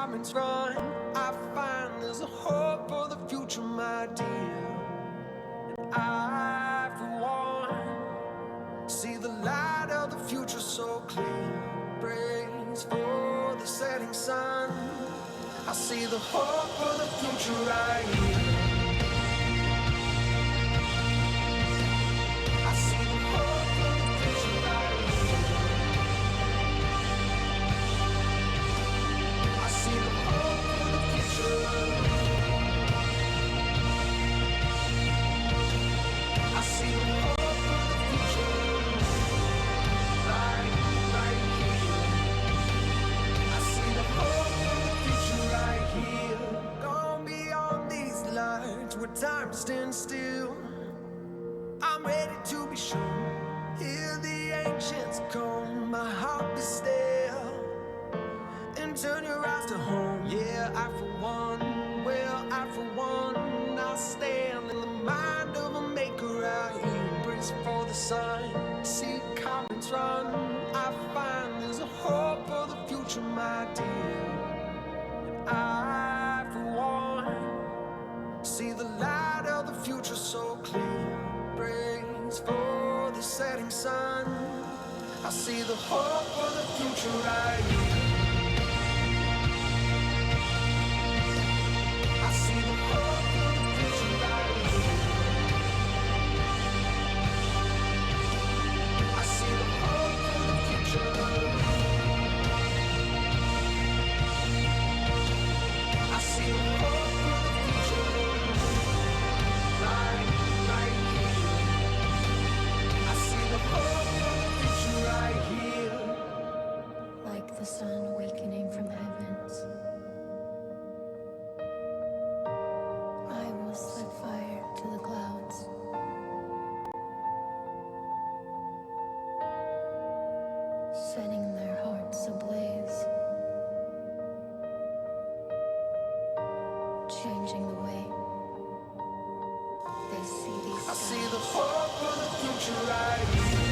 comments run, I find there's a hope for the future, my dear. And I, for one, see the light of the future so clear. Praise for the setting sun. I see the hope for the future right here. I see the hope for the future right here. I see the hope for the future. I see the hope for the future right here. I see the hope for the future right here. Gone beyond these lines where time stands still. I'm ready to be shown. Hear the ancients come, my heart be still. And turn your eyes to home. Yeah, I for one, well, I for one, I'll stand in the mind of a maker out here. Embrace for the sun, see comments run. I find there's a hope for the future, my dear. And I, for one, see the light of the future so clear. Praise for the setting sun. I see the hope for the future right here. I see the hope for the future right here. I see the hope for the future. I see the hope for the future right here. I see the hope for the future right here. Like the sun awakening from the heavens, I will set fire to the clouds, setting their hearts ablaze, changing the way they see these I see skies. the hope for the future right here.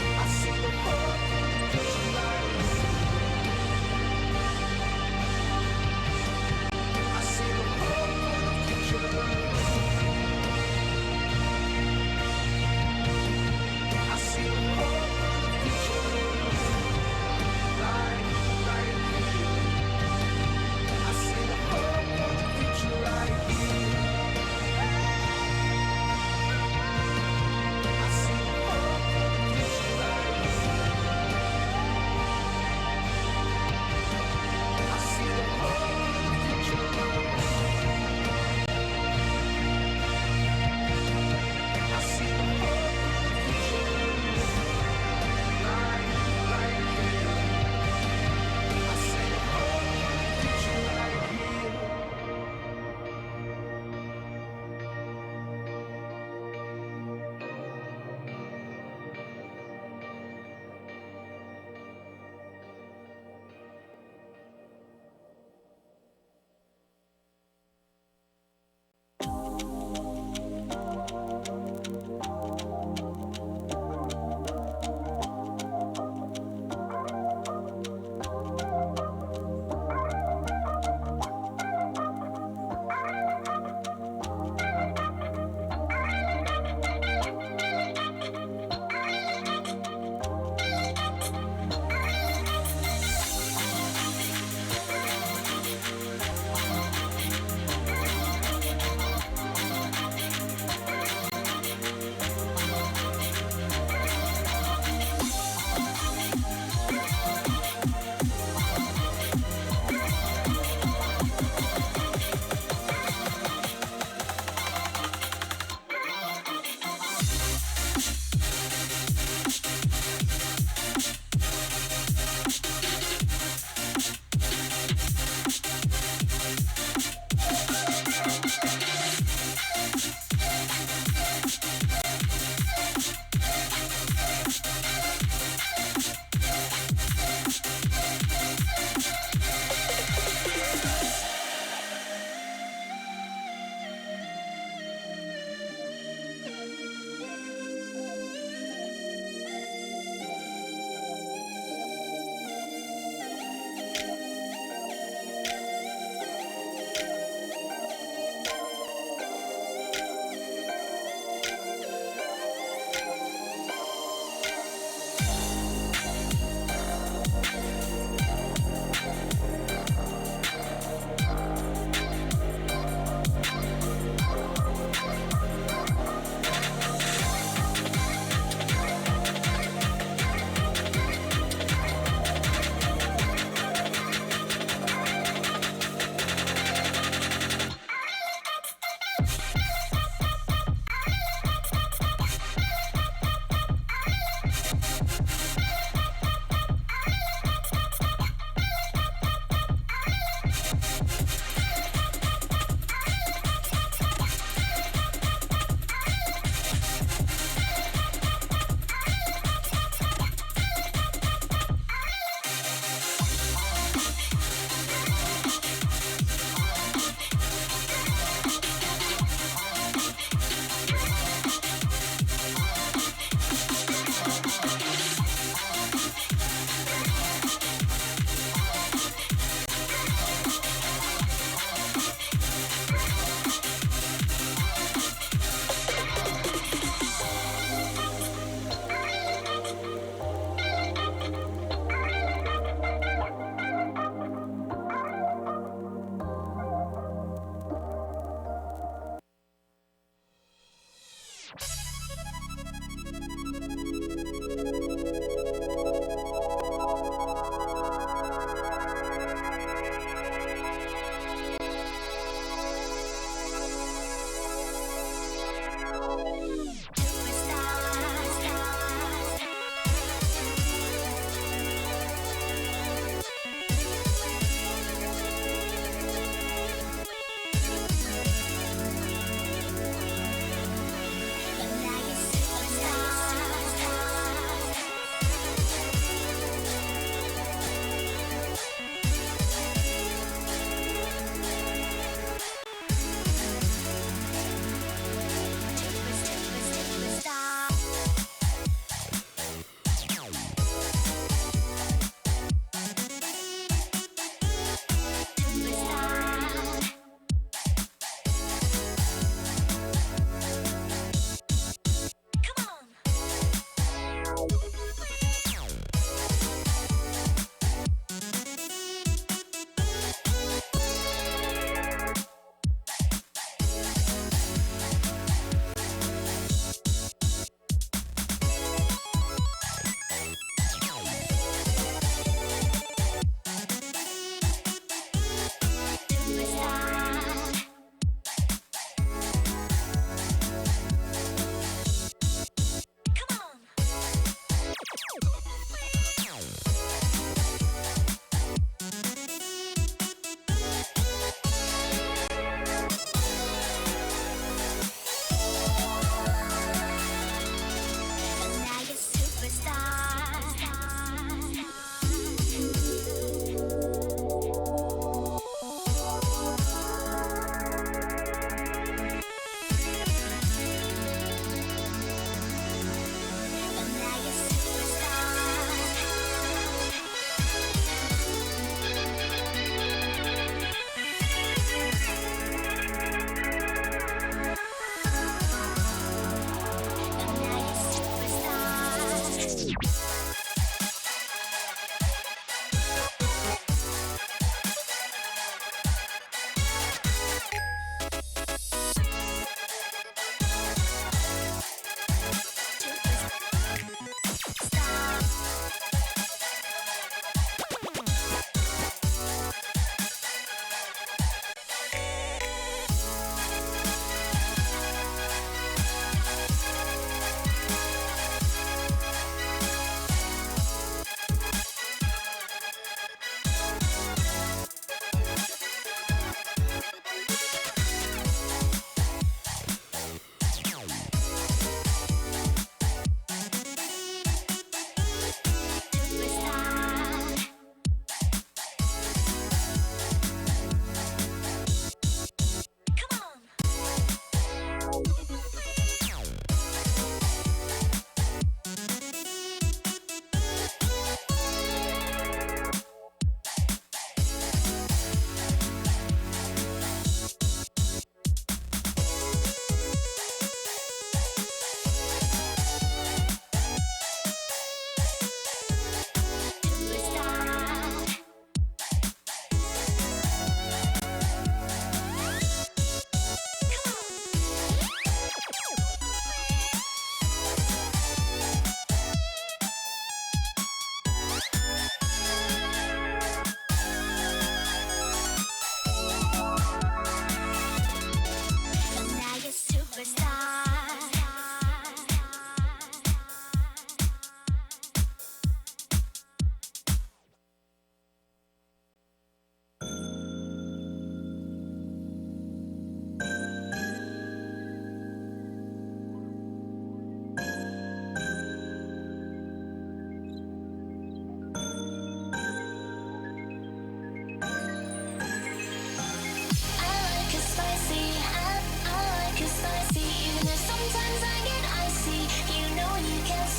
I see the hope for the future right here. I see the hope for the future. I see the hope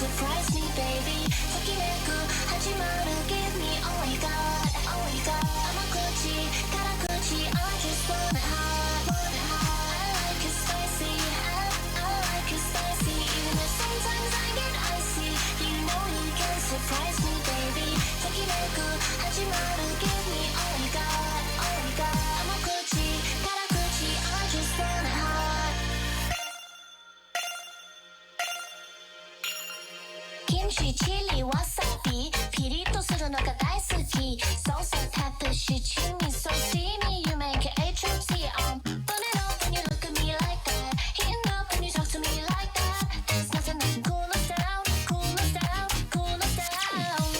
surprise me, baby. ときめく始まる Give me all you got, all you got. 甘口、辛口 I just want it hot, want it hot. I like it spicy, I like it spicy. Even if sometimes I get icy, you know you can surprise me, baby. ときめく始まる Give me all you got, all you got. 甘口、辛口 I just want it hot. キムチ、チリ、わさびピリッとするのが大好き Salsa, pepper, shichimi So steamy, you make it HOT Burn it up when you look at me like that Heating up when you talk to me like that There's nothing that can cool us down Cool us down, cool us down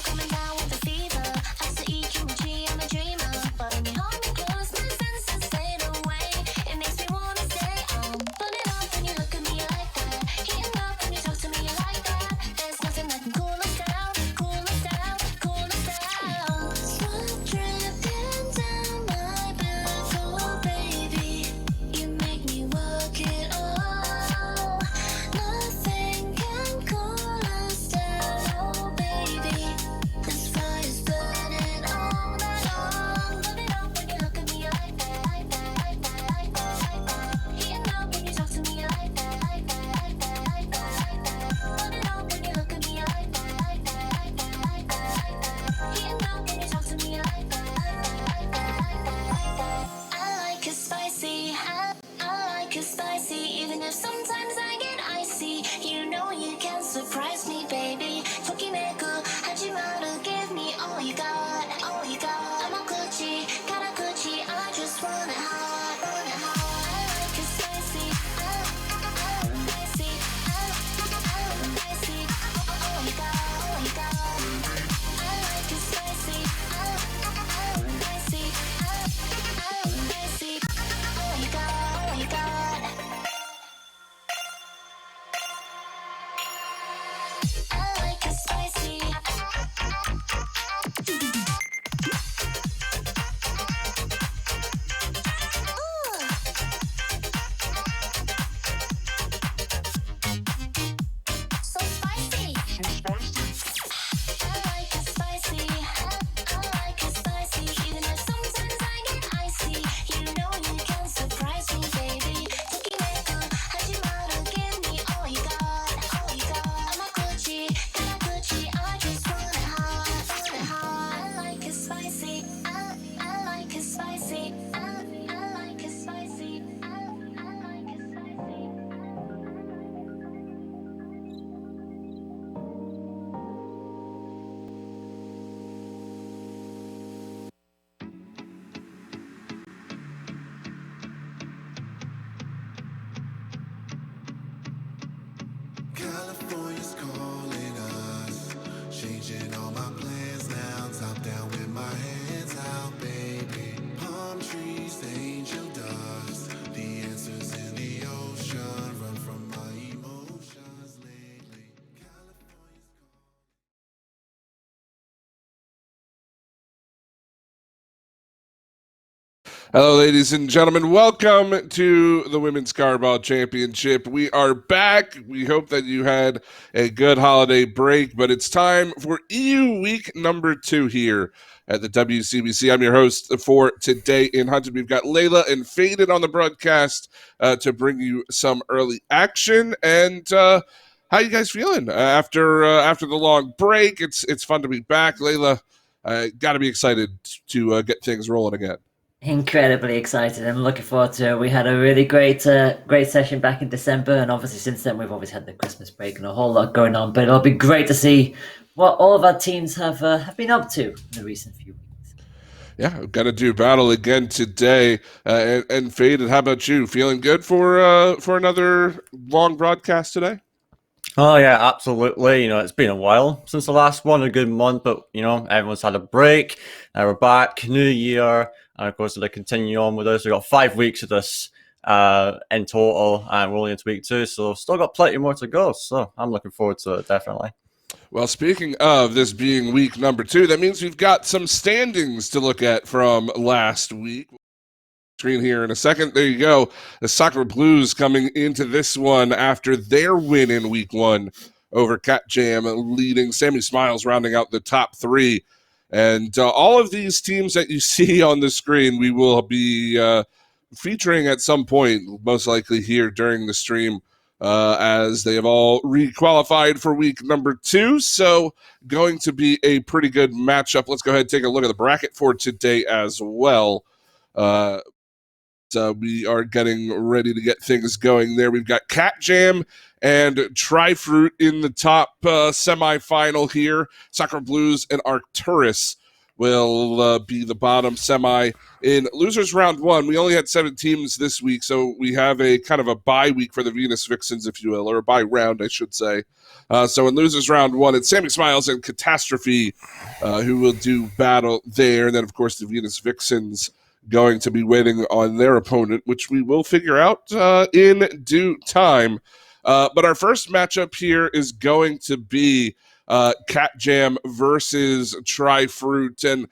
Coming down with the fever I still eat kimchi, I'm a dreamer But when you hold me close, my senses fade away It makes me wanna stay on Burn it up when you look at me like that Heating up when you talk to me like that There's nothing that can cool us down Cool us down, cool us down Sweat dripping down my back Oh baby, you make me work it all Nothing can cool us down Oh baby, this fire's burning all night long Burn it up when you look at me like that Like that, like that, like that, like that Heating up when you talk to me like that Like that, like that, like that, like that Burn it up when you look at me like that Like that, like that, like that, like that Heating up when you talk to me like that Like that, like that, like that, like that I like it spicy, I like it spicy Even if sometimes I get icy You know you can surprise me, baby ときめく始まる Give me all you got, all you got 甘口、辛口 I just want it hot, want it hot I like it spicy, I like it spicy I like it spicy All you got, all you got I like it spicy, I like it spicy I like it spicy All you got, all you got I like it spicy So spicy I like it spicy I like it spicy Even if sometimes I get icy You know you can surprise me, baby ときめく始まる Give me all you got, all you got 甘口、辛口 I just want it hot, want it hot I like it spicy I like it spicy I like it spicy I like it spicy California's calling us, changing all my plans now. Top down with my hands out, baby. Palm trees, angel dust. The answers in the ocean. Run from my emotions lately. California's Hello, ladies and gentlemen. Welcome to the Women's Carball Championship. We are back. We hope that you had a good holiday break, but it's time for EU week number 2 here at the WCBC. I'm your host for today in Hunted. We've got Layla and Faded on the broadcast to bring you some early action. And how you guys feeling after the long break? It's fun to be back. Layla, got to be excited to get things rolling again. Incredibly excited. I'm looking forward to it. We had a really great session back in December, and obviously since then we've always had the Christmas break and a whole lot going on. But it'll be great to see what all of our teams have been up to in the recent few weeks. Yeah, we've got to do battle again today. And Faded, how about you? Feeling good for another long broadcast today? Oh yeah, absolutely. It's been a while since the last one, a good month, but everyone's had a break. We're back, new year, and of course, they continue on with us. We've got 5 weeks of this in total, and rolling into week 2, so still got plenty more to go. So I'm looking forward to it, definitely. Well, speaking of this being week number 2, that means we've got some standings to look at from last week. Screen here in a second. There you go. The Soccer Blues coming into this one after their win in week 1 over Cat Jam leading, Sammy Smiles rounding out the top 3. And all of these teams that you see on the screen, we will be featuring at some point, most likely here during the stream, as they have all re-qualified for week number 2. So going to be a pretty good matchup. Let's go ahead and take a look at the bracket for today as well. So we are getting ready to get things going there. We've got Cat Jam and Tri-Fruit in the top semifinal here. Soccer Blues and Arcturus will be the bottom semi. In losers round 1, we only had 7 teams this week, so we have a kind of a bye week for the Venus Vixens, if you will, or a bye round, I should say. So in losers round 1, it's Sammy Smiles and Catastrophe who will do battle there. And then, of course, the Venus Vixens going to be waiting on their opponent, which we will figure out in due time. But our first matchup here is going to be Cat Jam versus Tri-Fruit. And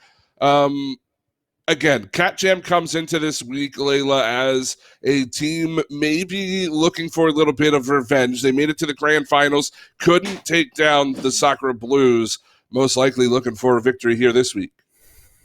again, Cat Jam comes into this week, Layla, as a team maybe looking for a little bit of revenge. They made it to the grand finals, couldn't take down the Soccer Blues, most likely looking for a victory here this week.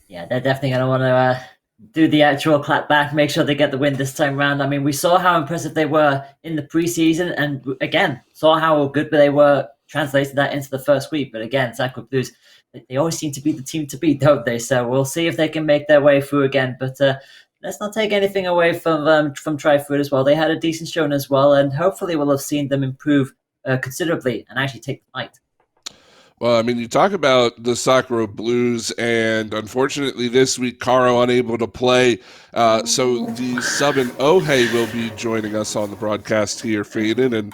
Yeah, they're definitely going to want to do the actual clap back, make sure they get the win this time round. I mean, we saw how impressive they were in the preseason, and again, saw how good they were, translated that into the first week. But again, Soccer Blues, they always seem to be the team to beat, don't they? So we'll see if they can make their way through again. But let's not take anything away from Tri-Fruit as well. They had a decent showing as well, and hopefully we'll have seen them improve considerably and actually take the fight. Well, I mean, you talk about the Sakura Blues, and unfortunately this week, Caro unable to play. So the sub and Ohei will be joining us on the broadcast here, Faden. And,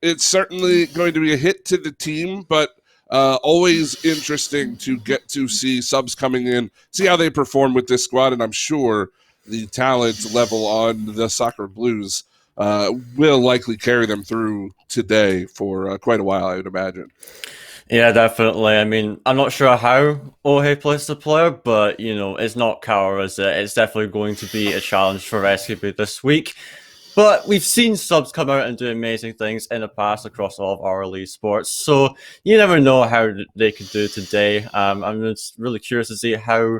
it's certainly going to be a hit to the team, but always interesting to get to see subs coming in, see how they perform with this squad. And I'm sure the talent level on the Sakura Blues will likely carry them through today for quite a while, I would imagine. Yeah, definitely. I mean, I'm not sure how Ohei plays the player, but, it's not Kara, is it? It's definitely going to be a challenge for SKB this week. But we've seen subs come out and do amazing things in the past across all of our elite sports, so you never know how they could do today. I'm just really curious to see how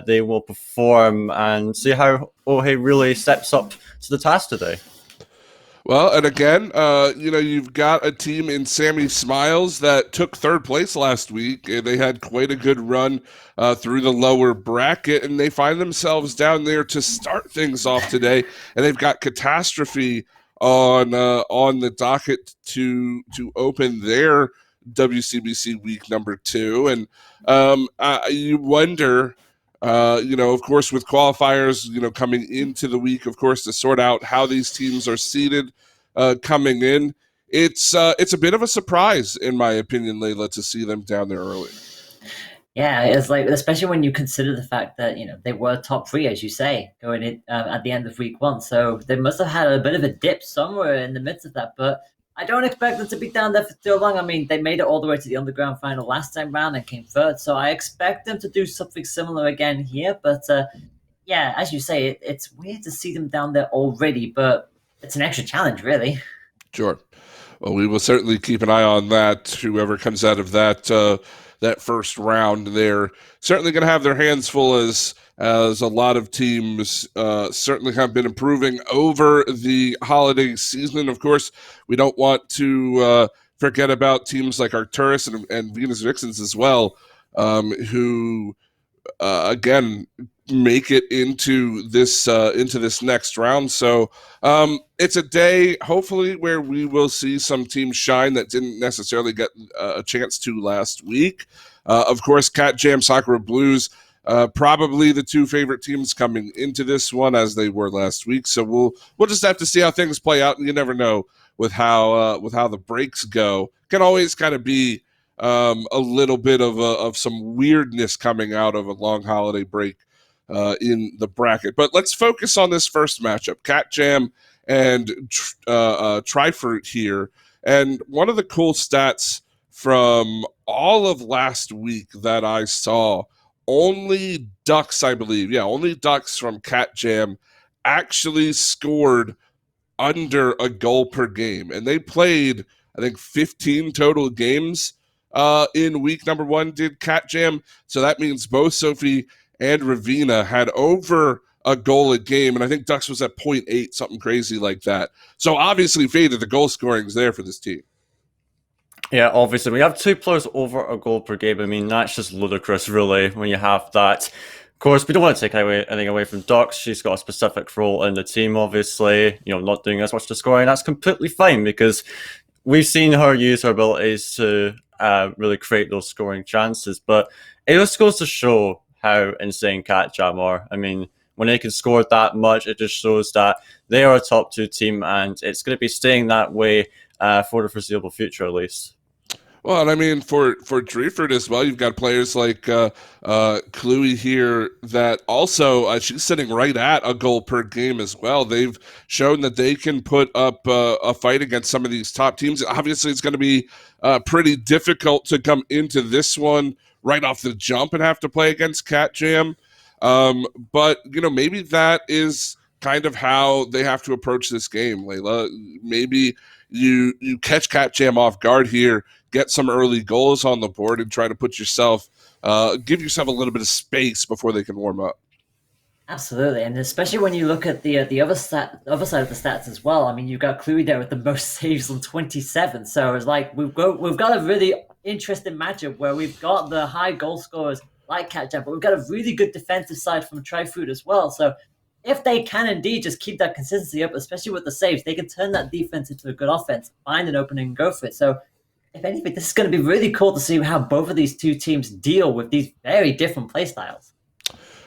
they will perform and see how Ohei really steps up to the task today. Well, and again, you've got a team in Sammy Smiles that took 3rd place last week. And they had quite a good run through the lower bracket, and they find themselves down there to start things off today. And they've got Catastrophe on the docket to open their WCBC week number 2. And you wonder. Of course, with qualifiers, coming into the week, of course, to sort out how these teams are seeded coming in, it's a bit of a surprise, in my opinion, Layla, to see them down there early. Yeah, it's like, especially when you consider the fact that, they were top 3, as you say, going in at the end of week 1. So they must have had a bit of a dip somewhere in the midst of that. But I don't expect them to be down there for too long. I mean, they made it all the way to the underground final last time round and came 3rd. So I expect them to do something similar again here. But yeah, as you say, it's weird to see them down there already, but it's an extra challenge, really. Sure. Well, we will certainly keep an eye on that. Whoever comes out of that first round, they're certainly going to have their hands full, as a lot of teams certainly have been improving over the holiday season. And of course, we don't want to forget about teams like Arcturus and Venus Vixens as well, who again make it into this next round. So it's a day, hopefully, where we will see some teams shine that didn't necessarily get a chance to last week. Of course, Cat Jam, Sakura Blues, probably the 2 favorite teams coming into this one, as they were last week. So we'll just have to see how things play out, and you never know with how the breaks go. Can always kind of be a little bit of some weirdness coming out of a long holiday break in the bracket. But let's focus on this first matchup, Cat Jam and Tri-Fruit here. And one of the cool stats from all of last week that I saw, only Ducks, I believe, only Ducks from Cat Jam actually scored under a goal per game. And they played I think 15 total games in week number 1 did Cat Jam. So that means both Sophie and Ravina had over a goal a game, and I think Ducks was at 0.8, something crazy like that. So obviously, Faded, the goal scoring is there for this team. Yeah, obviously, we have 2 players over a goal per game. I mean, that's just ludicrous, really, when you have that. Of course, we don't want to take anything away from Ducks. She's got a specific role in the team, obviously, not doing as much to scoring. That's completely fine because we've seen her use her abilities to really create those scoring chances. But it just goes to show how insane Cat Jam are. I mean, when they can score that much, it just shows that they are a top 2 team, and it's going to be staying that way for the foreseeable future, at least. Well, and I mean, for Dreiford as well, you've got players like Chloe here that also, she's sitting right at a goal per game as well. They've shown that they can put up a fight against some of these top teams. Obviously, it's going to be pretty difficult to come into this one right off the jump and have to play against Cat Jam. But, maybe that is kind of how they have to approach this game, Layla. Maybe you catch Cat Jam off guard here, get some early goals on the board, and try to put yourself, give yourself a little bit of space before they can warm up. Absolutely, and especially when you look at the other side of the stats as well. I mean, you've got Chloe there with the most saves on 27. So it's like we've got a really interesting matchup where we've got the high goal scorers like Cat Jam, but we've got a really good defensive side from Tri-Food as well. So if they can indeed just keep that consistency up, especially with the saves, they can turn that defense into a good offense, find an opening and go for it. So if anything, this is going to be really cool to see how both of these 2 teams deal with these very different play styles.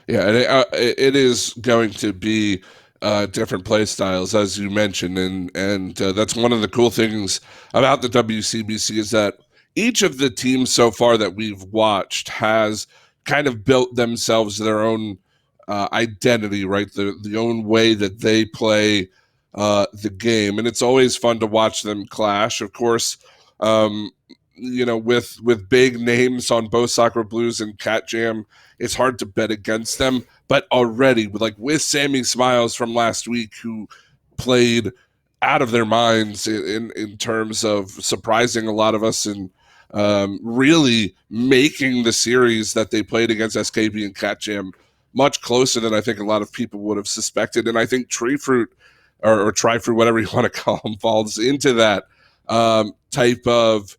Yeah, and it is going to be different play styles, as you mentioned, and that's one of the cool things about the WCBC is that each of the teams so far that we've watched has kind of built themselves their own identity, right? The own way that they play the game, and it's always fun to watch them clash. Of course, with big names on both Sakura Blues and Cat Jam, it's hard to bet against them. But already, with Sammy Smiles from last week, who played out of their minds in terms of surprising a lot of us and really making the series that they played against SKB and Cat Jam much closer than I think a lot of people would have suspected. And I think Tree Fruit or Tri-Fruit, whatever you want to call them, falls into that type of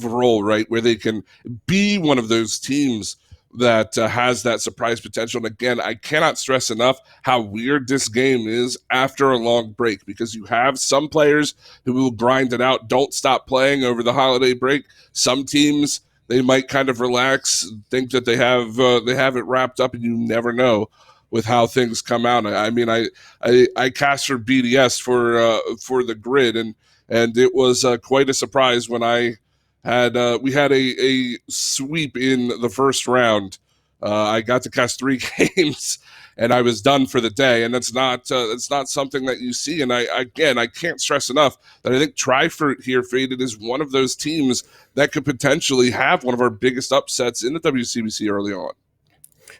role, right? Where they can be one of those teams that has that surprise potential. And again, I cannot stress enough how weird this game is after a long break, because you have some players who will grind it out, don't stop playing over the holiday break. Some teams, they might kind of relax, think that they have it wrapped up, and you never know with how things come out. I mean, I cast for BDS for the grid, and it was quite a surprise when we had a sweep in the first round. I got to cast 3 games, and I was done for the day. And that's not something that you see. And I can't stress enough that I think Tri-Fruit here, Faded, is one of those teams that could potentially have one of our biggest upsets in the WCBC early on.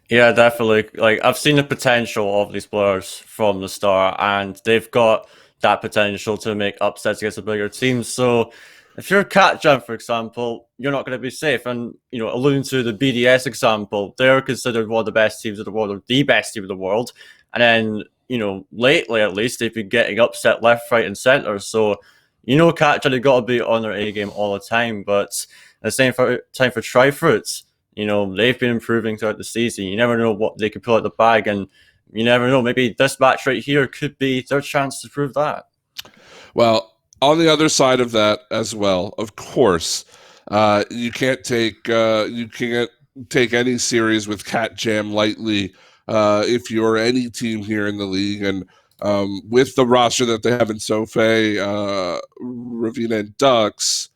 Yeah, definitely. Like, I've seen the potential of these players from the start, and they've got that potential to make upsets against a bigger team. So if you're Cat Jam, for example, you're not going to be safe. And, alluding to the BDS example, they're considered one of the best teams in the world, or the best team in the world. And then, lately at least, they've been getting upset left, right, and center. So, Cat Jam, they've got to be on their A game all the time. But at the same time for Tri-Fruits, they've been improving throughout the season. You never know what they could pull out the bag, and you never know. Maybe this match right here could be their chance to prove that. Well, on the other side of that as well, of course, you can't take any series with Cat Jam lightly if you're any team here in the league. And with the roster that they have in Sophie, Ravina, and Ducks,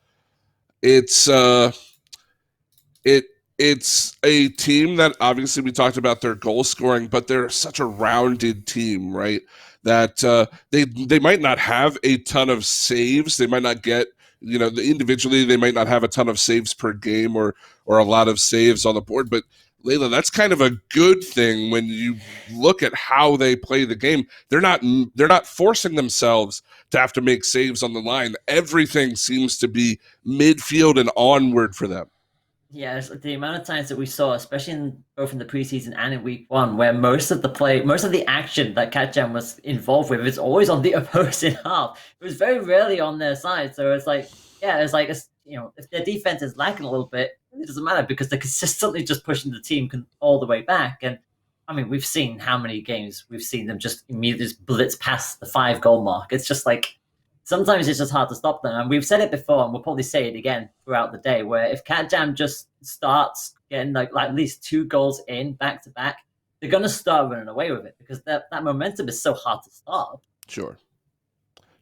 it's a team that obviously we talked about their goal scoring, but they're such a rounded team, right? That they might not have a ton of saves. They might not get, individually, they might not have a ton of saves per game or a lot of saves on the board. But Layla, that's kind of a good thing when you look at how they play the game. They're not forcing themselves to have to make saves on the line. Everything seems to be midfield and onward for them. Yeah, it's the amount of times that we saw, especially both in the preseason and in week one, where most of the action that Catjam was involved with is always on the opposing half. It was very rarely on their side. So it's like, if their defense is lacking a little bit, it doesn't matter because they're consistently just pushing the team all the way back. And I mean, we've seen how many games we've seen them just immediately just blitz past the 5-goal mark. It's just like, sometimes it's just hard to stop them. And we've said it before, and we'll probably say it again throughout the day, where if Catjam just starts getting like at least 2 goals in back to back, they're going to start running away with it because that momentum is so hard to stop. Sure.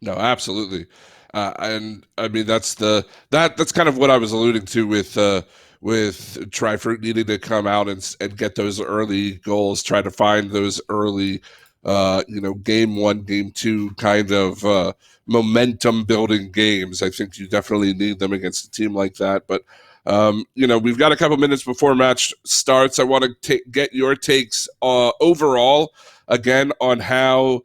No, absolutely. And I mean, that's kind of what I was alluding to with Tri-Fruit needing to come out and get those early goals, try to find those early, game 1, game 2 kind of momentum building games. I think you definitely need them against a team like that. But, we've got a couple minutes before match starts. I want to get your takes overall, again, on how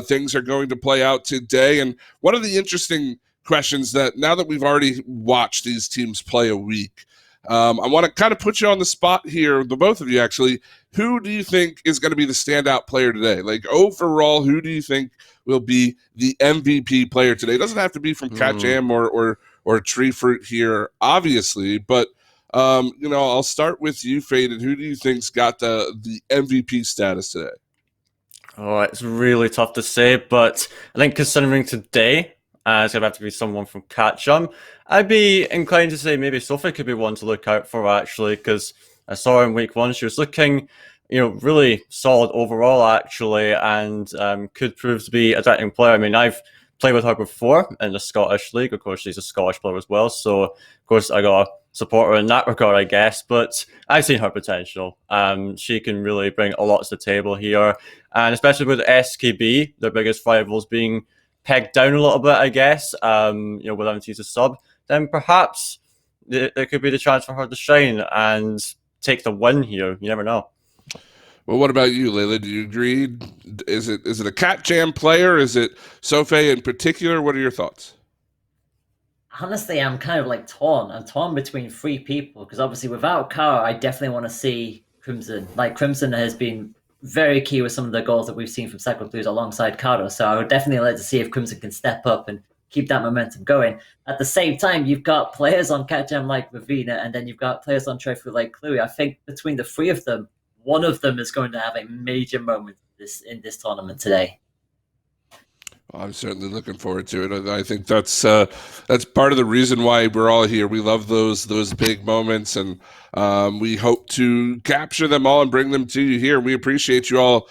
things are going to play out today. And one of the interesting questions that now that we've already watched these teams play a week, I want to kind of put you on the spot here, the both of you actually. Who do you think is going to be the standout player today? Like overall, who do you think will be the MVP player today? It doesn't have to be from Catjam or Tree Fruit here, obviously, but I'll start with you, Fade, and who do you think's got the MVP status today? Oh, it's really tough to say, but I think considering today, it's going to have to be someone from Catjam. I'd be inclined to say maybe Sophie could be one to look out for, actually, because I saw her in week 1. She was looking, really solid overall, actually, and could prove to be a attacking player. I mean, I've played with her before in the Scottish League. Of course, she's a Scottish player as well, so of course I got to support her in that regard, I guess. But I've seen her potential. She can really bring a lot to the table here, and especially with SKB, their biggest rivals, being pegged down a little bit, I guess. With having to use a sub, then perhaps there could be the chance for her to shine and take the win here. You never know. Well, what about you, Layla? Do you agree? Is it a Catjam player? Is it Sophie in particular? What are your thoughts? Honestly, I'm kind of like torn. I'm torn between 3 people because obviously without Kara, I definitely want to see Crimson. Like Crimson has been very key with some of the goals that we've seen from Sacred Blues alongside Kara. So I would definitely like to see if Crimson can step up and keep that momentum going. At the same time, you've got players on Catjam like Ravina, and then you've got players on Tri-Fruit like Chloe. I think between the 3 of them, one of them is going to have a major moment in this tournament today. I'm certainly looking forward to it. I think that's part of the reason why we're all here. We love those big moments, and we hope to capture them all and bring them to you here. We appreciate you all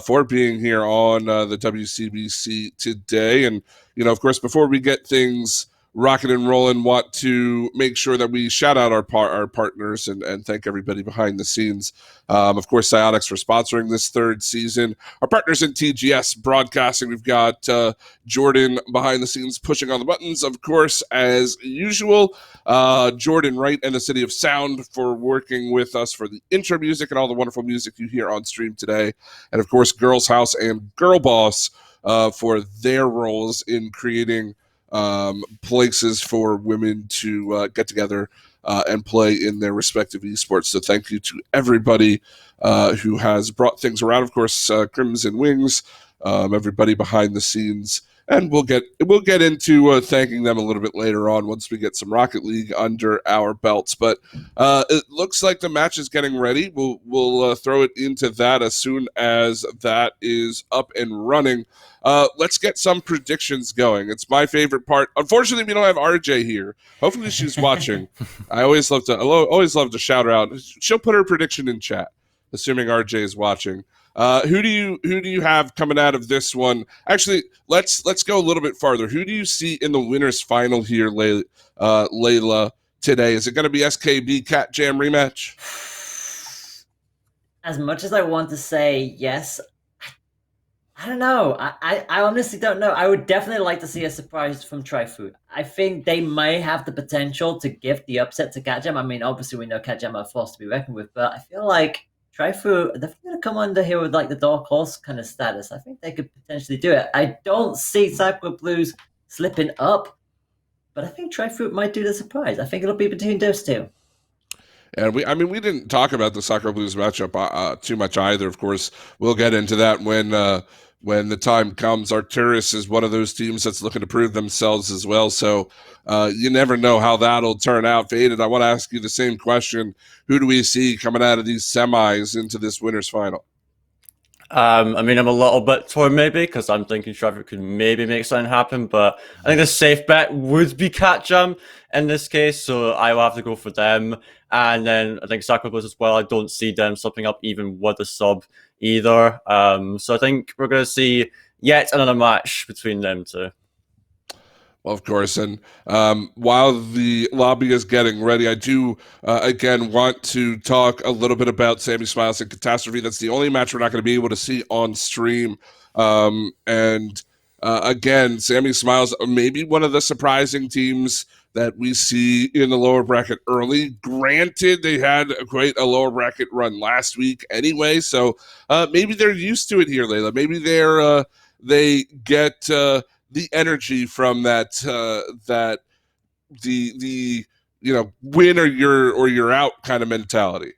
for being here on the WCBC today. And, of course, before we get things rocking and rolling, want to make sure that we shout out our partners and thank everybody behind the scenes. Of course, Psyonix for sponsoring this 3rd season. Our partners in TGS Broadcasting, we've got Jordan behind the scenes pushing on the buttons, of course, as usual. Jordan Wright and the City of Sound for working with us for the intro music and all the wonderful music you hear on stream today. And, of course, Girls House and Girl Boss for their roles in creating places for women to get together and play in their respective esports. So thank you to everybody who has brought things around. Of course, Crimson Wings, everybody behind the scenes. And we'll get into thanking them a little bit later on once we get some Rocket League under our belts. But it looks like the match is getting ready. We'll throw it into that as soon as that is up and running. Let's get some predictions going. It's my favorite part. Unfortunately, we don't have RJ here. Hopefully, she's watching. I always love to shout her out. She'll put her prediction in chat, assuming RJ is watching. Who do you have coming out of this one? Actually, let's go a little bit farther. Who do you see in the winners final here, Layla, today? Is it going to be SKB Catjam rematch? As much as I want to say yes, I don't know. I honestly don't know. I would definitely like to see a surprise from Trifood. I think they may have the potential to give the upset to Catgem. I mean, obviously we know Catgem are a force to be reckoned with, but I feel like Trifood, they're going to come under here with like the Dark Horse kind of status. I think they could potentially do it. I don't see Sakura Blues slipping up, but I think Trifood might do the surprise. I think it'll be between those two. And we didn't talk about the Sakura Blues matchup too much either. Of course, we'll get into that when the time comes. Arcturus is one of those teams that's looking to prove themselves as well. So you never know how that'll turn out. Faded, I want to ask you the same question. Who do we see coming out of these semis into this winners final? I mean, I'm a little bit torn maybe because I'm thinking Trevor could maybe make something happen, but I think the safe bet would be Catgem in this case, so I will have to go for them. And then I think Sakura Blues as well. I don't see them slipping up even with the sub either. So I think we're going to see yet another match between them two. Well, of course, and while the lobby is getting ready, I do, again, want to talk a little bit about Sammy Smiles and Catastrophe. That's the only match we're not going to be able to see on stream. Again, Sammy Smiles, maybe one of the surprising teams that we see in the lower bracket early. Granted, they had quite a lower bracket run last week anyway, so maybe they're used to it here, Layla. Maybe they get... the energy from that the win or you're out kind of mentality.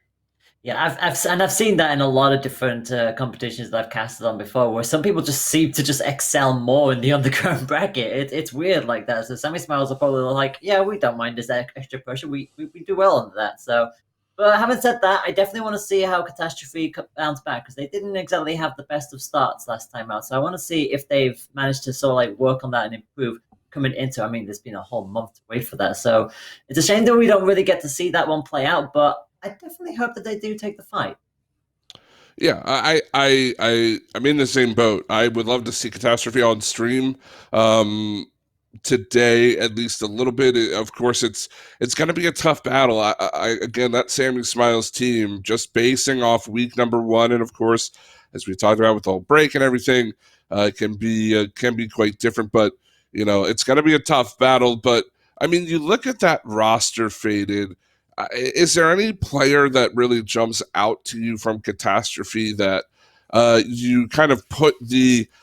Yeah, I've seen that in a lot of different competitions that I've casted on before, where some people just seem to just excel more in the underground bracket. It's weird like that. So Sammy Smiles are probably like, yeah, we don't mind this extra pressure. We do well under that. So, but having said that, I definitely want to see how Catastrophe bounce back because they didn't exactly have the best of starts last time out. So I want to see if they've managed to sort of like work on that and improve coming into. I mean, there's been a whole month to wait for that, so it's a shame that we don't really get to see that one play out. But I definitely hope that they do take the fight. Yeah, I'm in the same boat. I would love to see Catastrophe on stream. Today, at least a little bit. Of course, it's going to be a tough battle. Again, that Sammy Smiles team, just basing off week number 1, and of course, as we talked about with the whole break and everything, can be quite different. But it's going to be a tough battle. But I mean, you look at that roster, Faded. Is there any player that really jumps out to you from Catastrophe that you kind of put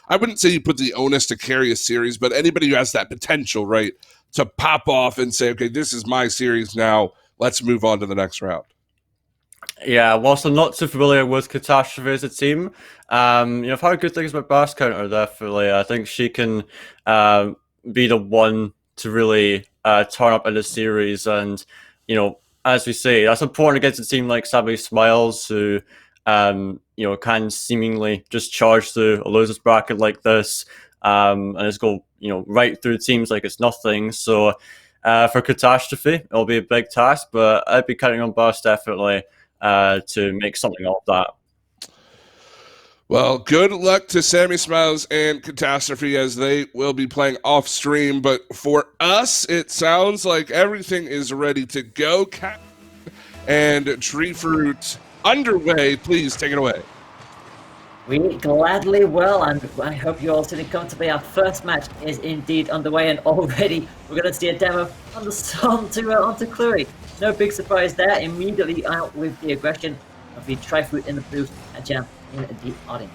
I wouldn't say you put the onus to carry a series, but anybody who has that potential, right, to pop off and say, okay, this is my series now, let's move on to the next round? Yeah, whilst I'm not too familiar with Catastrophe as a team, I've heard good things about Bass Counter, definitely. I think she can be the one to really turn up in the series, and, as we say, that's important against a team like Sammy Smiles, who can seemingly just charge through a losers bracket like this, and just go, right through teams like it's nothing. So for Catastrophe, it'll be a big task, but I'd be counting on Bass definitely to make something of that. Well, good luck to Sammy Smiles and Catastrophe as they will be playing off stream. But for us, it sounds like everything is ready to go. And Tree Fruit underway. Please take it away. We gladly will, and I hope you all sitting comfortably. Our first match is indeed underway, and already we're going to see a demo onto Cluey. No big surprise there. Immediately out with the aggression of the Tri-Fruit in the booth and Jam in the audience.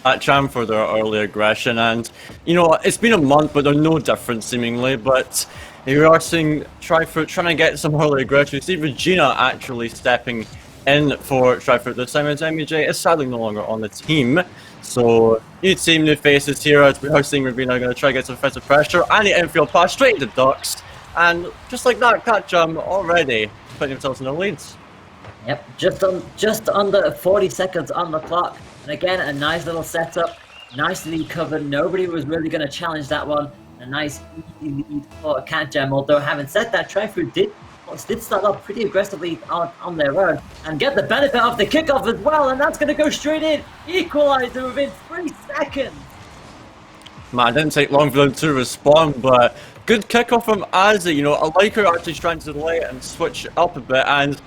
At Jam for their early aggression, and it's been a month, but they're no different seemingly. But you are seeing Tri-Fruit trying to get some early aggression. You see Regina actually stepping in for Tri-Fruit this time, as MEJ is sadly no longer on the team. So new team, new faces here, as we are seeing Regina going to try to get some offensive pressure, and the infield pass straight into Ducks, and just like that, Catgem already putting themselves in the leads. Yep, just under 40 seconds on the clock. And again, a nice little setup, nicely covered. Nobody was really going to challenge that one. A nice easy lead for Catgem. Although, having said that, Tri-Fruit did start off pretty aggressively on their own and get the benefit of the kickoff as well. And that's going to go straight in. Equalizer within 3 seconds. Man, it didn't take long for them to respond, but good kickoff from Azzy. I like her actually trying to delay it and switch it up a bit. And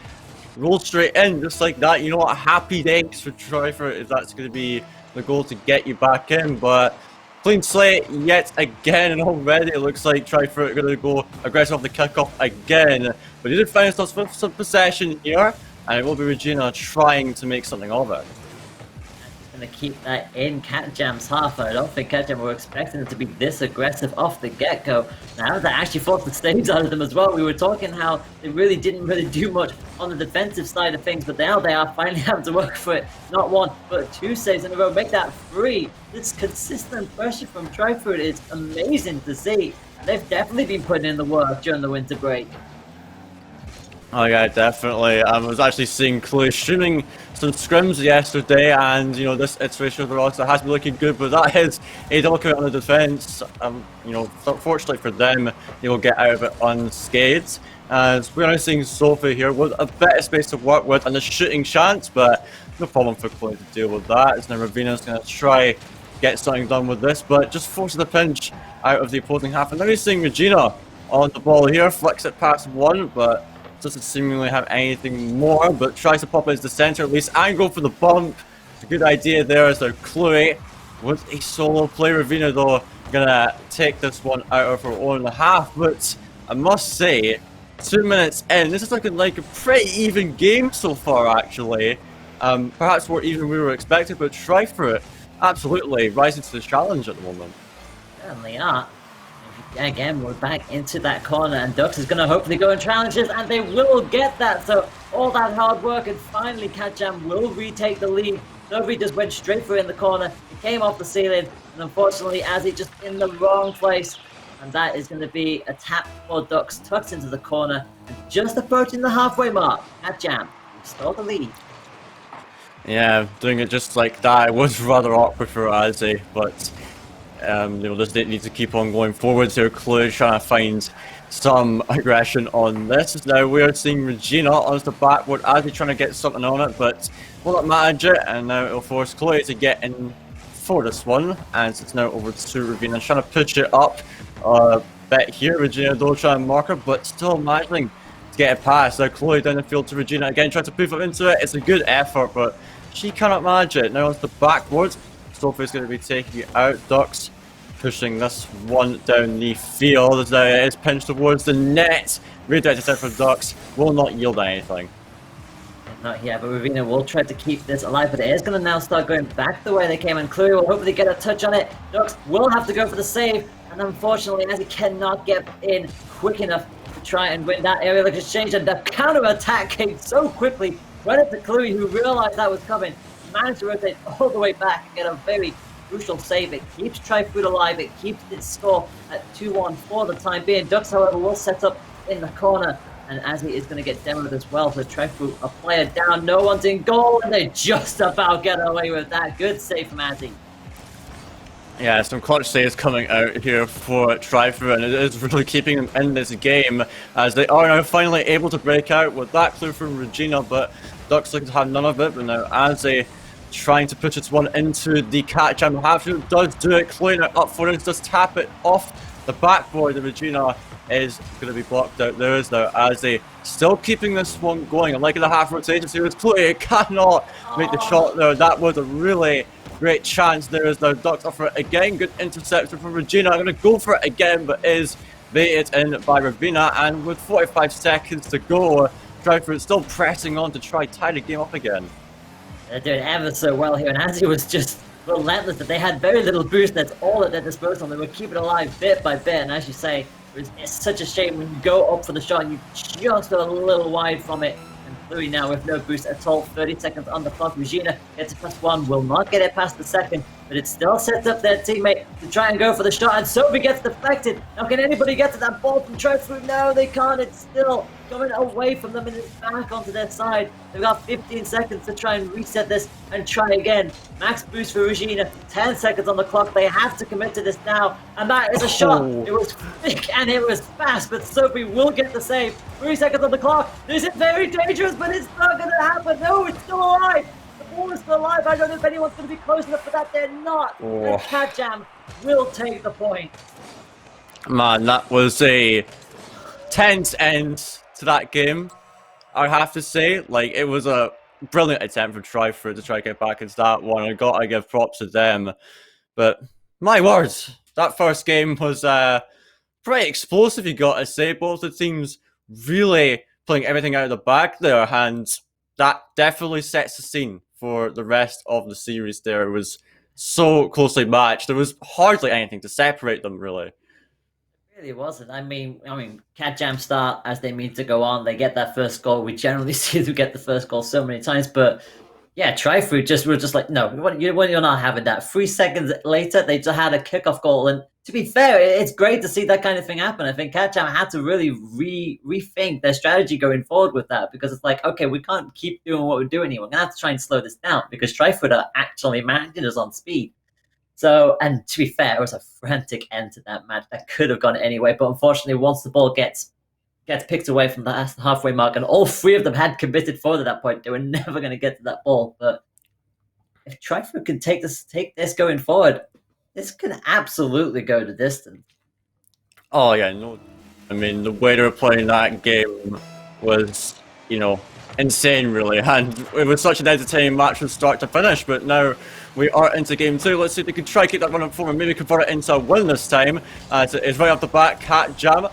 roll straight in, just like that. You know what? Happy days for Tryford if that's going to be the goal to get you back in. But clean slate yet again, and already it looks like Tryford are going to go aggressive off the kickoff again. But he did find himself with some possession here, and it will be Regina trying to make something of it. Going to keep that in Cat Jam's half. I don't think Cat Jam were expecting it to be this aggressive off the get-go. Now they actually forced the saves out of them as well. We were talking how they didn't really do much on the defensive side of things, but now they are finally having to work for it. Not one, but 2 saves in a row. Make that 3. This consistent pressure from Tryford is amazing to see. They've definitely been putting in the work during the winter break. Oh yeah, definitely. I was actually seeing Chloe streaming some scrims yesterday, and you know this iteration of the roster has been looking good, but that is a double commit on the defense. You know, fortunately for them, they will get out of it unscathed. As we're now seeing Sophie here with a bit of space to work with and a shooting chance, but no problem for Chloe to deal with that. As now Ravina's going to try get something done with this, but just forces the pinch out of the opposing half. And now he's seeing Regina on the ball here, flicks it past one, but doesn't seemingly have anything more, but tries to pop it into the center at least and go for the bump. It's a good idea there as though Chloe with a solo play. Ravina though gonna take this one out of her own half, but I must say 2 minutes in, this is looking like a pretty even game so far actually. Perhaps more even we were expecting, but Tryford absolutely rising to the challenge at the moment. Certainly are. Again, we're back into that corner, and Dux is going to hopefully go and challenge this, and they will get that. So all that hard work, and finally Cat Jam will retake the lead. Nobody just went straight for it in the corner. It came off the ceiling, and unfortunately, Azzy just in the wrong place. And that is going to be a tap for Dux, tucked into the corner, and just approaching the halfway mark. Cat Jam stole the lead. Yeah, doing it just like that. It was rather awkward for Azzy, but you know, just need to keep on going forwards here. Chloe trying to find some aggression on this. Now we're seeing Regina on the backboard, Azzy trying to get something on it, but will not manage it, and now it'll force Chloe to get in for this one, and it's now over to Regina trying to pitch it up a bit here. Regina though trying to mark her, but still managing to get it past. Now Chloe down the field to Regina again, trying to poof up into it. It's a good effort, but she cannot manage it. Now onto the backboard. Sophie's going to be taking it out. Dux pushing this one down the field as it is pinched towards the net. Redirected out for Dux. Will not yield anything. Not here, but Ravina will try to keep this alive, but it is going to now start going back the way they came, and Chloe will hopefully get a touch on it. Dux will have to go for the save, and unfortunately, as he cannot get in quick enough to try and win that aerial exchange, and the counter-attack came so quickly. Credit to Chloe, who realized that was coming. Managed to rotate all the way back and get a very crucial save. It keeps Tryford alive. It keeps its score at 2-1 for the time being. Dux, however, will set up in the corner, and Azzy is going to get demoed as well. So Tryford, a player down, no one's in goal, and they just about get away with that. Good save from Azzy. Yeah, some clutch saves coming out here for Tryford, and it is really keeping them in this game as they are now finally able to break out with that clue from Regina, but Dux looking to have none of it. But now Azzy trying to push its one into the Cat Jam half, does do it. Chloe now up for it, does tap it off the backboard, and Regina is going to be blocked out there as now Azzy still keeping this one going. I'm liking the half rotation series. Chloe cannot make the shot there. That was a really great chance there as now Dux up for it again. Good interception from Regina. I'm going to go for it again, but is baited in by Ravina, and with 45 seconds to go, Tryford still pressing on to try tie the game up again. They're doing ever so well here, and Azzy was just relentless. That they had very little boost. That's all at their disposal. They were keeping it alive bit by bit, and as you say, it's such a shame when you go up for the shot and you just a little wide from it. And Chloe now with no boost at all. 30 seconds on the clock. Regina gets it past one, will not get it past the second, but it still sets up their teammate to try and go for the shot, and Sophie gets deflected. Now can anybody get to that ball from Tryford? No, they can't. It's still going away from them, and it's back onto their side. They've got 15 seconds to try and reset this and try again. Max boost for Regina, 10 seconds on the clock. They have to commit to this now, and that is a shot. It was thick and it was fast, but Sophie will get the save. 3 seconds on the clock. This is very dangerous, but it's not going to happen. No, it's still alive. The ball is still alive. I don't know if anyone's going to be close enough for that. They're not. And Cat Jam will take the point. Man, that was a tense end to that game. I have to say, like, it was a brilliant attempt from Tryfruit to try to get back into that one. I gotta give props to them. But my words, that first game was pretty explosive, you gotta say. Both the teams really pulling everything out of the bag there, and that definitely sets the scene for the rest of the series there. It was so closely matched. There was hardly anything to separate them, really. Really wasn't. I mean, Cat Jam start as they mean to go on. They get that first goal. We generally see them get the first goal so many times, but yeah, Tryfruit were just like, no, you're not having that. 3 seconds later, they just had a kickoff goal, and to be fair, it's great to see that kind of thing happen. I think Cat Jam had to really rethink their strategy going forward with that, because it's like, okay, we can't keep doing what we're doing here. We're gonna have to try and slow this down because Tryfruit are actually managing us on speed. So, and to be fair, it was a frantic end to that match. That could have gone anyway, but unfortunately, once the ball gets picked away from the halfway mark, and all 3 of them had committed forward at that point, they were never going to get to that ball. But if Tryfruit can take this going forward, this can absolutely go the distance. Oh yeah, no. I mean, the way they were playing that game was, insane, really, and it was such an entertaining match from start to finish. But now we are into game 2. Let's see if they can try to keep that running forward, maybe convert it into a win this time. It's right off the back, Cat Jam.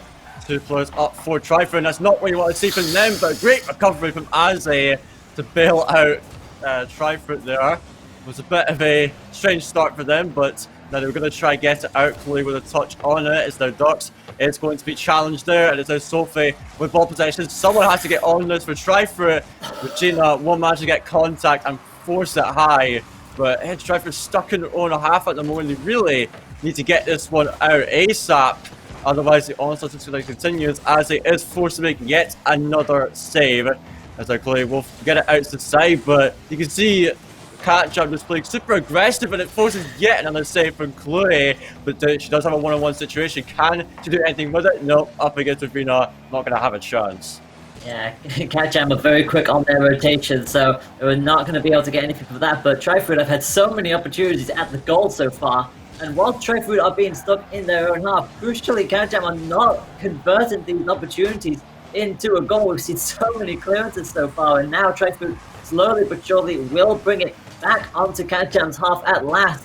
2 players up for Tryfruit, and that's not what you want to see from them, but a great recovery from Azzy to bail out Tryfruit there. It was a bit of a strange start for them, but now they were going to try and get it out clearly with a touch on it. It's their Ducks. It's going to be challenged there, and it's now Sophie with ball possession. Someone has to get on this for Tryfruit. Regina won't manage to get contact and force it high, but Tryfruit stuck in their own half at the moment. They really need to get this one out ASAP. Otherwise, the onslaught continues as he is forced to make yet another save. As our Chloe will get it out to the side, but you can see Cat Jam just playing super aggressive, and it forces yet another save from Chloe. But she does have a one-on-one situation. Can she do anything with it? No, up against Ravina, not going to have a chance. Yeah, Cat Jam are very quick on their rotation, so they were not going to be able to get anything from that. But Tryfruit have had so many opportunities at the goal so far. And while Tryfruit are being stuck in their own half, crucially, Cat Jam are not converting these opportunities into a goal. We've seen so many clearances so far, and now Tryfruit slowly but surely will bring it back onto Cat Jam's half at last.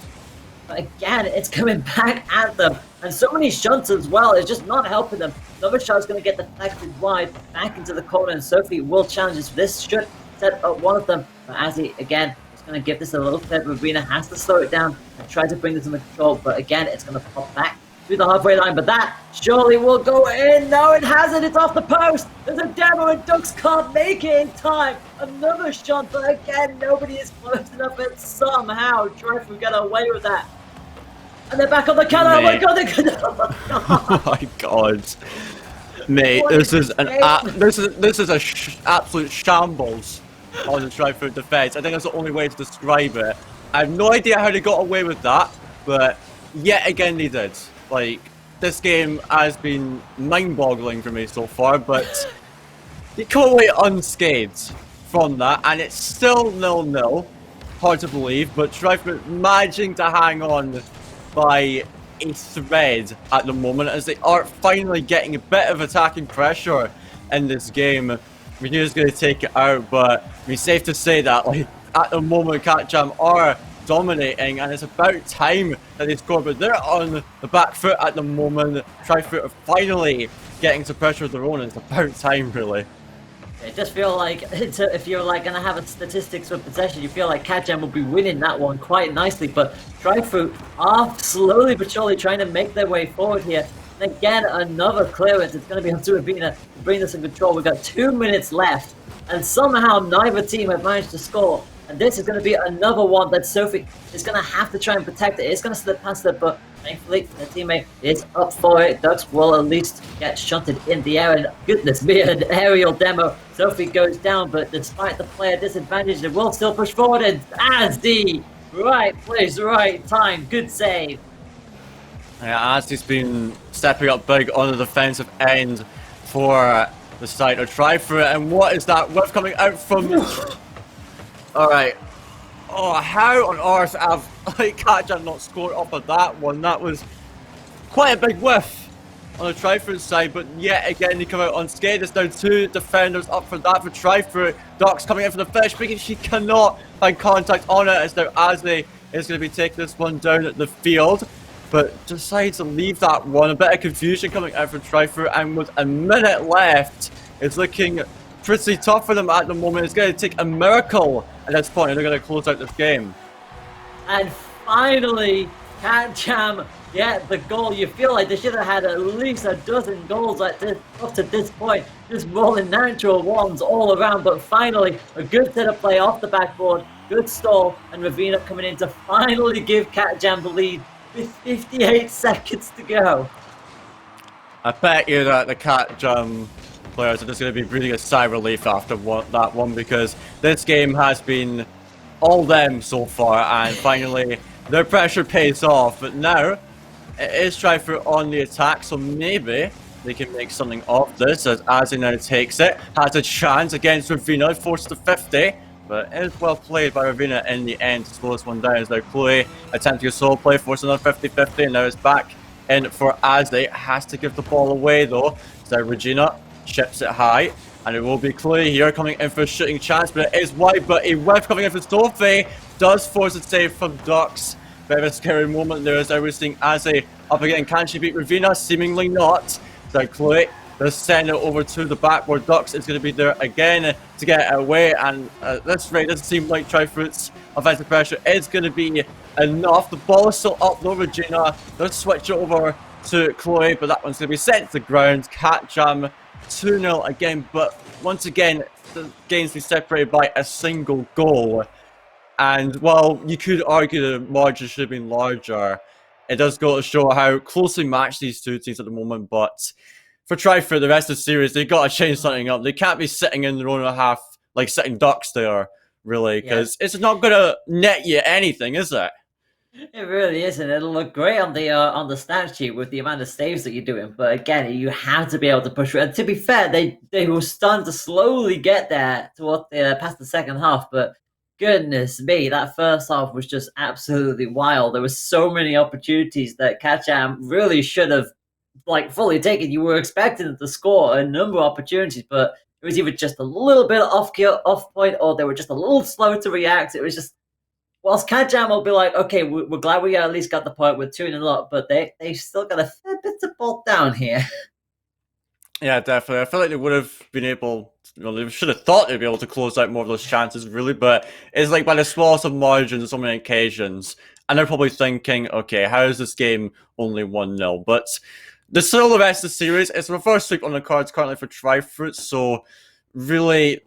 But again, it's coming back at them. And so many shunts as well. It's just not helping them. Another shot is going to get deflected wide back into the corner, and Sophie will challenge this. This should set up one of them. But Azzy, again, going to give this a little bit. Ravina has to slow it down and try to bring this under control, but again, it's going to pop back through the halfway line, but that surely will go in. No, it hasn't. It's off the post. There's a demo, and Ducks can't make it in time. Another shot, but again, nobody is close enough, and somehow Tryfruit get away with that. And they're back on the counter. Oh my god, they're gonna... Oh my god. Mate, this is an absolute shambles on the Tryfruit defense. I think that's the only way to describe it. I have no idea how they got away with that, but yet again they did. Like, this game has been mind-boggling for me so far, but they come away unscathed from that, and it's still 0-0. Hard to believe, but Tryfruit managing to hang on by a thread at the moment, as they are finally getting a bit of attacking pressure in this game. Renewa's going to take it out, but it's safe to say that, like, at the moment, Cat Jam are dominating, and it's about time that they score. But they're on the back foot at the moment. Tryfruit are finally getting some pressure of their own, and it's about time, really. I just feel like if you're like going to have a statistics for possession, you feel like Cat Jam will be winning that one quite nicely. But Tryfruit are slowly but surely trying to make their way forward here. And again, another clearance. It's going to be up to Ravina to bring this in control. We've got 2 minutes left, and somehow neither team have managed to score. And this is going to be another one that Sophie is going to have to try and protect it. It's going to slip past it, but thankfully their teammate is up for it. Ducks will at least get shunted in the air, and goodness me, an aerial demo. Sophie goes down, but despite the player disadvantage, they will still push forward, and Azzy, right place, right time, good save. Yeah, Azzy's been stepping up big on the defensive end for the side of Tryfruit, and what is that whiff coming out from... Alright. Oh, how on earth have Cat Jam not scored up at that one? That was quite a big whiff on the Tri-Fruit side, but yet again they come out unscathed. There's now 2 defenders up for that for Tri-Fruit. Docs coming in for the finish, but she cannot find contact on it as now Asley is going to be taking this one down at the field, but decides to leave that one. A bit of confusion coming out for Tri-Fruit, and with a minute left, it's looking pretty tough for them at the moment. It's going to take a miracle at this point, and they're going to close out this game. And finally, Cat Jam get the goal. You feel like they should have had at least a dozen goals like this up to this point, just rolling natural ones all around. But finally, a good set of play off the backboard, good stall, and Ravina coming in to finally give Cat Jam the lead with 58 seconds to go. I bet you that the Cat Jam players are just going to be breathing a sigh of relief after that one, because this game has been all them so far, and finally their pressure pays off. But now it is Tri-Fruit on the attack, so maybe they can make something of this as Azzy now takes it, has a chance against Ravina, forced to 50, but it is well played by Ravina in the end to slow this one down. As now Chloe attempting a solo play, forcing another 50-50, and now it's back in for Azzy. Has to give the ball away though, so Regina chips it high, and it will be Chloe here coming in for a shooting chance, but it is wide. But a whiff coming in for Sophie does force a save from Dux. Bit of a scary moment there as we're seeing Azzy up again. Can she beat Ravina? Seemingly not. So Chloe does send it over to the backboard. Dux is going to be there again to get it away, and at this rate, doesn't seem like Tri-Fruit's offensive pressure is going to be enough. The ball is still up though. Regina does switch it over to Chloe, but that one's going to be sent to the ground. Cat Jam 2-0 again, but once again the game's been separated by a single goal. And while you could argue the margin should have been larger, it does go to show how closely matched these two teams at the moment. But for Tri-Fruit, the rest of the series, they've got to change something up. They can't be sitting in their own half, like sitting ducks there, really, because it's not going to net you anything, is it? It really is, and it'll look great on the stat sheet with the amount of saves that you're doing. But again, you have to be able to push it. And to be fair, they were starting to slowly get there towards past the second half, but goodness me, that first half was just absolutely wild. There were so many opportunities that Cat Jam really should have fully taken. You were expecting them to score a number of opportunities, but it was either just a little bit off point, or they were just a little slow to react. It was just, whilst Cat Jam will be like, okay, we're glad we at least got the point with 2-0 up, but they still got a fair bit to bolt down here. Yeah, definitely. I feel like they would have been able, they should have thought they'd be able to close out more of those chances, really, but it's like by the smallest of margins on so many occasions, and they're probably thinking, okay, how is this game only 1-0? But the still the rest of the series, it's the first sweep on the cards currently for Tri-Fruit, so really,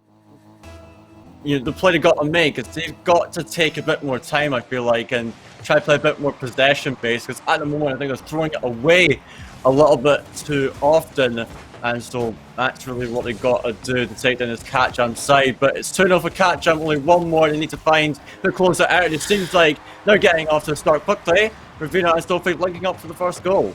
the play they've got to make is they've got to take a bit more time, I feel like, and try to play a bit more possession-based, because at the moment I think they're throwing it away a little bit too often. And so that's really what they got to do to take down this Cat Jam side. But it's 2-0 for Cat Jam, only one more they need to find to close it out. It seems like they're getting off to the start quickly. Ravina and Sophie linking up for the first goal.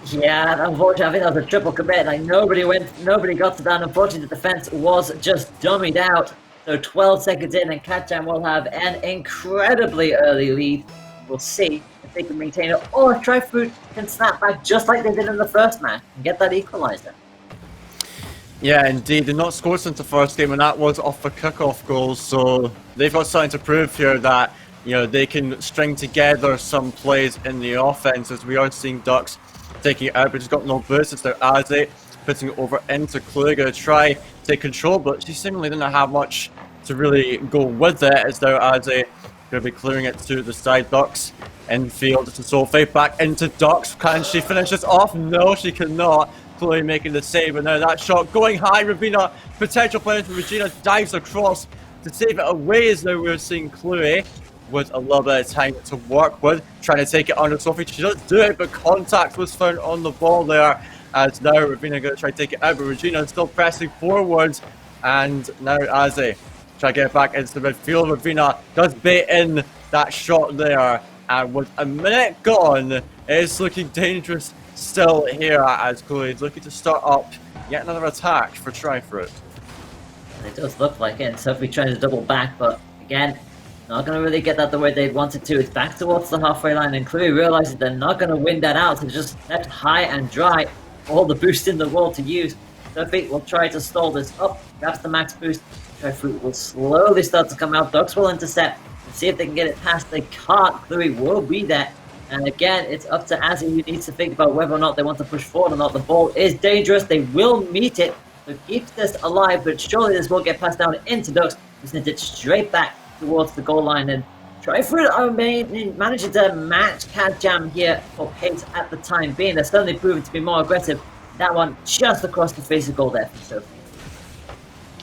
Yeah, unfortunately, I think that was a triple commit. Nobody got to that. Unfortunately, the defense was just dummied out. So 12 seconds in, and Cat Jam will have an incredibly early lead. We'll see if they can maintain it, or if Tri-Fruit can snap back just like they did in the first match and get that equalizer. Yeah, indeed. They've not scored since the first game, and that was off the kickoff goals. So they've got something to prove here that they can string together some plays in the offense, as we are seeing Ducks taking it out, but she's got no boost. It's their Azzy putting it over into Chloe, going to try take control, but she seemingly didn't have much to really go with it. It's their Azzy going to be clearing it to the side. Ducks infield to Sophie, back into Ducks. Can she finish this off? No, she cannot. Chloe making the save, and now that shot going high. Ravina, potential player for Regina, dives across to save it away. As now we're seeing Chloe with a little bit of time to work with, trying to take it under Sophie. She does do it, but contact was found on the ball there. As now Ravina going to try to take it out, but Regina is still pressing forwards, and now Azzy try to get it back into the midfield. Ravina does bait in that shot there, and with a minute gone, it's looking dangerous still here as Chloe is looking to start up yet another attack for Tri-Fruit. It does look like it, and Sophie trying to double back, but again, not going to really get that the way they wanted to. It's back towards the halfway line, and Chloe realizes they're not going to win that out, so just left high and dry. all the boost in the world to use. Sophie will try to stall this up, grabs the max boost. Trifruit will slowly start to come out. Ducks will intercept and see if they can get it past. They can't. Chloe will be there. And again, it's up to Azzy, who needs to think about whether or not they want to push forward or not. The ball is dangerous. They will meet it. So keeps this alive, but surely this will get passed down into Ducks, who sends it straight back towards the goal line. And Trifruit are managing to match Cat Jam here for pace at the time being. They're certainly proving to be more aggressive. That one just across the face of goal there for Sophie.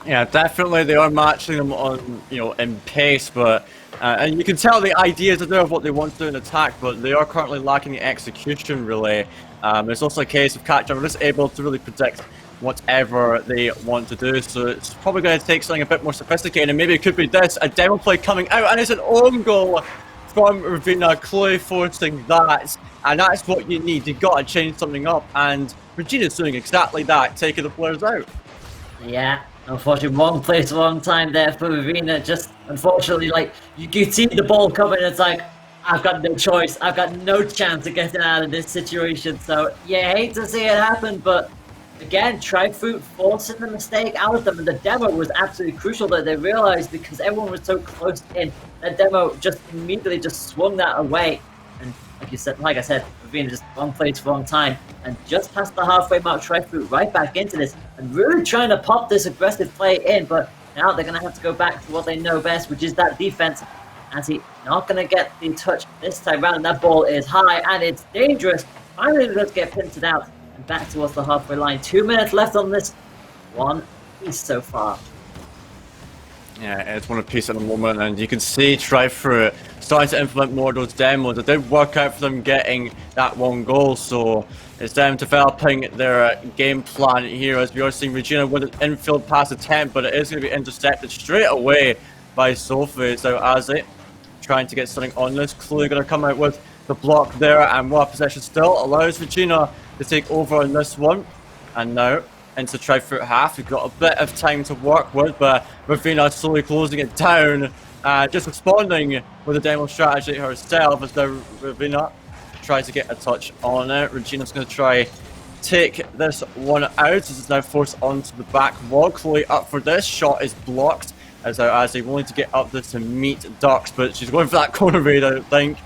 Yeah, definitely they are matching them on, in pace, but and you can tell the ideas are there of what they want to do in attack, but they are currently lacking the execution really. It's also a case of Cat Jam just able to really predict whatever they want to do, so it's probably going to take something a bit more sophisticated, and maybe it could be this, a demo play coming out, and it's an own goal from Regina. Chloe forcing that, and that's what you need. You've got to change something up, and Regina's doing exactly that, taking the players out. Yeah, unfortunately, wrong place, wrong time there for Ravina. Just unfortunately, like, you can see the ball coming, and it's like, I've got no choice. I've got no chance of getting out of this situation. So, yeah, hate to see it happen, but again, Trifruit forcing the mistake out of them, and the demo was absolutely crucial that they realized, because everyone was so close in. That demo just immediately just swung that away, and like I said, Ravina just wrong place, wrong time, and just past the halfway mark, Trifruit right back into this, and really trying to pop this aggressive play in, but now they're going to have to go back to what they know best, which is that defense. As he not going to get the touch this time round, and that ball is high, and it's dangerous. Finally, let's get pinted out. And back towards the halfway line. 2 minutes left on this one piece so far. Yeah, it's one piece at the moment, and you can see Trifruit starting to implement more of those demos. It did work out for them getting that one goal, so it's them developing their game plan here, as we are seeing Regina with an infield pass attempt, but it is going to be intercepted straight away by Sophie. So Azzy trying to get something on this. Chloe going to come out with the block there, and while possession still allows Regina to take over on this one. And now into Trifruit half. We've got a bit of time to work with, but Ravina slowly closing it down, just responding with a demo strategy herself, as now Ravina tries to get a touch on it. Regina's going to try take this one out, as it's now forced onto the back wall. Chloe up for this, shot is blocked, as they willing to get up this to meet Ducks, but she's going for that corner raid, I think.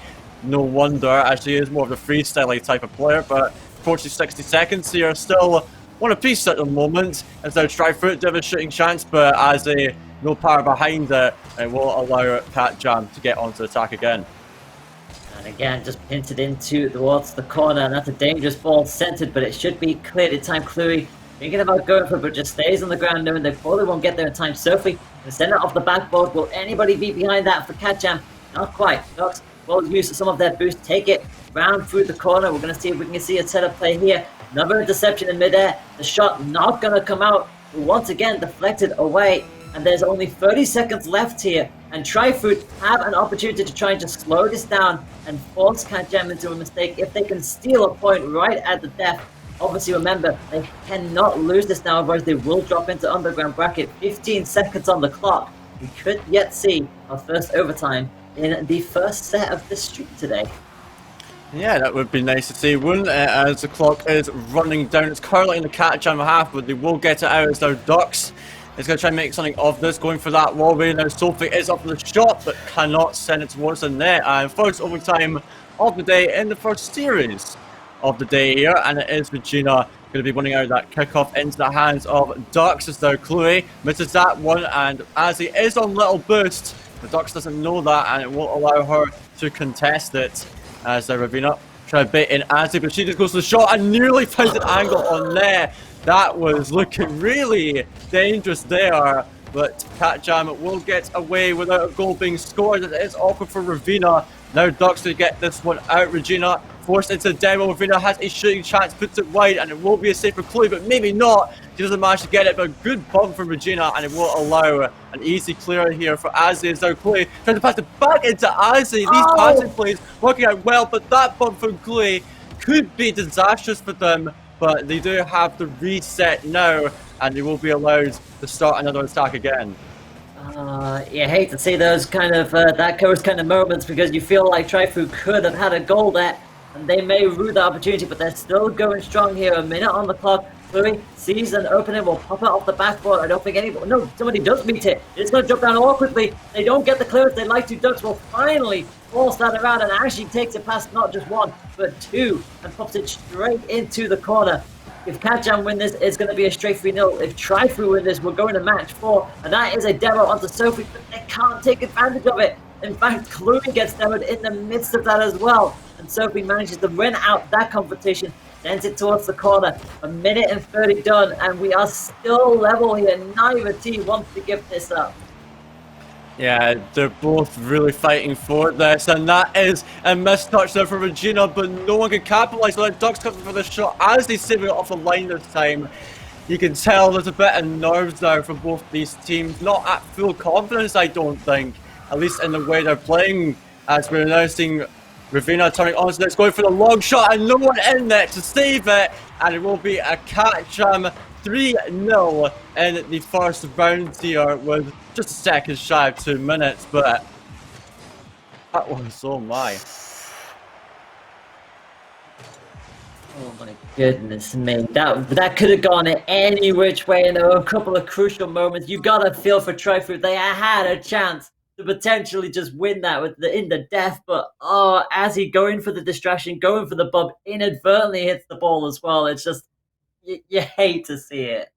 No wonder, as she is more of a freestyle type of player, but fortunately 60 seconds here, still one apiece at the moment, as now Trifruit do have a shooting chance, but as no power behind it, it will allow Cat Jam to get onto attack again. And again, just pinted into towards the corner, and that's a dangerous ball centered, but it should be cleared in time. Chloe thinking about going for it, but just stays on the ground, knowing they probably won't get there in time. Sophie can send it off the backboard. Will anybody be behind that for Cat Jam? Not quite. Ducks will use some of their boost, take it round through the corner. We're going to see if we can see a setup play here. Another interception in midair. The shot not going to come out. Once again, deflected away. And there's only 30 seconds left here. And Trifruit have an opportunity to try and just slow this down and force Cat Jam into a mistake if they can steal a point right at the death. Obviously, remember, they cannot lose this now, otherwise they will drop into underground bracket. 15 seconds on the clock. We could yet see our first overtime in the first set of this streak today. Yeah, that would be nice to see, wouldn't it? As the clock is running down. It's currently in the Cat Jam half, but they will get it out. As now Ducks is going to try and make something of this, going for that wall way. Now Sophie is up for the shot, but cannot send it towards the net. And first overtime of the day in the first series of the day here, and it is Regina going to be winning out that kickoff into the hands of Ducks, as now Chloe misses that one, and as he is on little boost, the Ducks doesn't know that, and it won't allow her to contest it, as Ravina try to bait in Azzy, but she just goes to the shot and nearly finds an angle on there. That was looking really dangerous there, but Cat Jam will get away without a goal being scored. It is awkward for Ravina. Now Ducks to get this one out. Regina forced into the demo. Ravina has a shooting chance, puts it wide, and it will be a save for Chloe, but maybe not. She doesn't manage to get it, but good bump from Regina, and it will allow an easy clear here for Azzy. As now Chloe trying to pass it back into Azzy. These passing plays working out well, but that bump from Chloe could be disastrous for them, but they do have the reset now, and they will be allowed to start another attack again. You hate to see those kind of those kind of moments, because you feel like Trifruit could have had a goal there. and they may rue the opportunity, but they're still going strong here. A minute on the clock. Chloe sees an opening, will pop it off the backboard. I don't think anybody... No, somebody does meet it. It's going to drop down awkwardly. They don't get the clearance they like to. Ducks will finally force that around and actually takes it past not just one, but two, and pops it straight into the corner. If Katjam win this, it's going to be a straight 3-0. If Trifu win this, we're going to match 4, and that is a demo onto Sophie, but they can't take advantage of it. In fact, Chloe gets demoed in the midst of that as well, and Sophie manages to win out that competition, sends it towards the corner. A minute and 30 done, and we are still level here. Neither team wants to give this up. Yeah, they're both really fighting for this, and that is a missed touch there for Regina, but no one can capitalise on it. Ducks coming for the shot as they save it off the line this time. You can tell there's a bit of nerves there from both these teams. Not at full confidence, I don't think, at least in the way they're playing, as we're now seeing Ravina turning on to this, going for the long shot, and no one in there to save it, and it will be a Katjam 3-0 in the first round here with just a second shy of 2 minutes, but that was, oh my. Oh my goodness me, that could have gone in any which way, and there were a couple of crucial moments. You gotta feel for Trifu. They had a chance to potentially just win that in the death, but as he going for the distraction, going for the bump, inadvertently hits the ball as well. It's just, you hate to see it.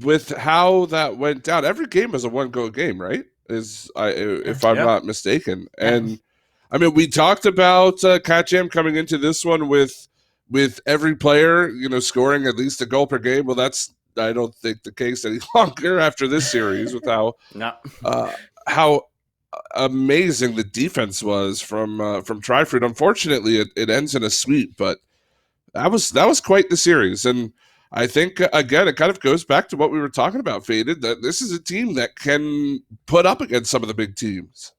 With how that went down, every game is a 1-goal game, right? If I'm not mistaken. And I mean, we talked about Katjam coming into this one with every player, scoring at least a goal per game. Well, that's, I don't think, the case any longer after this series with how amazing the defense was from Trifruit. Unfortunately, it ends in a sweep, but that was quite the series. And I think, again, it kind of goes back to what we were talking about, Faded, that this is a team that can put up against some of the big teams.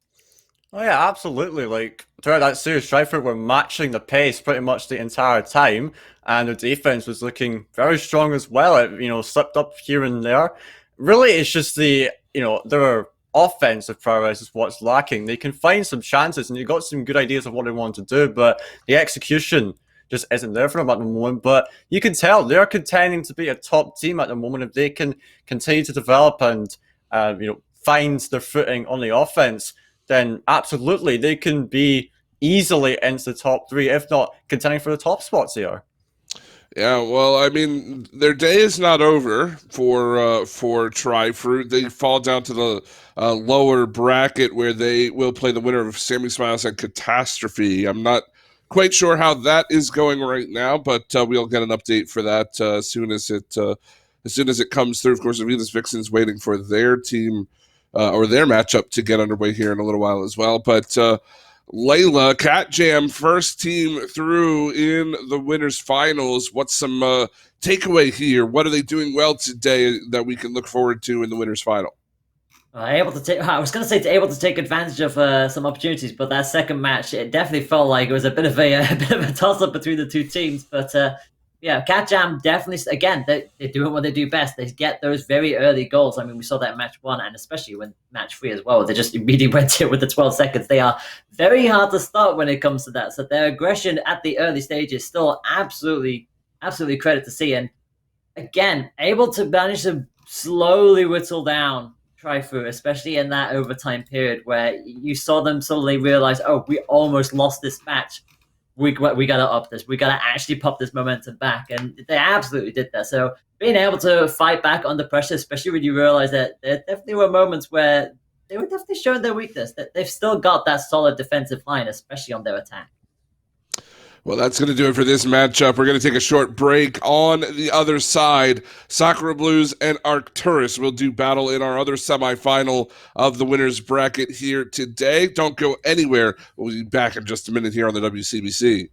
Oh yeah, absolutely. Like, throughout that series, Trifruit were matching the pace pretty much the entire time, and the defense was looking very strong as well. It, slipped up here and there. Really, it's just their offensive prowess is what's lacking. They can find some chances, and they've got some good ideas of what they want to do, but the execution just isn't there for them at the moment. But you can tell they're contending to be a top team at the moment if they can continue to develop and find their footing on the offense. Then absolutely they can be easily into the top 3, if not contending for the top spots here. Yeah, well, I mean, their day is not over for Trifruit. They fall down to the lower bracket where they will play the winner of Sammy Smiles and Catastrophe. I'm not quite sure how that is going right now, but we'll get an update for that as soon as it comes through. Of course, Venus Vixen's waiting for their team or their matchup to get underway here in a little while as well. But Layla, Katjam, first team through in the winners finals. What's some takeaway here? What are they doing well today that we can look forward to in the winners final? I was going to say able to take advantage of some opportunities, but that second match, it definitely felt like it was a bit of a toss-up between the two teams. But Katjam definitely, again, they're doing what they do best. They get those very early goals. I mean, we saw that in match 1, and especially when match 3 as well. They just immediately went in with the 12 seconds. They are very hard to start when it comes to that. So their aggression at the early stage is still absolutely credit to see. And again, able to manage to slowly whittle down Trifu, especially in that overtime period where you saw them suddenly realize, oh, we almost lost this match. We got to up this. We got to actually pop this momentum back. And they absolutely did that. So being able to fight back under pressure, especially when you realize that there definitely were moments where they were definitely showing their weakness, that they've still got that solid defensive line, especially on their attack. Well, that's going to do it for this matchup. We're going to take a short break. On the other side, Sakura Blues and Arcturus will do battle in our other semifinal of the winners bracket here today. Don't go anywhere. We'll be back in just a minute here on the WCBC.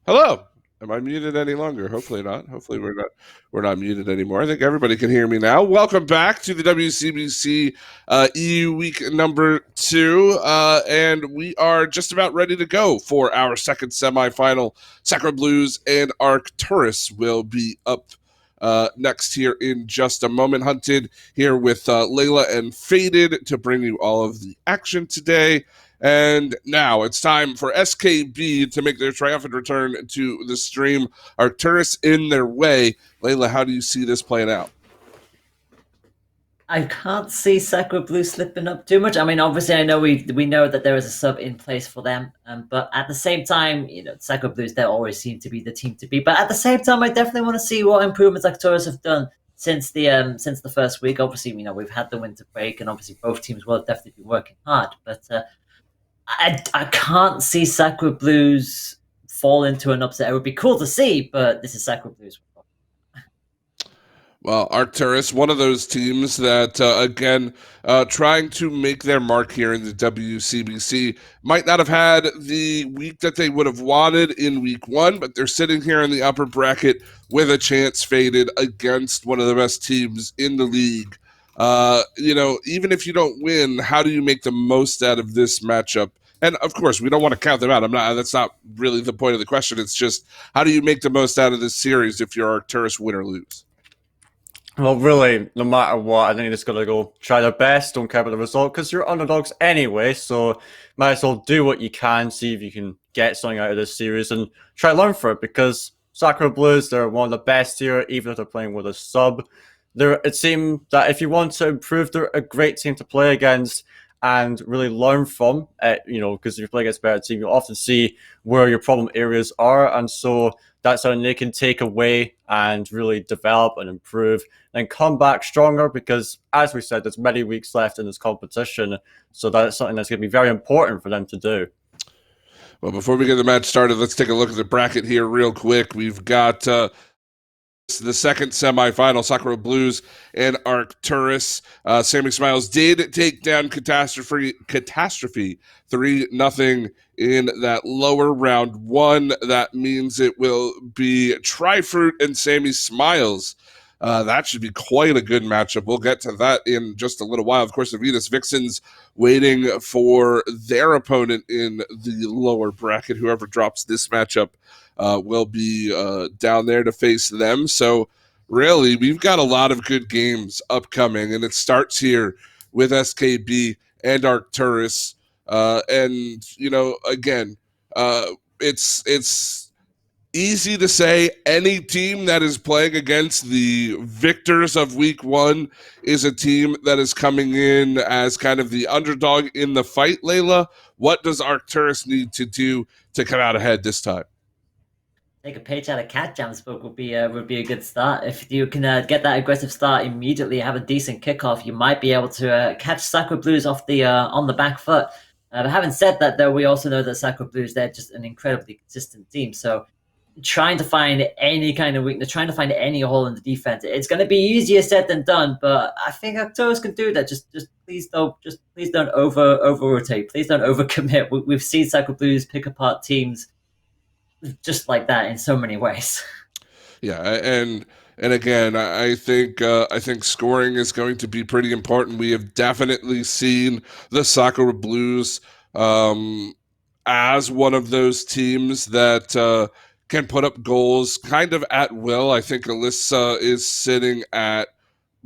Hello. Am I muted any longer? Hopefully not. Hopefully we're not muted anymore. I think everybody can hear me now. Welcome back to the WCBC EU week number 2. And we are just about ready to go for our second semifinal. Sacro Blues and Arcturus will be up next here in just a moment. Hunted here with Layla and Faded to bring you all of the action today. And now it's time for SKB to make their triumphant return to the stream. Arcturus in their way. Layla, how do you see this playing out? I can't see Sacro Blue slipping up too much. I mean, obviously, I know we know that there is a sub in place for them, but at the same time, Sacro Blues, they always seem to be the team to beat. But at the same time, I definitely want to see what improvements Arcturus have done since the first week. Obviously, we've had the winter break, and obviously both teams will have definitely been working hard. But I can't see Sacro Blues fall into an upset. It would be cool to see, but this is Sacro Blues. Well, Arcturus, one of those teams that, again, trying to make their mark here in the WCBC, might not have had the week that they would have wanted in week 1, but they're sitting here in the upper bracket with a chance Faded against one of the best teams in the league. Even if you don't win, how do you make the most out of this matchup? And of course, we don't want to count them out. That's not really the point of the question. It's just, how do you make the most out of this series if you're Arcturus, win or lose? Well, really, no matter what, I think you just got to go try their best. Don't care about the result because you're underdogs anyway. So might as well do what you can, see if you can get something out of this series and try to learn from it, because Sacro Blues, they're one of the best here, even if they're playing with a sub. It seemed that if you want to improve, they're a great team to play against and really learn from, because if you play against a better team, you'll often see where your problem areas are. And so that's something they can take away and really develop and improve and come back stronger, because, as we said, there's many weeks left in this competition. So that's something that's going to be very important for them to do. Well, before we get the match started, let's take a look at the bracket here real quick. We've got the second semifinal, Sacro Blues and Arcturus. Sammy Smiles did take down Catastrophe 3-0 in that lower round 1. That means it will be Trifruit and Sammy Smiles. That should be quite a good matchup. We'll get to that in just a little while. Of course, the Venus Vixens waiting for their opponent in the lower bracket. Whoever drops this matchup will be down there to face them. So really, we've got a lot of good games upcoming, and it starts here with SKB and Arcturus. It's easy to say any team that is playing against the victors of week 1 is a team that is coming in as kind of the underdog in the fight. Layla, what does Arcturus need to do to come out ahead this time? Take a page out of Cat Jam's book would be a good start. If you can get that aggressive start immediately, have a decent kickoff, you might be able to catch Sacro Blues off the on the back foot. But having said that, though, we also know that Sacro Blues, they're just an incredibly consistent team. So trying to find any kind of weakness, trying to find any hole in the defense, it's going to be easier said than done. But I think Arcturus can do that. Just please don't over rotate. Please don't overcommit. We've seen Sacro Blues pick apart teams just like that in so many ways. Yeah, and again, I think scoring is going to be pretty important. We have definitely seen the Sacro Blues as one of those teams that can put up goals kind of at will. I think Alyssa is sitting at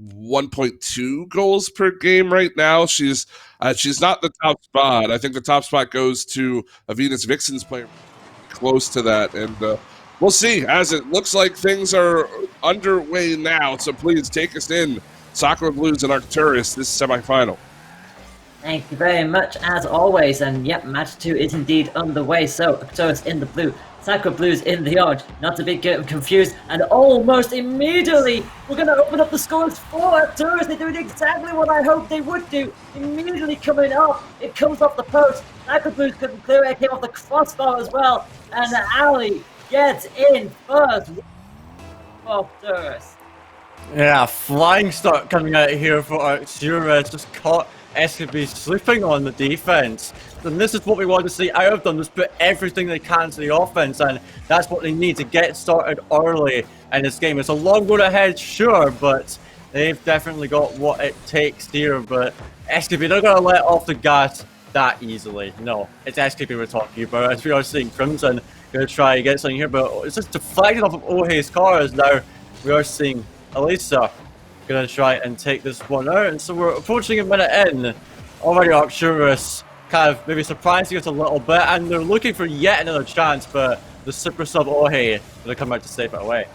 1.2 goals per game right now. She's not the top spot. I think the top spot goes to a Venus Vixens player close to that, and we'll see, as it looks like things are underway now. So please take us in, Sacro Blues and Arcturus, this semifinal. Thank you very much, as always. And yep, match 2 is indeed underway. So Arcturus in the blue, Sacro Blues in the orange. Not to be confused. And almost immediately, we're going to open up the scores for Arcturus. They're doing exactly what I hoped they would do. Immediately coming up, it comes off the post. Sacro Blues couldn't clear it. It came off the crossbar as well. And Ali gets in first for Arcturus. Yeah, flying start coming out here for Arcturus. Just caught SKB sleeping on the defense. And this is what we want to see out of them, just put everything they can to the offense, and that's what they need to get started early in this game. It's a long road ahead, sure, but they've definitely got what it takes here. But SKB, they're going to let off the gas that easily. No, it's SKB we're talking about, as we are seeing Crimson going to try and get something here, but it's just deflected off of Ohei's cars. Now we are seeing Elisa going to try and take this one out, and so we're approaching a minute in. Already Arcturus kind of maybe surprising us a little bit, and they're looking for yet another chance, but the super sub Ohei going to come out to save it away.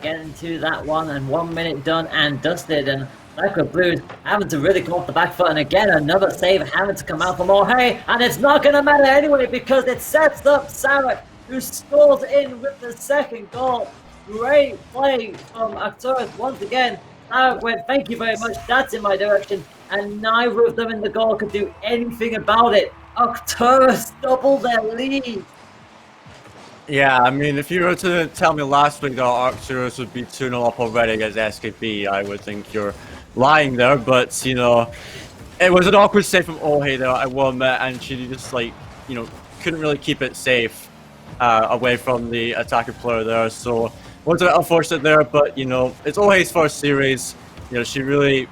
Getting to that one, and 1 minute done and dusted, and Sacra Blues having to really come off the back foot, and again another save having to come out from Ohei, and it's not going to matter anyway because it sets up Sarek, who scores in with the second goal. Great play from Arcturus once again. Sarek went, thank you very much, that's in my direction, and neither of them in the goal could do anything about it. Arcturus doubled their lead. Yeah, I mean, if you were to tell me last week that Arcturus would be 2-0 up already against SKB, I would think you're lying there, but, you know, it was an awkward save from Ohei there, I will admit, and she just, like, you know, couldn't really keep it safe away from the attacking player there, so was a bit unfortunate there, but, you know, it's Ohei's first series. You know, she really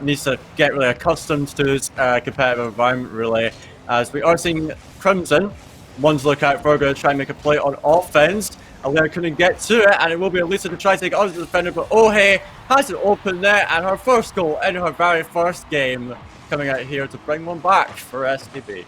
needs to get really accustomed to this competitive environment, really, as we are seeing Crimson. One's look out for, going to try and make a play on offense. Alea couldn't get to it, and it will be Elisa to try to take it on to the defender, but Ohei has an open net, and her first goal in her very first game coming out here to bring one back for SKB.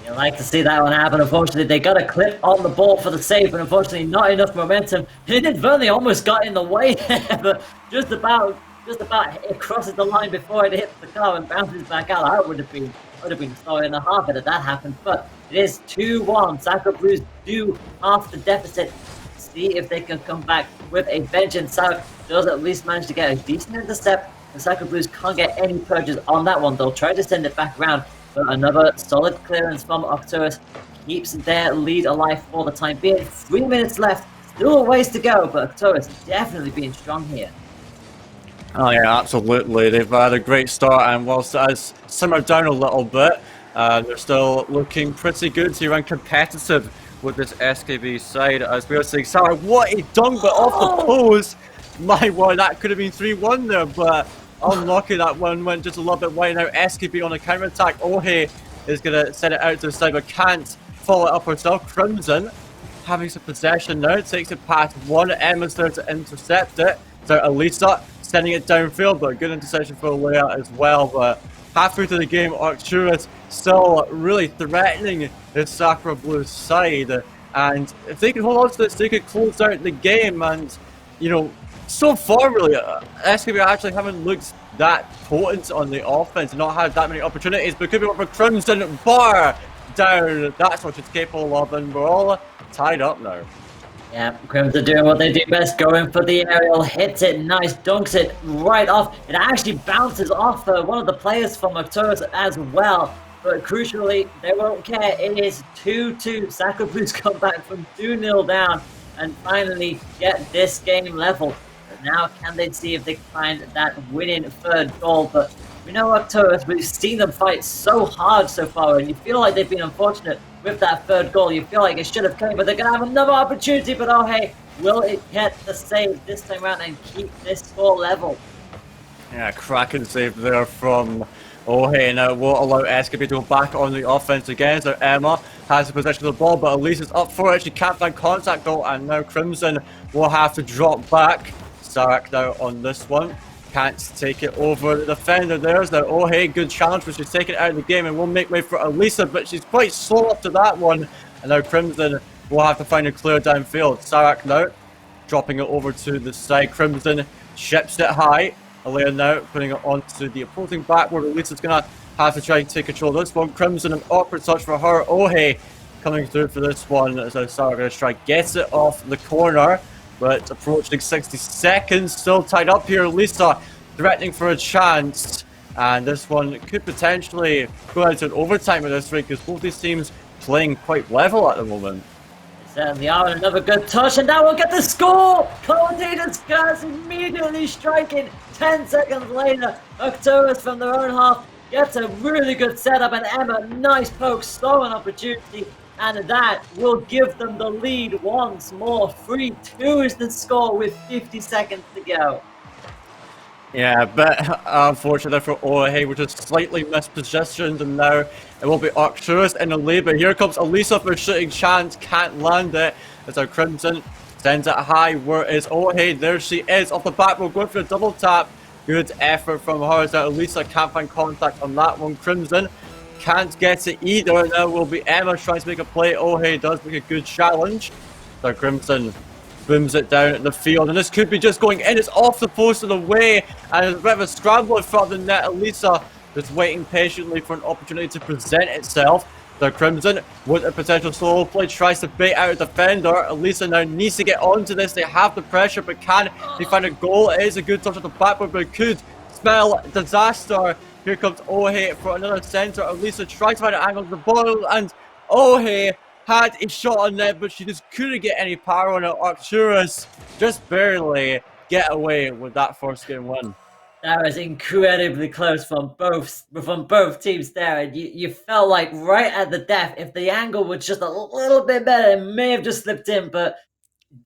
You like to see that one happen. Unfortunately, they got a clip on the ball for the save, but unfortunately not enough momentum. It inadvertently almost got in the way there, but just about it crosses the line before it hits the car and bounces back out. That would have been a story and a half if that happened, but it is 2-1. Sacra Blues do half the deficit. See if they can come back with a vengeance. Sarek does at least manage to get a decent intercept. The Sacra Blues can't get any purchase on that one. They'll try to send it back around, but another solid clearance from Arcturus keeps their lead alive for the time being. 3 minutes left, still a ways to go, but Arcturus definitely being strong here. Oh yeah, absolutely. They've had a great start, and whilst it has simmered down a little bit, they're still looking pretty good here and competitive with this SKB side, as we are seeing Sarah, what a dunk, but off the post. My word, that could have been 3-1 there, but unlucky that one went just a little bit wide. Now SKB on a counter-attack. Ohei is going to send it out to the side, but can't follow it up herself. Crimson having some possession now, takes it past one. Emma's there to intercept it. So Elisa sending it downfield, but a good interception for Leia as well. But halfway through the game, Arcturus still really threatening the Sacra Blues side. And if they can hold on to this, they could close out the game. And, you know, so far, really, SKB actually haven't looked that potent on the offense, not had that many opportunities, but could be one for Crimson. Bar down, that's what it's capable of, and we're all tied up now. Yeah, Crimson doing what they do best, going for the aerial, hits it, nice, dunks it right off. It actually bounces off one of the players from Arcturus as well. But crucially, they won't care. It is 2-2. Sacra Blues come back from 2-0 down and finally get this game level. But now can they see if they can find that winning third goal? But we know Arcturus, we've seen them fight so hard so far, and you feel like they've been unfortunate with that third goal. You feel like it should have come, but they're going to have another opportunity. But oh hey, will it get the save this time around and keep this score level? Yeah, cracking save there from Ohei. Now it won't allow SKB to go back on the offense again. So Emma has the possession of the ball, but Elisa's up for it. She can't find contact though, and now Crimson will have to drop back. Sarek now on this one. Can't take it over the defender. There's now Ohei, good challenge, but she's taken it out of the game and will make way for Elisa, but she's quite slow up to that one. And now Crimson will have to find a clear downfield. Sarek now dropping it over to the side. Crimson ships it high. Alea now putting it onto the opposing backward. Elisa's going to have to try and take control of this one. Crimson, an awkward touch for her. Ohei coming through for this one. So Sarek going to try and get it off the corner. But approaching 60 seconds, still tied up here. Elisa threatening for a chance. And this one could potentially go out to an overtime at this rate, because both these teams playing quite level at the moment. Certainly are. Another good touch, and that will get the score! Commentator's curse immediately striking. 10 seconds later, Arcturus from their own half gets a really good setup, and Emma, nice poke, stolen opportunity, and that will give them the lead once more. 3-2 is the score with 50 seconds to go. Yeah, but unfortunately for Ohe, which is slightly mispositioned, and now it will be Arcturus in the lead. But here comes Elisa for a shooting chance, can't land it. It's our Crimson, sends it high. Where is Ohe? There she is, off the back. We're going for a double tap. Good effort from her. That Elisa can't find contact on that one. Crimson can't get it either. Now will be Emma trying to make a play. Ohe does make a good challenge. So Crimson booms it down at the field, and this could be just going in. It's off the post of the way, and there's a bit of a scramble in front of the net. Elisa just waiting patiently for an opportunity to present itself. The Crimson with a potential solo play tries to bait out a defender. Elisa now needs to get onto this. They have the pressure, but can they find a goal? It is a good touch at the backboard, but it could spell disaster. Here comes Ohe for another centre. Elisa tries to find an angle to the ball, and Ohe had a shot on net, but she just couldn't get any power on it. Arcturus just barely get away with that first game win. That was incredibly close from both teams there, and you felt like right at the death, if the angle was just a little bit better, it may have just slipped in, but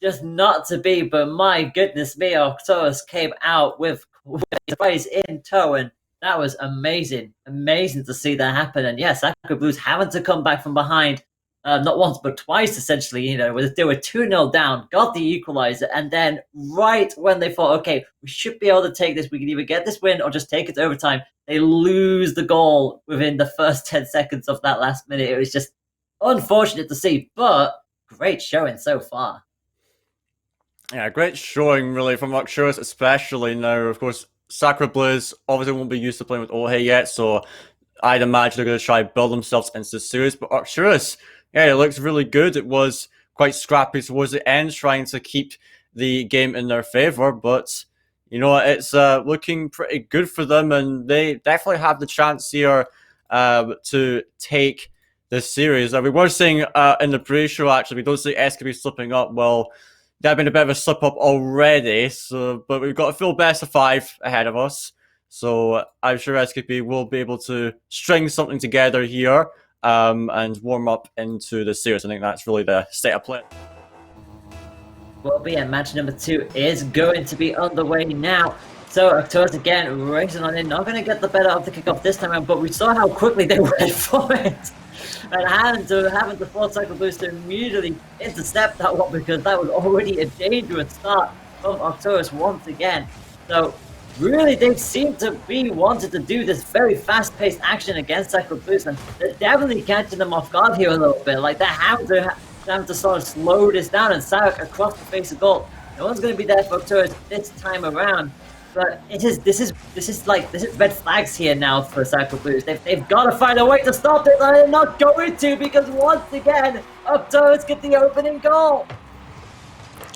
just not to be. But my goodness me, Arcturus came out with surprise in tow, and that was amazing to see that happen. And yes, Sacred Blues having to come back from behind. Not once, but twice, essentially. You know, they were 2-0 down, got the equalizer, and then right when they thought, okay, we should be able to take this, we can either get this win or just take it to overtime, they lose the goal within the first 10 seconds of that last minute. It was just unfortunate to see, but great showing so far. Yeah, great showing, really, from Arcturus, especially now. Of course, Sacred Blues obviously won't be used to playing with Ohe yet, so I'd imagine they're going to try and build themselves into the series. But Arcturus, yeah, it looks really good. It was quite scrappy towards the end, trying to keep the game in their favor. But, you know, it's looking pretty good for them, and they definitely have the chance here to take this series. We were saying in the pre-show, actually, we don't see SKB slipping up. Well, there have been a bit of a slip-up already, but we've got a full best of 5 ahead of us. So I'm sure SKB will be able to string something together here and warm up into the series. I think that's really the state of play. Will be, and match number 2 is going to be underway now. So Arcturus again racing on in, not going to get the better of the kickoff this time around, but we saw how quickly they went for it. And having to force Sacred Blues to immediately intercept that one, because that was already a dangerous start from Arcturus once again. So really, they seem to be wanting to do this very fast-paced action against Sacred Blues, and they're definitely catching them off guard here a little bit. Like, they're having to sort of slow this down, and Sarek across the face of goal. No one's going to be there for Arcturus this time around. But this is red flags here now for Sacred Blues. They've got to find a way to stop it, and they're not going to, because once again, Arcturus get the opening goal.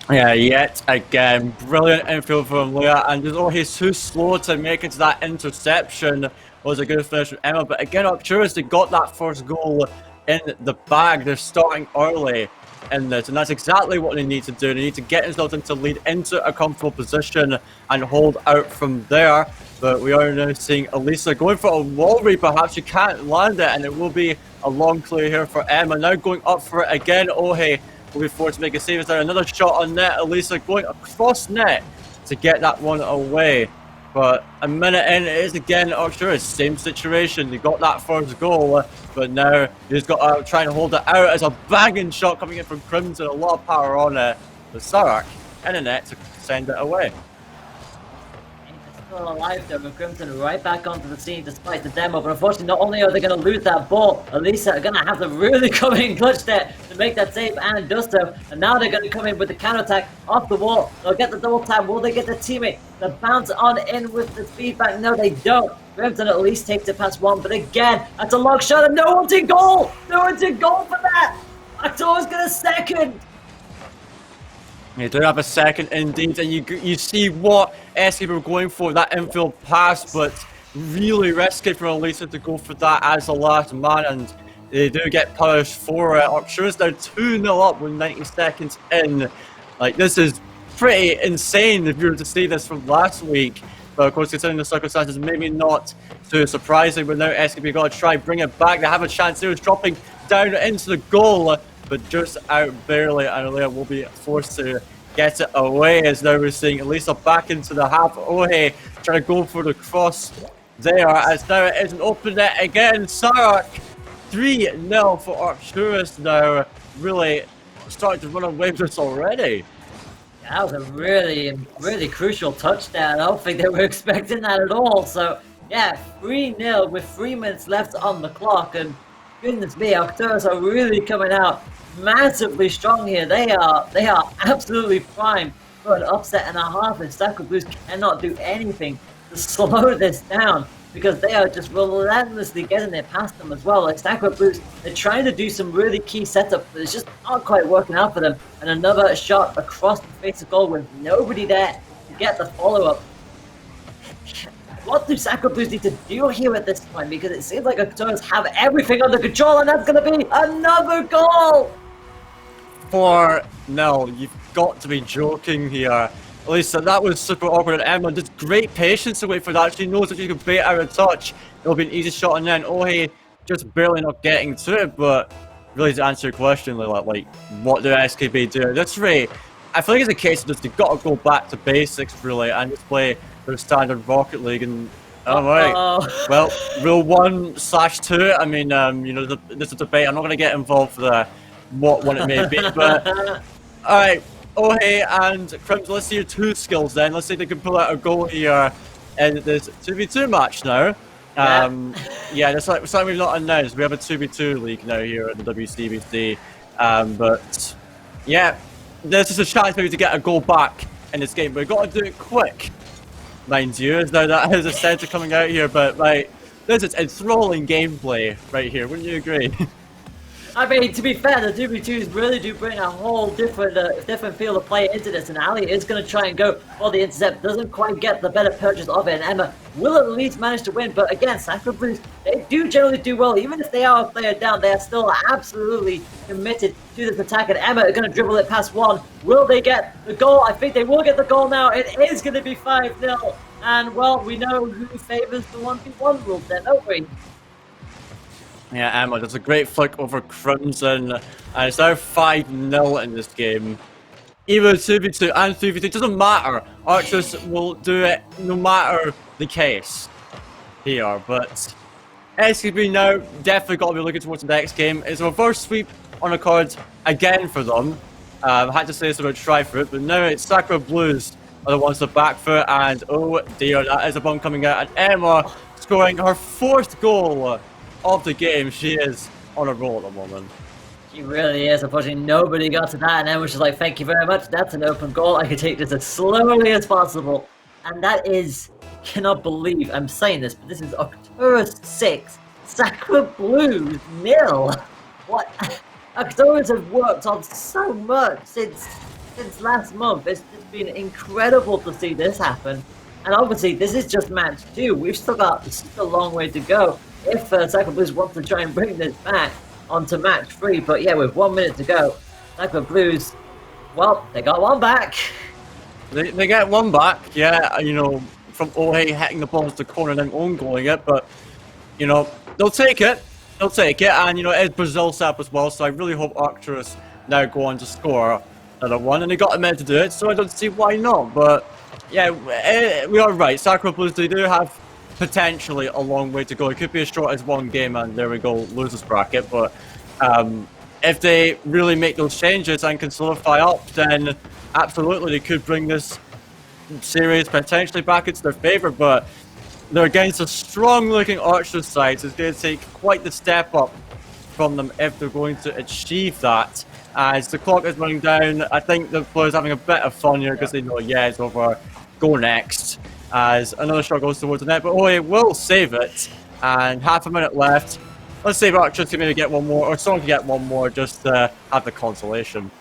Yeah, yet again, brilliant infield from Leah, and he's too slow to make it to that interception. Was a good finish from Emma, but again, Arcturus, they got that first goal in the bag. They're starting early in this, and that's exactly what they need to do. They need to get themselves into lead, into a comfortable position, and hold out from there. But we are now seeing Elisa going for a wall read. Perhaps she can't land it, and it will be a long clear here for Emma. Now going up for it again. Ohe will be forced to make a save. Is there another shot on net? Elisa going across net to get that one away. But a minute in, it is again Arcturus, same situation. They got that first goal, but now you just got to try and hold it out as a banging shot coming in from Crimson. A lot of power on it. But Sarek in the net to send it away. Still alive though, with Crimson right back onto the scene despite the demo, but unfortunately not only are they going to lose that ball, Elisa are going to have to really come in clutch there to make that save, and does so, and now they're going to come in with the counter-attack off the wall. They'll get the double tap. Will they get their teammate to bounce on in with the feedback? No, they don't. Crimson at least takes it past one, but again, that's a long shot and no one's in goal! No one's in goal for that! Actor's got a second! You do have a second indeed, and you see what SKB were going for, that infield pass, but really risky for Elisa to go for that as the last man, and they do get punished for Arcturus. Now 2-0 up with 90 seconds in. Like, this is pretty insane if you were to see this from last week. But of course, considering the circumstances, maybe not too surprising. But now SKB got to try bring it back. They have a chance here. It's dropping down into the goal, but just out barely. And Alea will be forced to get it away, as now we're seeing Elisa back into the half. Ohe trying to go for the cross there, as now it is an open net again. Sarak 3-0 for Arcturus now, really starting to run away with this already. That was a really, really crucial touchdown. I don't think they were expecting that at all. So, yeah, 3-0 with 3 minutes left on the clock. And goodness me, Arcturus are really coming out massively strong here. They are absolutely primed for an upset and a half. And Sacred Blues cannot do anything to slow this down, because they are just relentlessly getting it past them as well. Like, Sacred Blues, they're trying to do some really key setup, but it's just not quite working out for them. And another shot across the face of goal with nobody there to get the follow-up. What do Sacred Blues need to do here at this point? Because it seems like Arcturus have everything under control, and that's going to be another goal! 4-0. You've got to be joking here. Lisa, that was super awkward, and Emma just great patience to wait for that. She knows that she can bait out of touch. It'll be an easy shot, and then Ohe just barely not getting to it. But really, to answer your question, like what do SKB do? That's right. I feel like it's a case of just they've got to go back to basics really and just play their standard Rocket League. And alright, well, rule 1/2. I mean, you know, this is a debate. I'm not going to get involved for the what one it may be, but alright. Ohe and Crimson, let's see your two skills then. Let's see if they can pull out a goal here in this 2v2 match now. Yeah, that's something we've not announced. We have a 2v2 league now here at the WCBC. But yeah, this is a chance maybe to get a goal back in this game, but we've got to do it quick, mind you, as though that is a centre coming out here. But like, this is enthralling gameplay right here, wouldn't you agree? I mean, to be fair, the 2v2s really do bring a whole different feel of play into this, and Ali is going to try and go for the intercept, doesn't quite get the better purchase of it, and Emma will at least manage to win. But again, Sacred Blues, they do generally do well. Even if they are a player down, they are still absolutely committed to this attack, and Emma are going to dribble it past one. Will they get the goal? I think they will get the goal now. It is going to be 5-0, and well, we know who favours the 1v1 rule then, don't we? Yeah, Emma, that's a great flick over Crimson, and it's now 5-0 in this game. Either 2v2 and 3v2, it doesn't matter. Arcturus will do it no matter the case here, but SKB now definitely got to be looking towards the next game. It's a reverse sweep on a card again for them. I had to say this about Tryfruit, but now it's Sacred Blues are the ones to back foot, and oh dear, that is a bomb coming out, and Emma scoring her 4th goal of the game. She is on a roll at the moment. She really is. Unfortunately, nobody got to that, and then was just like, thank you very much, that's an open goal. I can take this as slowly as possible. And that is, cannot believe I'm saying this, but this is Arcturus 6, Sacred Blues 0. What? Arcturus have worked on so much since last month. It's just been incredible to see this happen. And obviously, this is just match 2. We've still got a long way to go if Sacred Blues want to try and bring this back onto match 3. But yeah, with 1 minute to go, Sacred Blues, well, they got one back. They get one back, yeah, you know, from Ohe hitting the ball into the corner and then own-goaling it, but, you know, they'll take it. They'll take it, and, you know, it's Brazil sap as well, so I really hope Arcturus now go on to score another one, and they got a minute to do it, so I don't see why not, but, yeah, we are right. Sacred Blues, they do have potentially a long way to go. It could be as short as one game, and there we go, losers bracket, but if they really make those changes and can solidify up, then absolutely they could bring this series potentially back into their favour, but they're against a strong-looking Arcturus side, so it's going to take quite the step up from them if they're going to achieve that. As the clock is running down, I think the players are having a bit of fun here because they know, yeah, it's over, go next. As another shot goes towards the net, but Ohe will save it, and half a minute left. Let's see if Arcturus can maybe get one more, or someone can get one more just to have the consolation.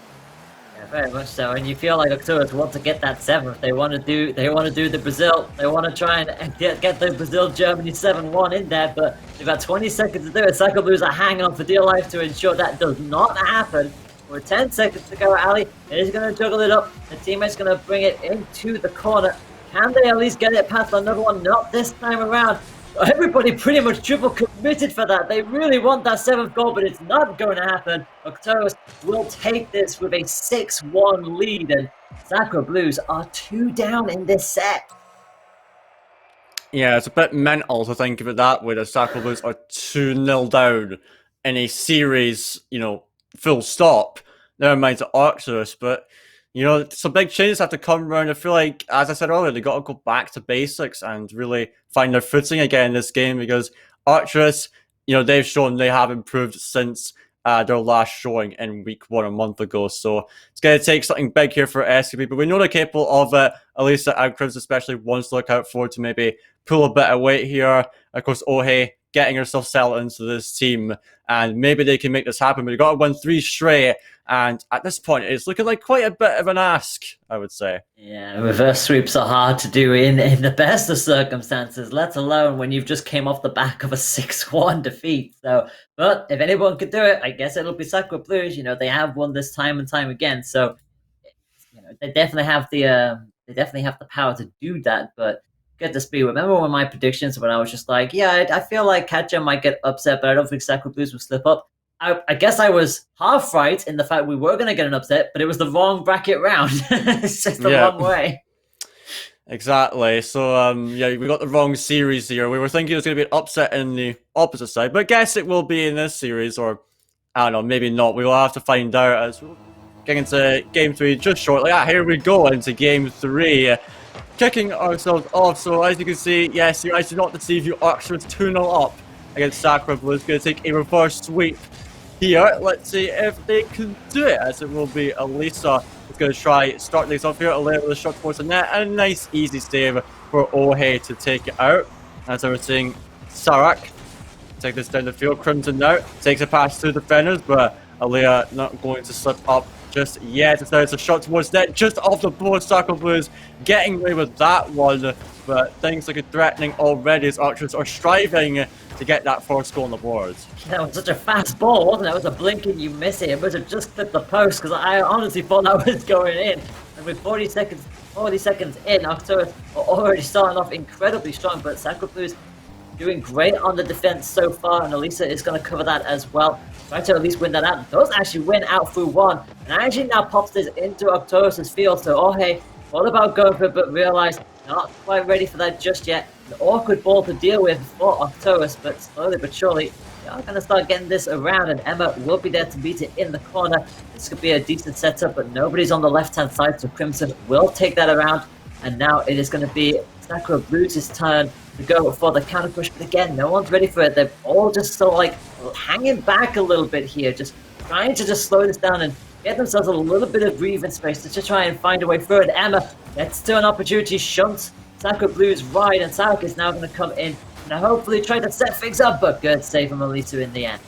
Yeah, Very much so, and you feel like Arcturus want to get that 7th. They want to do the Brazil. They want to try and get the Brazil-Germany 7-1 in there, but they've got 20 seconds to do it. Sacre Blues are hanging on for dear life to ensure that does not happen. With 10 seconds to go, Ali is going to juggle it up. The teammate's going to bring it into the corner. Can they at least get it past another one? Not this time around. Everybody pretty much triple committed for that. They really want that 7th goal, but it's not going to happen. Arcturus will take this with a 6-1 lead, and Sacre Blues are 2 down in this set. Yeah, it's a bit mental to think of it that way, that Sacre Blues are 2-0 down in a series, full stop. Never mind to Arcturus, but some big changes have to come around. I feel like, as I said earlier, they got to go back to basics and really find their footing again in this game, because Arcturus, they've shown they have improved since their last showing in week 1 a month ago. So it's going to take something big here for SCB, but we know they're capable of it. Elisa and Cribs especially wants to look out for to maybe pull a bit of weight here. Of course, Ohe getting herself settled into this team, and maybe they can make this happen, but they've got to win 3 straight. And at this point, it's looking like quite a bit of an ask, I would say. Yeah, reverse sweeps are hard to do in the best of circumstances, let alone when you've just came off the back of a 6-1 defeat. So, but if anyone could do it, I guess it'll be Sacre Blues. They have won this time and time again, so they definitely have the power to do that. But get to speed. Remember when my predictions when I was just like, yeah, I feel like Katja might get upset, but I don't think Sacre Blues will slip up. I guess I was half right in the fact we were going to get an upset, but it was the wrong bracket round. It's just the wrong way. Exactly. So, we got the wrong series here. We were thinking it was going to be an upset in the opposite side, but I guess it will be in this series, or I don't know, maybe not. We will have to find out as we're getting into Game 3 just shortly. Here we go into Game 3. Kicking ourselves off. So, as you can see, yes, you guys do not deceive you. Arcturus 2-0 up against Sacre Blues. Going to take a reverse sweep here. Let's see if they can do it, as it will be Elisa who's going to try start things off here. Alea with a shot towards the net, and a nice easy save for Ohe to take it out. As I was saying, Sarak take this down the field. Crimson now takes a pass to defenders, but Alea not going to slip up just yet. Instead, it's a shot towards net, just off the board. Sacre Blues getting away with that one, but things looking threatening already as Archers are striving to get that first goal on the board. That was such a fast ball, wasn't it? It was a blink and you miss it. It must have just clipped the post, because I honestly thought that was going in. And with 40 seconds in, Arcturus are already starting off incredibly strong, but Sacre Blues doing great on the defense so far, and Elisa is going to cover that as well. Try to at least win that out. Does actually win out through 1, and actually now pops this into Arcturus' field. So, oh hey, all about going for it, but realized not quite ready for that just yet. An awkward ball to deal with for Arcturus, but slowly but surely they are going to start getting this around, and Emma will be there to meet it in the corner. This could be a decent setup, but nobody's on the left-hand side, so Crimson will take that around, and now it is going to be Sacre Blues' turn to go for the counter push, but again, no one's ready for it. They're all just sort of like hanging back a little bit here, just trying to just slow this down and get themselves a little bit of breathing space to just try and find a way through it. Emma gets to an opportunity, shunts Sacre Blues right, and Sarak is now going to come in and hopefully try to set things up, but good save from Elisa in the end.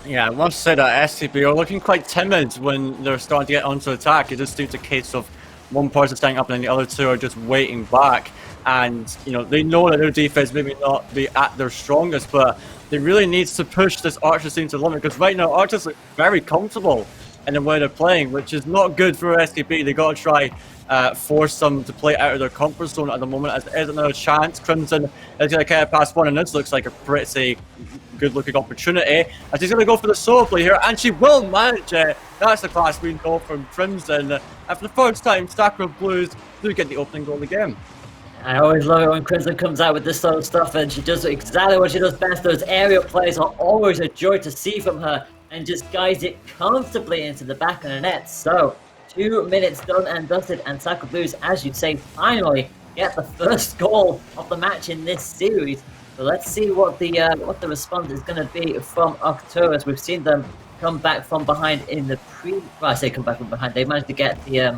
Yeah, I must say that SCB are looking quite timid when they're starting to get onto attack. It just seems a case of one person standing up and then the other two are just waiting back. And, they know that their defense maybe not be at their strongest, but they really need to push this Archers team to the limit, because right now Archers look very comfortable in the way they're playing, which is not good for SKB. They got to try force them to play out of their comfort zone at the moment, as there is another chance. Crimson is going to get past one, and this looks like a pretty good-looking opportunity, as he's going to go for the solo play here, and she will manage it. That's the class we know from Crimson. And for the first time, Sacre Blues do get the opening goal of the game. I always love it when Crimson comes out with this sort of stuff, and she does exactly what she does best. Those aerial plays are always a joy to see from her, and just guides it comfortably into the back of the net. So, 2 minutes done and dusted, and Sacre Blues, as you'd say, finally get the first goal of the match in this series. So let's see what the response is going to be from Arcturus. We've seen them come back from behind in the I say come back from behind. They managed to get the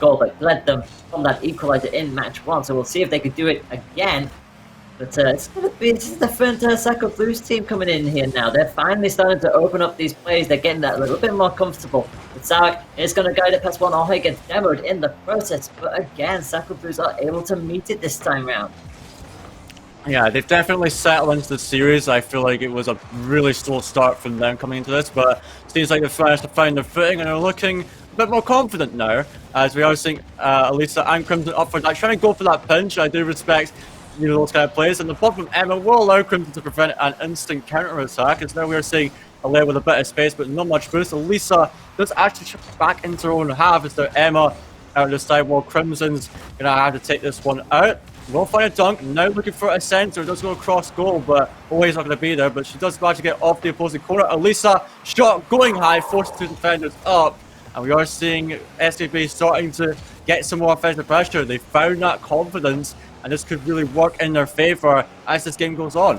goal that led them from that equalizer in match 1. So we'll see if they could do it again. But it's going to be a different Sacco Blues team coming in here now. They're finally starting to open up these plays. They're getting that a little bit more comfortable. But Sarek is going to guide it past one. He gets demoed in the process. But again, Sacco Blues are able to meet it this time round. Yeah, they've definitely settled into the series. I feel like it was a really slow start from them coming into this, but it seems like they've managed to find their footing and are looking a bit more confident now, as we are seeing Elisa and Crimson up for that, trying to go for that pinch. I do respect, you know, those kind of plays, and the block from Emma will allow Crimson to prevent an instant counter attack, as now we are seeing Alea with a bit of space, but not much boost. Elisa does actually chip back into her own half, as there Emma out of the side, while Crimson's gonna have to take this one out. We'll find a dunk, now looking for a center, does go across goal, but always not going to be there, but she does manage to get off the opposing corner. Elisa, shot going high, forced two defenders up, and we are seeing SKB starting to get some more offensive pressure. They found that confidence, and this could really work in their favor as this game goes on.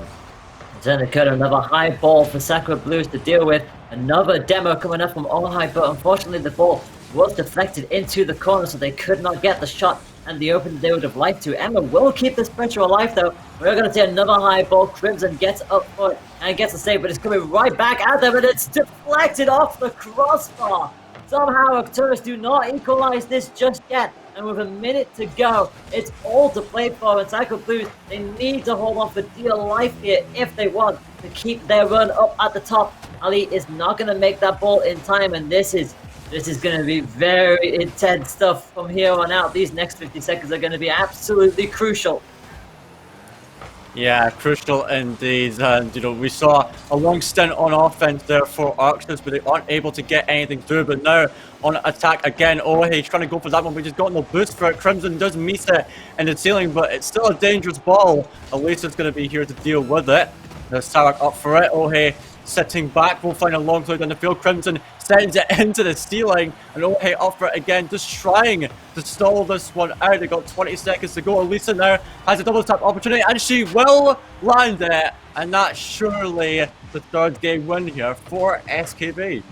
Then occurred another high ball for Sacco Blues to deal with. Another demo coming up from All High, but unfortunately the ball was deflected into the corner, so they could not get the shot and the opening they would have liked to. Emma will keep this pressure alive though. We're going to see another high ball. Crimson gets up for it and gets a save, but it's coming right back at them, and it's deflected off the crossbar. Somehow Arcturus do not equalize this just yet, and with a minute to go, it's all to play for. And Sacco Blues, they need to hold on for dear life here if they want to keep their run up at the top. Ali is not going to make that ball in time, and this is going to be very intense stuff from here on out. These next 50 seconds are going to be absolutely crucial. Yeah, crucial indeed. And, you know, we saw a long stint on offense there for Arcturus, but they aren't able to get anything through. But now on attack again, he's trying to go for that one, but he's got no boost for it. Crimson does meet it in the ceiling, but it's still a dangerous ball. Elisa's going to be here to deal with it. There's Sarek up for it. Sitting back, we'll find a long throw down the field. Crimson sends it into the ceiling, and up for it again, just trying to stall this one out. They got 20 seconds to go. Elisa now has a double tap opportunity, and she will land it, and that's surely the third game win here for SKB.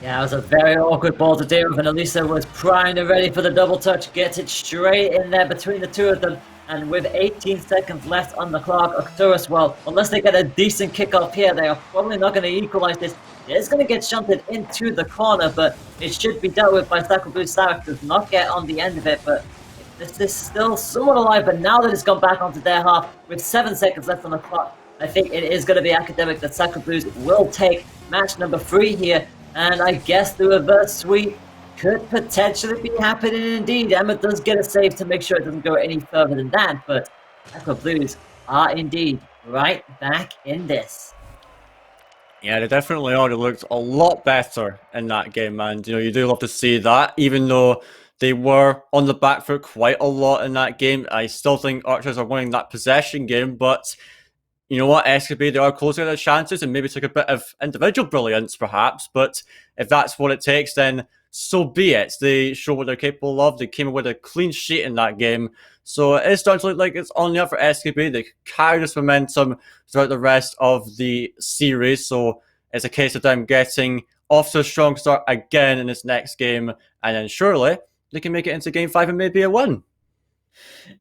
Yeah, it was a very awkward ball to deal with, and Elisa was primed and ready for the double touch. Gets it straight in there between the two of them. And with 18 seconds left on the clock, Arcturus, well, unless they get a decent kickoff here, they are probably not going to equalize this. It is going to get shunted into the corner, but it should be dealt with by Sacco Blues. Sarek does not get on the end of it, but this is still somewhat alive. But now that it's gone back onto their half, with 7 seconds left on the clock, I think it is going to be academic that Sacco Blues will take match number 3 here. And I guess the reverse sweep could potentially be happening indeed. Emma does get a save to make sure it doesn't go any further than that, but Sacco Blues are indeed right back in this. Yeah, they definitely are. They looked a lot better in that game, and you know, you do love to see that. Even though they were on the back foot quite a lot in that game, I still think Archers are winning that possession game, but you know what, SKB, they are closing their chances and maybe took a bit of individual brilliance perhaps, but if that's what it takes, then so be it. They show what they're capable of. They came away with a clean sheet in that game. So it is starting to look like it's on the up for SKB. They carry this momentum throughout the rest of the series. So it's a case of them getting off to a strong start again in this next game. And then surely they can make it into game 5 and maybe a win.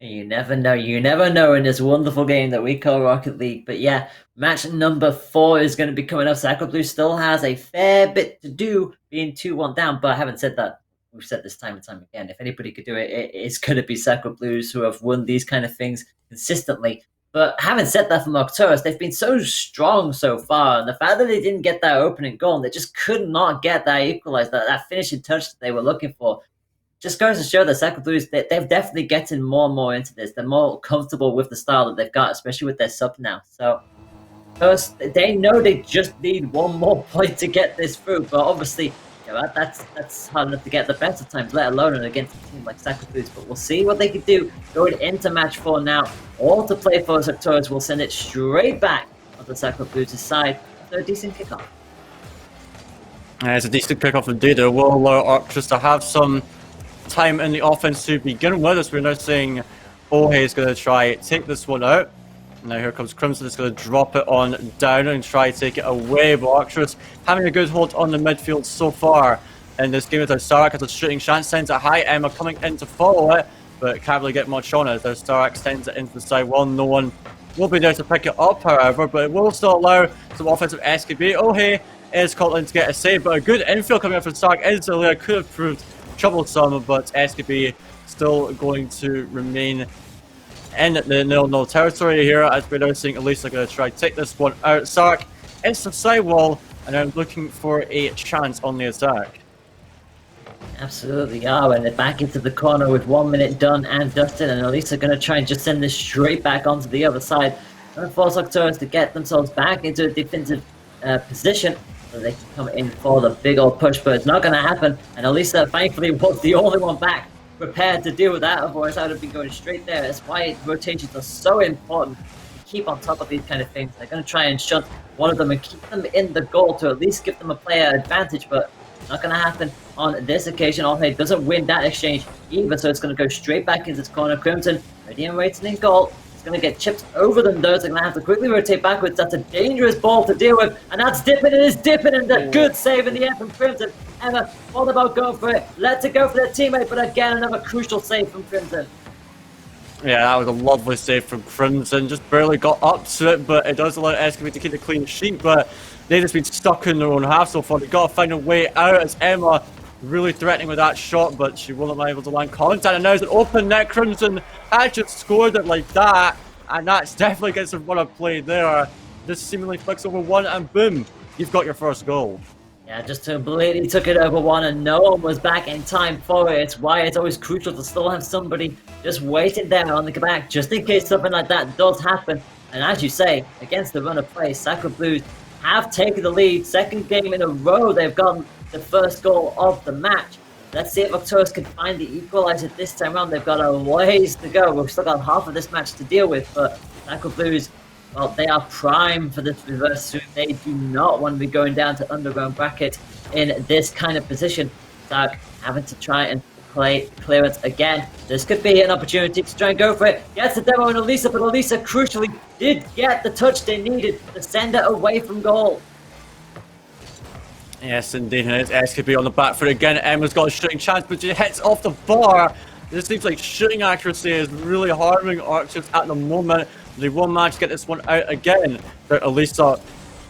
You never know in this wonderful game that we call Rocket League. But yeah, match number 4 is going to be coming up. Sacco Blues still has a fair bit to do, being 2-1 down, but I haven't said that. We've said this time and time again. If anybody could do it, it's going to be Sacco Blues, who have won these kind of things consistently. But having said that from Arcturus, they've been so strong so far, and the fact that they didn't get that opening goal, and they just could not get that equalizer, that finishing touch that they were looking for, just goes to show that Sacco Blues, they've definitely getting more and more into this. They're more comfortable with the style that they've got, especially with their sub now. So, first, they know they just need one more point to get this through. But obviously, you know, that's hard enough to get the best of times, let alone against a team like Sacco Blues. But we'll see what they can do going into match 4 now. All to play for. Arcturus will send it straight back on the Sacco Blues' side after a decent kickoff. It's a decent kickoff indeed. It will allow Arcturus to have some time in the offense to begin with, as we're now seeing Ohe is going to try take this one out. Now here comes Crimson, is going to drop it on down and try to take it away, but Arcturus having a good hold on the midfield so far in this game. With Stark has a shooting chance, sends it high. Emma coming in to follow it, but can't really get much on it. As Stark sends it into the side, well, no one will be there to pick it up, however, but it will still allow some offensive SKB. Ohe is caught in to get a save, but a good infield coming out from Stark instantly could have proved troublesome, but SKB still going to remain in the 0-0 territory here, as we're now seeing Elisa going to try to take this one out. Stark into the sidewall, and I'm looking for a chance on the attack. Absolutely are, and they're back into the corner with 1 minute done and dusted, and Elisa going to try and just send this straight back onto the other side and force Arcturus to get themselves back into a defensive position so they can come in for the big old push, but it's not going to happen, and Elisa thankfully was the only one back prepared to deal with that, otherwise I would have been going straight there. That's why rotations are so important. Keep on top of these kind of things. They're going to try and shut one of them and keep them in the goal to at least give them a player advantage, but not going to happen on this occasion. Ohe doesn't win that exchange either, so it's going to go straight back into this corner. Crimson ready and waiting in goal. It's going to get chipped over them though, so they're going to have to quickly rotate backwards. That's a dangerous ball to deal with, and that's dipping. It is dipping, and a good save in the air from Crimson. Emma, all about going for it. Let it go for their teammate, but again, another crucial save from Crimson. Yeah, that was a lovely save from Crimson. Just barely got up to it, but it does allow SKB to keep a clean sheet, but they've just been stuck in their own half so far. They've got to find a way out, as Emma really threatening with that shot, but she wasn't able to land contact, and now it's an open net. Crimson has just scored it like that, and that's definitely gets a run of play there. Just seemingly flicks over one, and boom, you've got your first goal. Yeah, just completely took it over one, and no one was back in time for it. It's why it's always crucial to still have somebody just waiting there on the back, just in case something like that does happen. And as you say, against the run of play, Sacred Blues have taken the lead. Second game in a row, they've gotten the first goal of the match. Let's see if Arcturus can find the equalizer this time around. They've got a ways to go. We've still got half of this match to deal with, but Sacred Blues, well, they are prime for this reverse soon. They do not want to be going down to underground bracket in this kind of position. Stark having to try and play clearance again. This could be an opportunity to try and go for it. Gets the demo on Elisa, but Elisa crucially did get the touch they needed to send it away from goal. Yes, indeed, and it's SKB on the back foot again. Emma's got a shooting chance, but she hits off the bar. It seems like shooting accuracy is really harming Archers at the moment. They will manage to get this one out again. But Elisa,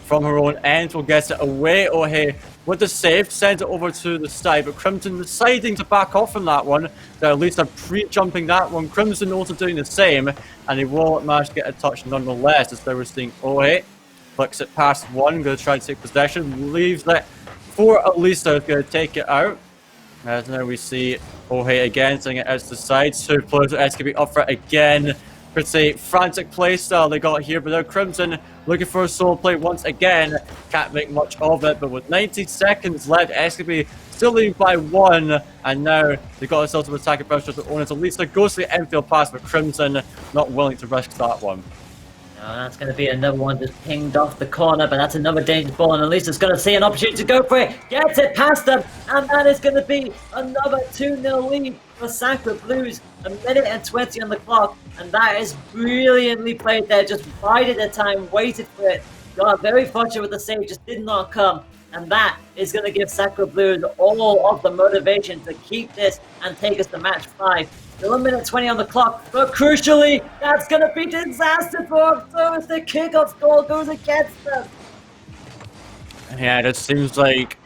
from her own end, will get it away. Ohe with the save, sends it over to the side, but Crimson deciding to back off from that one. They're at least pre-jumping that one. Crimson also doing the same, and he will manage to get a touch nonetheless, as they were seeing Ohe. Flicks it past one, going to try to take possession, leaves it for Elisa, who's going to take it out. As now we see Ohe again, sending it out to the side. Two players are SKB up for it again. Pretty frantic play style they got here, but now Crimson looking for a solo play once again. Can't make much of it, but with 90 seconds left, SKB still leading by one, and now they got themselves to attack pressure to own it. Elisa goes to the infield pass, but Crimson not willing to risk that one. That's going to be another one just pinged off the corner, but that's another dangerous ball, and Elisa's going to see an opportunity to go for it. Gets it past them, and that is going to be another 2-0 lead for Sacred Blues. A minute and 20 on the clock, and that is brilliantly played there. Just bided their time, waited for it. Got very fortunate with the save, just did not come. And that is going to give Sacred Blues all of the motivation to keep this and take us to match 5. Still a minute 20 on the clock, but crucially, that's going to be disaster for Arcturus. The kickoff goal goes against them. Yeah, it seems like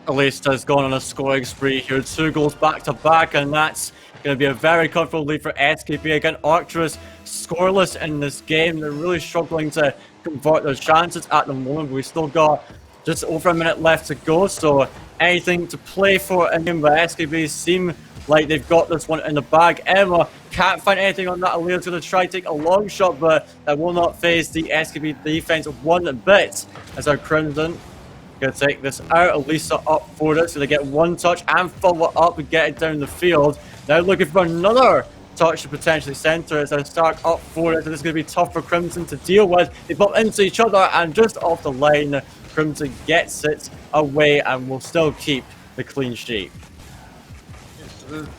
Elisa's gone on a scoring spree here. 2 goals back to back, and that's going to be a very comfortable lead for SKB. Again, Arcturus scoreless in this game. They're really struggling to convert their chances at the moment, but we still got just over a minute left to go, so anything to play for in game, but SKB seem like they've got this one in the bag. Emma can't find anything on that. Alea's going to try to take a long shot, but that will not phase the SKB defense one bit, as our Crimson going to take this out. Elisa up for it, so they get one touch and follow it up and get it down the field. Now looking for another touch to potentially center it. So Stark up for it, so this is going to be tough for Crimson to deal with. They bump into each other, and just off the line, Crimson gets it away and will still keep the clean sheet.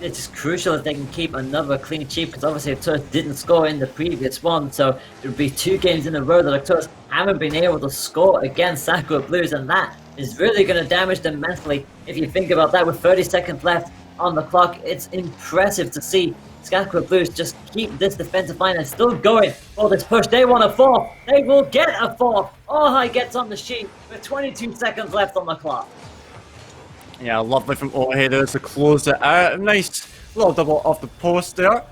It's crucial that they can keep another clean sheet, because obviously Arcturus didn't score in the previous one, so it would be 2 games in a row that Arcturus haven't been able to score against Sacred Blues, and that is really going to damage them mentally. If you think about that, with 30 seconds left on the clock, it's impressive to see Scarecrow Blues just keep this defensive line and still going for this push. They want a fourth. They will get a fourth. Ojai gets on the sheet with 22 seconds left on the clock. Yeah, lovely from Ojai there to close it out. Nice little double off the post there.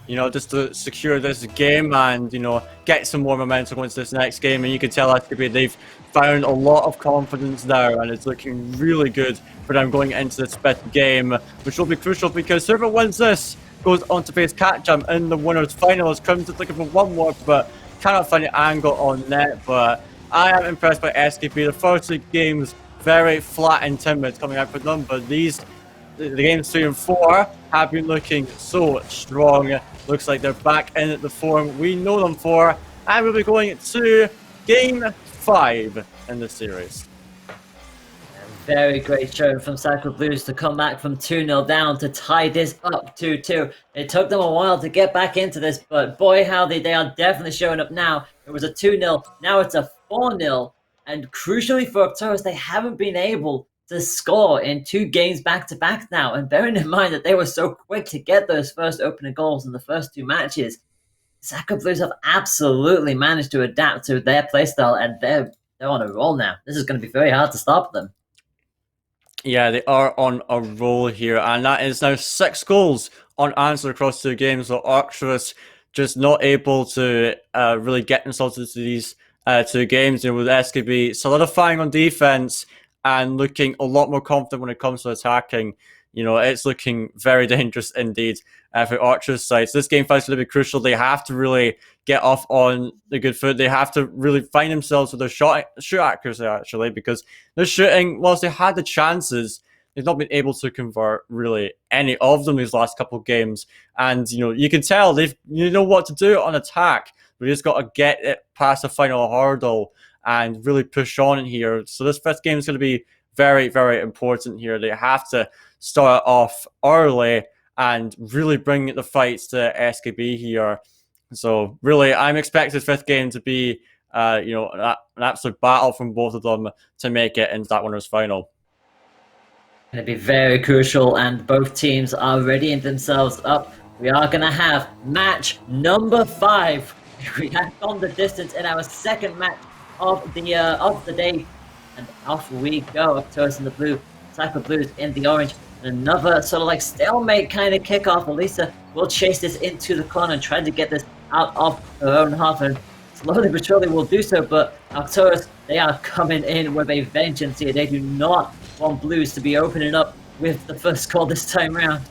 You know, just to secure this game and, you know, get some more momentum going into this next game. And you can tell SKB, they've found a lot of confidence now, and it's looking really good for them going into this fifth game, which will be crucial because whoever wins this goes on to face Catjam in the winners' final. As Crimson's looking for one more, but cannot find the angle on net. But I am impressed by SKB. The first two games, very flat and timid coming out for them, but the games 3 and 4 have been looking so strong. Looks like they're back in the form we know them for, and we'll be going to game 5 in the series. Very great showing from Sacred Blues to come back from 2-0 down to tie this up 2-2. It took them a while to get back into this, but boy howdy, they are definitely showing up now. It was a 2-0, now it's a 4-0, and crucially for Arcturus, they haven't been able to score in 2 games back-to-back now, and bearing in mind that they were so quick to get those first opening goals in the first 2 matches, Sacred Blues have absolutely managed to adapt to their playstyle, and they're on a roll now. This is going to be very hard to stop them. Yeah, they are on a roll here, and that is now 6 goals unanswered across 2 games. So Arcturus just not able to really get themselves into these 2 games. You know, with SKB solidifying on defense and looking a lot more confident when it comes to attacking. You know, it's looking very dangerous indeed for Archer's side. So this game 5 is going to be crucial. They have to really get off on the good foot. They have to really find themselves with their shoot accuracy, actually, because their shooting, whilst they had the chances, they've not been able to convert really any of them these last couple of games. And, you know, you can tell you know what to do on attack. We just got to get it past the final hurdle and really push on in here. So this 5th game is going to be very, very important here. They have to start off early and really bring the fights to SKB here. So really, I'm expecting this 5th game to be, you know, an absolute battle from both of them to make it into that winners' final. Going to be very crucial, and both teams are readying themselves up. We are going to have match number 5. We have gone the distance in our 2nd match of the day, and off we go. Arcturus in the blue, Sacred Blues in the orange. Another sort of like stalemate kind of kickoff. Elisa will chase this into the corner and try to get this out of her own half, and slowly but surely will do so. But Arcturus, they are coming in with a vengeance here. They do not want Blues to be opening up with the first goal this time round.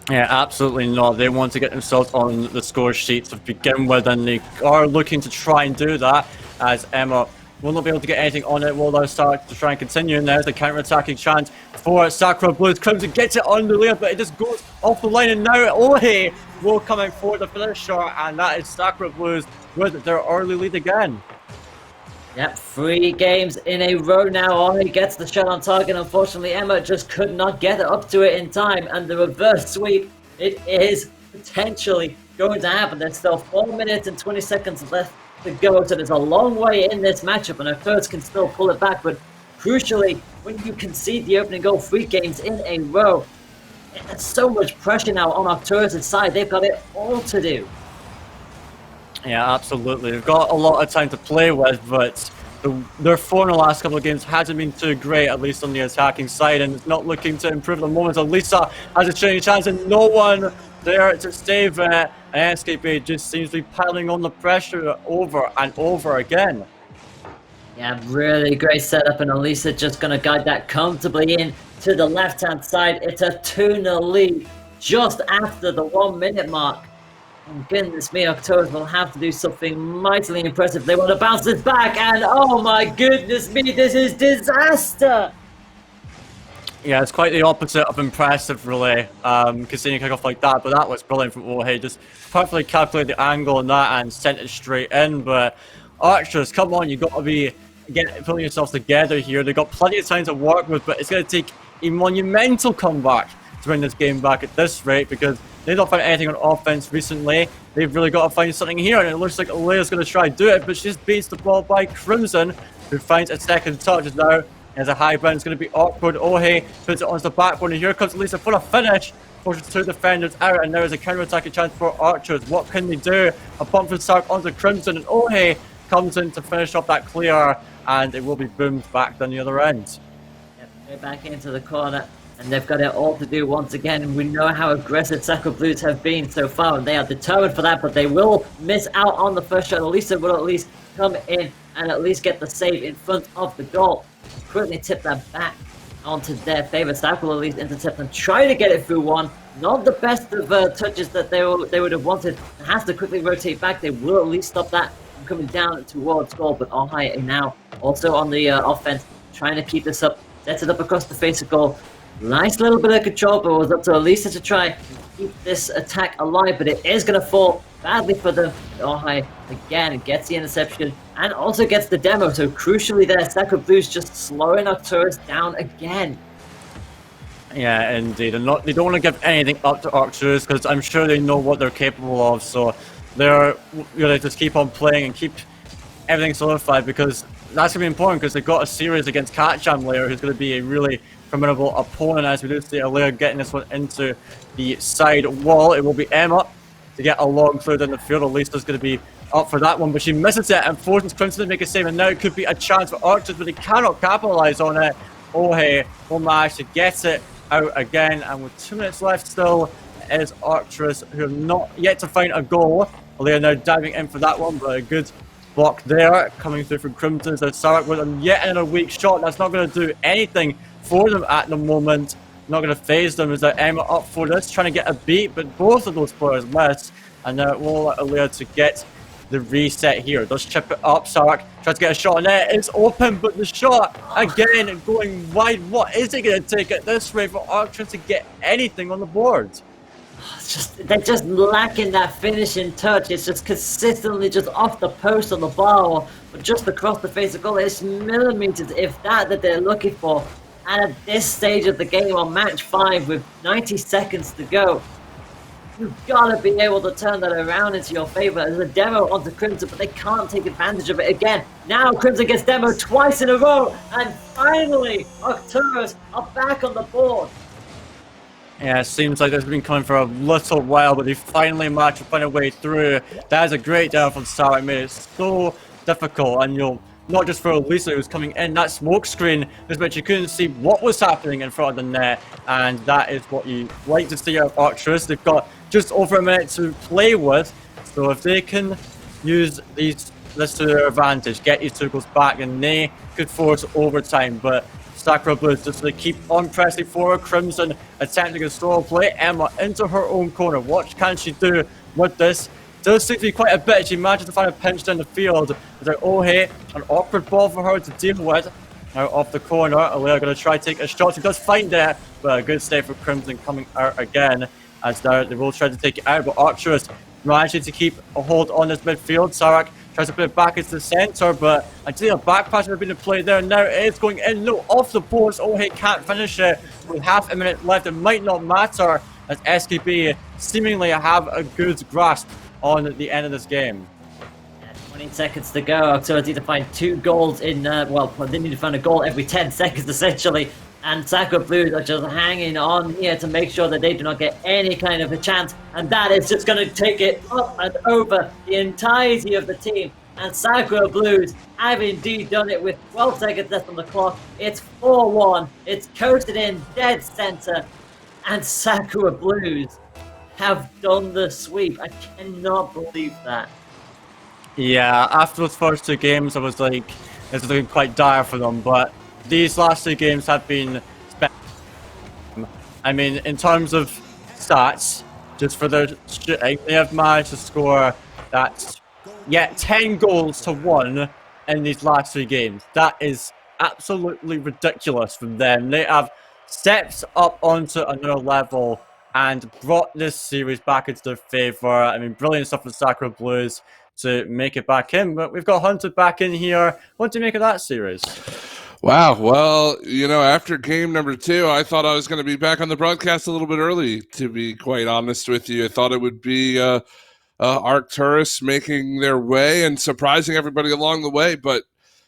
Yeah, absolutely not. They want to get themselves on the score sheet to begin with, and they are looking to try and do that, as Emma will not be able to get anything on it. Will now start to try and continue, and there's the counter-attacking chance for Sacred Blues. Crimson gets it on the layer, but it just goes off the line, and now Ojai will come out for the finisher, and that is Sacred Blues with their early lead again. Yep, 3 games in a row now. Ojai gets the shot on target. Unfortunately, Emma just could not get it up to it in time, and the reverse sweep, it is potentially going to happen. There's still 4 minutes and 20 seconds left to go, so there's a long way in this matchup, and Arcturus can still pull it back. But crucially, when you concede the opening goal 3 games in a row, there's so much pressure now on Arcturus' side. They've got it all to do. Yeah, absolutely. They've got a lot of time to play with, but their form in the last couple of games hasn't been too great, at least on the attacking side, and it's not looking to improve at the moment. Elisa has a shooting chance, and no one there to save it. And SKB just seems to be piling on the pressure over and over again. Yeah, really great setup, and Elisa just going to guide that comfortably in to the left-hand side. It's a 2-0 lead just after the 1 minute mark. And goodness me, Arcturus will have to do something mightily impressive. They want to bounce this back, and oh my goodness me, this is disaster! Yeah, it's quite the opposite of impressive, really, considering a kick-off like that, but that was brilliant from Ojai. Just perfectly calculated the angle on that and sent it straight in, but Archers, come on, you've got to be pulling yourselves together here. They've got plenty of time to work with, but it's going to take a monumental comeback to bring this game back at this rate, because they've not found anything on offense recently. They've really got to find something here, and it looks like Alea's going to try to do it, but she just beats the ball by Crimson, who finds a second touch now. As a high bounce, it's going to be awkward. Ojai puts it onto the backboard, and here comes Elisa for a finish. Forces two defenders out, and now there's a counter-attacking chance for Archers. What can they do? A bump from Sark onto Crimson, and Ohe comes in to finish off that clear, and it will be boomed back down the other end. Yep, they're back into the corner, and they've got it all to do once again. And we know how aggressive Sakura Blues have been so far, and they are determined for that, but they will miss out on the first shot. At least they will at least come in and at least get the save in front of the goal. Quickly tip that back onto their favor. Sakura at least intercept and try to get it through one. Not the best of touches that they would have wanted. It has to quickly rotate back. They will at least stop that from coming down towards goal, but Ohai now also on the offense, trying to keep this up, sets it up across the face of goal. Nice little bit of control, but was up to Elisa to try and keep this attack alive, but it is going to fall badly for them. Ohai again gets the interception and also gets the demo, so crucially there, Sakura Blues just slowing Arcturus down again. Yeah, indeed. They don't want to give anything up to Archers because I'm sure they know what they're capable of. So they're going to just keep on playing and keep everything solidified, because that's going to be important, because they've got a series against Katjam later, who's going to be a really formidable opponent. As we do see Alea getting this one into the side wall, it will be Emma to get along through in the field. Elisa's going to be up for that one, but she misses it and forces Crimson to make a save, and now it could be a chance for Archers, but they cannot capitalize on it. Ohe will manage to get it out again, and with 2 minutes left still, it is Archers who have not yet to find a goal. Alea now diving in for that one, but a good block there coming through from Crimson. So Sark with them yet another weak shot. That's not going to do anything for them at the moment. Not going to phase them. Is that Emma up for this, trying to get a beat, but both of those players miss, and now it will allow Alea to get the reset here. Does chip it up. Sark tries to get a shot on it. It's open, but the shot again going wide. What is it going to take at this rate for Archers to get anything on the board? They're just lacking that finishing touch. It's just consistently just off the post on the bar, or just across the face of goal. It's millimeters, if that they're looking for. And at this stage of the game, on match 5 with 90 seconds to go, you've got to be able to turn that around into your favor. There's a demo onto Crimson, but they can't take advantage of it again. Now Crimson gets demo twice in a row, and finally Arcturus are back on the board. Yeah, it seems like it's been coming for a little while, but they finally managed to find a way through. That is a great down from Sark. It made it so difficult, and not just for Elisa who was coming in, that smoke screen is which you couldn't see what was happening in front of the net, and that is what you like to see out of Archers. They've got just over a minute to play with, so if they can use this to their advantage, get these two goals back, and they could force overtime. But Sakura Blues just to keep on pressing forward. Crimson attempting a slow play. Emma into her own corner. What can she do with this? Does seem to be quite a bit. She manages to find a pinch down the field. It's like, oh hey, an awkward ball for her to deal with. Now off the corner, Alea going to try to take a shot. She does find it, but a good save for Crimson coming out again, as they will try to take it out. But Archers managing to keep a hold on this midfield. Sark tries to put it back into the centre, but I see a back pass has been in play there. Now it is going in, no, off the boards. Oh hey, can't finish it with half a minute left. It might not matter, as SKB seemingly have a good grasp on the end of this game. 20 seconds to go. So they need to find 2 goals in, they need to find a goal every 10 seconds essentially. And Sakura Blues are just hanging on here to make sure that they do not get any kind of a chance. And that is just going to take it up and over the entirety of the team. And Sakura Blues have indeed done it with 12 seconds left on the clock. It's 4-1. It's coasted in dead center. And Sakura Blues have done the sweep. I cannot believe that. Yeah, after those first 2 games, I was like, it's looking quite dire for them, but these last 2 games have been I mean, in terms of stats, just for their shooting, they have managed to score that, 10 goals to 1 in these last 3 games. That is absolutely ridiculous from them. They have stepped up onto another level and brought this series back into their favour. I mean, brilliant stuff with Sakura Blues to make it back in, but we've got Hunter back in here. What do you make of that series? Wow. Well, after game number 2, I thought I was going to be back on the broadcast a little bit early, to be quite honest with you. I thought it would be Arcturus making their way and surprising everybody along the way. But,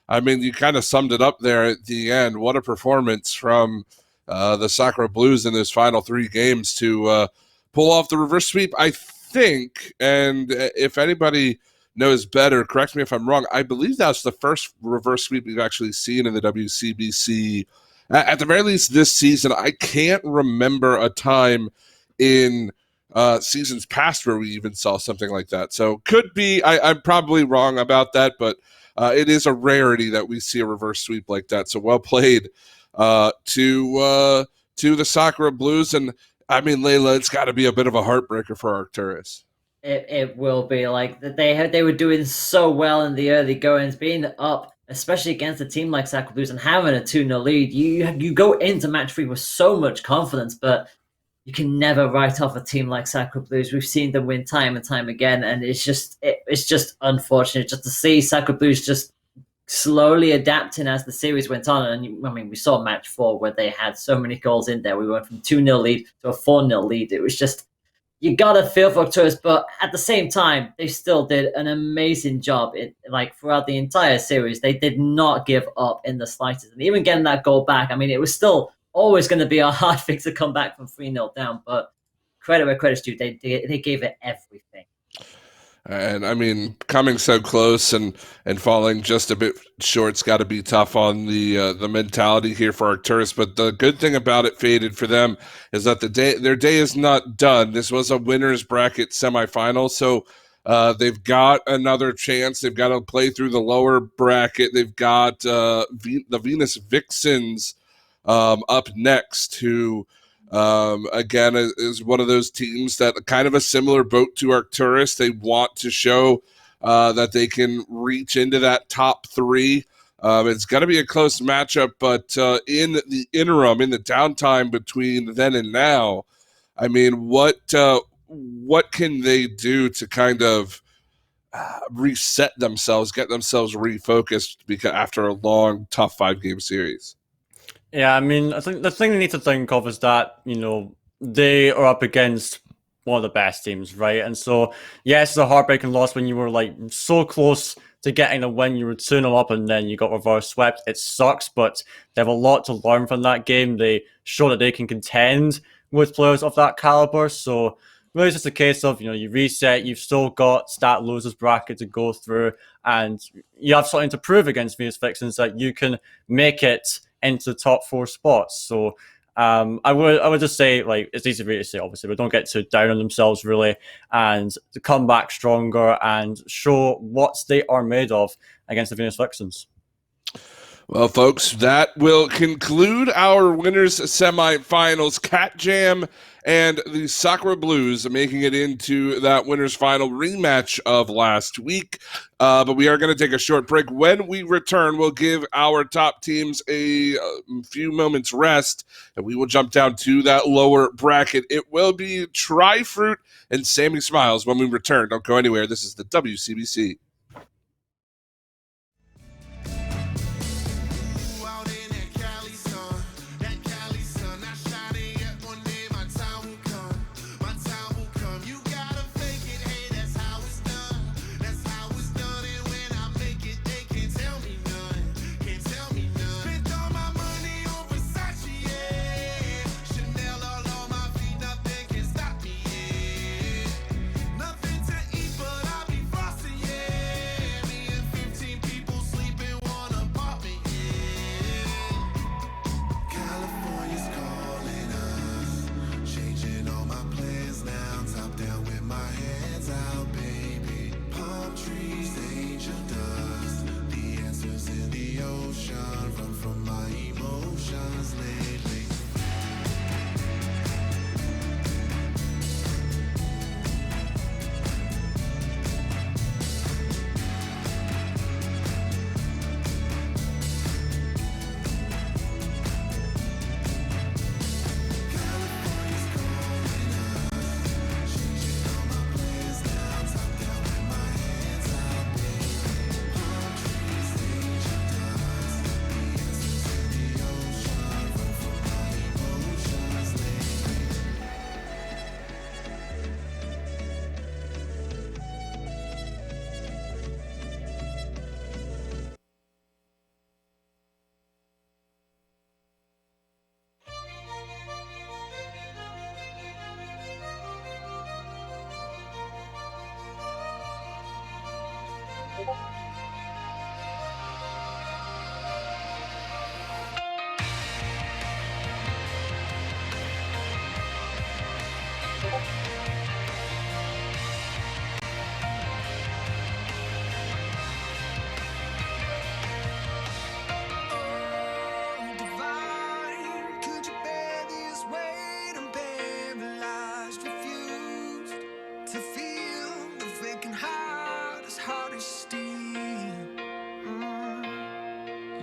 I mean, you kind of summed it up there at the end. What a performance from the Sakura Blues in those final 3 games to pull off the reverse sweep, I think. And if anybody knows better, correct me if I'm wrong, I believe that's the first reverse sweep we've actually seen in the WCBC. At the very least this season. I can't remember a time in seasons past where we even saw something like that. So could be, I'm probably wrong about that, but it is a rarity that we see a reverse sweep like that. So well played to the Sakura Blues. And I mean, Layla, it's got to be a bit of a heartbreaker for Arcturus. It will be. Like, they were doing so well in the early goings, being up, especially against a team like Sakura Blues and having a 2-0 lead. You go into match 3 with so much confidence, but you can never write off a team like Sakura Blues. We've seen them win time and time again, and it's just unfortunate just to see Sakura Blues just slowly adapting as the series went on. And I mean, we saw match 4 where they had so many goals in there. We went from 2-0 lead to a 4-0 lead. It was just, you gotta feel for Arcturus, but at the same time, they still did an amazing job. Throughout the entire series, they did not give up in the slightest. And even getting that goal back, I mean, it was still always going to be a hard fix to come back from 3-0 down. But credit where credit's due, they gave it everything. And I mean, coming so close and falling just a bit short's got to be tough on the mentality here for Arcturus. But the good thing about it, Faded, for them is that their day is not done. This was a winners bracket semifinal, so they've got another chance. They've got to play through the lower bracket. They've got the Venus Vixens up next, who again is one of those teams that kind of a similar boat to Arcturus. They want to show that they can reach into that top 3. It's going to be a close matchup, but in the interim, in the downtime between then and now, I mean, what can they do to kind of reset themselves, get themselves refocused because after a long, tough 5-game series? Yeah, I mean, I think the thing they need to think of is that, you know, they are up against one of the best teams, right? And so, yes, it's a heartbreaking loss when you were like so close to getting a win. You were 2-0 up and then you got reverse swept. It sucks, but they have a lot to learn from that game. They show that they can contend with players of that caliber. So really, it's just a case of, you know, you reset, you've still got stat losers bracket to go through, and you have something to prove against Venus Vixens that you can make it into the top 4 spots. So I would just say, like, it's easy for me to say, obviously, but don't get too down on themselves, really, and to come back stronger and show what they are made of against the Venus Vixens. Well, folks, that will conclude our winners semifinals. Cat Jam and the Sakura Blues making it into that winners final rematch of last week. But we are going to take a short break. When we return, we'll give our top teams a few moments rest, and we will jump down to that lower bracket. It will be Tri-Fruit and Sammy Smiles when we return. Don't go anywhere. This is the WCBC.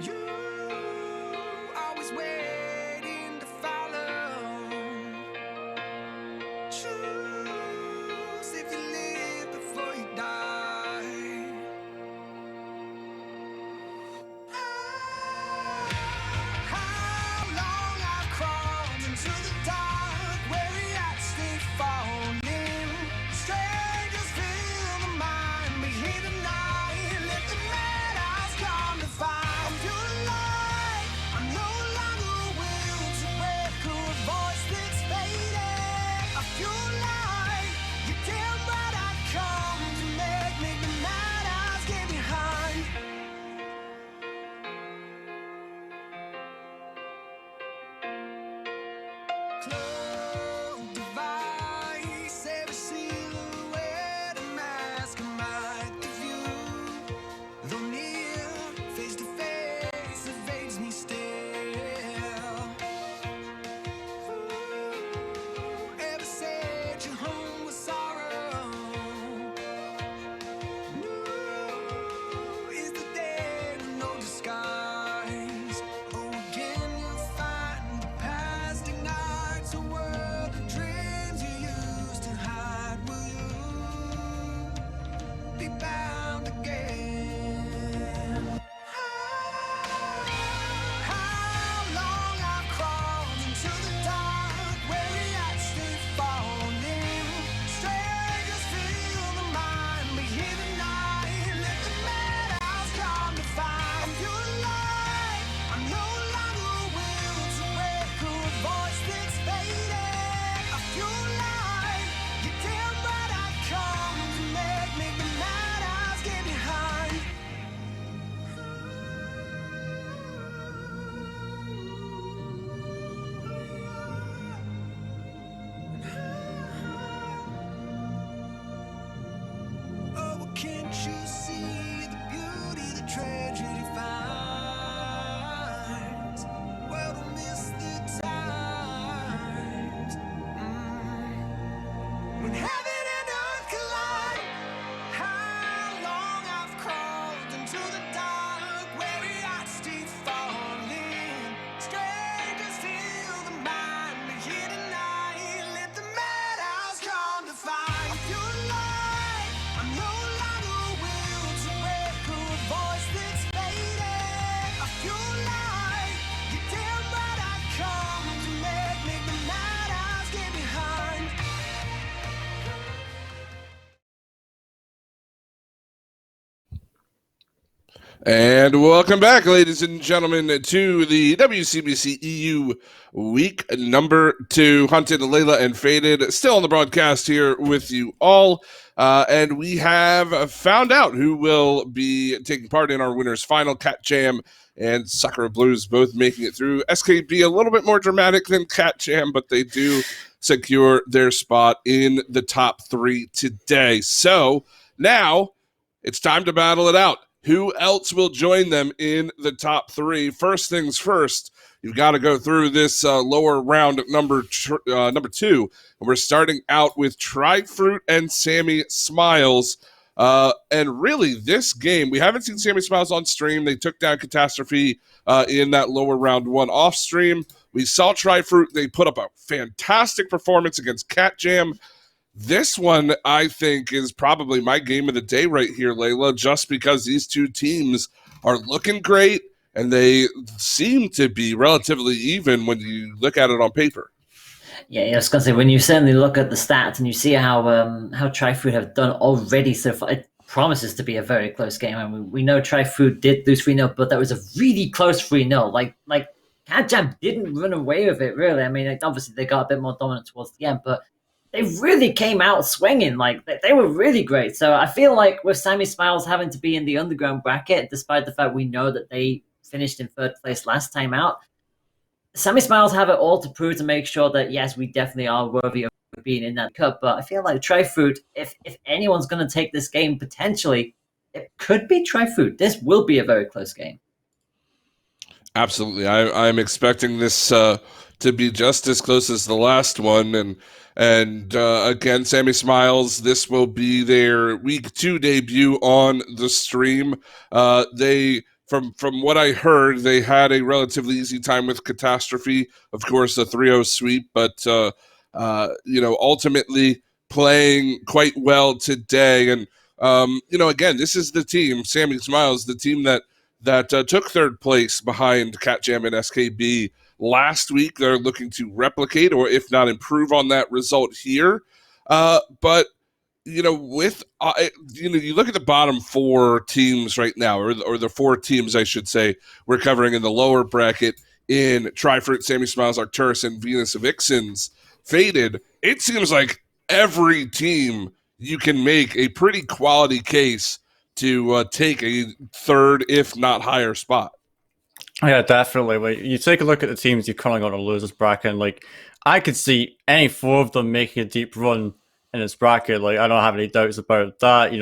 You always waiting to follow. Choose if you live before you die. How long I've crawled into the dark, weary eyes stay falling. Strangers fill the mind, but here tonight, let the madhouse come to find. I'm pure light, I'm no longer will to break a voice that's faded. I feel like you damn right I come to make the madhouse get behind. Cloak device, every silhouette, a mask, a might of you. Though near, face to face, evades me still. Ever said your home was sorrow? New is the day with no disguise. Oh, again you'll find the past ignites a world of dreams you used to hide. Will you be bound again? How long I've crawled into the dark, weary eyes stay falling. Strangers fill the mind, but here tonight, let the madhouse come to find. I'm pure light, I'm no longer will to break a voice that's faded. I feel like you damn right I come to make the madhouse get behind. Oh, can't you see the beauty, the tragedy finds? Well, don't miss the times. When heaven and earth collide. How long I've crawled into the dark, weary eyes stay falling. Strangers fill the mind, but here tonight, let the madhouse come to find. I feel like I'm no longer will to break a voice that's faded. I feel like you damn right I come to make the madhouse get behind. And welcome back, ladies and gentlemen, to the WCBC EU week number 2. Hunted, Layla, and Faded still on the broadcast here with you all. And we have found out who will be taking part in our winners final. Cat Jam and Sakura Blues both making it through. SKB a little bit more dramatic than Cat Jam, but they do secure their spot in the top 3 today. So now it's time to battle it out. Who else will join them in the top 3? First things first, you've got to go through this lower round number 2. And we're starting out with Tri-Fruit and Sammy Smiles. And really, this game, we haven't seen Sammy Smiles on stream. They took down Catastrophe in that lower round 1 off stream. We saw Tri-Fruit. They put up a fantastic performance against Cat Jam. This one, I think, is probably my game of the day right here, Layla, just because these two teams are looking great and they seem to be relatively even when you look at it on paper. Yeah, I was going to say, when you certainly look at the stats and you see how Tri-Fruit have done already so far, it promises to be a very close game. I mean, we know Tri-Fruit did lose 3-0, but that was a really close 3-0. Like Cat Jam didn't run away with it, really. I mean, obviously they got a bit more dominant towards the end, but they really came out swinging. Like, they were really great. So I feel like with Sammy Smiles having to be in the underground bracket, despite the fact we know that they finished in 3rd place last time out, Sammy Smiles have it all to prove to make sure that, yes, we definitely are worthy of being in that cup. But I feel like Tri-Fruit, if anyone's going to take this game, potentially, it could be Tri-Fruit. This will be a very close game. Absolutely. I'm expecting this to be just as close as the last one. And again, Sammy Smiles, this will be their week 2 debut on the stream. They from what I heard, they had a relatively easy time with Catastrophe. Of course, a 3-0 sweep, but ultimately playing quite well today. And again, this is the team, Sammy Smiles, the team that took third place behind Cat Jam and SKB last week. They're looking to replicate, or if not improve on that result here. But you look at the bottom 4 teams right now, or the 4 teams, I should say, we're covering in the lower bracket in Trifruit, Sammy Smiles, Arcturus, and Venus Vixens faded. It seems like every team you can make a pretty quality case to take a third, if not higher spot. Yeah, definitely. Like, you take a look at the teams you currently got on the losers bracket, and like I could see any 4 of them making a deep run in this bracket. Like, I don't have any doubts about that.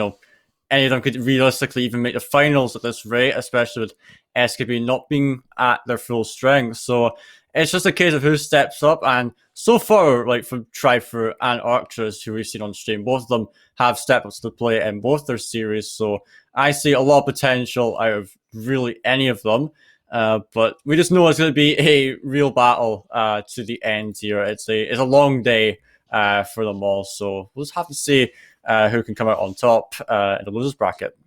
Any of them could realistically even make the finals at this rate, especially with SKB not being at their full strength. So it's just a case of who steps up. And so far, like from Trifruit and Arcturus, who we've seen on stream, both of them have stepped up to the plate in both their series. So I see a lot of potential out of really any of them. But we just know it's going to be a real battle to the end here. It's a long day for them all. So we'll just have to see who can come out on top in the losers bracket.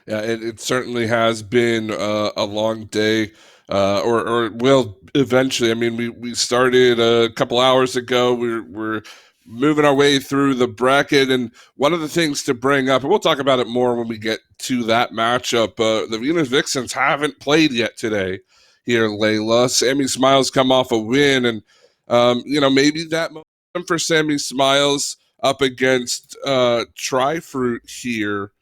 Yeah, it certainly has been a long day, or will eventually. I mean, we started a couple hours ago. We're moving our way through the bracket, and one of the things to bring up, and we'll talk about it more when we get to that matchup, the Venus Vixens haven't played yet today here, Layla. Sammy Smiles come off a win, and maybe that momentum for Sammy Smiles up against Trifruit here.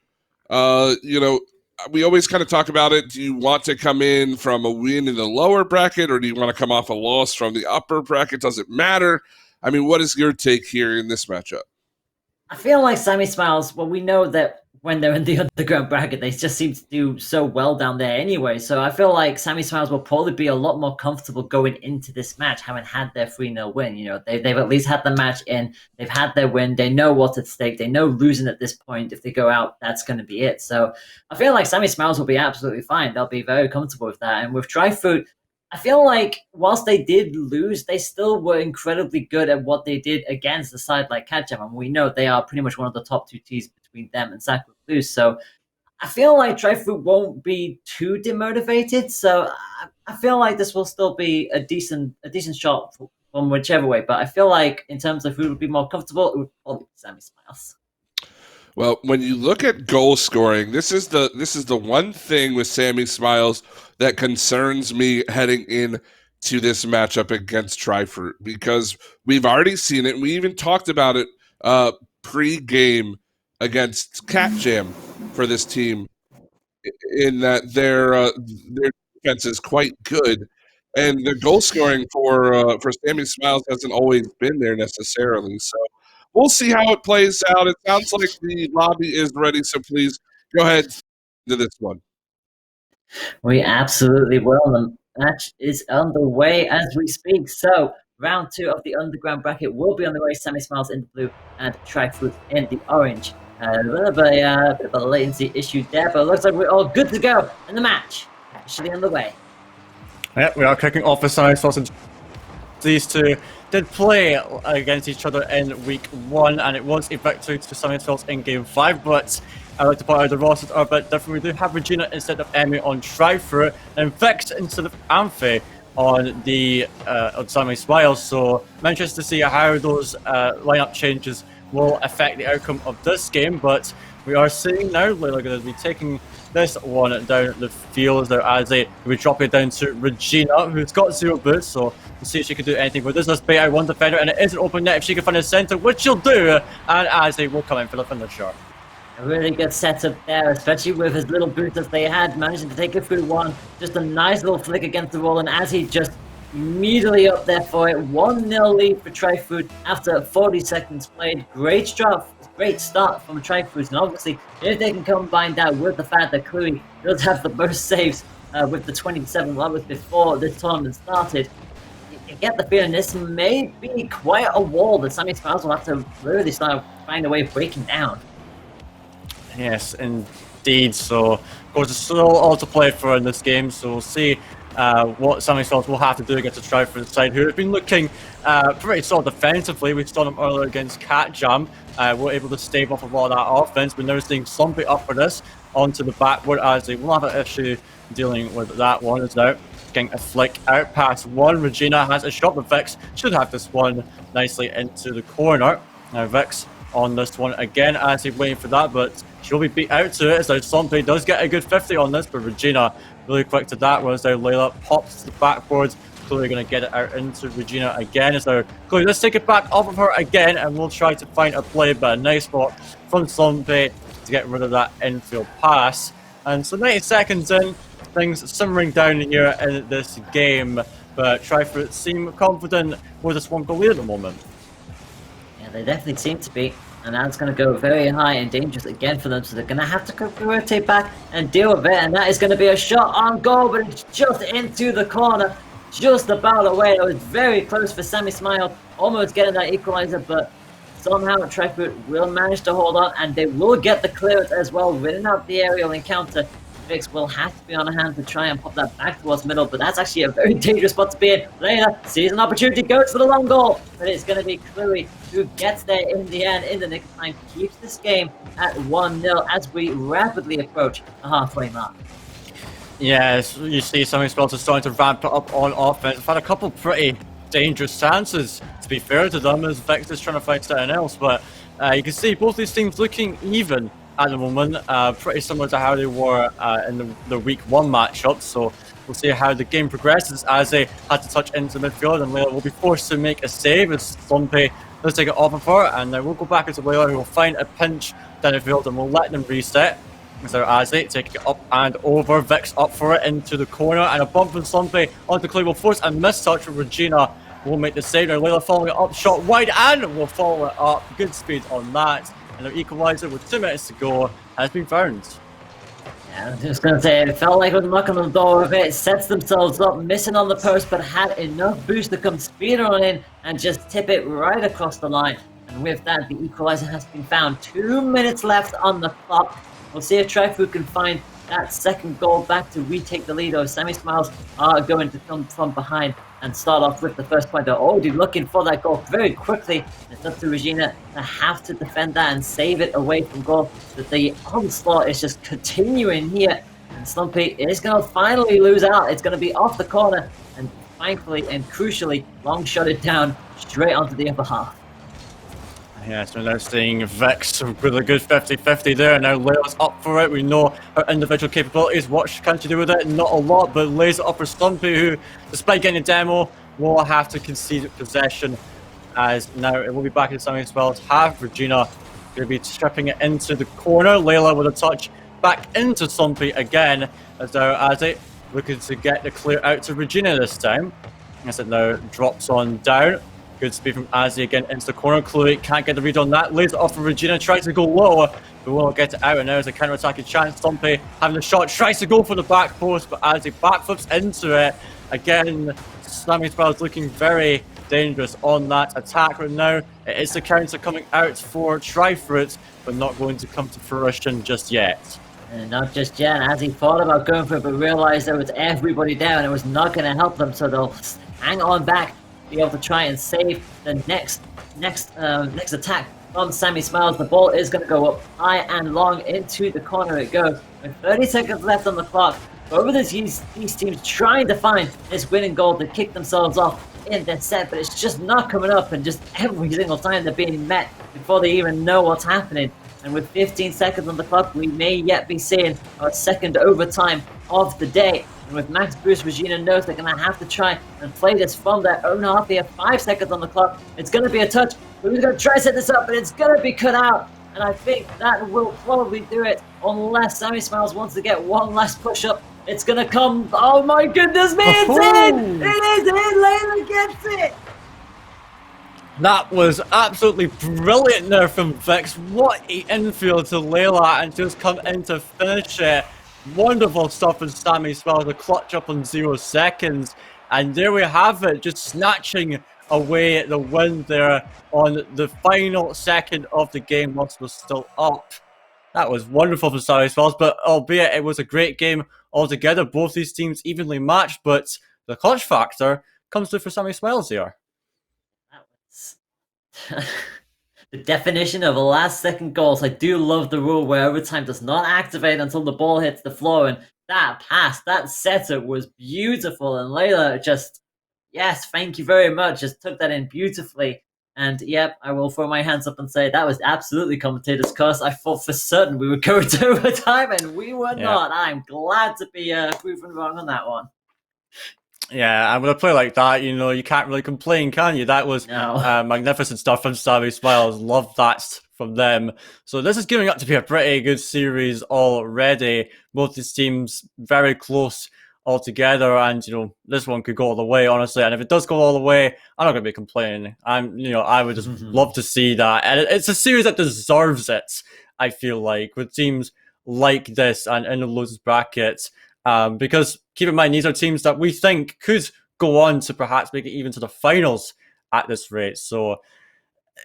We always kind of talk about it. Do you want to come in from a win in the lower bracket, or do you want to come off a loss from the upper bracket? Does it matter? I mean, what is your take here in this matchup? I feel like Sammy Smiles, well, we know that when they're in the underground bracket, they just seem to do so well down there anyway. So I feel like Sammy Smiles will probably be a lot more comfortable going into this match, having had their 3-0 win. They've at least had the match in. They've had their win. They know what's at stake. They know losing at this point, if they go out, that's going to be it. So I feel like Sammy Smiles will be absolutely fine. They'll be very comfortable with that. And with Trifruit, I feel like whilst they did lose, they still were incredibly good at what they did against a side like Catjam. And we know they are pretty much one of the top 2 teams between them and Sacred Blue. So I feel like Trifruit won't be too demotivated. So I feel like this will still be a decent shot from whichever way. But I feel like in terms of who would be more comfortable, it would probably be Sammy Smiles. Well, when you look at goal scoring, this is the one thing with Sammy Smiles that concerns me heading in to this matchup against Trifruit, because we've already seen it. And we even talked about it pre-game against Cat Jam for this team, in that their defense is quite good, and the goal scoring for Sammy Smiles hasn't always been there necessarily. So we'll see how it plays out. It sounds like the lobby is ready, so please go ahead to this one. We absolutely will. The match is underway as we speak. So round 2 of the underground bracket will be on the way. Sammy Smiles in the blue and Trifruit in the orange. A little bit of a latency issue there, but it looks like we're all good to go. And the match actually underway. Yep, we are kicking off the Sammy Smiles. These two did play against each other in week 1, and it was a victory to Sammy Smiles in game 5, but I'd like to point out the rosters are a bit different. We do have Regina instead of Emmy on Trifruit, and Vix instead of Amphi on the on Sammy Smiles. So I'm interested to see how those lineup changes will affect the outcome of this game. But we are seeing now Layla going to be taking this one down the field there as we drop it down to Regina, who's got 0 boots. So we'll see if she can do anything with this. Let's bait out one defender, and it is an open net if she can find a centre, which she'll do. And as they will come in for the finisher. A really good setup there, especially with his little boots that they had, managing to take it through one. Just a nice little flick against the wall, and as he just immediately up there for it. 1-0 lead for Trifruit after 40 seconds played. Great start from Trifruit, and obviously if they can combine that with the fact that Clouie does have the most saves with the 27 levels before this tournament started, you get the feeling this may be quite a wall that Sammy Smiles will have to really start finding a way of breaking down. Yes, indeed. indeed. So, of course, it's still all to play for in this game. So we'll see what Sammy Smalls will have to do against the Triforce side, who have been looking pretty solid defensively. We saw them earlier against Cat Jam. We're able to stave off a lot of that offense, but now seeing Slumpy up for this onto the backward as they will have an issue dealing with that one. Is now getting a flick out past one. Regina has a shot, but Vix should have this one nicely into the corner. Now Vix on this one again as he's waiting for that, but she'll be beat out to it as Slumpy does get a good 50 on this, but Regina really quick to that, whereas there Layla pops to the backboard. Chloe going to get it out into Regina again. As there, Chloe, let's take it back off of her again, and we'll try to find a play, but a nice spot from Slumpy to get rid of that infield pass. And so 90 seconds in, things simmering down here in this game, but Triforce seem confident with this one goal lead at the moment. Yeah, they definitely seem to be. And that's going to go very high and dangerous again for them. So they're going to have to quickly rotate back and deal with it. And that is going to be a shot on goal, but it's just into the corner. Just about away. It was very close for Sammy Smile. Almost getting that equalizer, but somehow Triforce will manage to hold on. And they will get the clearance as well, winning out the aerial encounter. Vix will have to be on hand to try and pop that back towards middle, but that's actually a very dangerous spot to be in. Layla sees an opportunity, goes for the long goal, but it's going to be Chloe who gets there in the end, in the nick of time, keeps this game at 1-0 as we rapidly approach the halfway mark. Yes, you see Sammy Smalls is starting to ramp it up on offense. We've had a couple pretty dangerous chances, to be fair to them, as Vix is trying to find something else, but you can see both these teams looking even at the moment, pretty similar to how they were in the week 1 matchup. So we'll see how the game progresses as they had to touch into midfield, and Layla will be forced to make a save as Slumpy does take it off of her, and then we'll go back into Layla, who will find a pinch down the field and we'll let them reset. So as they take it up and over, Vix up for it into the corner, and a bump from Slumpy onto Chloe will force a mistouch from Regina. Will make the save. Now Layla following it up, shot wide, and will follow it up. Good speed on that. And the equaliser with 2 minutes to go has been found. Yeah, I was just going to say, it felt like it was knocking on the door of it. Sets themselves up, missing on the post, but had enough boost to come speeding on in and just tip it right across the line. And with that, the equaliser has been found. 2 minutes left on the clock. We'll see if Triforce can find that second goal back to retake the lead, or Sammy Smiles are going to come from behind and start off with the first point. They're already looking for that goal very quickly. It's up to Regina to have to defend that and save it away from goal. But the onslaught is just continuing here, and Slumpy is going to finally lose out. It's going to be off the corner, and thankfully and crucially, long shot it down straight onto the upper half. Yeah, so now seeing Vix with a good 50-50 there. Now Layla's up for it. We know her individual capabilities. What can she do with it? Not a lot, but lays it up for Slumpy, who, despite getting a demo, will have to concede possession. As now it will be back in Sammy Smalls. Have Regina going to be stripping it into the corner. Layla with a touch back into Slumpy again. As it looking to get the clear out to Regina this time. As it now drops on down. Good speed from Azzy again into the corner. Chloe can't get the read on that. Lays it off for Regina. Tries to go lower, but will get it out. And now there's a counter-attacking chance. Stumpy having a shot. Tries to go for the back post, but Azzy backflips into it. Again, Sammy Smalls looking very dangerous on that attack right now. It is the counter coming out for Triforce, but not going to come to fruition just yet. And not just yet, as he thought about going for it, but realized there was everybody down. It was not going to help them, so they'll hang on back, be able to try and save the next attack from Sammy Smiles. The ball is going to go up high and long into the corner it goes. With 30 seconds left on the clock, both of these teams trying to find this winning goal to kick themselves off in their set, but it's just not coming up, and just every single time they're being met before they even know what's happening. And with 15 seconds on the clock, we may yet be seeing our second overtime of the day. And with max boost, Regina knows they're going to have to try and play this from their own half. They have 5 seconds on the clock. It's going to be a touch. Who's going to try to set this up? But it's going to be cut out. And I think that will probably do it, unless Sammy Smiles wants to get one last push up. It's going to come. Oh my goodness me, it's in! It is in! Layla gets it! That was absolutely brilliant there from Vix. What an infield to Layla, and just come in to finish it. Wonderful stuff from Sammy Smalls, the clutch up on 0 seconds. And there we have it, just snatching away the win there on the final second of the game once we're still up. That was wonderful from Sammy Smiles, but albeit it was a great game altogether. Both these teams evenly matched, but the clutch factor comes through for Sammy Smiles here. That was the definition of a last-second goal. So I do love the rule where overtime does not activate until the ball hits the floor, and that pass, that setup was beautiful, and Layla just, yes, thank you very much, just took that in beautifully. And yep, I will throw my hands up and say that was absolutely commentator's curse. I thought for certain we would go to overtime, and we were not. I'm glad to be proven wrong on that one. Yeah, and with a play like that, you know, you can't really complain, can you? That was magnificent stuff from Sammy Smiles. Love that from them. So this is giving up to be a pretty good series already. Both these teams very close altogether, and you know, this one could go all the way, honestly. And if it does go all the way, I'm not going to be complaining. I would just love to see that. And it's a series that deserves it, I feel like, with teams like this and in the losers bracket. Because keep in mind, these are teams that we think could go on to perhaps make it even to the finals at this rate. So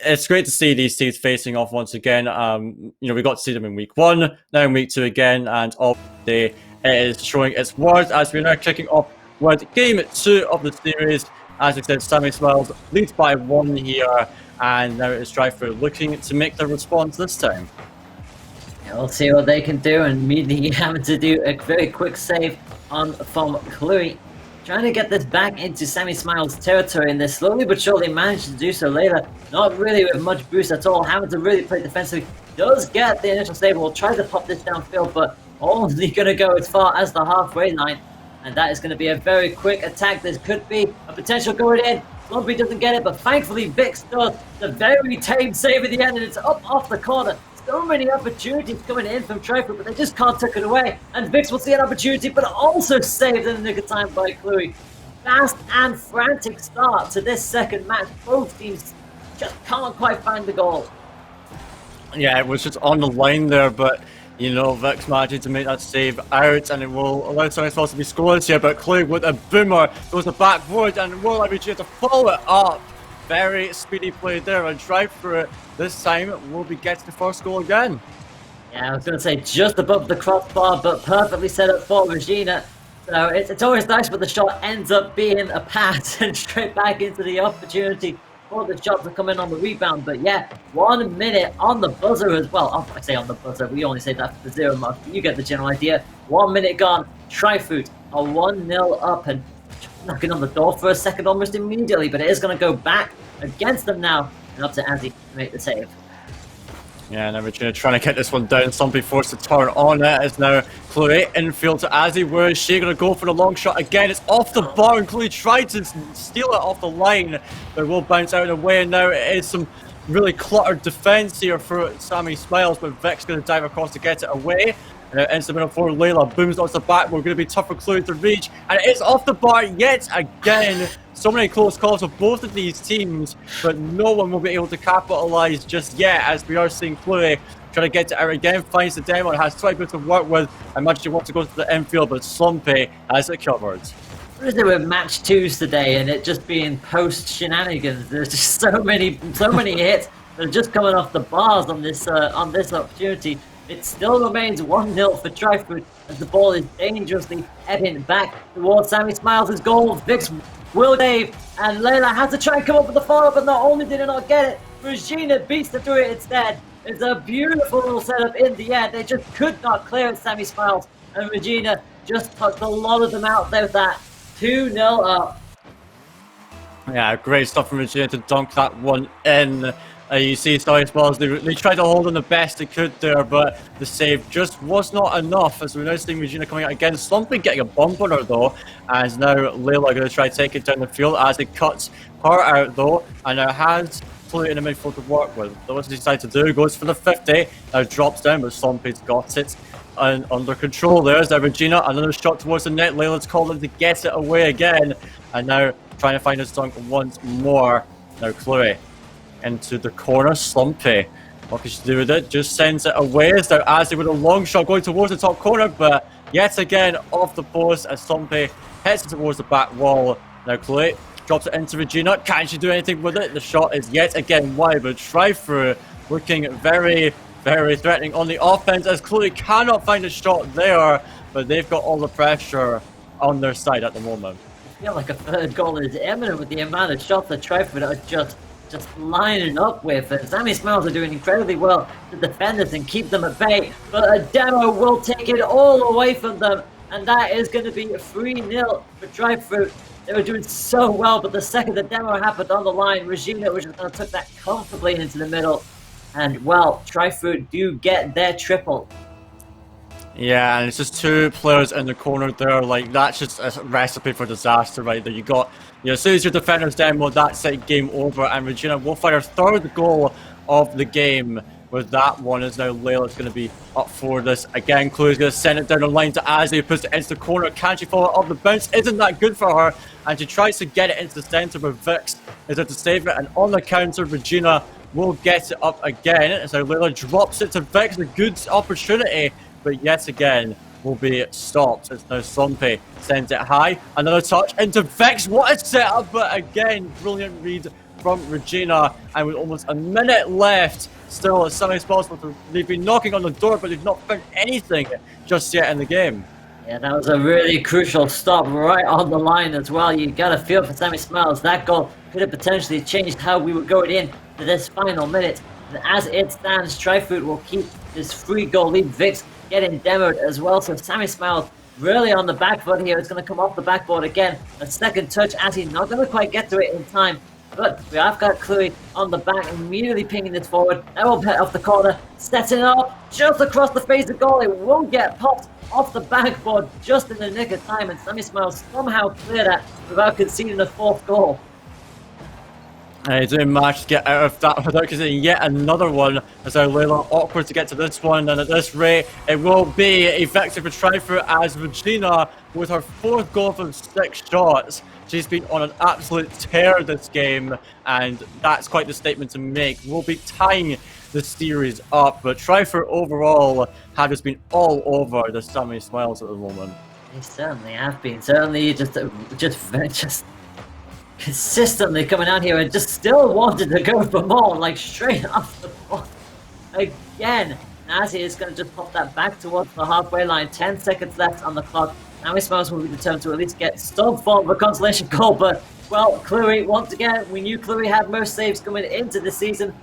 it's great to see these teams facing off once again. You know, we got to see them in week 1, now in week 2 again, and all day it is showing its worth as we're now kicking off with game 2 of the series. As we said, Sammy Smiles leads by 1 here, and now it is Strifer looking to make the response this time. We'll see what they can do, and immediately having to do a very quick save from Chloe. Trying to get this back into Sammy Smiles' territory, and they slowly but surely managed to do so. Layla, not really with much boost at all, having to really play defensively. Does get the initial save, will try to pop this downfield, but only going to go as far as the halfway line. And that is going to be a very quick attack. This could be a potential going in. Slumpy doesn't get it, but thankfully Vix does. The very tame save at the end, and it's up off the corner. So many opportunities coming in from Trifer, but they just can't take it away. And Vix will see an opportunity, but also saved in the nick of time by Chloe. Fast and frantic start to this second match. Both teams just can't quite find the goal. Yeah, it was just on the line there, but you know, Vix managed to make that save out, and it will allow someone else to be scoreless here. But Chloe with a boomer goes the backboard, and will have to follow it up. Very speedy play there, and drive for it. This time will be getting the first goal again. Yeah, I was going to say just above the crossbar, but perfectly set up for Regina. So it's always nice when the shot ends up being a pass and straight back into the opportunity for the shot to come in on the rebound. But yeah, 1 minute on the buzzer as well. I say on the buzzer, we only say that for the 0 mark, but you get the general idea. 1 minute gone. Trifood are 1-0 up and knocking on the door for a second almost immediately, but it is going to go back against them now, and up to Andy to make the save. Yeah, and Regina trying to get this one down. Somebody forced to turn on it. It's now Chloe infield to Azzy. Where is she going to go for the long shot again? It's off the bar, and Chloe tried to steal it off the line, but it will bounce out of the way. And now it is some really cluttered defense here for Sammy Smiles, but Vic's going to dive across to get it away. And now into the middle for Layla. Booms onto the back. We're going to be tough for Chloe to reach. And it's off the bar yet again. So many close calls of both of these teams, but no one will be able to capitalize just yet, as we are seeing Chloe trying to get it out again. Finds the demo and has 20 bits to work with. I imagine she wants to go to the infield, but Slumpy has it covered. What is it with match 2s today and it just being post shenanigans? There's just so many hits that are just coming off the bars on this opportunity. It still remains 1-0 for Trifood as the ball is dangerously heading back towards Sammy Smiles' goal. Vix will save, and Layla has to try and come up with the follow-up, but not only did it not get it, Regina beats her through it instead. It's a beautiful little setup in the air. They just could not clear it, Sammy Smiles, and Regina just tucked a lot of them out there with that 2-0 up. Yeah, great stuff from Regina to dunk that one in. You see Sammy Smiles, they tried to hold on the best they could there, but the save just was not enough, as we're now seeing Regina coming out again. Slumpy getting a bump on her though, and now Layla going to try to take it down the field as it cuts her out though, and now has Chloe in the midfield to work with. So what does he decide to do? Goes for the 50, now drops down, but Slumpy's got it and under control. There's now Regina, another shot towards the net. Layla's calling to get it away again, and now trying to find his dunk once more. Now Chloe into the corner. Slumpy, what can she do with it? Just sends it away. It's now Azzy with a long shot going towards the top corner, but yet again off the post as Slumpy heads towards the back wall. Now Chloe drops it into Regina. Can she do anything with it? The shot is yet again wide, but try through, looking very very threatening on the offense as Chloe cannot find a shot there, but they've got all the pressure on their side at the moment. I feel like a third goal is imminent with the amount of shots that Tryford are just lining up with. And Sammy Smiles are doing incredibly well to defend this and keep them at bay, but a demo will take it all away from them, and that is going to be 3-0 for Tryfruit. They were doing so well, but the second the demo happened on the line, Regina was just going to took that comfortably into the middle. And, well, Tryfruit do get their triple. Yeah, and it's just two players in the corner there. Like, that's just a recipe for disaster right there. You got, as soon as your defender's demo, that's it, game over. And Regina will find her third goal of the game with that one, as now Layla's going to be up for this. Again, Chloe's going to send it down the line to Azzy, who puts it into the corner. Can she follow up the bounce? Isn't that good for her? And she tries to get it into the centre, where Vix is there to save it. And on the counter, Regina will get it up again. As now Layla drops it to Vix, a good opportunity, but yet again will be stopped. It's now Sompe sends it high. Another touch into Vix. What a setup, but again, brilliant read from Regina. And with almost a minute left, still as Sammy Smiles, they've been knocking on the door, but they've not found anything just yet in the game. Yeah, that was a really crucial stop right on the line as well. You got to feel for Sammy Smiles. That goal could have potentially changed how we were going in to this final minute. And as it stands, Tryfood will keep this 3-goal lead. Vix getting demoed as well. So Sammy Smiles really on the back foot here. It's going to come off the backboard again. A second touch as he's not going to quite get to it in time. But we have got Chloe on the back, immediately pinging this forward. That will hit off the corner, setting it up just across the face of goal. It will get popped off the backboard just in the nick of time, and Sammy Smiles somehow cleared that without conceding the 4th goal. He didn't manage to get out of that without conceding yet another one. As our Layla awkward to get to this one, and at this rate, it will be a victory for Tryfruit as Regina, with her 4th goal from 6 shots. She's been on an absolute tear this game, and that's quite the statement to make. We'll be tying the series up, but Tryfruit overall have just been all over the Sammy Smiles at the moment. They certainly have been. Certainly just consistently coming out here and just still wanted to go for more, like straight off the ball. Again, Nazi is going to just pop that back towards the halfway line. 10 seconds left on the clock. Sammy Smiles will be determined to at least get some form of a consolation goal, but, well, Chloe, once again, we knew Chloe had most saves coming into the season,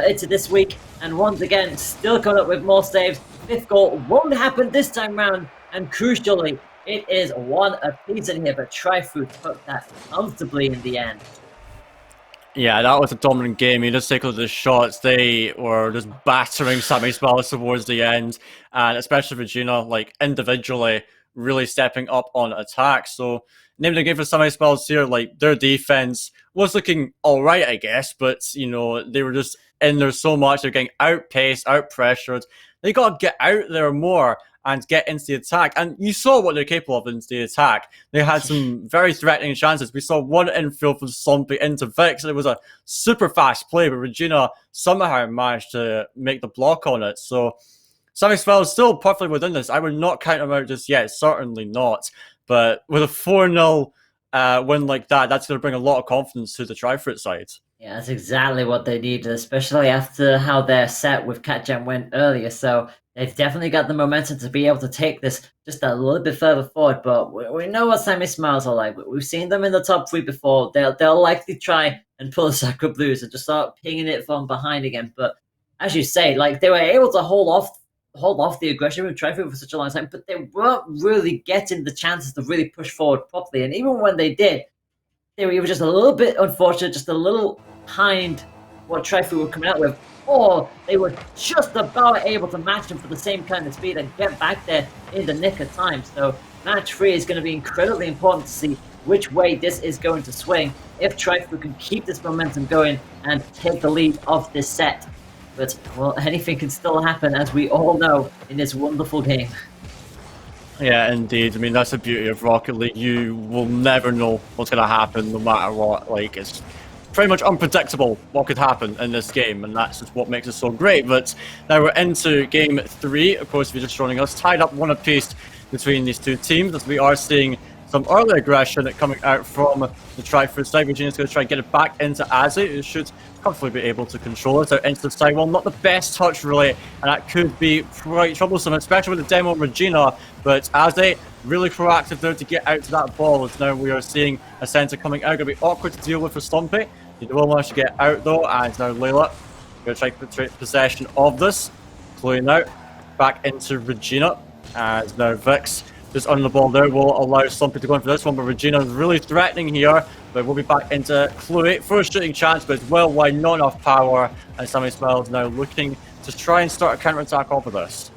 into this week, and once again, still coming up with more saves. 5th goal won't happen this time round, and crucially, it is 1 apiece in here, but Tryfood took that comfortably in the end. Yeah, that was a dominant game. You just take a look at the shots. They were just battering Sammy Smiles towards the end, and especially Regina, like, individually, really stepping up on attack. So, name the game for Sammy Smiles here, like, their defense was looking alright, I guess, but, they were just in there so much. They're getting outpaced, outpressured. They got to get out there more and get into the attack. And you saw what they're capable of into the attack. They had some very threatening chances. We saw one infield from Sompi into Vix. It was a super fast play, but Regina somehow managed to make the block on it. So Sammy Smiles still perfectly within this. I would not count them out just yet. Certainly not. But with a 4-0 win like that, that's going to bring a lot of confidence to the Tryfruit side. Yeah, that's exactly what they needed, especially after how their set with Katjan went earlier. So they've definitely got the momentum to be able to take this just a little bit further forward. But we know what Sammy Smiles are like. We've seen them in the top 3 before. They'll likely try and pull a Sacra Blues and just start pinging it from behind again. But as you say, like, they were able to hold off the aggression with Tryfruit for such a long time, but they weren't really getting the chances to really push forward properly. And even when they did, they were either just a little bit unfortunate, just a little behind what Tryfruit were coming out with, or they were just about able to match them for the same kind of speed and get back there in the nick of time. So match 3 is going to be incredibly important to see which way this is going to swing, if Tryfruit can keep this momentum going and take the lead of this set. But, well, anything can still happen, as we all know, in this wonderful game. Yeah, indeed. I mean, that's the beauty of Rocket League. You will never know what's going to happen no matter what. Like, it's pretty much unpredictable what could happen in this game, and that's just what makes it so great. But now we're into game 3. Of course, if you're just joining us, tied up 1 apiece between these two teams, as we are seeing some early aggression coming out from the Tri-Food side. Regina's going to try and get it back into Azzy, who should comfortably be able to control it out into the sidewall. Not the best touch, really, and that could be quite troublesome, especially with the demo on Regina. But Azzy, really proactive there to get out to that ball. As now we are seeing a center coming out. Going to be awkward to deal with for Slumpy. He will manage to get out, though, and now Layla going to try to take possession of this. Chloe now back into Regina, as now Vix just on the ball there will allow Slumpy to go in for this one, but Regina is really threatening here. But we'll be back into Chloe for a shooting chance, but it's well wide, not enough power, and Sammy Smiles now looking to try and start a counter-attack off of this.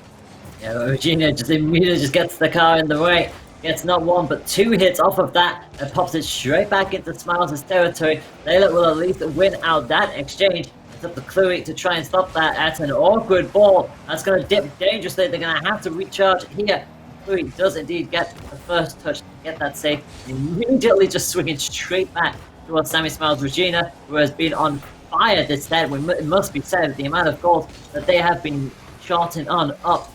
Yeah, but Regina just immediately just gets the car in the way. Gets not one, but 2 hits off of that, and pops it straight back into Smiles' territory. Layla will at least win out that exchange. It's up to Chloe to try and stop that at an awkward ball. That's going to dip dangerously. They're going to have to recharge here. Chloe does indeed get the first touch to get that save. Immediately just swinging straight back towards Sammy Smiles. Regina, who has been on fire this set. It must be said, the amount of goals that they have been shorting on up.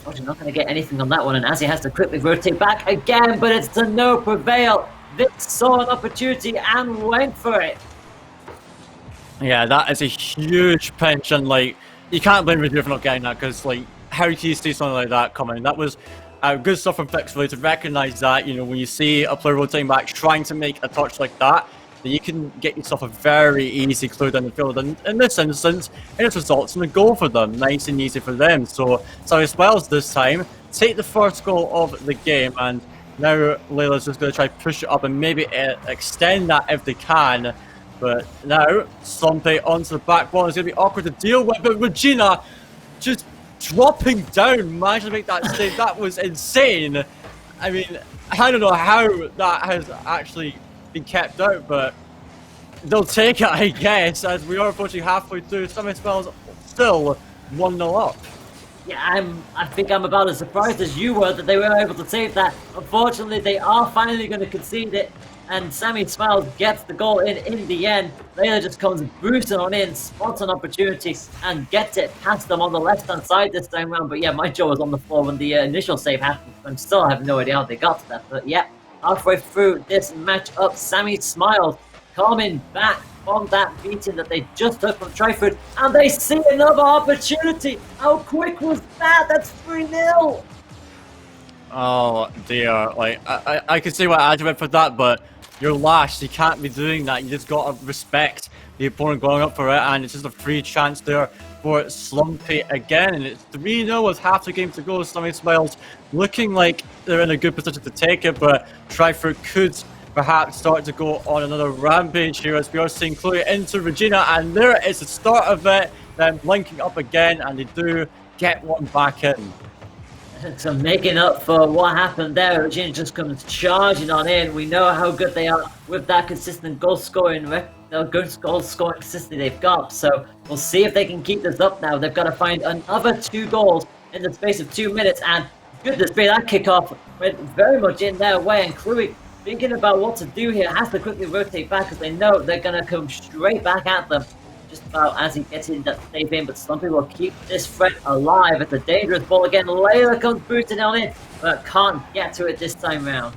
Oh, you're not going to get anything on that one, and Azzy has to quickly rotate back again, but it's to no prevail. Vic saw an opportunity and went for it. Yeah, that is a huge pinch, and like, you can't blame Regina for not getting that, because like, how can you see something like that coming? That was good stuff from Vix really to recognize that, you know, when you see a player rotating back trying to make a touch like that you can get yourself a very easy clue down the field. And in this instance, it results in a goal for them, nice and easy for them. So Sammy Smiles this time take the first goal of the game, and now Layla's just going to try to push it up and maybe extend that if they can. But now Slumpy onto the back wall is going to be awkward to deal with, but Regina just dropping down, managed to make that save. That was insane. I mean, I don't know how that has actually been kept out, but they'll take it, I guess, as we are approaching halfway through. Sammy Smiles still 1-0 up. Yeah, I think I'm about as surprised as you were that they were able to save that. Unfortunately, they are finally going to concede it, and Sammy Smiles gets the goal in the end. Layla just comes boosting on in, spots an opportunity, and gets it past them on the left-hand side this time round. But yeah, my jaw was on the floor when the initial save happened. I still have no idea how they got to that, but yeah, halfway through this match-up, Sammy Smiles coming back from that beating that they just took from Tri-Food, and they see another opportunity. How quick was that? That's 3-0. Oh dear, like I can see what Adam went for that, but you're lashed. You can't be doing that. You just gotta respect the opponent going up for it, and it's just a free chance there for Slumpy again. And it's 3-0 with half the game to go. Sammy Smiles looking like they're in a good position to take it, but Tri-Food could perhaps start to go on another rampage here, as we are seeing Chloe into Regina, and there is the start of it. Them linking up again, and they do get one back in. So making up for what happened there, Regina just comes charging on in. We know how good they are with that consistent goal scoring consistency they've got. So we'll see if they can keep this up now. They've got to find another 2 goals in the space of 2 minutes, and goodness me, that kickoff went very much in their way, and Chloe, thinking about what to do here, has to quickly rotate back because they know they're going to come straight back at them just about as he gets in that save in. But Slumpy will keep this threat alive. It's a dangerous ball again. Layla comes boosting on in, but can't get to it this time round.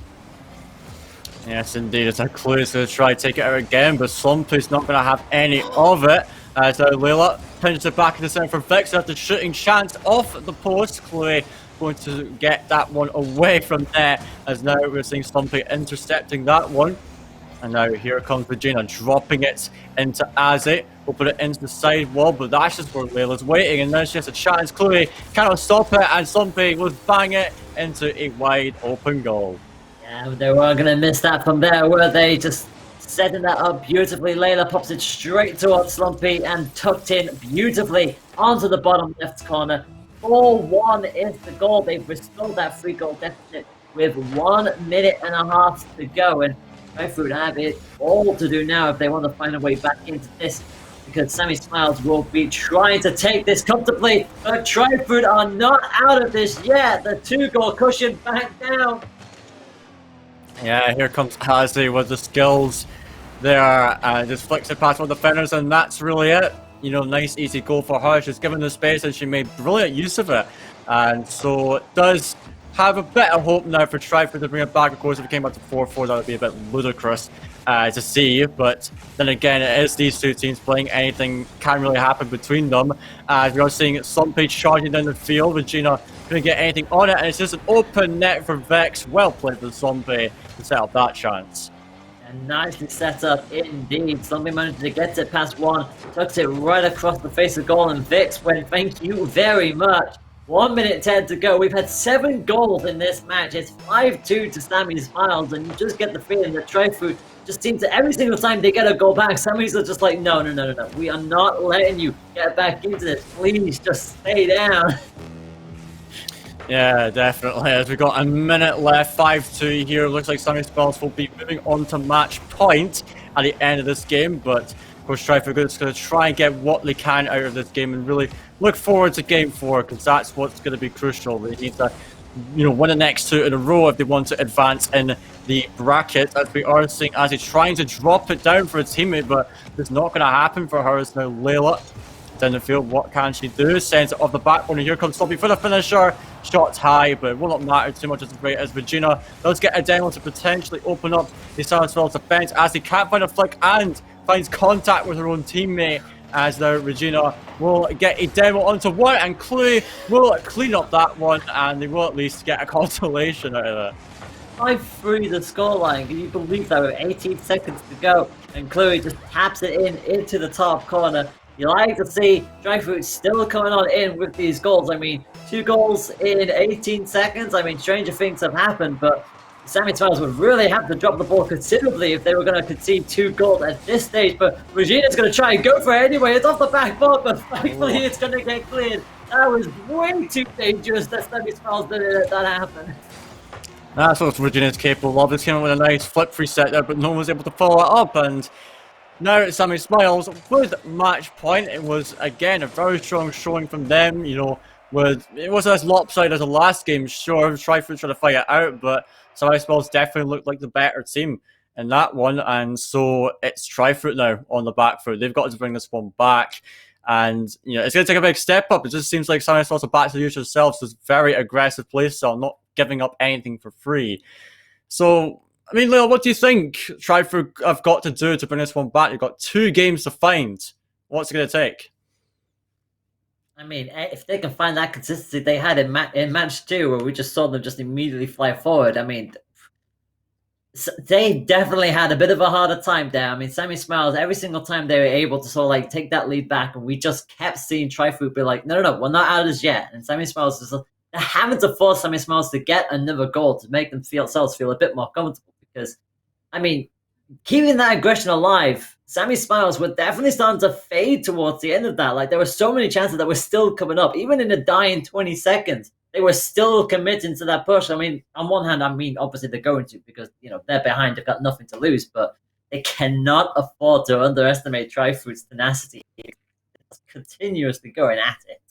Yes, indeed. It's a clue. It's going to try to take it out again, but Slumpy's not going to have any of it. So Layla pinches it back in the centre for Vix after shooting chance off the post. Chloe going to get that one away from there, as now we're seeing Slumpy intercepting that one. And now here comes Regina dropping it into Azzy. We'll put it into the side wall, but that's just where Layla's waiting, and then she has a chance. Chloe cannot stop it, and Slumpy will bang it into a wide open goal. Yeah, they were going to miss that from there, were they? Just setting that up beautifully. Layla pops it straight towards Slumpy and tucked in beautifully onto the bottom left corner. 4-1 is the goal. They've restored that 3-goal deficit with 1 minute and a half to go, and Tri-Food have it all to do now if they want to find a way back into this, because Sammy Smiles will be trying to take this comfortably, but Tri-Food are not out of this yet. The 2-goal cushion back down. Yeah, here comes Azzy with the skills there, just flicks it past one of the defenders, and that's really it. You know, nice easy goal for her. She's given the space and she made brilliant use of it, and so it does have a bit of hope now for Triforce to bring it back. Of course, if it came back to 4-4, that would be a bit ludicrous to see. But then again, it is these two teams playing. Anything can really happen between them. As we are seeing Slumpy charging down the field. Regina couldn't get anything on it, and it's just an open net for Vex. Well played for Slumpy to set up that chance. And nicely set up indeed. Somebody managed to get it past one, tucks it right across the face of goal, and Vix went, thank you very much. 1 minute 10 to go. We've had 7 goals in this match. It's 5-2 to Sammy Smiles, and you just get the feeling that Trifood just seems to every single time they get a goal back, Sammy's just like, no. We are not letting you get back into this. Please just stay down. Yeah, definitely. As we got a minute left, 5-2 here. Looks like Sammy Spells will be moving on to match point at the end of this game. But of course, Triforce is going to try and get what they can out of this game and really look forward to Game 4, because that's what's going to be crucial. They need to, win the next 2 in a row if they want to advance in the bracket. As we are seeing, as he's trying to drop it down for a teammate, but it's not going to happen for her. It's now Layla down the field. What can she do? Sends it off the backbone, and here comes Sloppy for the finisher. Shots high, but it will not matter too much as Regina does get a demo to potentially open up the Saraswell's defense as he can't find a flick and finds contact with her own teammate. As now Regina will get a demo onto one, and Chloe will clean up that one, and they will at least get a consolation out of it. 5-3 the scoreline. Can you believe that with 18 seconds to go? And Chloe just taps it into the top corner. You like to see Dryfoot still coming on in with these goals. I mean, 2 goals in 18 seconds. I mean, stranger things have happened, but Sammy Smiles would really have to drop the ball considerably if they were going to concede 2 goals at this stage. But Regina's going to try and go for it anyway. It's off the back foot, but thankfully it's going to get cleared. That was way too dangerous that Sammy Smiles didn't let that happen. That's what Regina's capable of. This came up with a nice flip free set there, but no one was able to follow it up. And now it's Sammy Smiles with match point. It was, again, a very strong showing from them. It wasn't as lopsided as the last game, sure. Trifoot trying to fight it out, but Sammy Smiles definitely looked like the better team in that one. And so it's Trifoot now on the back foot. They've got to bring this one back. And, it's going to take a big step up. It just seems like Sammy Smiles are back to the usual selves. This very aggressive play style, not giving up anything for free. So, I mean, Leo, what do you think Trifoot have got to do to bring this one back? You've got 2 games to find. What's it going to take? I mean, if they can find that consistency they had in match 2, where we just saw them just immediately fly forward, I mean, they definitely had a bit of a harder time there. I mean, Sammy Smiles, every single time they were able to sort of take that lead back, and we just kept seeing Trifoot be like, no, we're not out of this yet. And Sammy Smiles is having to force Sammy Smiles to get another goal to make themselves feel a bit more comfortable. Because, I mean, keeping that aggression alive, Sammy Smiles were definitely starting to fade towards the end of that. There were so many chances that were still coming up. Even in the dying 20 seconds, they were still committing to that push. I mean, on one hand, obviously they're going to, because, they're behind, they've got nothing to lose, but they cannot afford to underestimate Trifoot's tenacity. It's continuously going at it.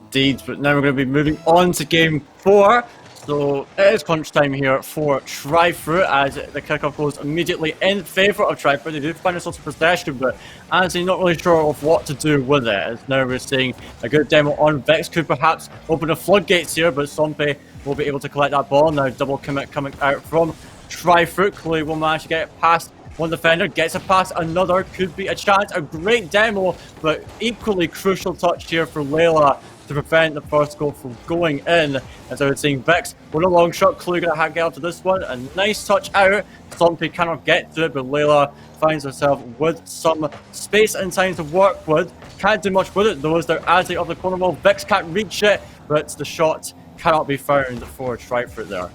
Indeed, but now we're going to be moving on to Game 4. So it is crunch time here for Trifoot as the kickoff goes immediately in favour of Trifoot. They do find themselves in possession, but honestly not really sure of what to do with it. As now we're seeing a good demo on Vex, could perhaps open the floodgates here, but Sompe will be able to collect that ball. Now double commit coming out from Trifoot. Chloe will manage to get past one defender, gets it past another, could be a chance. A great demo, but equally crucial touch here for Layla to prevent the first goal from going in. As I was saying, Vex with a long shot. Chloe going to get out to this one. A nice touch out. Sompe cannot get to it, but Layla finds herself with some space and time to work with. Can't do much with it though, as they're as of the corner wall. Vex can't reach it, but the shot cannot be found for Trifoot there.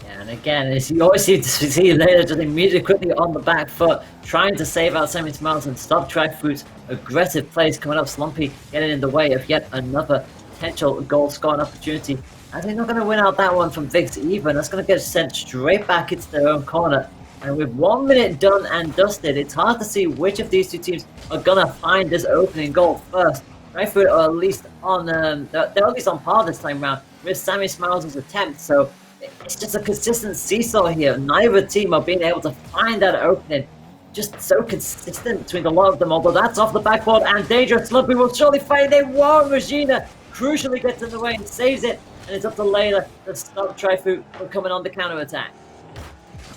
And again, you always see Layla just immediately quickly on the back foot, trying to save out Sammy Smiles and stop Trifoot's aggressive plays coming up. Slumpy getting in the way of yet another potential goal scoring opportunity. And they're not going to win out that one from Vix even. That's going to get sent straight back into their own corner. And with 1 minute done and dusted, it's hard to see which of these 2 teams are going to find this opening goal first. Trifoot are at least on, they're at least on par this time round with Sammy Smiles' attempt. So it's just a consistent seesaw here. Neither team are being able to find that opening. Just so consistent between the lot of them. Although that's off the backboard and dangerous. Slumpy will surely find. They won't. Regina crucially gets in the way and saves it. and it's up to Layla to stop Trifu from coming on the counter-attack.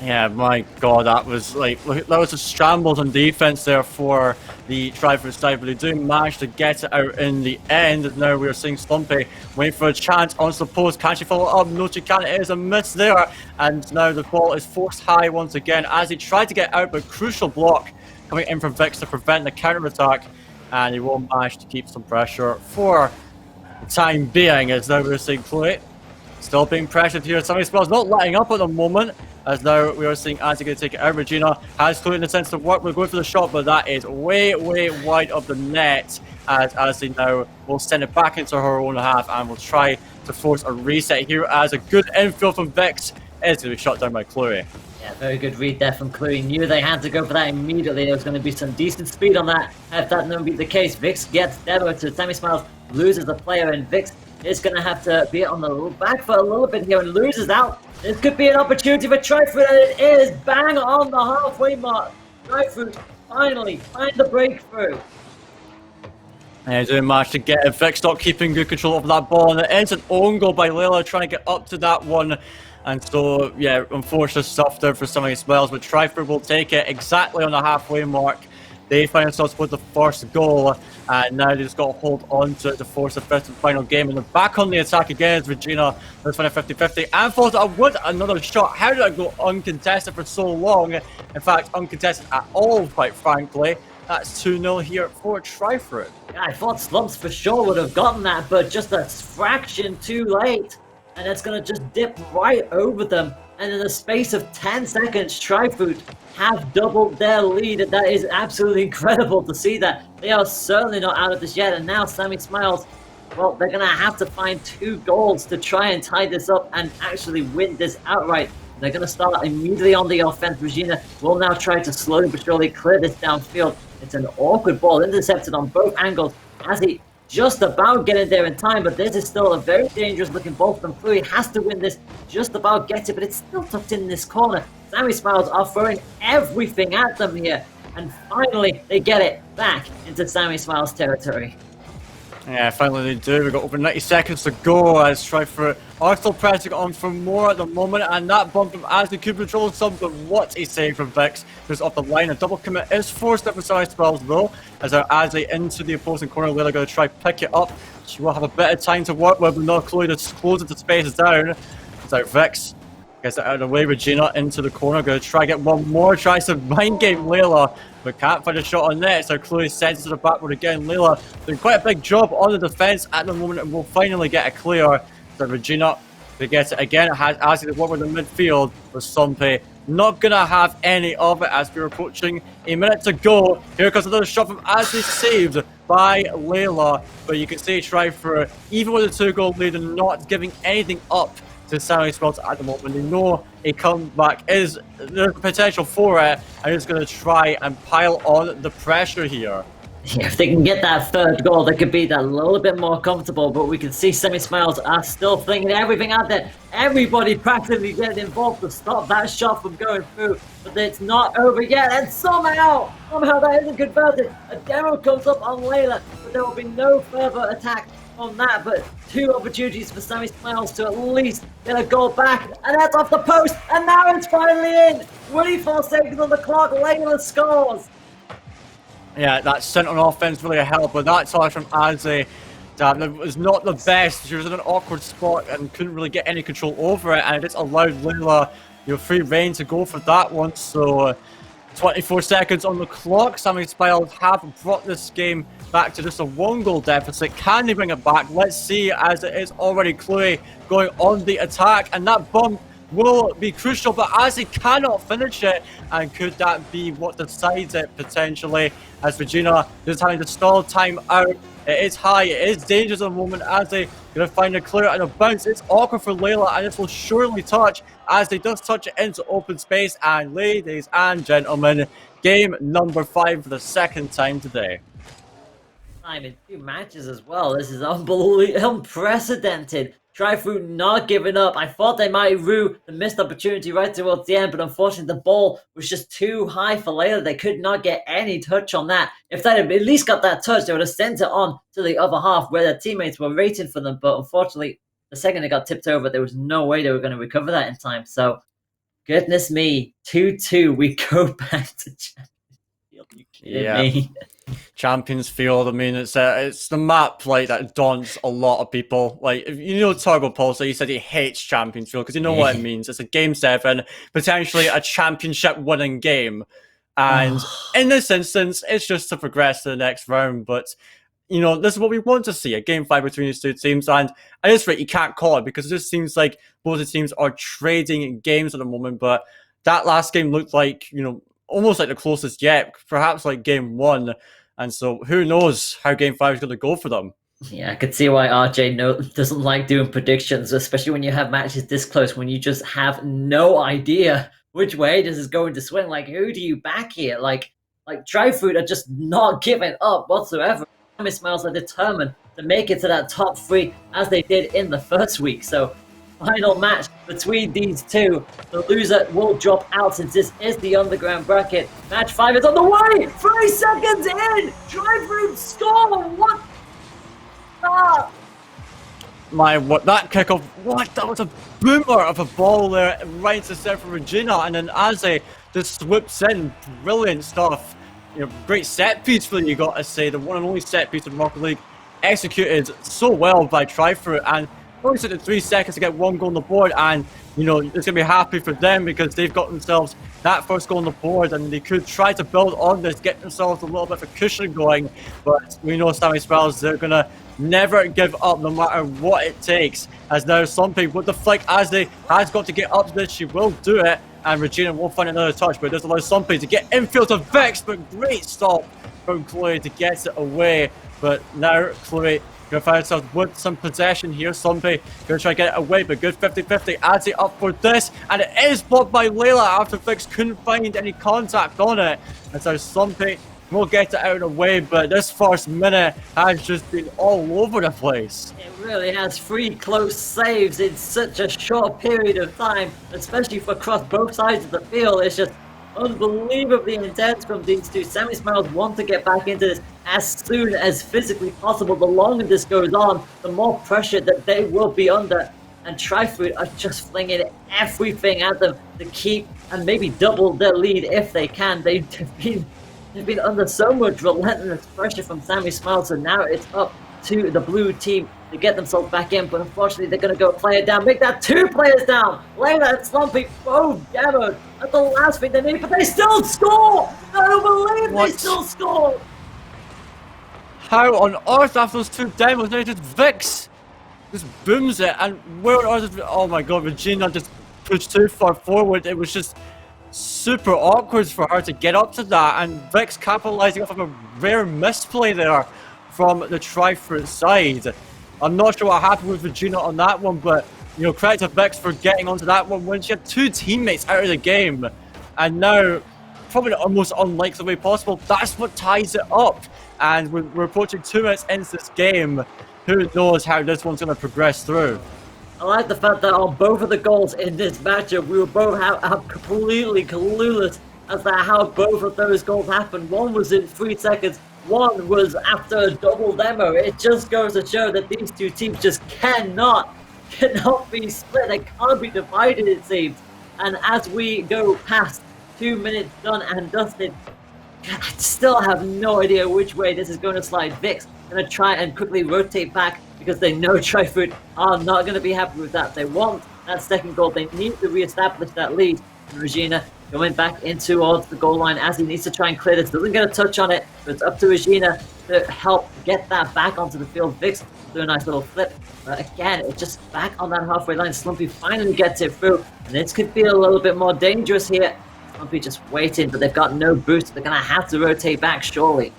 Yeah, my God, that was a shambles on defense there for the Trifer side, but they do manage to get it out in the end. Now we are seeing Slumpy waiting for a chance on the post. Can she follow up? No, she can't. It is a miss there, and now the ball is forced high once again as he tried to get out, but crucial block coming in from Vix to prevent the counter attack, and he won't manage to keep some pressure for the time being. As now we're seeing Chloe still being pressured here. Somebody Spells not letting up at the moment. As now we are seeing Azzy going to take it out. Regina has Chloe in the sense of work. We're going for the shot, but that is way, way wide of the net. As Azzy now will send it back into her own half and will try to force a reset here. As a good infield from Vix is going to be shot down by Chloe. Yeah, very good read there from Chloe. Knew they had to go for that immediately. There was going to be some decent speed on that. If that not be the case, Vix gets Deborah to Sammy Smiles, loses the player, and Vix is going to have to be on the back foot a little bit here and loses out. This could be an opportunity for Trifruit, and it is bang on the halfway mark. Trifruit finally find the breakthrough. And they managed to get it. Vix not keeping good control of that ball, and it ends an own goal by Layla trying to get up to that one. And so, yeah, unfortunate stuff there for some of these Wells, but Trifruit will take it exactly on the halfway mark. They find themselves with the first goal, and now they just got to hold on to it to force the fifth and final game. And they're back on the attack again as Regina. Let's find a 50-50 and falls out with another shot. How did I go uncontested for so long? In fact, uncontested at all, quite frankly. That's 2-0 here for Trifruit. Yeah, I thought Slumps for sure would have gotten that, but just a fraction too late. And it's going to just dip right over them. And in the space of 10 seconds, Trifruit have doubled their lead. And that is absolutely incredible to see that. They are certainly not out of this yet. And now Sammy Smiles, well, they're going to have to find 2 goals to try and tie this up and actually win this outright. They're going to start immediately on the offense. Regina will now try to slowly but surely clear this downfield. It's an awkward ball, intercepted on both angles as he just about getting there in time, but this is still a very dangerous looking ball from Chloe. Has to win this, just about gets it, but it's still tucked in this corner. Sammy Smiles are throwing everything at them here, and finally they get it back into Sammy Smiles territory. Yeah, finally they do. We've got over 90 seconds to go as Trifruit are still pressing on for more at the moment, and that bump from Azzy could control some, but what a save from Vix. Who's off the line. A double commit is forced up for Sammy Smiles though, as our Azzy into the opposing corner. Layla going to try pick it up. She will have a bit of time to work with, but not Chloe to close it to space down. So Vix gets it out of the way. Regina into the corner, going to try get one more. Tries to mind game Layla, but can't find a shot on net. So Chloe sends it to the backward again. Layla doing quite a big job on the defense at the moment, and will finally get a clear. So Regina, they get it again. It has Azzy to work with the midfield with Sumpy. Not gonna have any of it as we're approaching a minute to go. Here comes another shot from Azzy, saved by Layla. But you can see Trifruit, even with a 2-goal lead, and not giving anything up to Sammy Smiles at the moment. They know a comeback is the potential for it, and just going to try and pile on the pressure here. Yeah, if they can get that third goal, they could be that little bit more comfortable, but we can see Sammy Smiles are still thinking everything out there. Everybody practically getting involved to stop that shot from going through, but it's not over yet, and somehow that isn't converted. A demo comes up on Layla, but there will be no further attack on that, but 2 opportunities for Sammy Smiles to at least get a goal back, and that's off the post, and now it's finally in. 24 seconds on the clock, Layla scores. Yeah, that sent on offense really helped, but that touch from Azzy was not the best. She was in an awkward spot and couldn't really get any control over it, and it just allowed Layla free reign to go for that one. So 24 seconds on the clock. Sammy Smiles have brought this game back to just a 1-goal deficit. Can they bring it back? Let's see, as it is already Chloe going on the attack, and that bump will be crucial, but Azzy cannot finish it, and could that be what decides it potentially, as Regina is having to stall time out. It is high, it is dangerous at the moment. Azzy gonna find a clear and a bounce. It's awkward for Layla, and this will surely touch as they does touch it into open space. And ladies and gentlemen, game number 5 for the second time today. Time in 2 matches as well. This is unprecedented. Trifruit not giving up. I thought they might rue the missed opportunity right towards the end, but unfortunately the ball was just too high for Layla. They could not get any touch on that. If they had at least got that touch, they would have sent it on to the other half where their teammates were waiting for them, but unfortunately the second it got tipped over, there was no way they were going to recover that in time. So, goodness me, 2-2, we go back to Champions Field. You kidding me? Champions Field. I mean, it's the map like that daunts a lot of people. Like, if you know Turbo Pulsar, he said he hates Champions Field because you know what it means. It's a game 7, potentially a championship winning game, and in this instance, it's just to progress to the next round. But you know, this is what we want to see, a game 5 between these two teams, and at this rate, you can't call it because it just seems like both the teams are trading games at the moment. But that last game looked like, you know, almost like the closest yet, perhaps like game 1. And so who knows how game 5 is going to go for them. Yeah, I could see why RJ doesn't like doing predictions, especially when you have matches this close, when you just have no idea which way this is going to swing. Like, who do you back here? Like Dryfood are just not giving up whatsoever. Sammy Smiles are determined to make it to that top 3 as they did in the first week. So, final match between these two. The loser will drop out since this is the underground bracket. Match 5 is on the way! 3 seconds in! Dryfood score! What? What that kickoff, that was a boomer of a ball there right into center for Regina, and then Aze just swoops in. Brilliant stuff. You know, great set piece for you got to say. The one and only set piece in Rocket League, executed so well by Tryfruit, and only took 3 seconds to get 1 goal on the board, and you know, it's gonna be happy for them because they've got themselves that first goal on the board, and they could try to build on this, get themselves a little bit of a cushion going. But we know Sammy Smiles, they're gonna never give up no matter what it takes. As now Slumpy with the flick, as they has got to get up to this, she will do it, and Regina will find another touch, but it does allow Slumpy to get infield to Vix, but great stop from Chloe to get it away. But now Chloe gonna find herself with some possession here. Slumpy gonna try to get it away, but good 50-50. Adds it up for this, and it is blocked by Layla after Vix couldn't find any contact on it. And so Slumpy will get it out of the way, but this first minute has just been all over the place. It really has 3 close saves in such a short period of time, especially for across both sides of the field. It's just unbelievably intense from these two. Sammy Smiles want to get back into this as soon as physically possible. The longer this goes on, the more pressure that they will be under. And Tryfruit are just flinging everything at them to keep and maybe double their lead if they can. They've been under so much relentless pressure from Sammy Smiles, so now it's up to the blue team to get themselves back in, but unfortunately they're going to go player down, make that 2 players down. Layla and Slumpy both demoed at the last thing they need, but they still score! I don't believe they still score! How on earth after those 2 demos, now just Vix just booms it, and where on earth is, oh my god, Regina just pushed too far forward. It was just super awkward for her to get up to that, and Vix capitalizing off of a rare misplay there from the Tryfruit side. I'm not sure what happened with Regina on that one, but you know, credit to Vix for getting onto that one when she had 2 teammates out of the game, and now probably the most unlikely way possible, that's what ties it up. And we're approaching 2 minutes into this game. Who knows how this one's going to progress through. I like the fact that on both of the goals in this matchup, we were both completely clueless as to how both of those goals happened. One was in 3 seconds, one was after a double demo. It just goes to show that these two teams just cannot be split. They can't be divided, it seems. And as we go past 2 minutes done and dusted, I still have no idea which way this is going to slide. Vix going to try and quickly rotate back because they know Tryfruit are not going to be happy with that. They want that second goal. They need to re-establish that lead. And Regina going back in towards the goal line as he needs to try and clear this. Doesn't get a touch on it, but it's up to Regina to help get that back onto the field. Vix do a nice little flip. But again, it's just back on that halfway line. Slumpy finally gets it through. And this could be a little bit more dangerous here. Slumpy just waiting, but they've got no boost. They're going to have to rotate back, surely.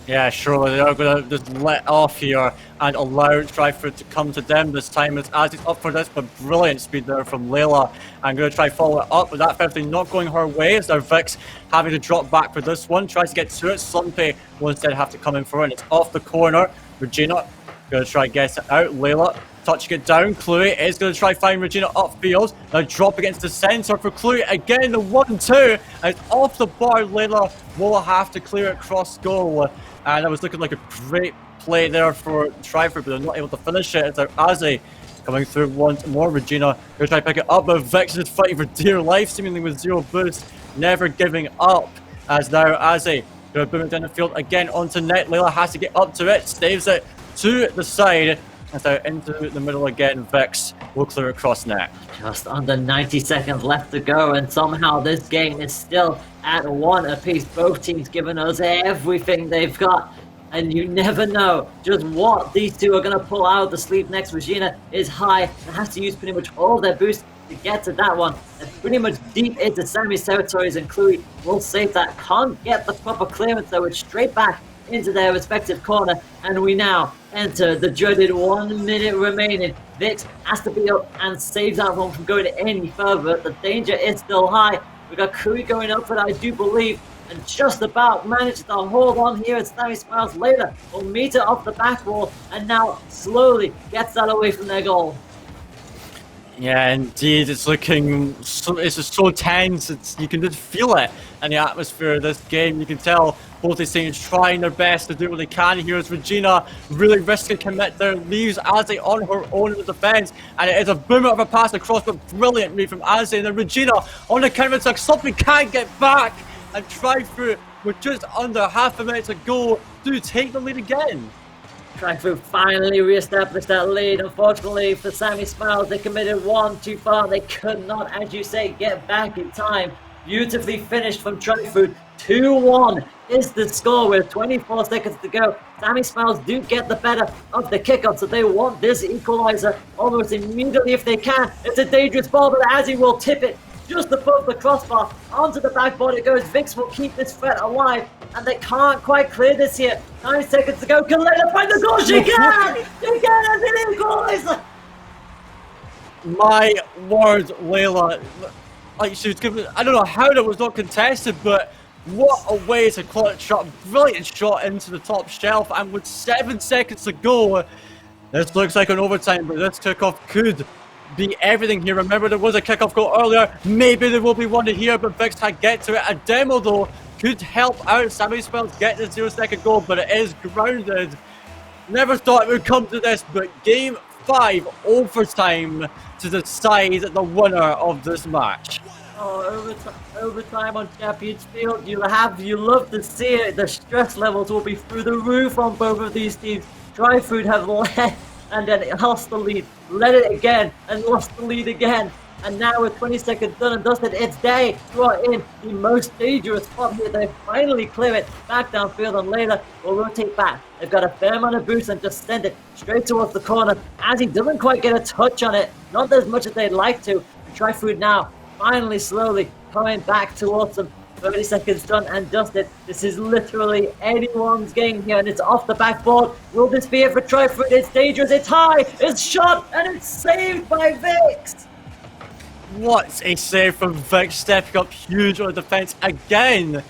Yeah, surely they're going to just let off here and allow Tryfruit to come to them this time. As he's up for this, but brilliant speed there from Layla. I'm going to try follow it up, but that definitely not going her way. As now Vix having to drop back for this one. Tries to get to it. Slumpy will instead have to come in for it. It's off the corner. Regina going to try get it out. Layla touching it down. Chloe is going to try find Regina upfield. Now drop against the centre for Chloe. Again, the 1-2. And it's off the bar. Layla will have to clear it cross goal. And that was looking like a great play there for Tryfruit, but they're not able to finish it. It's Aze coming through once more. Regina going to try to pick it up, but Vix is fighting for dear life, seemingly with zero boost, never giving up. As now Azzy going to boom it down the field again onto net. Layla has to get up to it, staves it to the side, and now into the middle again. Vix will clear across net. Just under 90 seconds left to go, and somehow this game is still at 1 apiece. Both teams giving us everything they've got, and you never know just what these two are going to pull out of the sleeve next. Regina is high and has to use pretty much all their boosts to get to that one. And pretty much deep into Sammy's territories, and Chloe will save that. Can't get the proper clearance, though. It's straight back into their respective corner, and we now enter the dreaded 1 minute remaining. Vix has to be up and save that one from going any further. The danger is still high. We got Kui going up for it, I do believe, and just about managed to hold on here. As Sammy Smiles later will meet it off the back wall, and now slowly gets that away from their goal. Yeah, indeed, it's looking it's just so tense. You can just feel it in the atmosphere of this game. You can tell both these teams trying their best to do what they can here. As Regina really risking commit there, leaves Azzy on her own in the defense, and it is a boomer of a pass across, but brilliant move from Azzy. And then Regina on the counter attack, something can't get back, and try through with just under half a minute to go. Do take the lead again. TriFood finally re-established that lead. Unfortunately for Sammy Smiles, they committed one too far. They could not, as you say, get back in time. Beautifully finished from TriFood. 2-1 is the score with 24 seconds to go. Sammy Smiles do get the better of the kickoff, so they want this equalizer almost immediately if they can. It's a dangerous ball, but Azzy will tip it just above the crossbar. Onto the backboard it goes. Vix will keep this threat alive, and they can't quite clear this here. 9 seconds to go. Can Layla find the goal? She can! She can as an equalizer! My word, Layla. Like, she was given, I don't know how that was not contested, but what a way to clutch shot. Brilliant shot into the top shelf, and with 7 seconds to go, this looks like an overtime, but this kickoff could be everything here. Remember, there was a kickoff goal earlier. Maybe there will be one here, but Vix had get to it. A demo, though, could help out Sammy Smiles get the 0-second goal, but it is grounded. Never thought it would come to this, but Game 5 overtime to decide the winner of this match. Oh, overtime on Champions Field. You love to see it. The stress levels will be through the roof on both of these teams. TriFood have led and then it lost the lead. Led it again and lost the lead again. And now with 20 seconds done and dusted, it's they who are in the most dangerous spot here. They finally clear it back downfield, and later will rotate back. They've got a fair amount of boost and just send it straight towards the corner. As he doesn't quite get a touch on it, not as much as they'd like to. TriFood now finally slowly coming back towards them. 30 seconds done and dusted. This is literally anyone's game here, and it's off the backboard. Will this be it for TriFood? It's dangerous, it's high, it's shot, and it's saved by Vix. What a save from Vix, stepping up huge on the defense again.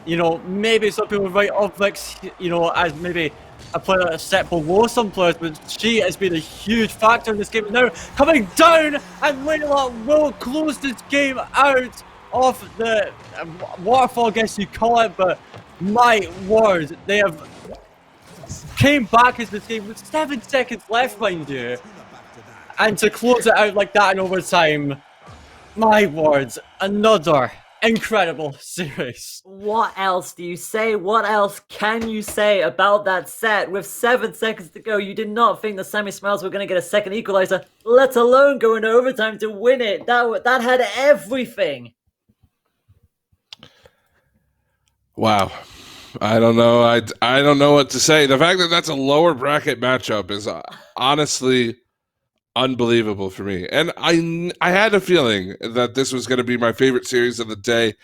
You know, maybe some people write off Vix, you know, as maybe a player that's set below some players, but she has been a huge factor in this game. Now coming down, and Layla will close this game out of the waterfall, I guess you call it, but my word, they have came back into this game with 7 seconds left, mind you, and to close it out like that in overtime. My words, another incredible series. What else do you say? What else can you say about that set? With 7 seconds to go, you did not think the Sammy Smiles were going to get a second equalizer, let alone go into overtime to win it. That had everything. Wow. I don't know. I don't know what to say. The fact that that's a lower bracket matchup is honestly unbelievable for me. And I had a feeling that this was going to be my favorite series of the day,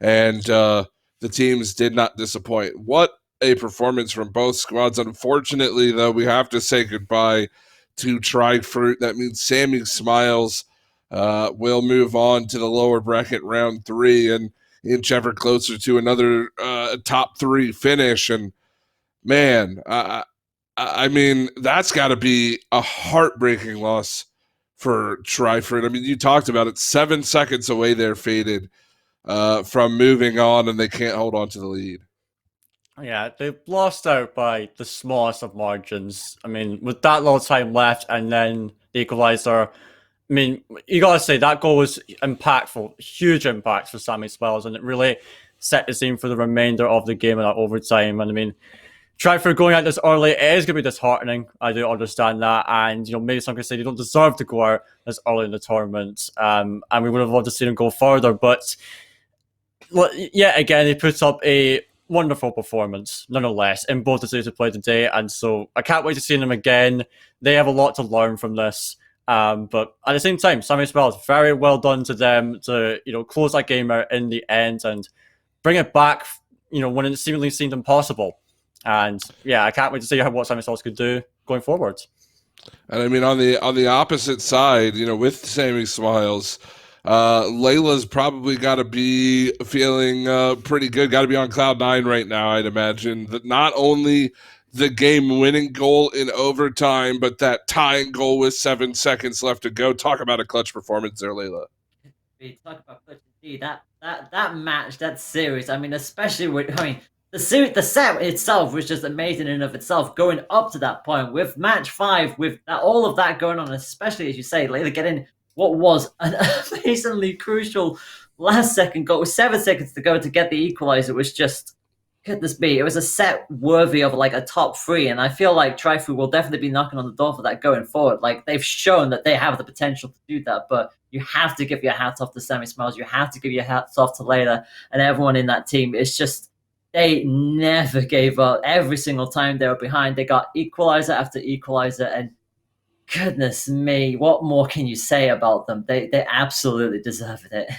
and the teams did not disappoint. What a performance from both squads. Unfortunately, though, we have to say goodbye to TriFruit. That means Sammy Smiles will move on to the lower bracket round 3 and inch ever closer to another top 3 finish. And man, I mean, that's got to be a heartbreaking loss for TriFruit. I mean, you talked about it, 7 seconds away they're faded from moving on, and they can't hold on to the lead. Yeah, they've lost out by the smallest of margins. I mean, with that little time left, and then the equaliser. I mean, you gotta say that goal was impactful, huge impact for Sammy Smiles, and it really set the scene for the remainder of the game in that overtime. And I mean, try for going out this early, it is going to be disheartening. I do understand that, and maybe some could say they don't deserve to go out this early in the tournament, and we would have loved to see them go further. But yet again, they put up a wonderful performance, nonetheless, in both the series they played today, and so I can't wait to see them again. They have a lot to learn from this. But at the same time, Sammy Smiles, very well done to them to close that game out in the end and bring it back. When it seemingly seemed impossible. And yeah, I can't wait to see what Sammy Smiles could do going forward. And I mean, on the opposite side, with Sammy Smiles, Layla's probably got to be feeling pretty good. Got to be on cloud 9 right now, I'd imagine. That not only the game-winning goal in overtime, but that tying goal with 7 seconds left to go. Talk about a clutch performance there, Layla. Talk about clutch indeed. That match, that series. I mean, especially the set itself was just amazing in and of itself. Going up to that point with match 5, with all of that going on, especially as you say, Layla getting what was an amazingly crucial last second goal with 7 seconds to go to get the equalizer. It was just. Goodness me, it was a set worthy of like a top 3, and I feel like Trifu will definitely be knocking on the door for that going forward. Like, they've shown that they have the potential to do that, but you have to give your hats off to Sammy Smiles, you have to give your hats off to Layla and everyone in that team. It's just, they never gave up. Every single time they were behind, they got equalizer after equalizer, and goodness me, what more can you say about them? They absolutely deserved it.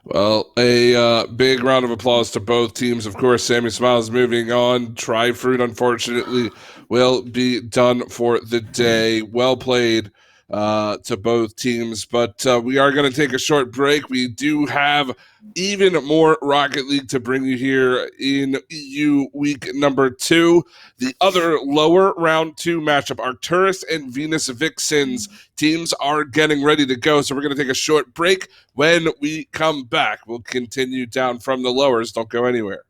Well, a big round of applause to both teams. Of course, Sammy Smiles moving on. Tri-Fruit, unfortunately, will be done for the day. Well played to both teams. But we are going to take a short break. We do have even more Rocket League to bring you here in EU week number 2. The other lower round 2 matchup, Arcturus and Venus Vixens. Teams are getting ready to go, so we're going to take a short break. When we come back, we'll continue down from the lowers. Don't go anywhere.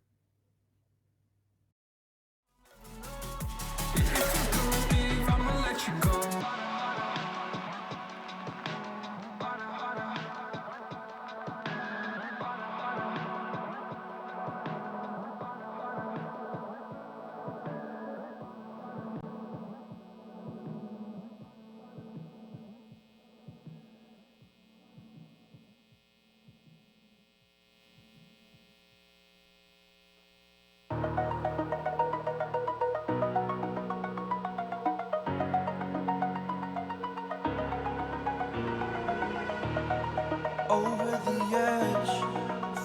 Over the edge,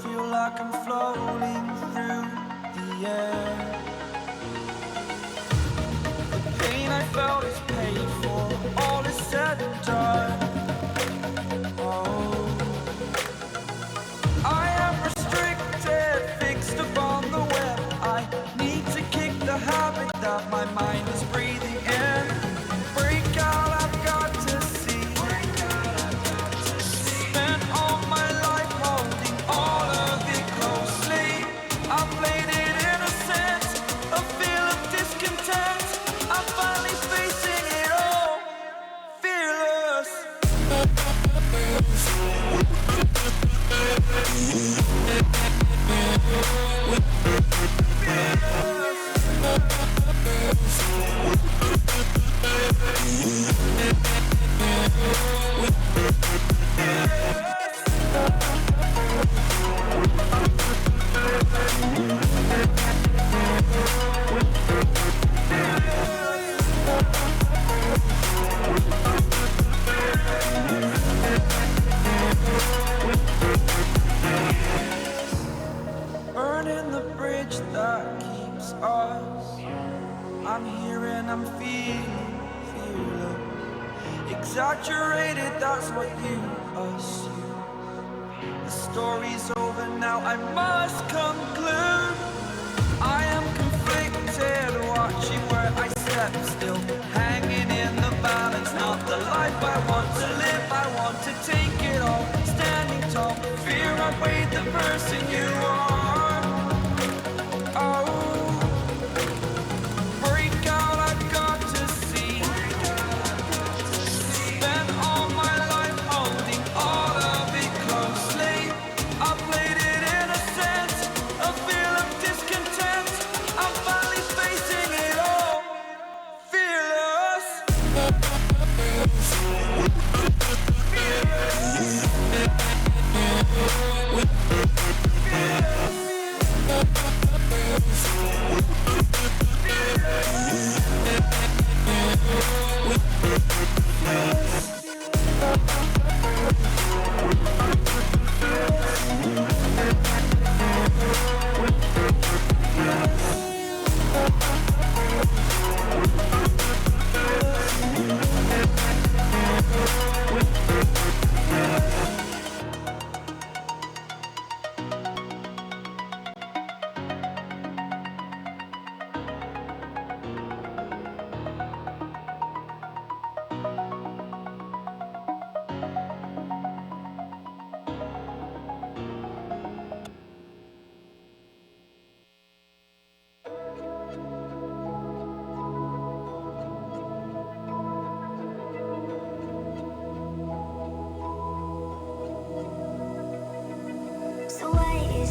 feel like I'm floating through the air. The pain I felt is paid for, all is said and done. Oh, I am restricted, fixed upon the web. I need to kick the habit that my mind is breathing in. Break out, I've got to see. Burning the bridge that keeps us. I'm here and I'm feeling fearless. Exaggerated, that's what you assume. The story's over now, I must conclude. I am conflicted, watching where I step still, hanging in the balance. Not the life I want to live, I want to take it all. Standing tall, fear outweighed the person you are.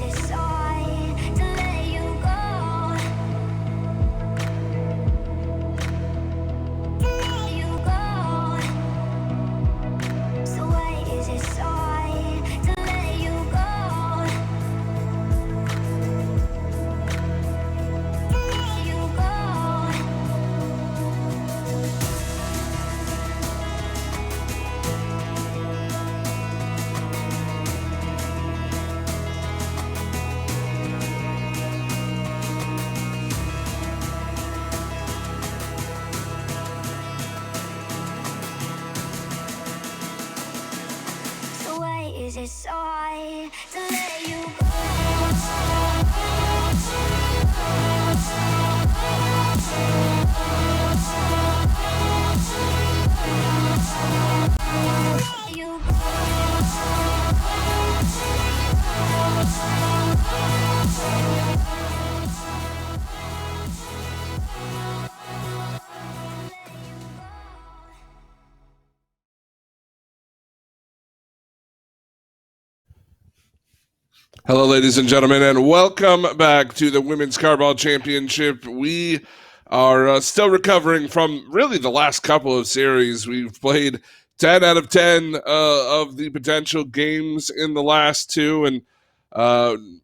Is it so hard to let you go? Let you Hello, ladies and gentlemen, and welcome back to the Women's Carball Championship. We are still recovering from really the last couple of series. We've played 10 out of 10 of the potential games in the last two, and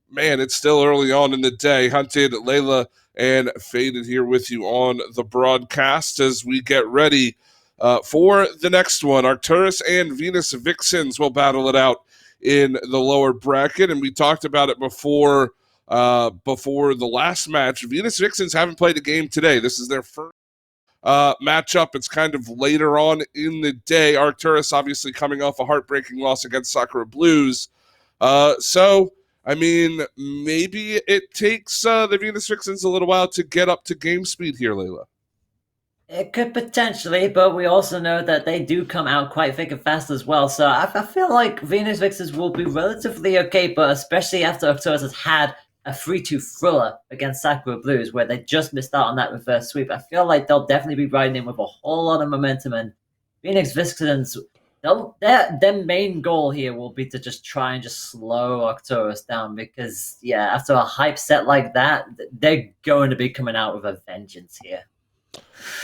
man, it's still early on in the day. Hunted, Layla, and Faded here with you on the broadcast as we get ready for the next one. Arcturus and Venus Vixens will battle it out in the lower bracket, and we talked about it before the last match. Venus Vixens haven't played a game today. This is their first matchup. It's kind of later on in the day. Arcturus obviously coming off a heartbreaking loss against Sakura Blues. So, I mean, maybe it takes the Venus Vixens a little while to get up to game speed here, Layla. It could potentially, but we also know that they do come out quite thick and fast as well. So I feel like Venus Vixens will be relatively okay, but especially after Arcturus has had a 3-2 thriller against Sakura Blues, where they just missed out on that reverse sweep. I feel like they'll definitely be riding in with a whole lot of momentum, and Venus Vixens, their main goal here will be to just try and just slow Arcturus down, because, yeah, after a hype set like that, they're going to be coming out with a vengeance here.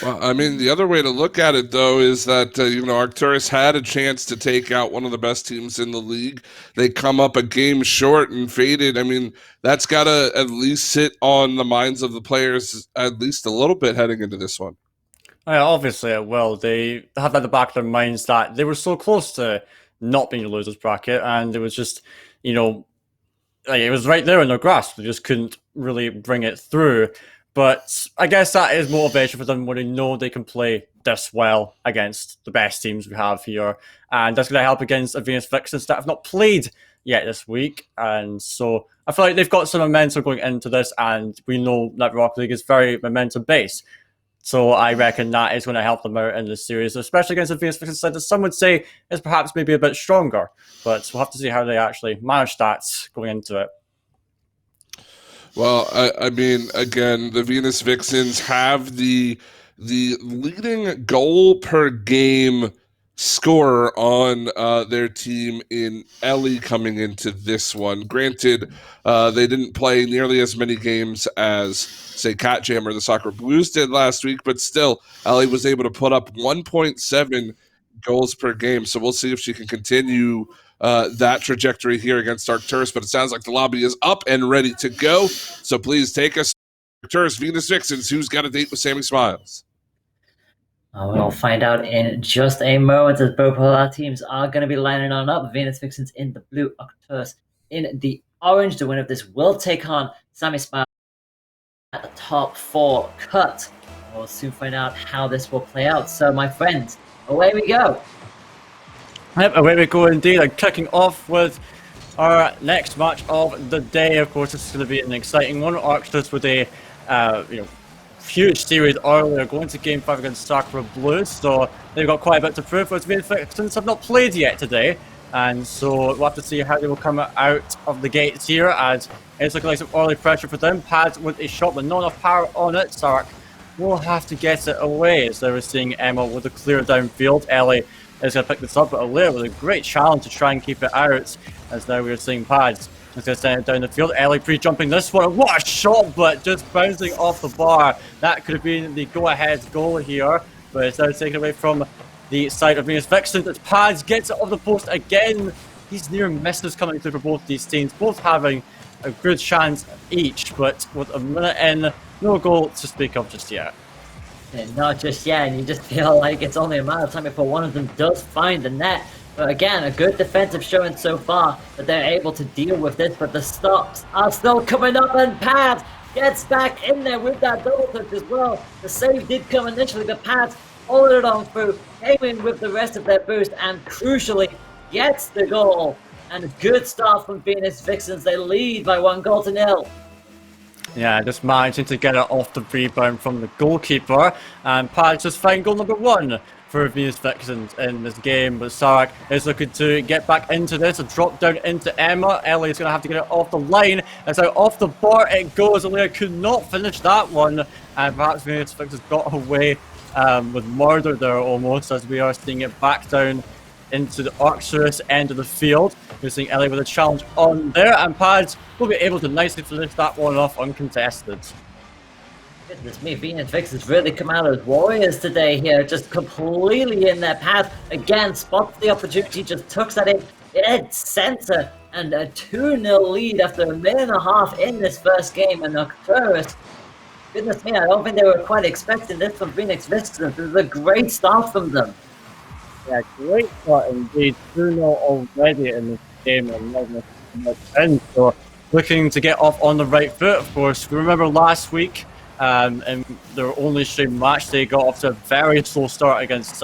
Well, I mean, the other way to look at it, though, is that, Arcturus had a chance to take out one of the best teams in the league. They come up a game short and Faded. I mean, that's got to at least sit on the minds of the players at least a little bit heading into this one. Yeah, obviously it will. They have at the back of their minds that they were so close to not being a losers bracket, and it was just, it was right there in their grasp. They just couldn't really bring it through. But I guess that is motivation for them when they know they can play this well against the best teams we have here. And that's going to help against a Venus Vixens that have not played yet this week. And so I feel like they've got some momentum going into this, and we know that Rocket League is very momentum-based. So I reckon that is going to help them out in this series, especially against the Venus Vixens side that some would say is perhaps maybe a bit stronger. But we'll have to see how they actually manage that going into it. Well, I mean, again, the Venus Vixens have the leading goal per game scorer on their team in Ellie coming into this one. Granted, they didn't play nearly as many games as, say, Cat Jam or the Sakura Blues did last week, but still, Ellie was able to put up 1.7 goals per game. So we'll see if she can continue that trajectory here against Arcturus, but it sounds like the lobby is up and ready to go. So please take us Arcturus, Venus Vixens, who's got a date with Sammy Smiles. We'll find out in just a moment, as both of our teams are going to be lining on up. Venus Vixens in the blue, Arcturus in the orange. The winner of this will take on Sammy Smiles at the top 4 cut. We'll soon find out how this will play out. So, my friends, away we go. Yep, away we go indeed. And kicking off with our next match of the day. Of course, this is going to be an exciting one. Arcturus with a huge series earlier, going to Game 5 against Sakura Blues. So they've got quite a bit to prove. But Venus Vixens have not played yet today, and so we'll have to see how they will come out of the gates here, as it's looking like some early pressure for them. Pads with a shot, but not enough power on it. Sark will have to get it away, as they were seeing Emma with a clear downfield. Ellie is going to pick this up, but Alea with a great challenge to try and keep it out, as now we're seeing Pads He's going to send it down the field. Ellie pre-jumping this one. What a shot, but just bouncing off the bar. That could have been the go-ahead goal here, but it's now taken away from the side of Venus Vixen. It's Pads, gets it off the post again. These near misses coming through for both these teams, both having a good chance each, but with a minute in, no goal to speak of just yet. And not just yet, and you just feel like it's only a matter of time before one of them does find the net. But again, a good defensive showing so far that they're able to deal with this, but the stops are still coming up, and Pads gets back in there with that double touch as well. The save did come initially, but Pads followed it on through, came in with the rest of their boost, and crucially gets the goal. And a good start from Venus Vixens. They lead by 1-0. Yeah, just managing to get it off the rebound from the goalkeeper, and Pads just find goal number 1 for Venus Vixens in this game. But Sarek is looking to get back into this, a drop down into Emma. Ellie is going to have to get it off the line. It's out off the bar it goes. Alea could not finish that one, and perhaps Venus Vixens got away with murder there almost, as we are seeing it back down into the Arcturus end of the field. We're seeing Ellie with a challenge on there, and Pads will be able to nicely finish that one off uncontested. Goodness me, Venus Vixens really come out as warriors today here, just completely in their path. Again, spots the opportunity, just tucks that in dead center, and a 2-0 lead after a minute and a half in this first game. And Arcturus, goodness me, I don't think they were quite expecting this from Venus Vixens. This is a great start from them. Yeah, great start indeed. 2-0 already in this game, and 11 in. So looking to get off on the right foot, of course. We remember last week, in their only stream match, they got off to a very slow start against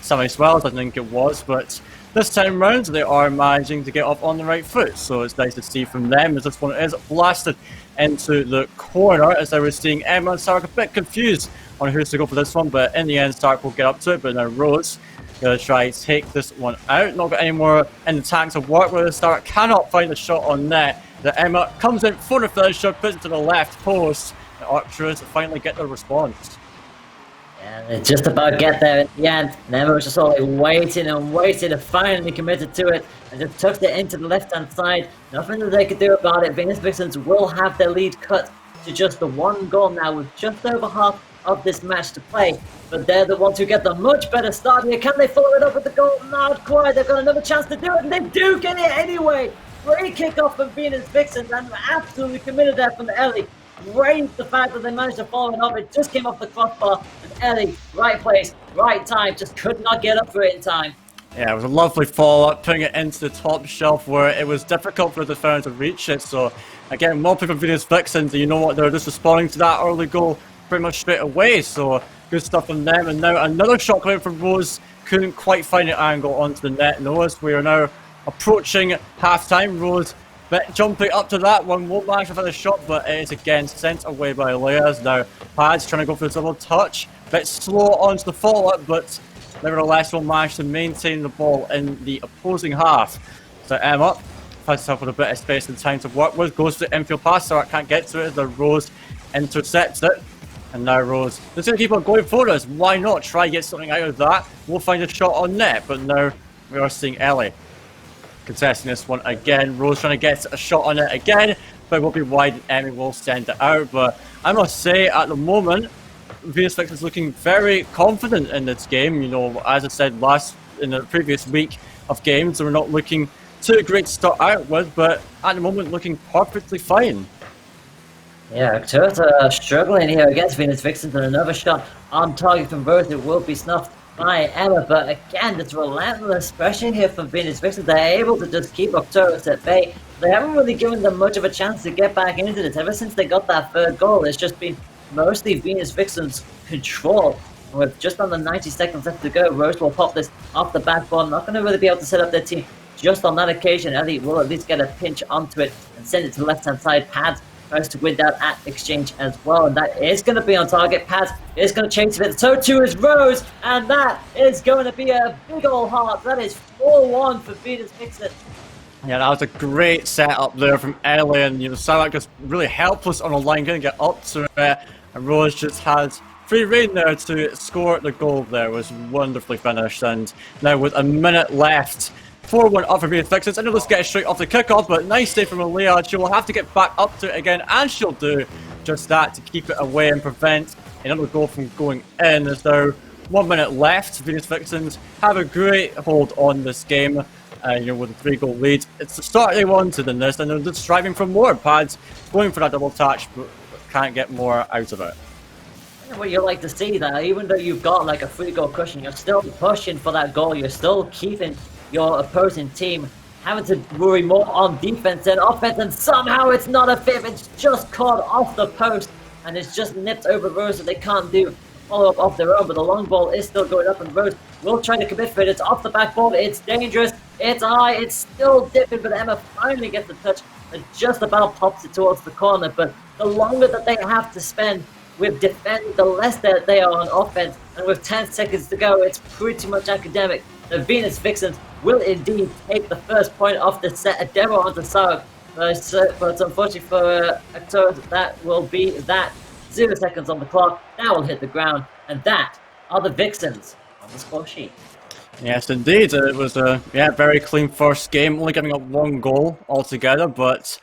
Semi-Swells, I think it was, but this time round they are managing to get off on the right foot, so it's nice to see from them as this one is blasted into the corner, as I was seeing Emma and Stark a bit confused on who's to go for this one, but in the end Stark will get up to it. But now Rose gonna try to take this one out, not got any more in the tank to work with. Stark cannot find a shot on net. The Emma comes in for the finisher, puts it to the left post. The Arcturus finally get the response. Yeah, they just about get there at the end. And Emma was just only waiting and waiting, and finally committed to it and just tucked it into the left-hand side. Nothing that they could do about it. Venus Vixens will have their lead cut to just the 1 goal now, with just over half of this match to play. But they're the ones who get the much better start here. Can they follow it up with the goal? Not quite. They've got another chance to do it, and they do get it anyway. Great kickoff from Venus Vixens, and absolutely committed there from Ellie. Great the fact that they managed to follow it up. It just came off the crossbar, and Ellie, right place, right time, just could not get up for it in time. Yeah, it was a lovely follow-up, putting it into the top shelf where it was difficult for the defender to reach it. So again, more people from Venus Vixens, you know what, they're just responding to that early goal pretty much straight away. So good stuff from them. And now another shot coming from Rose, couldn't quite find an angle onto the net. Notice we are now approaching half-time. Rose but jumping up to that one, won't manage to find a shot, but it is again sent away by Leas. Now Pads trying to go for the double touch, bit slow onto the follow-up, but nevertheless will manage to maintain the ball in the opposing half. So Emma finds herself with a bit of space and time to work with, goes to the infield pass, so it can't get to it as the Rose intercepts it. And now Rose, they're going to keep on going for us. Why not try and get something out of that? We'll find a shot on net, but now we are seeing Ellie contesting this one again. Rose trying to get a shot on it again, but it will be wide and Emmy will send it out. But I must say, at the moment, Venus Vixen is looking very confident in this game. You know, as I said in the previous week of games, they were not looking too great to start out with, but at the moment looking perfectly fine. Yeah, Arcturus are struggling here against Venus Vixen, and another shot on target from Rose. It will be snuffed by Emma, but again, this relentless pressure here from Venus Vixen. They're able to just keep Arcturus at bay. They haven't really given them much of a chance to get back into this. Ever since they got that third goal, it's just been mostly Venus Vixen's control. And with just under 90 seconds left to go, Rose will pop this off the backboard. Not going to really be able to set up their team just on that occasion. Ellie will at least get a pinch onto it and send it to the left-hand side. Pads tries to win that at exchange as well, and that is going to be on target. Pads is going to chase it, so too is Rose, and that is going to be a big old heart. That is 4-1 for Venus Vixen. Yeah, that was a great setup there from Ellie, and you know, Salak just really helpless on the line, couldn't get up to it, and Rose just has free rein there to score the goal there. It was wonderfully finished, and now with a minute left 4-1 up for Venus Vixens. I know let's get it straight off the kickoff, but nice save from Alea. She will have to get back up to it again, and she'll do just that to keep it away and prevent another goal from going in. There's now 1 minute left. Venus Vixens have a great hold on this game, with a 3-goal lead. It's the start they wanted in this, and they're just striving for more. Pads going for that double touch, but can't get more out of it. What you like to see that even though you've got like a 3-goal cushion, you're still pushing for that goal. You're still keeping your opposing team having to worry more on defense than offense, and somehow it's not a fifth. It's just caught off the post, and it's just nipped over Rose that they can't do follow up off their own. But the long ball is still going up, and Rose will try to commit for it. It's off the backboard. It's dangerous. It's high. It's still dipping, but Emma finally gets the touch and just about pops it towards the corner. But the longer that they have to spend with defending, the less that they are on offense, and with 10 seconds to go, it's pretty much academic. The Venus Vixens will indeed take the first point off the set, a demo onto Sarah, but unfortunately for Arcturus, that will be that. 0 seconds on the clock, now will hit the ground, and that are the Vixens on the score sheet. Yes, indeed. It was a very clean first game, only giving up 1 goal altogether, but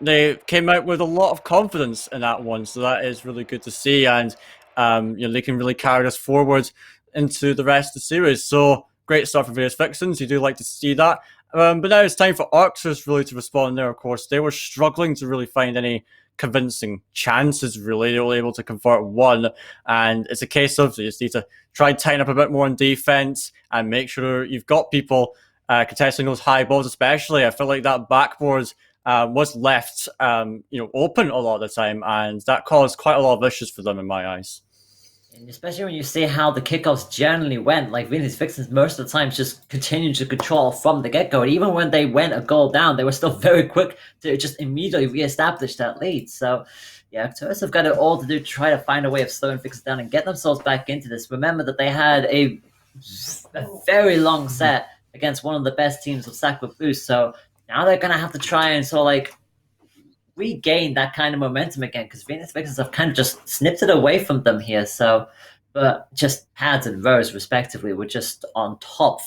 they came out with a lot of confidence in that one, so that is really good to see, and they can really carry us forward into the rest of the series. So great start for Venus Vixens. You do like to see that. But now it's time for Arcturus really to respond there, of course. They were struggling to really find any convincing chances, really. They were able to convert 1, and it's a case of you just need to try and tighten up a bit more on defense and make sure you've got people contesting those high balls, especially. I feel like that backboard was left open a lot of the time, and that caused quite a lot of issues for them in my eyes. And especially when you see how the kickoffs generally went, like Venus Vixens most of the time just continued to control from the get-go. And even when they went a goal down, they were still very quick to just immediately re-establish that lead. So, yeah, Arcturus have got it all to do to try to find a way of slowing Vixens down and get themselves back into this. Remember that they had a very long set against one of the best teams of Sacra Boost. So now they're going to have to try and regain that kind of momentum again, because Venus Vixens have kind of just snipped it away from them here. So, but just Pads and Rose respectively were just on top.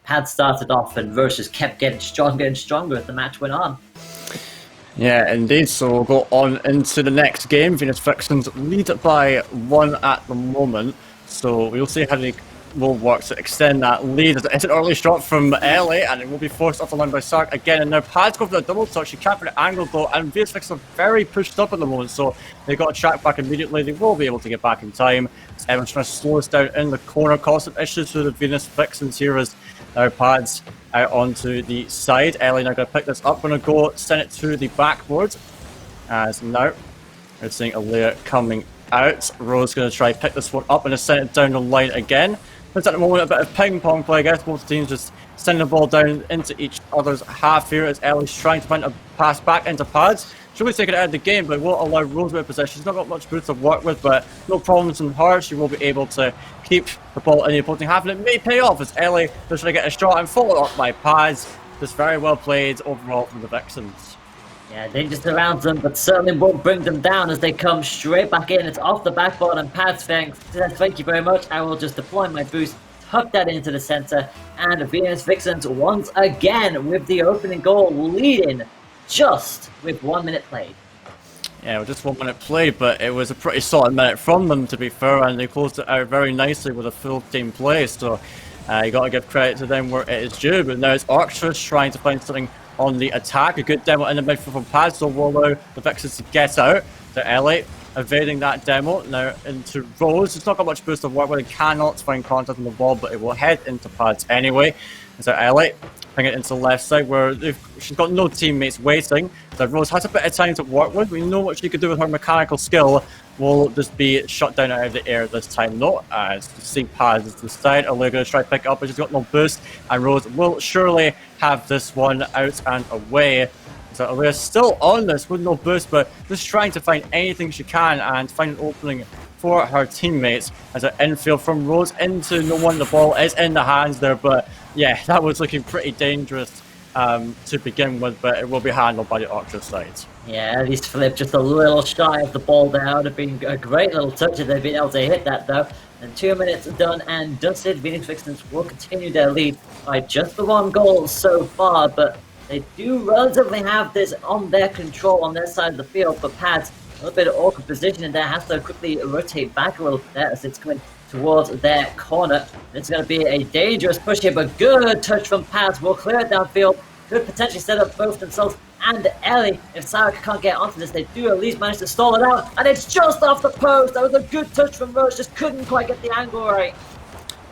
Pads started off and Rose just kept getting stronger and stronger as the match went on. Yeah, indeed. So we'll go on into the next game. Venus Vixens lead by 1 at the moment. So we'll see how they will work to extend that lead. It's an early shot from Ellie, and it will be forced off the line by Sark again. And now Pads go for the double touch. She can't put it angled though, and Venus Vixens are very pushed up at the moment, so they got to track back immediately. They will be able to get back in time. Everyone's trying to slow us down in the corner, cause some issues for the Venus Vixens here as now Pads out onto the side. Ellie now going to pick this up, going to go send it to the backboard. As now we're seeing Alea coming out. Rose going to try pick this one up and just send it down the line again. There's at the moment a bit of ping pong play, I guess. Both teams just sending the ball down into each other's half here as Ellie's trying to find a pass back into Pads. She'll be taking it out of the game, but won't allow Rose with possession. She's not got much boots to work with, but no problems in her. She will be able to keep the ball in the opposing half, and it may pay off as Ellie is trying to get a shot and followed up by Pads. Just very well played overall from the Vixens. Yeah, they just surround them, but certainly won't bring them down as they come straight back in. It's off the backboard, and Pads thank you very much. I will just deploy my boost, tuck that into the center, and Venus Vixens once again with the opening goal, leading just with 1 minute played. Yeah, well, just 1 minute played, but it was a pretty solid minute from them, to be fair, and they closed it out very nicely with a full team play. So you got to give credit to them where it is due. But now it's Arcturus trying to find something on the attack. A good demo in the midfield from Pads, so will allow the Vixens to get out. To Ellie, evading that demo. Now into Rose. It's not got much boost to work with. It cannot find contact on the ball, but it will head into Pads anyway. So Ellie bring it into the left side where she's got no teammates waiting. So Rose has a bit of time to work with. We know what she could do with her mechanical skill. Will just be shut down out of the air this time though. As you see Pads is to the side. Alea going to try to pick it up, but she's got no boost. And Rose will surely have this one out and away. So Alea still on this with no boost, but just trying to find anything she can and find an opening for her teammates. As an infield from Rose into no one. The ball is in the hands there, but yeah, that was looking pretty dangerous to begin with, but it will be handled by the Arcturus side. Yeah, at least Flip just a little shy of the ball there. That would have been a great little touch if they'd been able to hit that though. And 2 minutes done and dusted. Venus Vixens will continue their lead by just the one goal so far, but they do relatively have this on their control on their side of the field. But Pads, a little bit of awkward position in there, has to quickly rotate back a little bit there as it's coming towards their corner. It's going to be a dangerous push here, but good touch from Pads. Will clear it downfield. Could potentially set up both themselves and Ellie. If Sarah can't get onto this, they do at least manage to stall it out, and it's just off the post. That was a good touch from Rose, just couldn't quite get the angle right.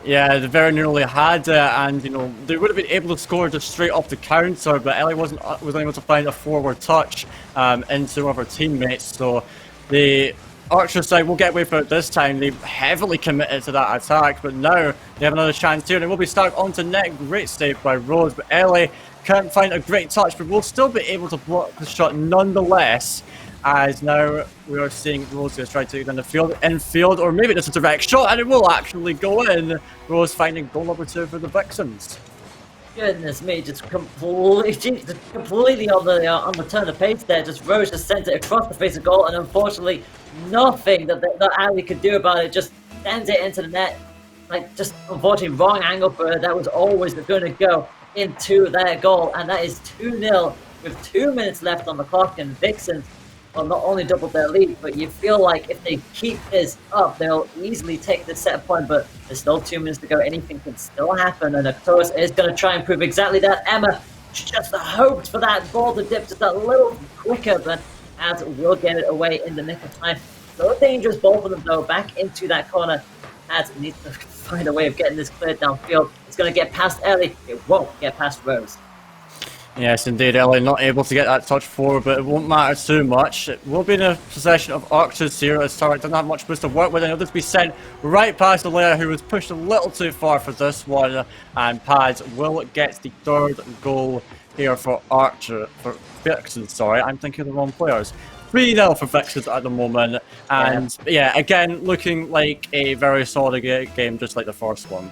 Yeah, they very nearly had it, and you know they would have been able to score just straight off the counter, but Ellie wasn't able to find a forward touch into one of her teammates. So the Archer side will get away from it this time. They heavily committed to that attack, but now they have another chance here, and it will be stuck onto net. Great save by Rose, but Ellie can't find a great touch, but will still be able to block the shot nonetheless. As now we are seeing Rose is trying to take down the field, infield, or maybe just a direct shot, and it will actually go in. Rose finding goal number 2 for the Vixens. Goodness me, just completely on the turn of pace there. Just Rose just sent it across the face of goal, and unfortunately, nothing that Ali could do about it. Just sends it into the net. Like, just unfortunately, wrong angle for her. That was always going to go into their goal, and that is 2-0 with 2 minutes left on the clock. And Vixens, well, not only doubled their lead, but you feel like if they keep this up, they'll easily take the set point. But there's still 2 minutes to go. Anything can still happen, and Arcturus is going to try and prove exactly that. Emma just hoped for that ball to dip just a little quicker, but as will get it away in the nick of time. So dangerous ball for them, though, back into that corner. As needs to find a way of getting this cleared downfield. It's going to get past Ellie. It won't get past Rose. Yes, indeed, Ellie not able to get that touch forward, but it won't matter too much. It will be in a possession of Archers here, as Tarek doesn't have much boost to work with, and it'll just be sent right past Alea, who was pushed a little too far for this one, and Pads will get the 3rd goal here for Vixens, sorry, I'm thinking of the wrong players. 3-0 for Vixens at the moment, and yeah, again, looking like a very solid game, just like the first one.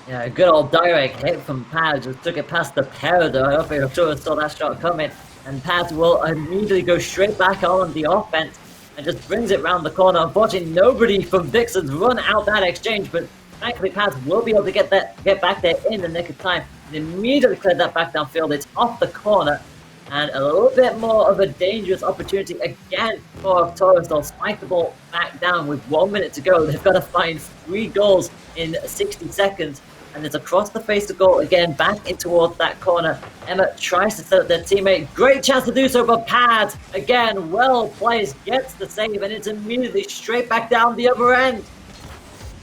Yeah, a good old direct hit from Paz. Just took it past the Peridot. I hope Arcturus saw that shot coming. And Paz will immediately go straight back on the offense and just brings it round the corner. Unfortunately, nobody from Vixens run out that exchange, but thankfully Paz will be able to get back there in the nick of time. And immediately cleared that back downfield. It's off the corner. And a little bit more of a dangerous opportunity again for Arcturus. They'll spike the ball back down with 1 minute to go. They've got to find 3 goals in 60 seconds. And it's across the face of goal again, back in towards that corner. Emma tries to set up their teammate. Great chance to do so, but Pad, again, well placed, gets the save, and it's immediately straight back down the other end.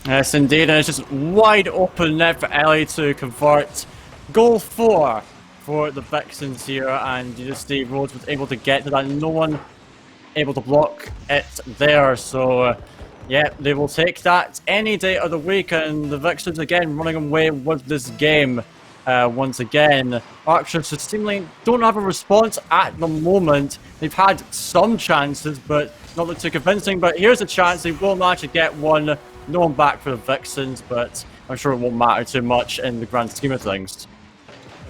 Yes, indeed, and it's just wide open net for Ellie to convert. Goal 4 for the Vixens here, and you just see Rhodes was able to get to that. No one able to block it there, so... yeah, they will take that any day of the week, and the Vixens again running away with this game once again. Archers just seemingly don't have a response at the moment. They've had some chances, but not too convincing. But here's a chance. They will manage to get one. No one back for the Vixens, but I'm sure it won't matter too much in the grand scheme of things.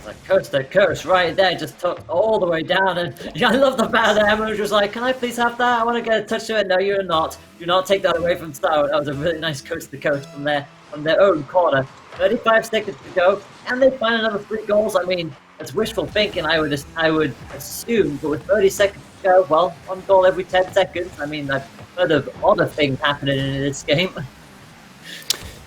Like coast to coast right there, just tucked all the way down. And I love the fact that Emma was just like, can I please have that? I want to get a touch to it. No, you're not. Do not take that away from Star. That was a really nice coast to coast from their own corner. 35 seconds to go, and they find another 3 goals. I mean, it's wishful thinking, I would assume, but with 30 seconds to go, well, 1 goal every 10 seconds. I mean, I've heard of other things happening in this game.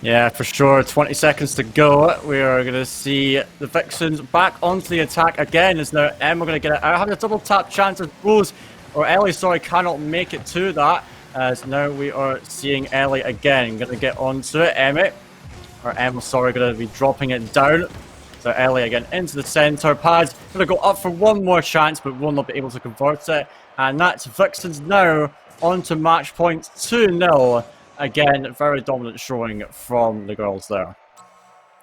Yeah, for sure. 20 seconds to go. We are going to see the Vixens back onto the attack again. Is now Emma going to get it out? Having a double tap chance as Rose, or Ellie, sorry, cannot make it to that. As now we are seeing Ellie again. Going to get onto it. Emma, sorry, going to be dropping it down. So Ellie again into the centre. Pads going to go up for one more chance, but will not be able to convert it. And that's Vixens now onto match point 2-0. Again, very dominant showing from the girls there.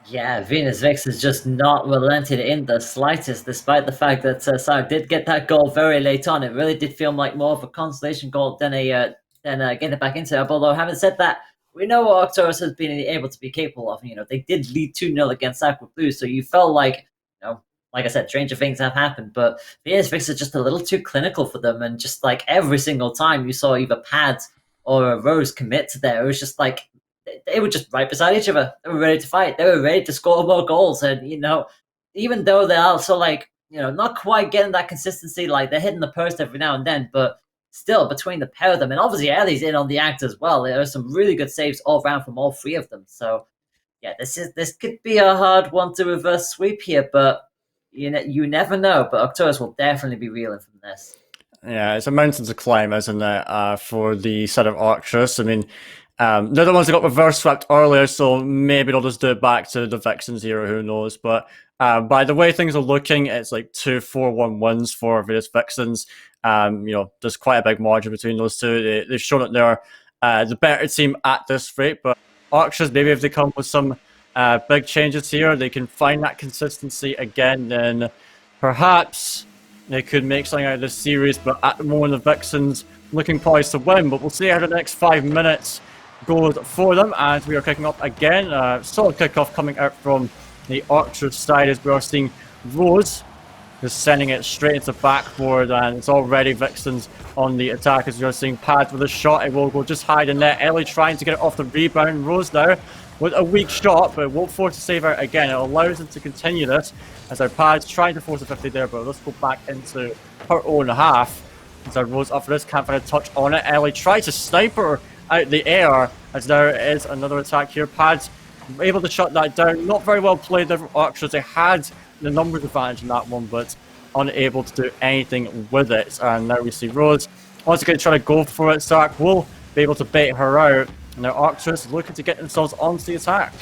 Yeah, Venus Vix is just not relented in the slightest, despite the fact that Sarah did get that goal very late on. It really did feel like more of a consolation goal than getting it back into it. Although, having said that, we know what Arcturus has been able to be capable of. You know, they did lead 2-0 against Aqua Blue, so you felt like, you know, like I said, stranger things have happened. But Venus Vix is just a little too clinical for them, and just like every single time you saw either Pads or a Rose commit to there, it was just like they were just right beside each other. They were ready to fight. They were ready to score more goals. And, even though they're also not quite getting that consistency, like they're hitting the post every now and then, but still between the pair of them, and obviously Ellie's in on the act as well. There are some really good saves all around from all three of them. So yeah, this could be a hard one to reverse sweep here, but you never know. But Arcturus will definitely be reeling from this. Yeah, it's a mountain to climb, isn't it, for the set of Arcturus? I mean, they're the ones that got reverse swept earlier, so maybe they'll just do it back to the Vixens era, who knows? But by the way things are looking, it's like 2-4-1 wins for various Vixens. There's quite a big margin between those two. They've shown that they're the better team at this rate, but Arcturus, maybe if they come with some big changes here, they can find that consistency again, then perhaps they could make something out of this series. But at the moment, the Vixens looking poised to win, but we'll see how the next 5 minutes goes for them as we are kicking off again. Solid kickoff coming out from the Arcturus side as we are seeing Rose just sending it straight into the backboard, and it's already Vixens on the attack as you're seeing Pad with a shot. It will go just hide in there. Ellie trying to get it off the rebound. Rose now with a weak shot, but won't force a save out again. It allows them to continue this as our Pad's trying to force a 50 there, but let's go back into her own half. As our Rose up for this, can't find a touch on it. Ellie tries to sniper out the air as there is another attack here. Pad's able to shut that down. Not very well played there from Arcturus. They had the numbers advantage in that one, but unable to do anything with it. And now we see Rose once again trying to go for it. Sark will be able to bait her out, and now Arcturus looking to get themselves onto the attack.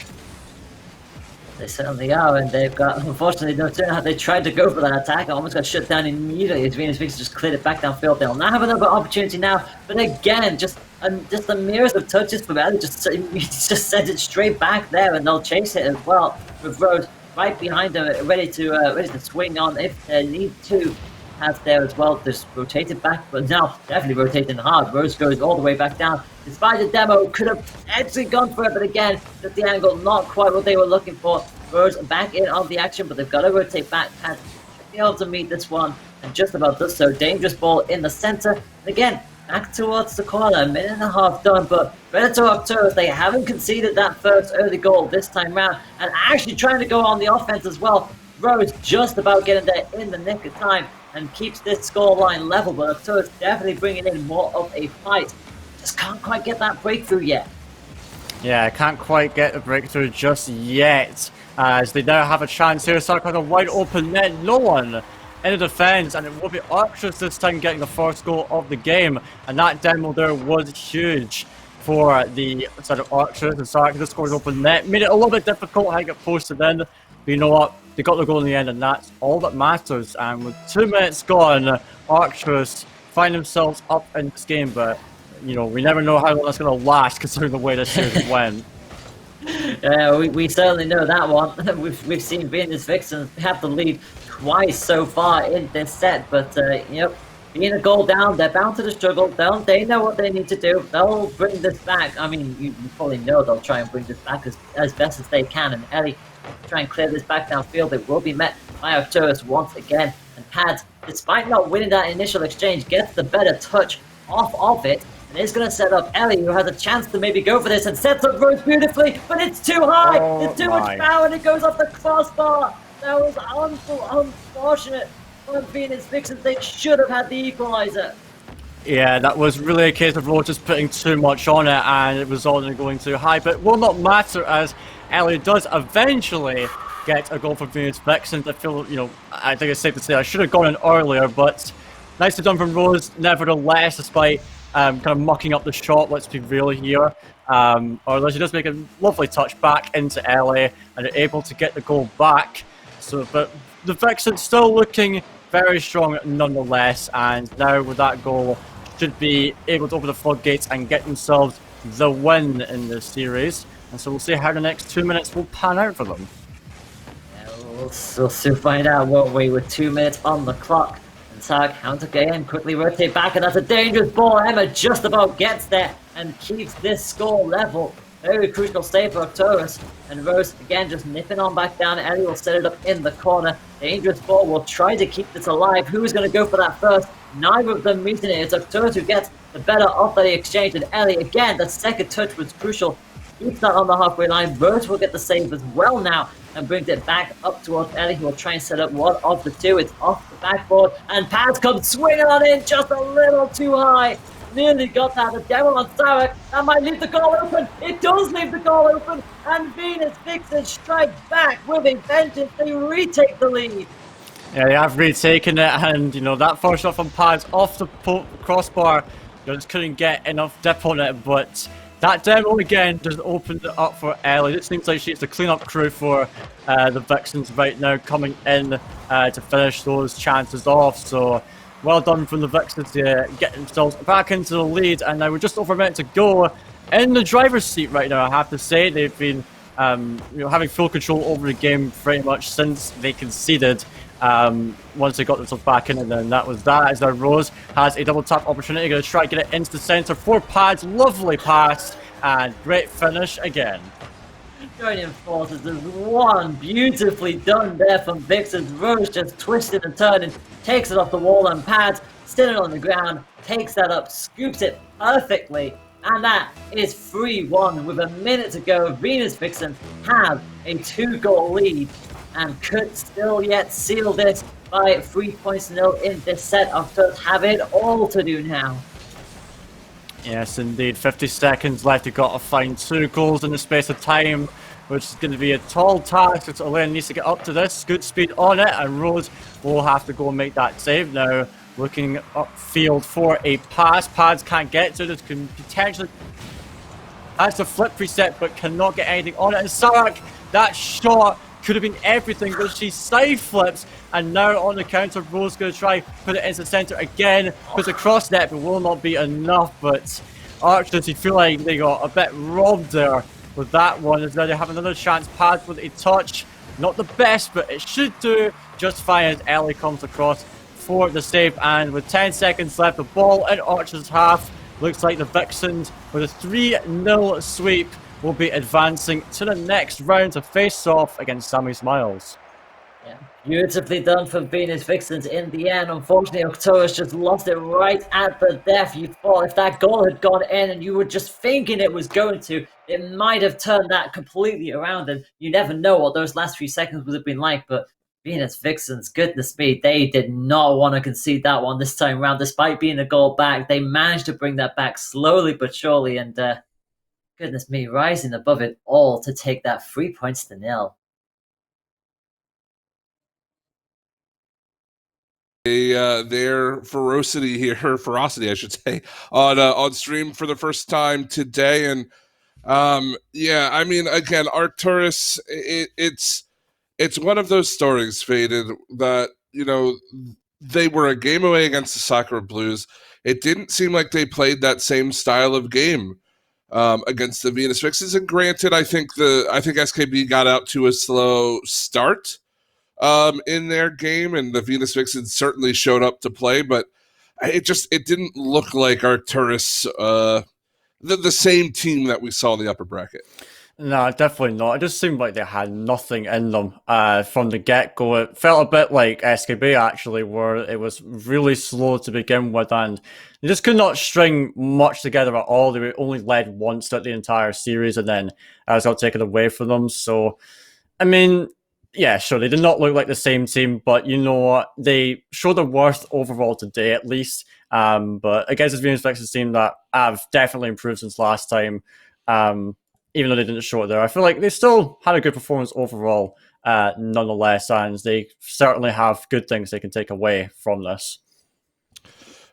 They certainly are, and they've got, unfortunately, no turn out. They tried to go for that attack. It almost got shut down immediately as Venus Vixen just cleared it back downfield. They'll now have another opportunity now, but again, just the merest of touches from Ellie, just sends it straight back there, and they'll chase it as well with Rose right behind her, ready to swing on if they need to. Has there as well, just rotated back, but now definitely rotating hard. Rose goes all the way back down. Despite the demo, could have actually gone for it, but again, at the angle, not quite what they were looking for. Rose back in on the action, but they've got to rotate back. Has to be able to meet this one, and just about does so. Dangerous ball in the center. And again, back towards the corner, a minute and a half done, but Predator Arcturus, they haven't conceded that first early goal this time round, and actually trying to go on the offense as well. Rose just about getting there in the nick of time and keeps this scoreline level, but Arcturus definitely bringing in more of a fight. Just can't quite get that breakthrough yet. Yeah, can't quite get the breakthrough just yet, as they now have a chance here. Sark has a wide open net, no one in the defense, and it will be Arcturus this time getting the first goal of the game, and that demo there was huge for the side of Arcturus. And Sark just scores open net, made it a little bit difficult how to get posted in, but you know what, they got the goal in the end, and that's all that matters. And with 2 minutes gone, Arcturus find themselves up in this game, but we never know how long that's going to last considering the way this series went. We certainly know that one. We've seen Venus Vixen have the lead twice so far in this set, but being a goal down, they're bound to the struggle. They know what they need to do. They'll bring this back. I mean, you probably know they'll try and bring this back as best as they can. And Ellie try and clear this back downfield. It will be met by Arcturus once again. And Pad, despite not winning that initial exchange, gets the better touch off of it. And it's going to set up Ellie, who has a chance to maybe go for this, and sets up Rose beautifully, but it's too high. It's too much power, and it goes off the crossbar. That was unfortunate for Venus Vixen. They should have had the equalizer. Yeah, that was really a case of Rose just putting too much on it, and it was only going too high, but it will not matter as Ellie does eventually get a goal for Venus Vixen. I feel, I think it's safe to say I should have gone in earlier, but nicely done from Rose nevertheless, despite kind of mucking up the shot, let's be real here. Or she does make a lovely touch back into Ellie, and they're able to get the goal back. So, but the Vixen still looking very strong nonetheless, and now with that goal, should be able to open the floodgates and get themselves the win in this series. And so we'll see how the next 2 minutes will pan out for them. Yeah, we'll soon find out, won't we, with 2 minutes on the clock. And Sark, counter again, quickly rotate back, and that's a dangerous ball. Emma just about gets there and keeps this score level. Very crucial save for Arcturus. And Rose, again, just nipping on back down. Ellie will set it up in the corner. Dangerous ball will try to keep this alive. Who is going to go for that first? Neither of them meeting it. It's Arcturus who gets the better of the exchange. And Ellie, again, the second touch was crucial. keeps that on the halfway line. Rose will get the save as well now and brings it back up towards Ellie, who will try and set up one of the two. It's off the backboard, and Paz comes swinging on in just a little too high. Nearly got that. The devil on Sarek. That might leave the goal open. It does leave the goal open, and Venus Vixen strikes back with a vengeance. They retake the lead. Yeah, they have retaken it, and that first shot from Pads off the crossbar, just couldn't get enough dip on it. But that demo again just opened it up for Ellie. It seems like she's the cleanup crew for the Vixens right now, coming in to finish those chances off. So well done from the Vixens to get themselves back into the lead, and now we're just over a minute to go in the driver's seat right now. I have to say they've been having full control over the game pretty much since they conceded. Once they got themselves back in, and then that was that. As Rose has a double tap opportunity, going to try to get it into the center for Pads. Lovely pass and great finish again. Joining forces, there's one beautifully done there from Vixens. Rose just twisting and turning, takes it off the wall, and Pads sitting on the ground, takes that up, scoops it perfectly, and that is 3-1 with a minute to go. Venus Vixen have a 2-goal lead and could still yet seal this by 3 points to 0 in this set. Arcturus have it all to do now. Yes, indeed. 50 seconds left. You've got to find 2 goals in the space of time, which is going to be a tall task. It's Elaine needs to get up to this. Good speed on it, and Rose will have to go and make that save now. Looking upfield for a pass. Pads can't get to this. Can potentially has the flip preset, but cannot get anything on it. And Sarek, that shot could have been everything, but she side flips, and now on the counter, Rose going to try put it into the center again, puts it across net, but will not be enough. But Archers, you feel like they got a bit robbed there with that one, as now they have another chance. Pads with a touch, not the best, but it should do just fine as Ellie comes across for the save. And with 10 seconds left, the ball in Archers' half, looks like the Vixens with a 3-0 sweep will be advancing to the next round to face off against Sammy Smiles. Yeah, beautifully done for Venus Vixens in the end. Unfortunately, Arcturus just lost it right at the death. You thought if that goal had gone in and you were just thinking it was going to, it might have turned that completely around, and you never know what those last few seconds would have been like. But Venus Vixens, goodness me, they did not want to concede that one this time around. Despite being a goal back, they managed to bring that back slowly but surely, and goodness me, rising above it all to take that 3 points to 0. Their ferocity, I should say, on stream for the first time today, and yeah, I mean, again, Arcturus, it's one of those stories, Faded, that they were a game away against the Sakura Blues. It didn't seem like they played that same style of game against the Venus Vixens, and granted, I think SKB got out to a slow start in their game, and the Venus Vixens certainly showed up to play, but it didn't look like Arcturus, the same team that we saw in the upper bracket. No, definitely not. It just seemed like they had nothing in them from the get-go. It felt a bit like SKB, actually, where it was really slow to begin with, and they just could not string much together at all. They were only led once at the entire series, and then it got taken away from them. So, I mean, yeah, sure, they did not look like the same team, but you know what? They showed their worth overall today, at least. But against this Venus Vixens team that have definitely improved since last time, even though they didn't show it there, I feel like they still had a good performance overall, nonetheless, and they certainly have good things they can take away from this.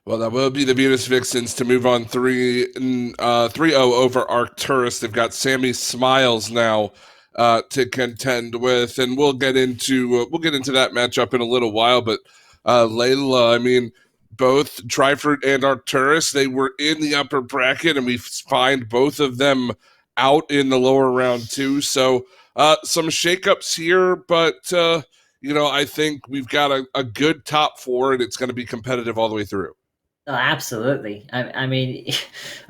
Well, that will be the Venus Vixens to move on 3-0 over Arcturus. They've got Sammy Smiles now to contend with, and we'll get into that matchup in a little while. But Layla, I mean, both Trifruit and Arcturus, they were in the upper bracket, and we find both of them out in the lower round too. So some shakeups here, but I think we've got a good top four, and it's going to be competitive all the way through. Oh, absolutely. I mean,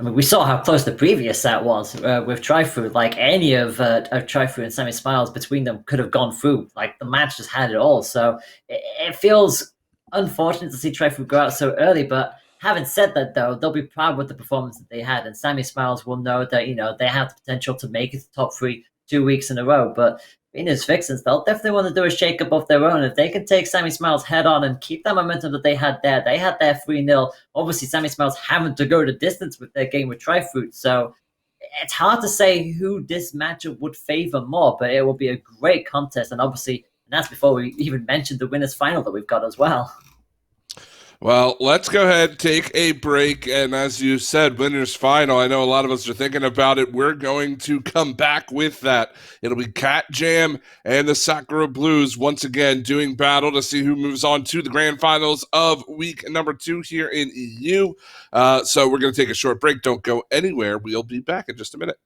we saw how close the previous set was with Trifruit. Like any of Trifruit and Sammy Smiles between them could have gone through. Like the match just had it all. So it feels unfortunate to see Trifruit go out so early, but Having said that, though, they'll be proud with the performance that they had, and Sammy Smiles will know that, you know, they have the potential to make it to top 3 2 weeks in a row. But Venus Vixens, they'll definitely want to do a shake-up of their own. If they can take Sammy Smiles head on and keep that momentum that they had there, they had their 3-0. Obviously, Sammy Smiles having to go the distance with their game with Trifruit, so it's hard to say who this matchup would favor more, but it will be a great contest, and obviously, and that's before we even mentioned the winners final that we've got as well. Well, let's go ahead, take a break, and as you said, winners final. I know a lot of us are thinking about it. We're going to come back with that. It'll be Cat Jam and the Sakura Blues once again doing battle to see who moves on to the grand finals of week number 2 here in EU. So we're going to take a short break. Don't go anywhere. We'll be back in just a minute.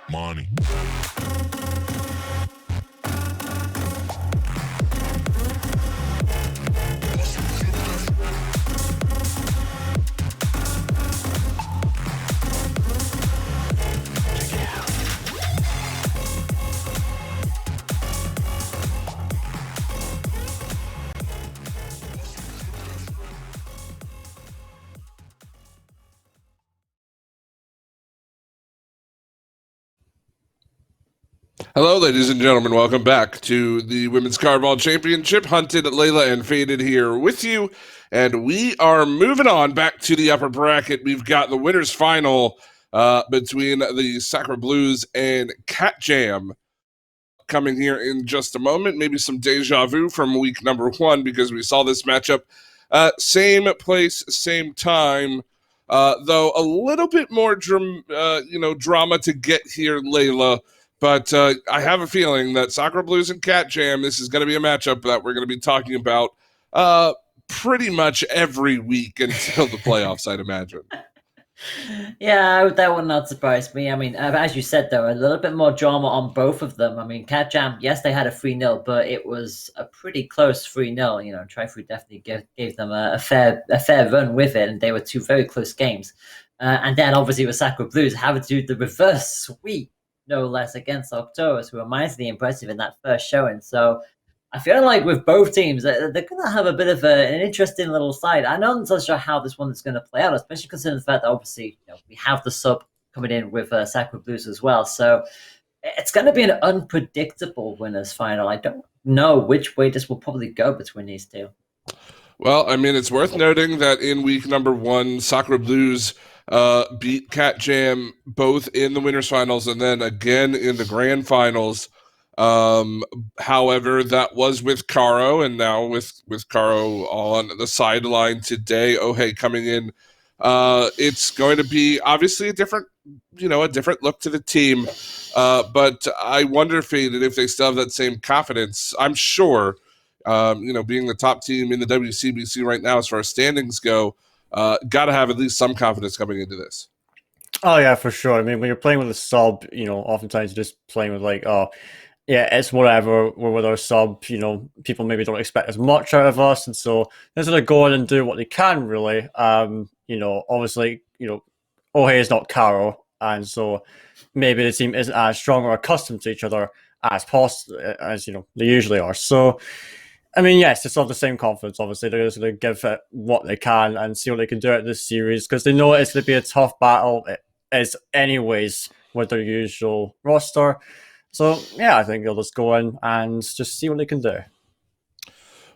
Money. Hello, ladies and gentlemen. Welcome back to the Women's Cardball Championship. Hunted, Layla, and Faded here with you. And we are moving on back to the upper bracket. We've got the winners final between the Sacra Blues and Cat Jam coming here in just a moment. Maybe some deja vu from week number 1 because we saw this matchup. Same place, same time. Though a little bit more drama to get here, Layla. But I have a feeling that Sacra Blues and Cat Jam, this is going to be a matchup that we're going to be talking about pretty much every week until the playoffs, I'd imagine. Yeah, that would not surprise me. I mean, as you said, though, a little bit more drama on both of them. I mean, Cat Jam, yes, they had a 3-0, but it was a pretty close 3-0. You know, Tri-Fruit definitely gave them a fair run with it, and they were 2 very close games. And then, obviously, with Sacra Blues having to do the reverse sweep, no less, against Octorus, who were mightily impressive in that first showing. So I feel like with both teams, they're going to have a bit of an interesting little side. I'm not so sure how this one is going to play out, especially considering the fact that obviously we have the sub coming in with Sacra Blues as well. So it's going to be an unpredictable winners final. I don't know which way this will probably go between these two. Well, I mean, it's worth noting that in week number 1, Sacra Blues beat Cat Jam both in the winners finals and then again in the grand finals. However, that was with Caro, and now with Caro on the sideline today, Ohei coming in. It's going to be obviously a different look to the team. But I wonder, Faded, if they still have that same confidence. I'm sure, being the top team in the WCBC right now as far as standings go, got to have at least some confidence coming into this. Oh, yeah, for sure. I mean, when you're playing with a sub, oftentimes you're just playing with like, oh, yeah, it's whatever. We're with our sub, people maybe don't expect as much out of us. And so they're going to go in and do what they can, really. Obviously, Ohei is not Caro. And so maybe the team isn't as strong or accustomed to each other as they usually are. So, I mean, yes, it's all the same confidence. Obviously, they're just going to give it what they can and see what they can do at this series because they know it's going to be a tough battle. It is anyways with their usual roster. So, yeah, I think they'll just go in and just see what they can do.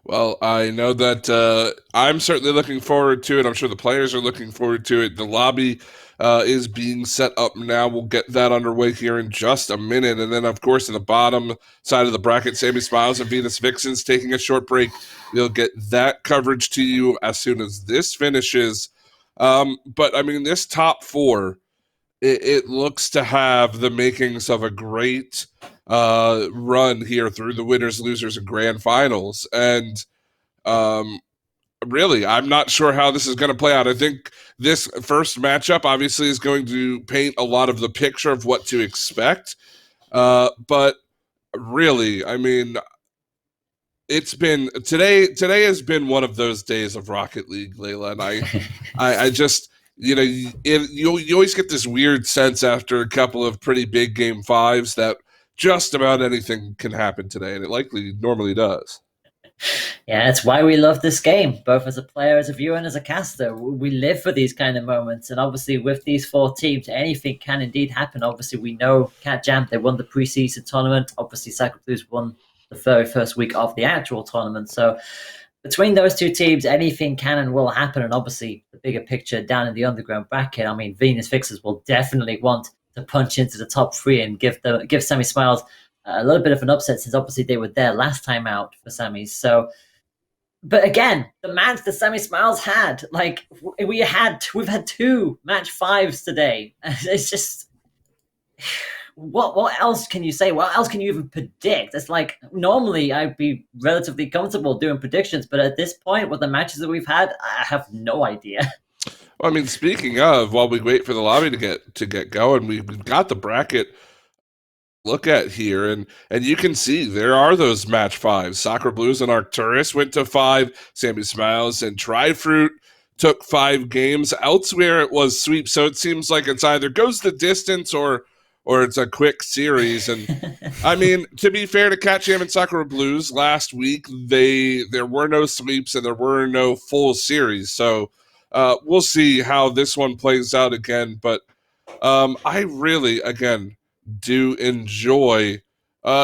Well, I know that I'm certainly looking forward to it. I'm sure the players are looking forward to it. The lobby is being set up now. We'll get that underway here in just a minute. And then, of course, in the bottom side of the bracket, Sammy Smiles and Venus Vixens taking a short break. We'll get that coverage to you as soon as this finishes. But, I mean, this top 4, it looks to have the makings of a great run here through the winners, losers, and grand finals. And really, I'm not sure how this is going to play out. I think this first matchup obviously is going to paint a lot of the picture of what to expect. But really, I mean, it's been today has been one of those days of Rocket League, Layla, and I just you always get this weird sense after a couple of pretty big game 5s that just about anything can happen today, and it likely normally does. Yeah, it's why we love this game, both as a player, as a viewer, and as a caster. We live for these kind of moments, and obviously with these 4 teams, anything can indeed happen. Obviously, we know Cat Jam, they won the preseason tournament. Obviously, Sacra Blues won the very first week of the actual tournament. So between those 2 teams, anything can and will happen. And obviously, the bigger picture down in the underground bracket, I mean, Venus Fixers will definitely want to punch into the top 3 and give Sammy Smiles a little bit of an upset, since obviously they were there last time out for Sammy. So, but again, the match that Sammy Smiles had, like we've had 2 match 5s today. It's just, what else can you say? What else can you even predict? It's like, normally I'd be relatively comfortable doing predictions, but at this point, with the matches that we've had, I have no idea. Well, I mean, speaking of, while we wait for the lobby to get going, we've got the bracket look at here, and you can see there are those match 5s. Soccer Blues and Arcturus went to 5. Sammy Smiles and Tri-Fruit took 5 games. Elsewhere, it was sweep. So it seems like it's either goes the distance or it's a quick series. And I mean, to be fair to Cat Jam and Soccer Blues, last week there were no sweeps and there were no full series. So we'll see how this one plays out again. But I really, again, do enjoy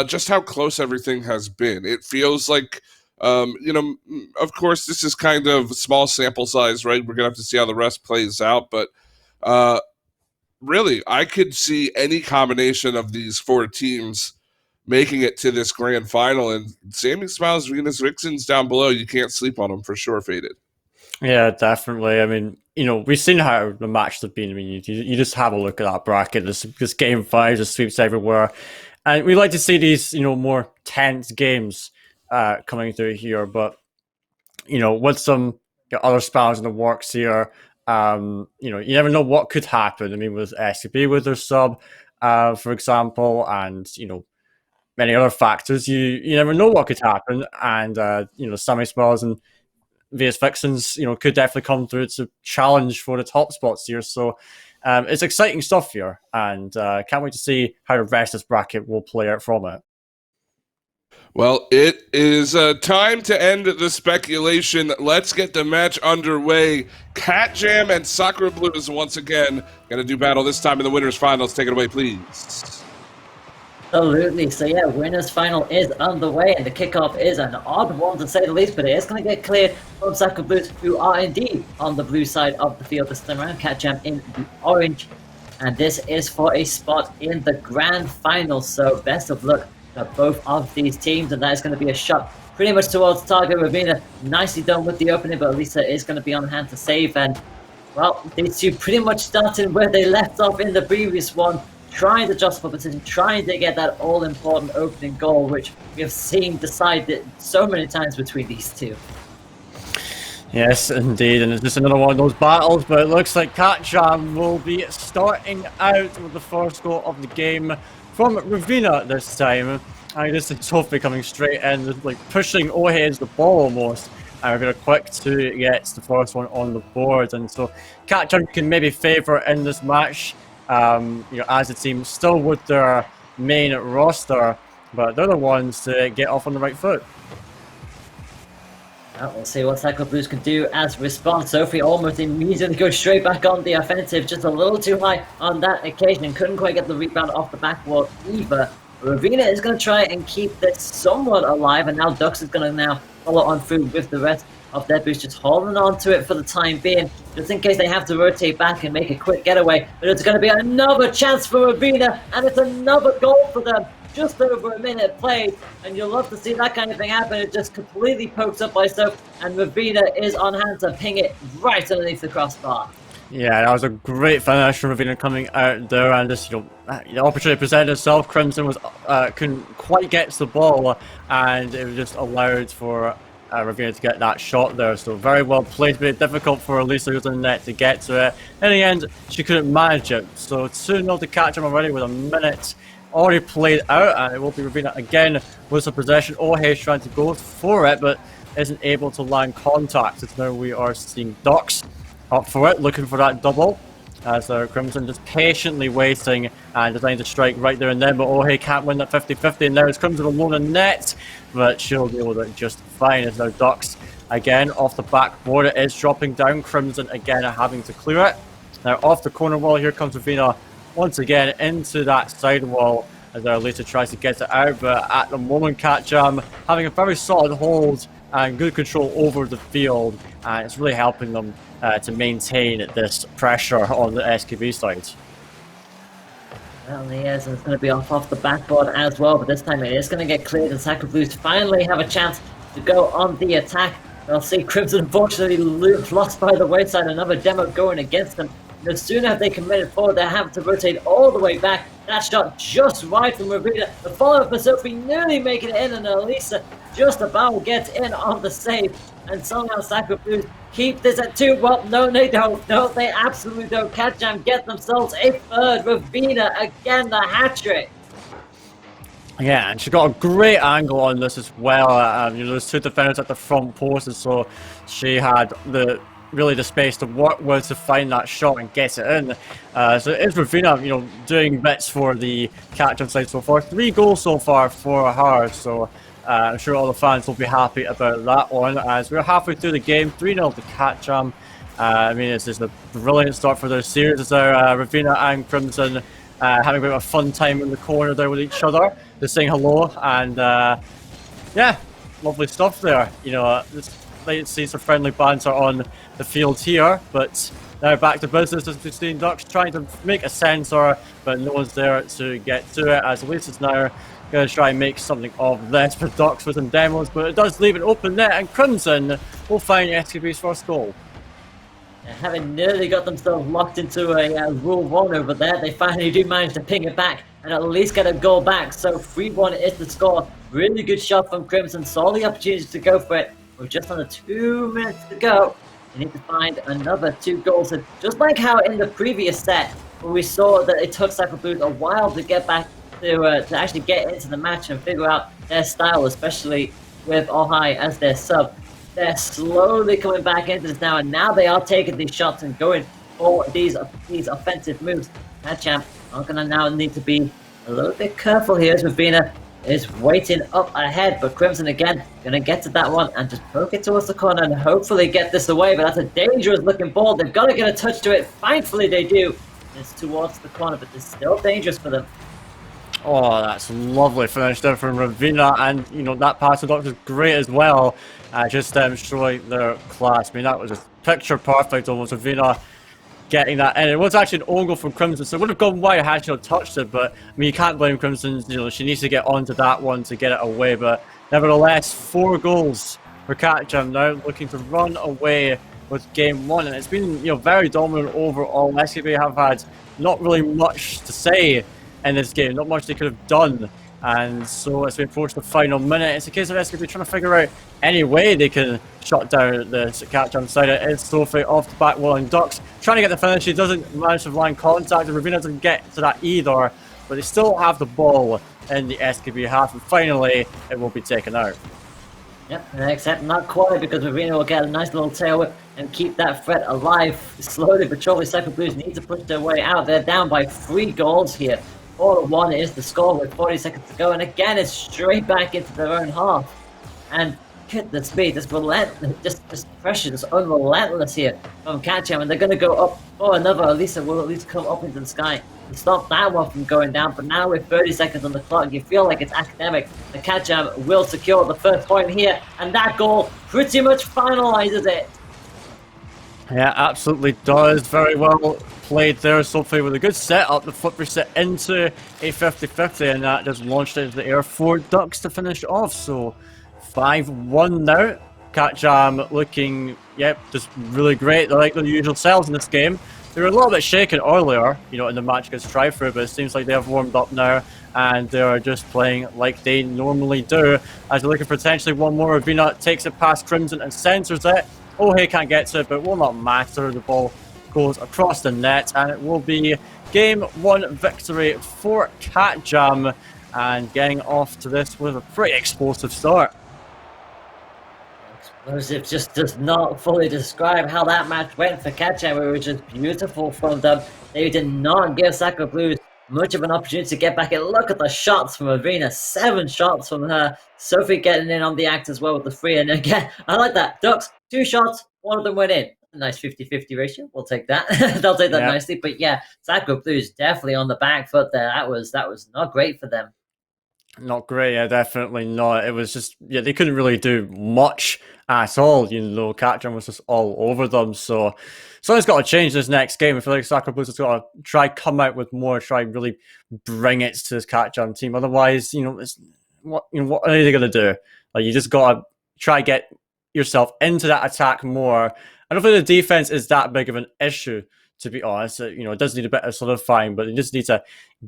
just how close everything has been. It feels like, of course, this is kind of small sample size, right? We're going to have to see how the rest plays out. But really, I could see any combination of these 4 teams making it to this grand final. And Sammy Smiles, Venus Vixens down below, you can't sleep on them for sure, Faded. Yeah, definitely. I mean, we've seen how the matches have been. I mean, you just have a look at that bracket. There's game 5, there's sweeps everywhere. And we like to see these, more tense games coming through here. But, with some other spells in the works here, you never know what could happen. I mean, with SCB with their sub, for example, and, many other factors, you never know what could happen. And, Sammy Smiles and VS Vixens, could definitely come through to challenge for the top spots here. So it's exciting stuff here, and can't wait to see how the rest of this bracket will play out from it. Well, it is time to end the speculation. Let's get the match underway. Cat Jam and Soccer Blues once again going to do battle, this time in the winners finals. Take it away, please. Absolutely. So yeah, winners final is underway, and the kickoff is an odd one to say the least, but it is going to get cleared from Soccer Blues, who are indeed on the blue side of the field this time around. Cat Jam in the orange, and this is for a spot in the grand final. So best of luck to both of these teams, and that is going to be a shot pretty much towards target. Ravina nicely done with the opening, but Lisa is going to be on hand to save. And well, these two pretty much starting where they left off in the previous one, trying to justify position, trying to get that all-important opening goal, which we have seen decided so many times between these two. Yes, indeed, and it's just another one of those battles, but it looks like Cat Jam will be starting out with the first goal of the game from Ravina this time. I just think Sophie coming straight in, like pushing Ohe's the ball almost. And Ravina quick to get the first one on the board, and so Cat Jam can maybe favour in this match. As a team, still with their main roster, but they're the ones to get off on the right foot. We'll see what Soccer Blues can do as response. Sophie almost immediately goes straight back on the offensive, just a little too high on that occasion, and couldn't quite get the rebound off the back wall either. Ravina is going to try and keep this somewhat alive, and now Dux is going to now follow on through with the rest of their boost, just holding on to it for the time being, just in case they have to rotate back and make a quick getaway. But it's going to be another chance for Ravina, and it's another goal for them. Just over a minute played, and you'll love to see that kind of thing happen. It just completely pokes up by Soph, and Ravina is on hand to ping it right underneath the crossbar. Yeah, that was a great finish from Ravina coming out there, and just the opportunity presented itself. Crimson was couldn't quite get to the ball, and it was just allowed for Ravina to get that shot there. So very well played, but difficult for Elisa who's on the net to get to it. In the end, she couldn't manage it. So 2-0 to catch him already with a minute already played out, and it will be Ravina again with the possession. Ohe trying to go for it, but isn't able to land contact. So now we are seeing Dux up for it, looking for that double, as Crimson just patiently waiting and deciding to strike right there and then, but Ohe can't win that 50-50, and now it's Crimson alone in net, but she'll deal with it just fine. As now Dux again off the backboard, it is dropping down. Crimson again having to clear it. Now off the corner wall, here comes Ravina once again into that side wall, as Lisa tries to get it out, but at the moment Cat Jam having a very solid hold and good control over the field, and it's really helping them to maintain this pressure on the SKB side. Certainly is, and it's going to be off the backboard as well, but this time it is going to get cleared, and Sacred Blues finally have a chance to go on the attack. They'll see Crimson unfortunately lost by the wayside, another demo going against them. No sooner have they committed forward, they have to rotate all the way back. That shot just right from Ravina. The follow-up for Sophie nearly making it in, and Elisa just about gets in on the save. And somehow Sacred Blues keep this at 2. Well, no, they don't. No, they absolutely don't. Cat Jam get themselves a third. Ravina again, the hat-trick. Yeah, and she got a great angle on this as well. There's two defenders at the front post, and so she had the space to work with to find that shot and get it in. So it is Ravina, doing bits for the catch-up side so far. 3 goals so far for her, so I'm sure all the fans will be happy about that one. As we're halfway through the game, 3-0 to Catcham. It's just a brilliant start for their series. As Ravina and Crimson having a bit of a fun time in the corner there with each other, just saying hello, and yeah, lovely stuff there. Let's see some friendly banter on the field here, but now back to business as we've seen Ducks trying to make a sensor, but no one's there to get to it, as Lisa's now going to try and make something of this for Ducks with some demos, but it does leave an open net, and Crimson will find SKB's first goal. Having nearly got themselves locked into a Rule 1 over there, they finally do manage to ping it back and at least get a goal back. So 3-1 is the score. Really good shot from Crimson. Saw the opportunity to go for it. With just under 2 minutes to go, they need to find another 2 goals. And just like how in the previous set, where we saw that it took Sacred Blues a while to get back to actually get into the match and figure out their style, especially with Ohai as their sub. They're slowly coming back into this now, and now they are taking these shots and going for these offensive moves. Catcham are going to now need to be a little bit careful here as Ravina is waiting up ahead, but Crimson again going to get to that one and just poke it towards the corner and hopefully get this away, but that's a dangerous looking ball. They've got to get a touch to it. Thankfully they do. It's towards the corner, but it's still dangerous for them. Oh, that's lovely finish there from Ravina, and that pass to Ducks is great as well. Just showing their class. That was just picture perfect almost. Ravina getting that in. It was actually an own goal from Crimson, so it would have gone wide had she not touched it, but you can't blame Crimson. She needs to get onto that one to get it away, but nevertheless, 4 goals for Catcham now, looking to run away with game 1, and it's been very dominant overall. SKB have had not really much to say in this game, not much they could have done, and so as we approach the final minute, it's a case of SKB trying to figure out any way they can shut down the Catcham side. It is Sophie off the back wall, and Ducks trying to get the finish. She doesn't manage to land contact, and Ravina doesn't get to that either, but they still have the ball in the SKB half, and finally it will be taken out. Yep, except not quite, because Ravina will get a nice little tail whip and keep that threat alive. Slowly but surely, Sacred Blues need to push their way out. They're down by 3 goals here. 4-1 is the score with 40 seconds to go, and again it's straight back into their own half. And hit the speed, this relentless, just pressure, just unrelentless here from Catcham, and they're going to go up for another. Elisa will at least come up into the sky to stop that one from going down, but now with 30 seconds on the clock, you feel like it's academic. The Catcham will secure the first point here, and that goal pretty much finalizes it. Yeah, absolutely does. Very well played there, Sophie, with a good setup. The flip reset into a 50-50, and that just launched it into the air for Ducks to finish off. So 5-1 now. Catcham looking, just really great. They're like their usual selves in this game. They were a little bit shaken earlier, in the match against Tri-Through, but it seems like they have warmed up now, and they are just playing like they normally do. As they're looking for potentially one more, Ravina takes it past Crimson and centers it. Oh, hey, can't get to it, but it will not matter. The ball goes across the net, and it will be game 1 victory for Catcham, and getting off to this with a pretty explosive start. Explosive just does not fully describe how that match went for Catcham. It was just beautiful from them. They did not give Sacred Blues much of an opportunity to get back in. Look at the shots from Ravina. 7 shots from her. Sophie getting in on the act as well with the 3. And again, I like that. Ducks, 2 shots, 1 of them went in. A nice 50-50 ratio. We'll take that. They'll take that nicely. But yeah, Sacred Blues definitely on the back foot there. That was not great for them. Not great, yeah, definitely not. It was just, yeah, they couldn't really do much at all. Catcham was just all over them. So something's got to change this next game. I feel like Sacra Blues has got to try come out with more, try really bring it to this Catcham team. Otherwise, what are they going to do? Like, you just got to try get yourself into that attack more. I don't think the defense is that big of an issue, to be honest. It does need a bit of solidifying, but you just need to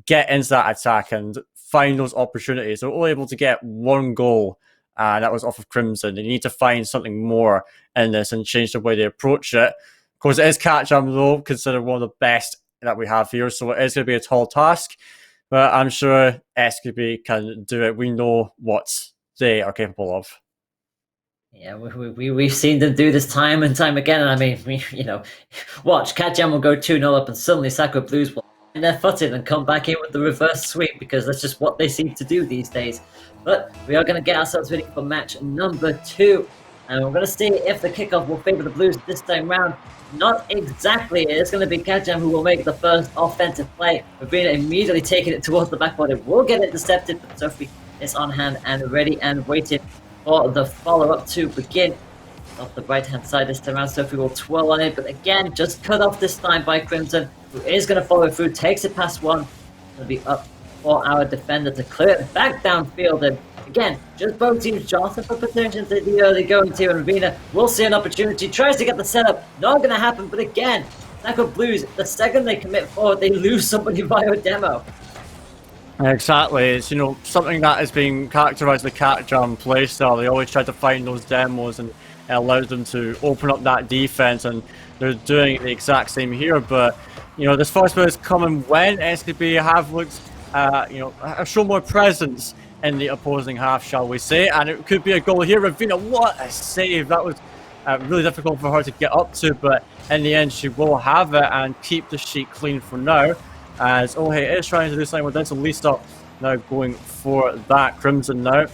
get into that attack and find those opportunities. They're only able to get one goal, and that was off of Crimson. They need to find something more in this and change the way they approach it. Of course, it is Catcham, though, considered one of the best that we have here, so it is going to be a tall task, but I'm sure SKB can do it. We know what they are capable of. Yeah, we've seen them do this time and time again. And I mean, watch, Catcham will go 2-0 up and suddenly Sacra Blues will find their footing and come back in with the reverse sweep, because that's just what they seem to do these days. But we are going to get ourselves ready for match number 2. And we're going to see if the kickoff will favour the Blues this time round. Not exactly. It's going to be Catcham who will make the first offensive play. Ravina immediately taking it towards the backboard. It will get intercepted, but Sophie is on hand and ready and waiting for the follow-up to begin. Off the right-hand side this time around, Sophie will twirl on it, but again, just cut off this time by Crimson, who is going to follow through, takes it past one. Going to be up for our defender to clear it back downfield, and again, just both teams jostling for positions in the early going to, and Ravina will see an opportunity, tries to get the setup, not going to happen, but again, Sacra Blues, the second they commit forward, they lose somebody via demo. Exactly. It's, something that has been characterized the Catcham playstyle. They always try to find those demos, and it allows them to open up that defense, and they're doing the exact same here. But, this first one is coming when SKB have looked, have shown more presence in the opposing half, shall we say. And it could be a goal here. Ravina, what a save. That was really difficult for her to get up to, but in the end, she will have it and keep the sheet clean for now. As Ohe is trying to do something with this, and Lisa now going for that. Crimson now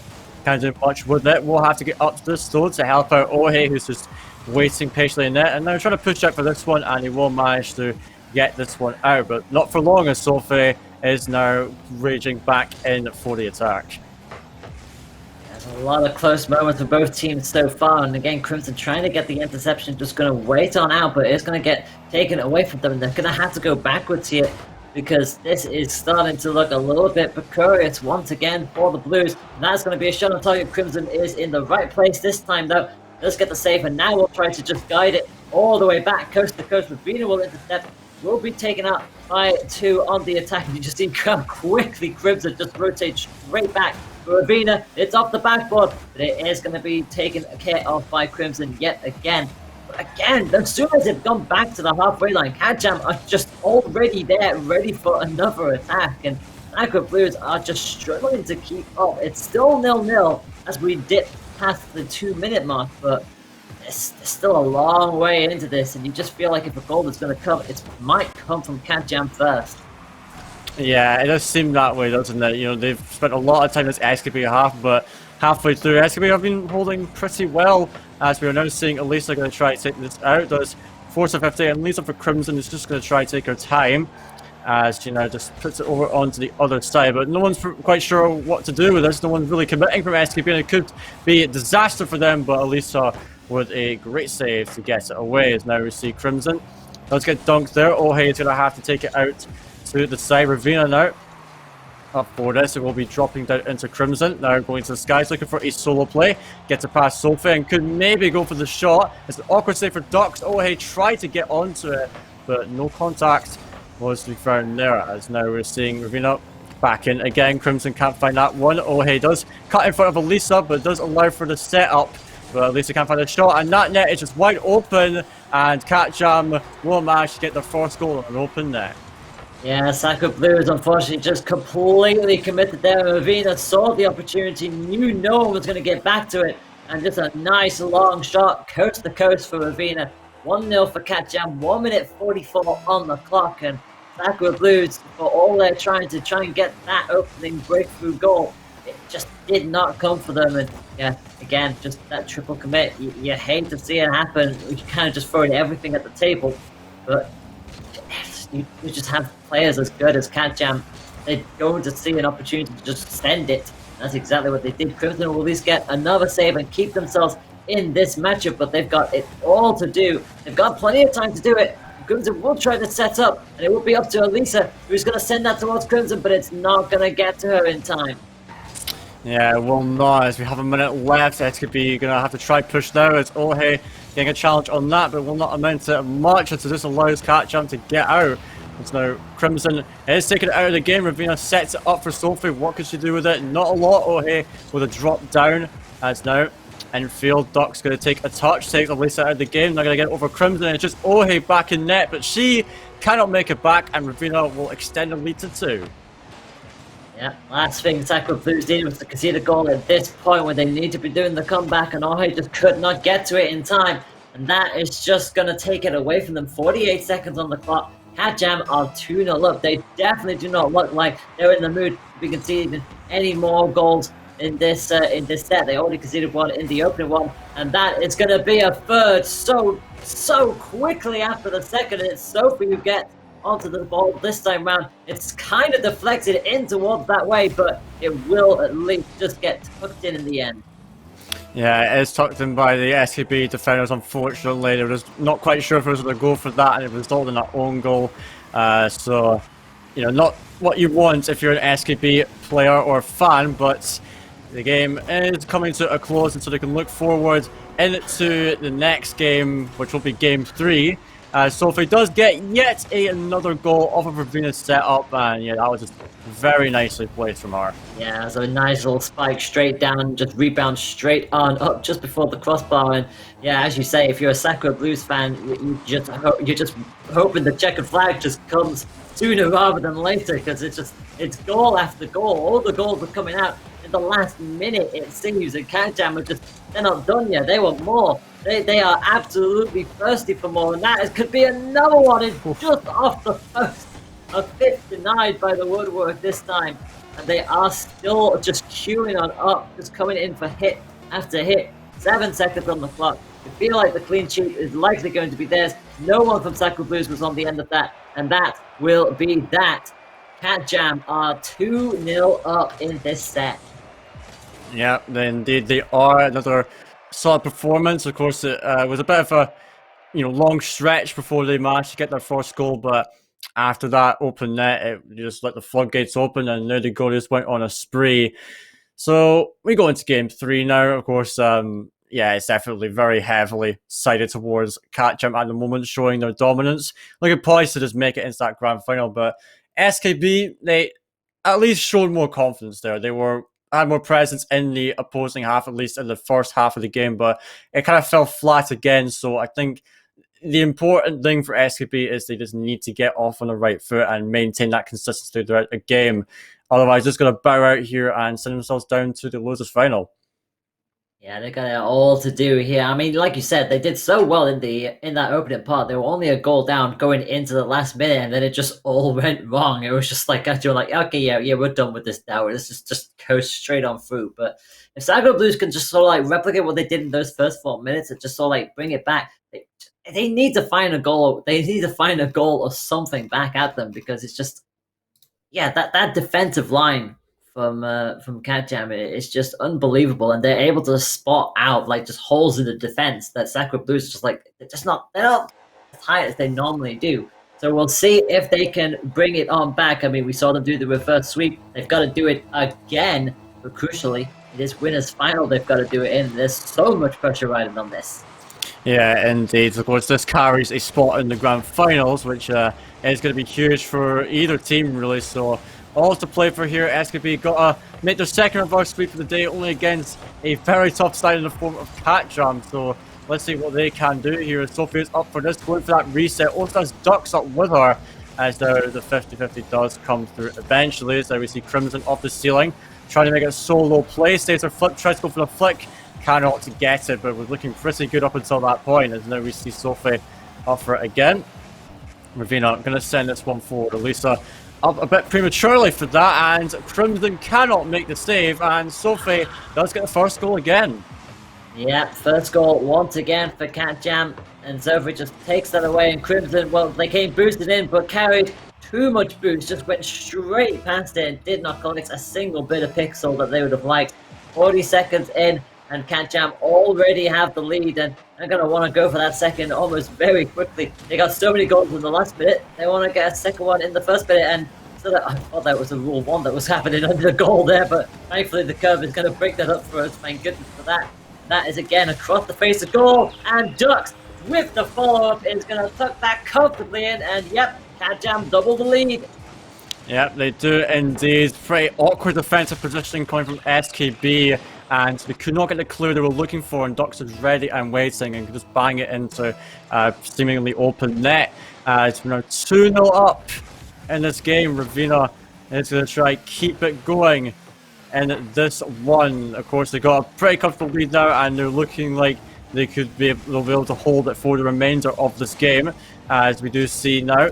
can't do much with it. We'll have to get up to this though to help out Ohe, who's just waiting patiently in it, and now trying to push out for this one, and he will manage to get this one out, but not for long, as Sophie is now raging back in for the attack. There's a lot of close moments for both teams so far, and again, Crimson trying to get the interception, just going to wait on out, but it's going to get taken away from them, and they're going to have to go backwards here, because this is starting to look a little bit precarious once again for the Blues. And that's going to be a shot on target. Crimson is in the right place this time though. Does get the save, and now we'll try to just guide it all the way back coast to coast. Ravina will intercept, will be taken out by 2 on the attack. And you just see how quickly Crimson just rotates straight back. For Ravina, it's off the backboard, but it is going to be taken care of by Crimson yet again. Again, as soon as they've gone back to the halfway line, Catcham are just already there, ready for another attack, and Sacra Blues are just struggling to keep up. It's still 0-0 as we dip past the 2-minute mark, but there's still a long way into this, and you just feel like if a goal is going to come, it might come from Catcham first. Yeah, it does seem that way, doesn't it? They've spent a lot of time this SKB half, but halfway through, SKB have been holding pretty well, as we are now seeing Elisa going to try to take this out. Does 4-50, and Lisa for Crimson is just going to try to take her time, as she now just puts it over onto the other side. But no one's quite sure what to do with this. No one's really committing from SKB, and it could be a disaster for them, but Elisa with a great save to get it away, as now we see Crimson does get dunked there. Ohe is going to have to take it out to the side. Ravina now up for this. It will be dropping down into Crimson. Now going to the skies, looking for a solo play. Gets it past Sophie and could maybe go for the shot. It's an awkward save for Dux. Ohe tried to get onto it, but no contact was to be found there. As now we're seeing Ravina back in again. Crimson can't find that one. Ohe does cut in front of Elisa, but does allow for the setup. But Elisa can't find the shot, and that net is just wide open, and Catcham will manage to get their first goal on an open net. Yeah, Sacra Blues unfortunately just completely committed there. Ravina saw the opportunity, knew no one was going to get back to it, and just a nice long shot coast to coast for Ravina. 1-0 for Catcham, 1 minute 44 on the clock, and Sacra Blues, for all they're trying and get that opening breakthrough goal, it just did not come for them. And yeah, again, just that triple commit, you hate to see it happen. You kind of just throwing everything at the table, but you just have players as good as Catcham. They're going to see an opportunity to just send it That's exactly what they did. Crimson will at least get another save and keep themselves in this matchup, but they've got it all to do. They've got plenty of time to do it. Crimson will try to set up, and it will be up to Elisa, who's going to send that towards Crimson, but it's not going to get to her in time. Yeah, it will not, as we have a minute left. SKB going to have to try push now as Ohe getting a challenge on that, but will not amount to much as this allows Catjam to get out. It's now Crimson is taking it out of the game. Ravina sets it up for Sophie. What could she do with it? Not a lot. Ohe with a drop down as now infield. Duck's going to take a touch, takes Elisa out of the game. They're going to get over Crimson. It's just Ohe back in net, but she cannot make it back, and Ravina will extend the lead to 2. Yeah, last thing Sacred Blues did was to concede a goal at this point when they need to be doing the comeback, and Ohe just could not get to it in time. And that is just going to take it away from them. 48 seconds on the clock. Catjam are 2-0 up. They definitely do not look like they're in the mood to be conceding any more goals in this set. They already conceded one in the opening one, and that is going to be a third so quickly after the second. And it's Sophie who gets onto the ball this time round. It's kind of deflected in towards that way, but it will at least just get tucked in the end. Yeah, it is tucked in by the SKB defenders, unfortunately. They were just not quite sure if it was going to go for that, and it resulted in an own goal. So, not what you want if you're an SKB player or fan, but the game is coming to a close, and so they can look forward into the next game, which will be Game 3. Sophie does get yet another goal off of Ravina's setup, and yeah, that was just very nicely played from her. Yeah, so a nice little spike straight down, just rebound straight on up just before the crossbar. And yeah, as you say, if you're a Sakura Blues fan, you're just hoping the checkered flag just comes sooner rather than later, because it's goal after goal. All the goals are coming out in the last minute, it seems, and Catjam are they're not done yet. They want more. They are absolutely thirsty for more, and that could be another one. It's just off the post. A fifth denied by the woodwork this time, and they are still just queuing on up, just coming in for hit after hit. 7 seconds on the clock. I feel like the clean sheet is likely going to be theirs. No one from Sakura Blues was on the end of that, and that will be that. Catjam are 2-0 up in this set. Yeah, indeed they are. Another solid performance. Of course, it was a bit of a long stretch before they managed to get their first goal, but after that open net, it just let the floodgates open, and now the goalies went on a spree. So we go into Game 3 now. Of course, it's definitely very heavily sided towards Catjam at the moment, showing their dominance. Looking poised to just make it into that grand final, but SKB, they at least showed more confidence there. They had more presence in the opposing half, at least in the first half of the game, but it kind of fell flat again. So I think the important thing for SKB is they just need to get off on the right foot and maintain that consistency throughout the game. Otherwise, they're just going to bow out here and send themselves down to the losers final. Yeah, they got it all to do here. I mean, like you said, they did so well in that opening part. They were only a goal down going into the last minute, and then it just all went wrong. It was just like, you're like, okay, yeah, we're done with this now. Let's just go straight on through. But if Sakura Blues can just sort of like replicate what they did in those first 4 minutes and just sort of like bring it back, they need to find a goal. They need to find a goal or something back at them, because it's just, that defensive line from Catjam is just unbelievable, and they're able to spot out like just holes in the defense that Sakura Blues just like they're not as high as they normally do. So we'll see if they can bring it on back. I mean, we saw them do the reverse sweep. They've got to do it again, but crucially, it is winners final. They've got to do it in. There's so much pressure riding on this. Yeah, indeed. Of course, this carries a spot in the grand finals, which is going to be huge for either team, really. So all to play for here. SKB got to make their second reverse sweep of the day, only against a very tough side in the form of Catjam. So let's see what they can do here. Sophie is up for this, going for that reset. Also has Ducks up with her, as the 50-50 does come through eventually. So we see Crimson off the ceiling, trying to make it solo play. Stays her flip, tries to go for the flick. Cannot to get it, but was looking pretty good up until that point, as now we see Sophie off for it again. Ravina going to send this one forward. Elisa up a bit prematurely for that, and Crimson cannot make the save, and Sophie does get the first goal again. Yeah, first goal once again for Catjam, and Sophie just takes that away, and Crimson, well, they came boosted in, but carried too much boost, just went straight past it and did not collect a single bit of pixel that they would have liked. 40 seconds in, and Catjam already have the lead, and they're going to want to go for that second almost very quickly. They got so many goals in the last minute, they want to get a second one in the first minute, and so that, I thought that was a Rule 1 that was happening under the goal there, but thankfully the curve is going to break that up for us, thank goodness for that. That is again across the face of goal, and Ducks with the follow-up is going to tuck that comfortably in, and yep, Catjam double the lead. Yep, they do indeed. Pretty awkward defensive positioning coming from SKB, and they could not get the clue they were looking for, and Ducks is ready and waiting and could just bang it into seemingly open net. As we're now 2-0 up in this game. Ravina is going to try keep it going in this one. Of course, they got a pretty comfortable lead now, and they're looking like they'll be able to hold it for the remainder of this game. As we do see now,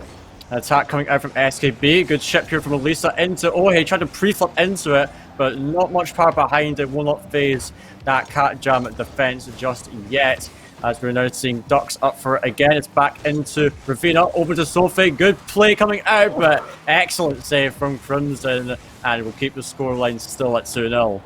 an attack coming out from SKB. Good chip here from Elisa into Ohe. Tried to pre-flip into it, but not much power behind it. Will not phase that Catjam defense just yet. As we're now seeing Ducks up for it again. It's back into Ravina. Over to Sophie. Good play coming out, but excellent save from Crimson. And we'll keep the scoreline still at 2-0.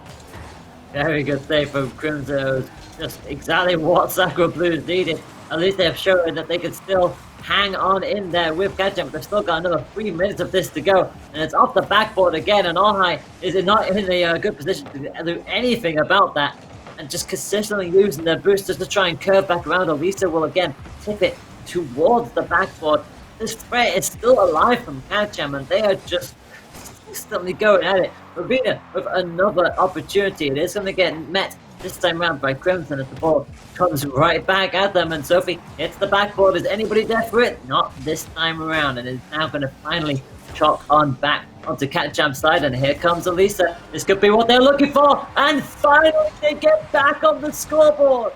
Very good save from Crimson. It was just exactly what Sacro Blues needed. At least they've shown that they can still hang on in there with Catjam. They've still got another 3 minutes of this to go, and it's off the backboard again, and Ohai is not in a good position to do anything about that, and just consistently using their boosters to try and curve back around. Elisa will again tip it towards the backboard. This threat is still alive from Catjam, and they are just consistently going at it. Ravina with another opportunity. It is going to get met this time around by Crimson as the ball comes right back at them, and Sophie hits the backboard. Is anybody there for it? Not this time around, and is now going to finally chalk on back onto Catjam's side, and here comes Elisa. This could be what they're looking for, and finally they get back on the scoreboard.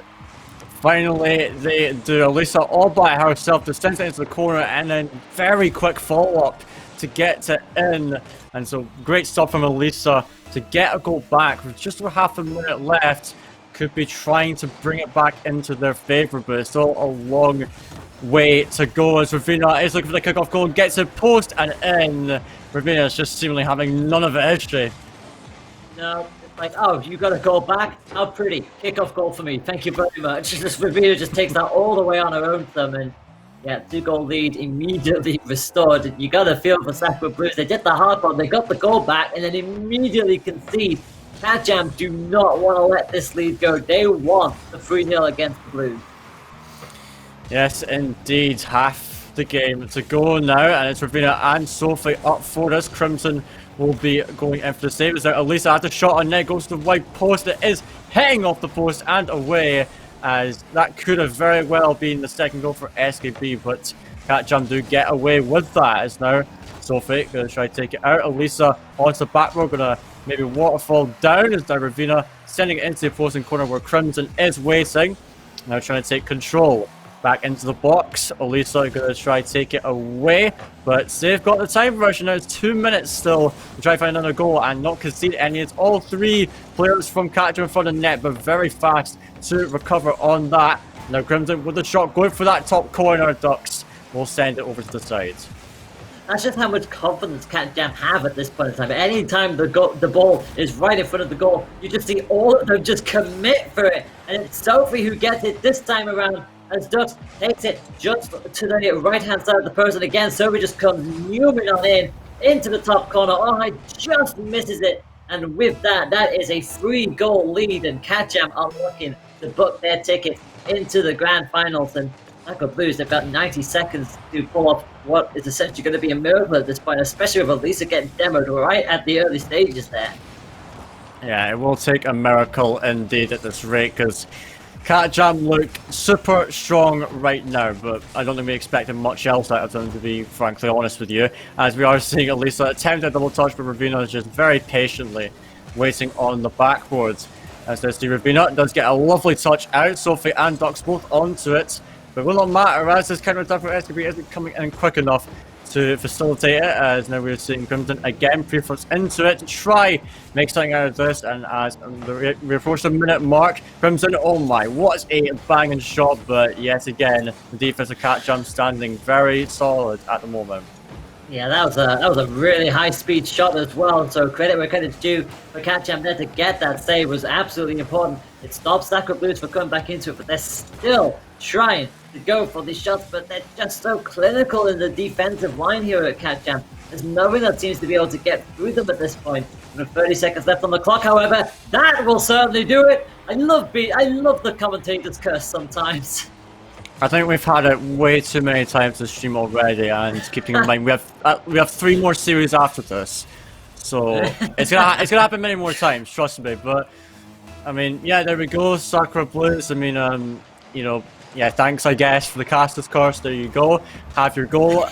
Finally, they do. Elisa all by herself, descends into the corner, and then very quick follow-up to get it in. And so great stop from Elisa to get a goal back with just over half a minute left. Could be trying to bring it back into their favour, but it's still a long way to go as Ravina is looking for the kick-off goal and gets it post and in. Ravina is just seemingly having none of it, is she? No, it's like, oh, you got a goal back? How pretty. Kick-off goal for me. Thank you very much. Ravina just takes that all the way on her own thumb, and yeah, 2-goal lead immediately restored. You got to feel for Sacro Blues. They did the hard part, they got the goal back, and then immediately concede. Catjam do not want to let this lead go. They want the 3-0 against the Blues. Yes, indeed. Half the game to go now, and it's Ravina and Sophie up for this. Crimson will be going in for the save. As Elisa had a shot on net, goes to the wide post. It is hitting off the post and away, as that could have very well been the second goal for SKB, but Catjam do get away with that. As now Sophie going to try to take it out. Elisa onto the backboard, going to maybe waterfall down, as now Ravina sending it into the opposing corner where Crimson is waiting. Now trying to take control. Back into the box. Elisa going to try to take it away, but they've got the time version now. It's 2 minutes still to try to find another goal and not concede any. It's all three players from Catjam in front of the net, but very fast to recover on that. Now Crimson with the shot going for that top corner. Ducks will send it over to the side. That's just how much confidence Catjam have at this point in time. Anytime the ball is right in front of the goal, you just see all of them just commit for it. And it's Sophie who gets it this time around, as Ducks takes it just to the right-hand side of the post. And again, Sophie just comes zooming on into the top corner. Ohai just misses it. And with that, that is a 3-goal lead. And Catjam are looking to book their ticket into the grand finals. And Sacro Blues, they've got 90 seconds to pull off what is essentially going to be a miracle at this point, especially with Elisa getting demoed right at the early stages there. Yeah, it will take a miracle indeed at this rate, because Catjam look super strong right now, but I don't think we expected much else out of them, to be frankly honest with you, as we are seeing Elisa attempt a double touch, but Ravina is just very patiently waiting on the backboards. As there's the Ravina does get a lovely touch out, Sophie and Ducks both onto it, but it will not matter as this counter-attack from SKB isn't coming in quick enough to facilitate it, as now we're seeing Crimson again pre-flips into it to try make something out of this. And as we approach the minute mark, Crimson, oh my, what a banging shot, but yet again the defense of Catjam standing very solid at the moment. Yeah, that was a really high speed shot as well. So credit where credit's due for Catjam there to get that save was absolutely important. It stopped Sacre Blues from coming back into it, but they're still trying to go for these shots, but they're just so clinical in the defensive line here at Catjam. There's no one that seems to be able to get through them at this point. With 30 seconds left on the clock, however, that will certainly do it. I love the commentator's curse sometimes. I think we've had it way too many times this stream already, and keeping in mind we have 3 more series after this, so it's gonna happen many more times, trust me. But I mean, yeah, there we go, Sakura Blues. I mean, you know, yeah, thanks I guess for the Casters course. There you go, have your goal.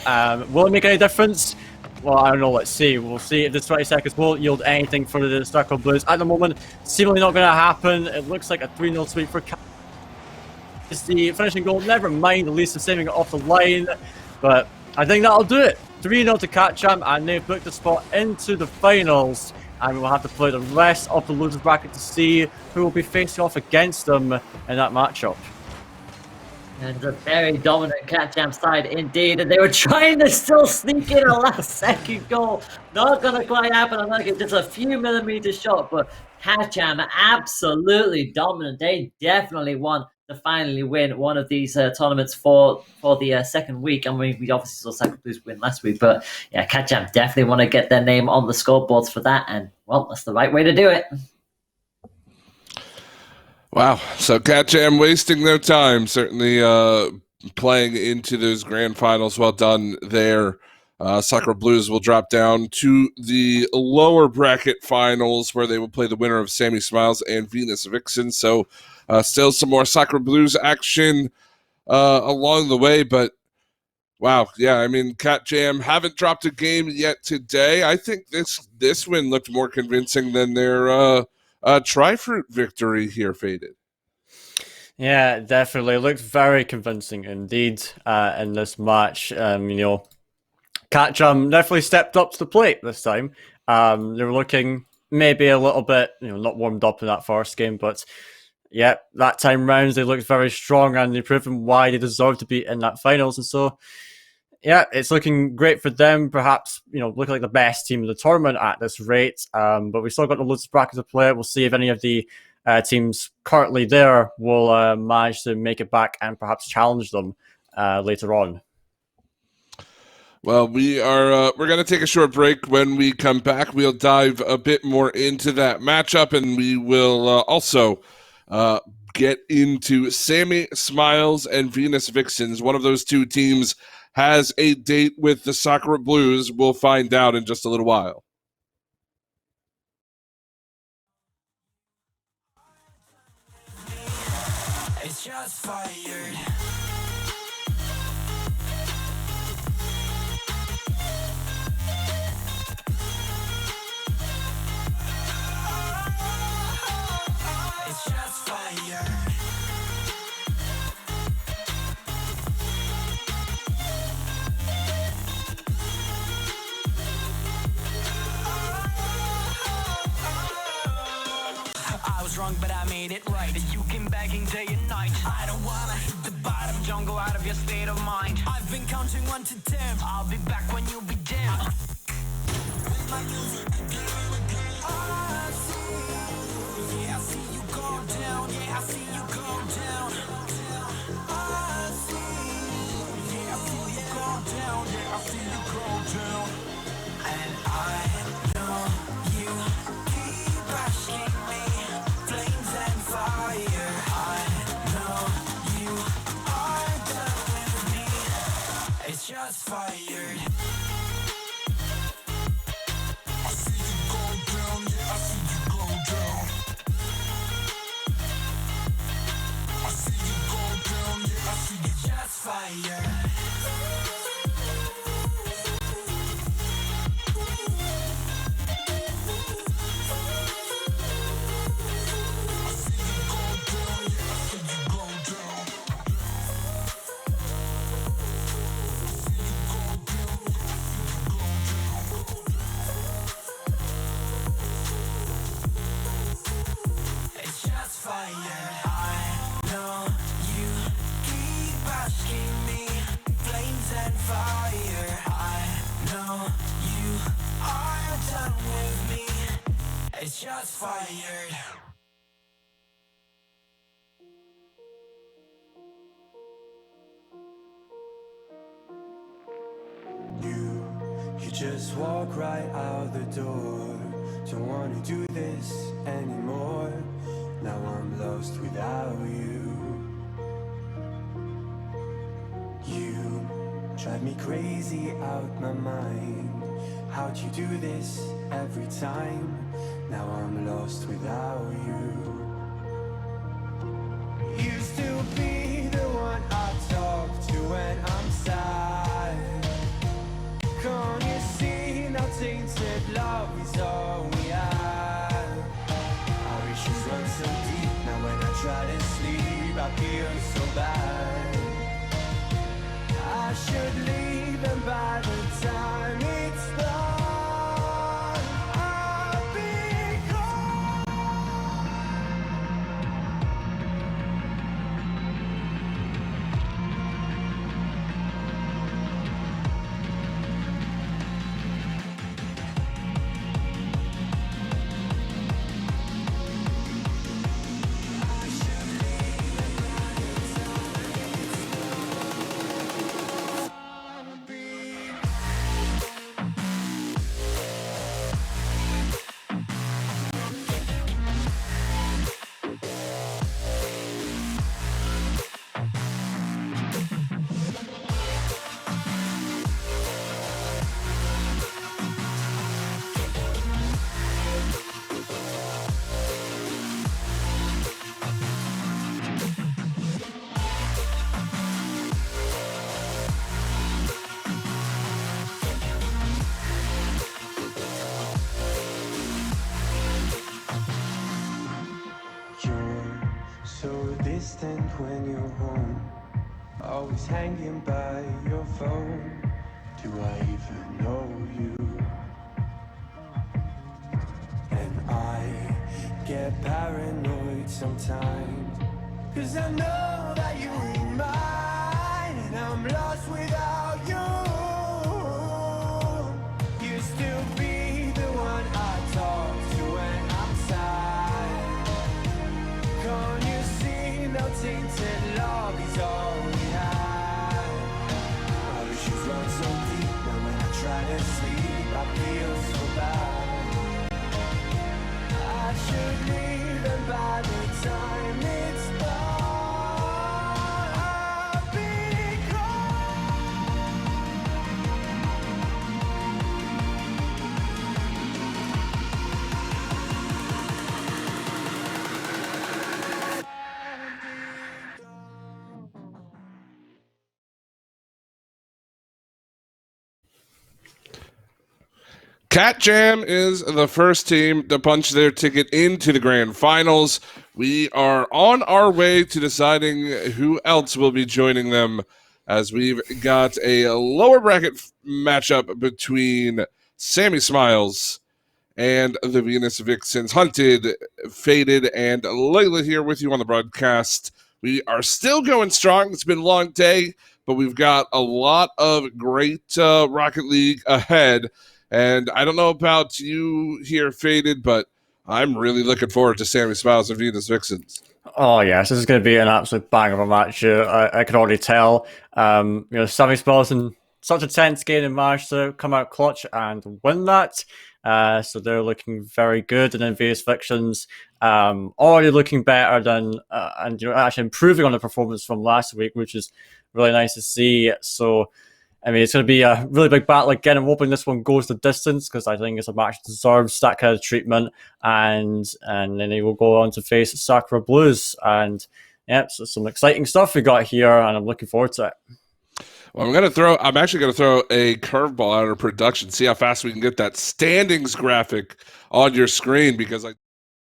Will it make any difference? Well, I don't know. Let's see. We'll see if this 20 seconds won't yield anything for the Sakura Blues. At the moment, seemingly not going to happen. It looks like a 3-0 sweep for. It's the finishing goal, never mind, at least they're saving it off the line, but I think that'll do it. 3-0 to Catjam, and they've booked a spot into the finals, and we'll have to play the rest of the losers bracket to see who will be facing off against them in that matchup. And a very dominant Catjam side indeed, and they were trying to still sneak in a last-second goal. Not gonna quite happen. I'm gonna just a few millimeters shot, but Catjam absolutely dominant. They definitely won to finally win one of these tournaments for the second week. I mean, we obviously saw Sacre Blues win last week, but yeah, Catjam definitely want to get their name on the scoreboards for that, and well, that's the right way to do it. Wow. So Catjam wasting their time, certainly playing into those grand finals. Well done there. Sacre Blues will drop down to the lower bracket finals where they will play the winner of Sammy Smiles and Venus Vixen. So still some more Sacre Blues action along the way, but wow, yeah, I mean, Catjam haven't dropped a game yet today. I think this win looked more convincing than their Tri-Fruit victory here, Faded. Yeah, definitely. It looked very convincing indeed in this match. You know, Catjam definitely stepped up to the plate this time. They were looking maybe a little bit, you know, not warmed up in that first game, but yeah, that time round they looked very strong, and they've proven why they deserve to be in that finals. And so, yeah, it's looking great for them. Perhaps, you know, looking like the best team in the tournament at this rate. But we still got the losers bracket to play. We'll see if any of the teams currently there will manage to make it back and perhaps challenge them later on. Well, we're going to take a short break. When we come back, we'll dive a bit more into that matchup, and we will also get into Sammy Smiles and Venus Vixens. One of those two teams has a date with the Sakura Blues. We'll find out in just a little while. It's just fired. It's just fired. I was wrong, but I made it right. You came begging day and night. I don't wanna hit the bottom. Don't go out of your state of mind. I've been counting 1 to 10. I'll be back when you be down. My music again. I see. Yeah, I see you go down. Yeah, I see you go down. I see. Yeah, I see you go down. Yeah, I see you go down. And I know you keep asking me. Flames and fire. I know you are done with me. It's just fired. I see you go down. Yeah, I see you go down. I see you go down. Yeah, I see you. It's just fire. shots fired. You just walk right out the door. Don't wanna do this anymore. Now I'm lost without you. You drive me crazy out my mind. How'd you do this every time? Now I'm lost without you. Used to be the one I talk to when I'm sad. Can't you see now tainted love is all we have? Our issues run so deep, now when I try to sleep I feel so bad. I should leave, and by the time it's done I'll be gone. Distant when you're home, always hanging by your phone. Do I even know you? And I get paranoid sometimes, 'cause I know that you ain't mine, and I'm lost without you. You still be the one I talk to when I'm sad. Can't you see now tainted love is all we have? Our issues run so deep, now when I try to sleep I feel so bad. I should leave, and by the time it's done I'll be gone. Cat Jam is the first team to punch their ticket into the grand finals. We are on our way to deciding who else will be joining them, as we've got a lower bracket matchup between Sammy Smiles and the Venus Vixens. Hunted, Faded, and Layla here with you on the broadcast. We are still going strong. It's been a long day, but we've got a lot of great Rocket League ahead. And I don't know about you here, Faded, but I'm really looking forward to Sammy Smiles and Venus Vixens. Oh yes, this is going to be an absolute bang of a match. I can already tell. Sammy Smiles in such a tense game and managed to come out clutch and win that. So they're looking very good, and then Venus Vixens already looking better than and actually improving on the performance from last week, which is really nice to see. So I mean, it's going to be a really big battle again. I'm hoping this one goes the distance, because I think it's a match that deserves that kind of treatment. And then they will go on to face Sakura Blues. And yeah, so some exciting stuff we got here, and I'm looking forward to it. Well, I'm actually going to throw a curveball out of production, see how fast we can get that standings graphic on your screen, because I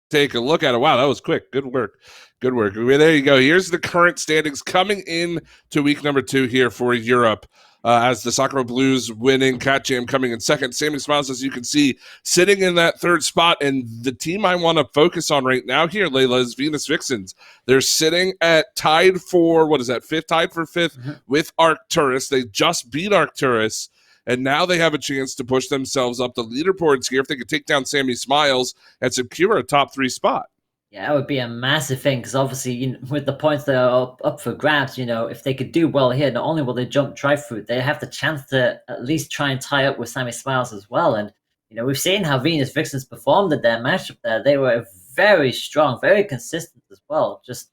take a look at it. Wow, that was quick. Good work. Good work. There you go. Here's the current standings coming in to week number 2 here for Europe. As the Sakura Blues winning, Cat Jam coming in second. Sammy Smiles, as you can see, sitting in that third spot. And the team I want to focus on right now here, Layla, is Venus Vixens. They're sitting at tied for, fifth? Tied for fifth with Arcturus. They just beat Arcturus. and now they have a chance to push themselves up the leaderboards here if they could take down Sammy Smiles and secure a top 3 spot. Yeah, that would be a massive thing because obviously, with the points that are up for grabs, if they could do well here, not only will they jump Tri-Fruit, they have the chance to at least try and tie up with Sammy Smiles as well. And, we've seen how Venus Vixens performed in their matchup there. They were very strong, very consistent as well. Just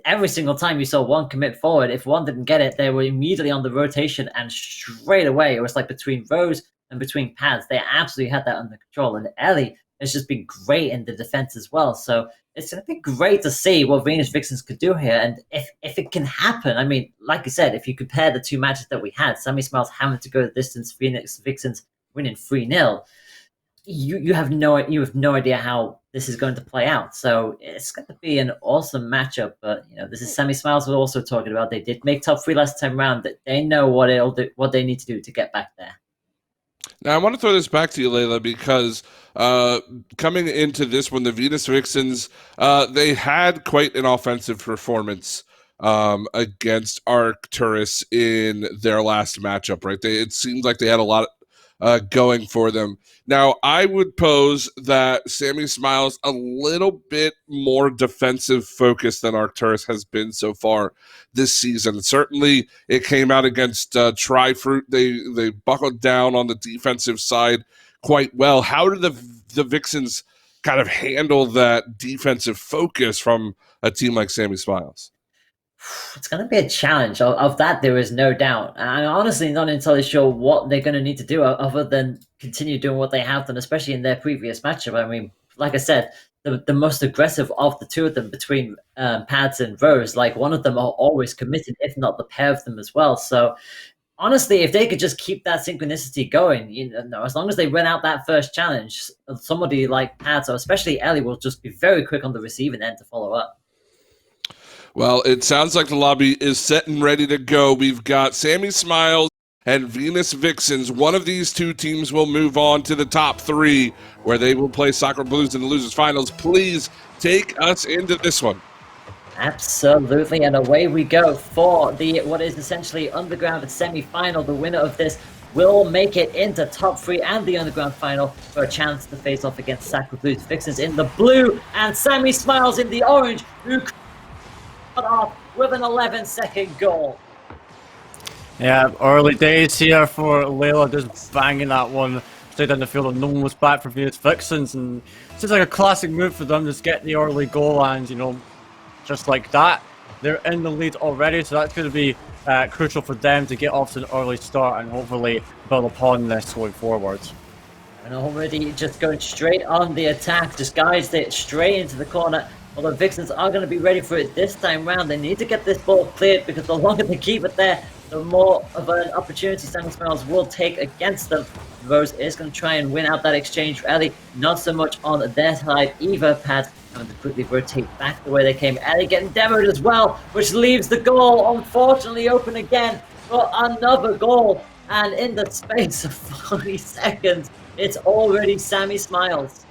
every single time you saw one commit forward, if one didn't get it, they were immediately on the rotation and straight away, it was like between rows and between pads. They absolutely had that under control. And Ellie has just been great in the defense as well. So it's going to be great to see what Venus Vixens could do here. And if it can happen, I mean, like I said, if you compare the 2 matches that we had, Sammy Smiles having to go the distance, Venus Vixens winning 3-0, you have no idea how this is going to play out. So it's going to be an awesome matchup. But this is Sammy Smiles we're also talking about. They did make top 3 last time round. That they know what they need to do to get back there. Now, I want to throw this back to you, Layla, because coming into this one, the Venus Vixens, they had quite an offensive performance against Arcturus in their last matchup, right? It seems like they had a lot going for them. Now, I would pose that Sammy Smiles a little bit more defensive focused than Arcturus has been so far this season. Certainly, it came out against Tri-Fruit. They buckled down on the defensive side quite well. How do the Vixens kind of handle that defensive focus from a team like Sammy Smiles? It's going to be a challenge. Of that, there is no doubt. I'm honestly not entirely sure what they're going to need to do other than continue doing what they have done, especially in their previous matchup. I mean, like I said, the most aggressive of the 2 of them between pads and rows, like one of them are always committed, if not the pair of them as well. So honestly, if they could just keep that synchronicity going, as long as they win out that first challenge, somebody like pads or especially Ellie will just be very quick on the receiving end to follow up. Well, it sounds like the lobby is set and ready to go. We've got Sammy Smiles and Venus Vixens. One of these 2 teams will move on to the top 3, where they will play Soccer Blues in the losers finals. Please take us into this one. Absolutely, and away we go for what is essentially underground semi-final. The winner of this will make it into top 3 and the underground final for a chance to face off against Soccer Blues Vixens in the blue and Sammy Smiles in the orange, who off with an 11-second goal. Yeah, early days here for Layla, just banging that one straight down the field, and no one was back for Venus Vixens, and it's just like a classic move for them, just get the early goal, and just like that, they're in the lead already, so that's going to be crucial for them to get off to an early start and hopefully build upon this going forward. And already just going straight on the attack, just guides it straight into the corner. Although Vixens are going to be ready for it this time round. They need to get this ball cleared because the longer they keep it there, the more of an opportunity Sammy Smiles will take against them. Rose is going to try and win out that exchange for Ellie. Not so much on their side either. Pads having to quickly rotate back the way they came. Ellie getting demoed as well, which leaves the goal unfortunately open again for another goal. And in the space of 40 seconds, it's already Sammy Smiles.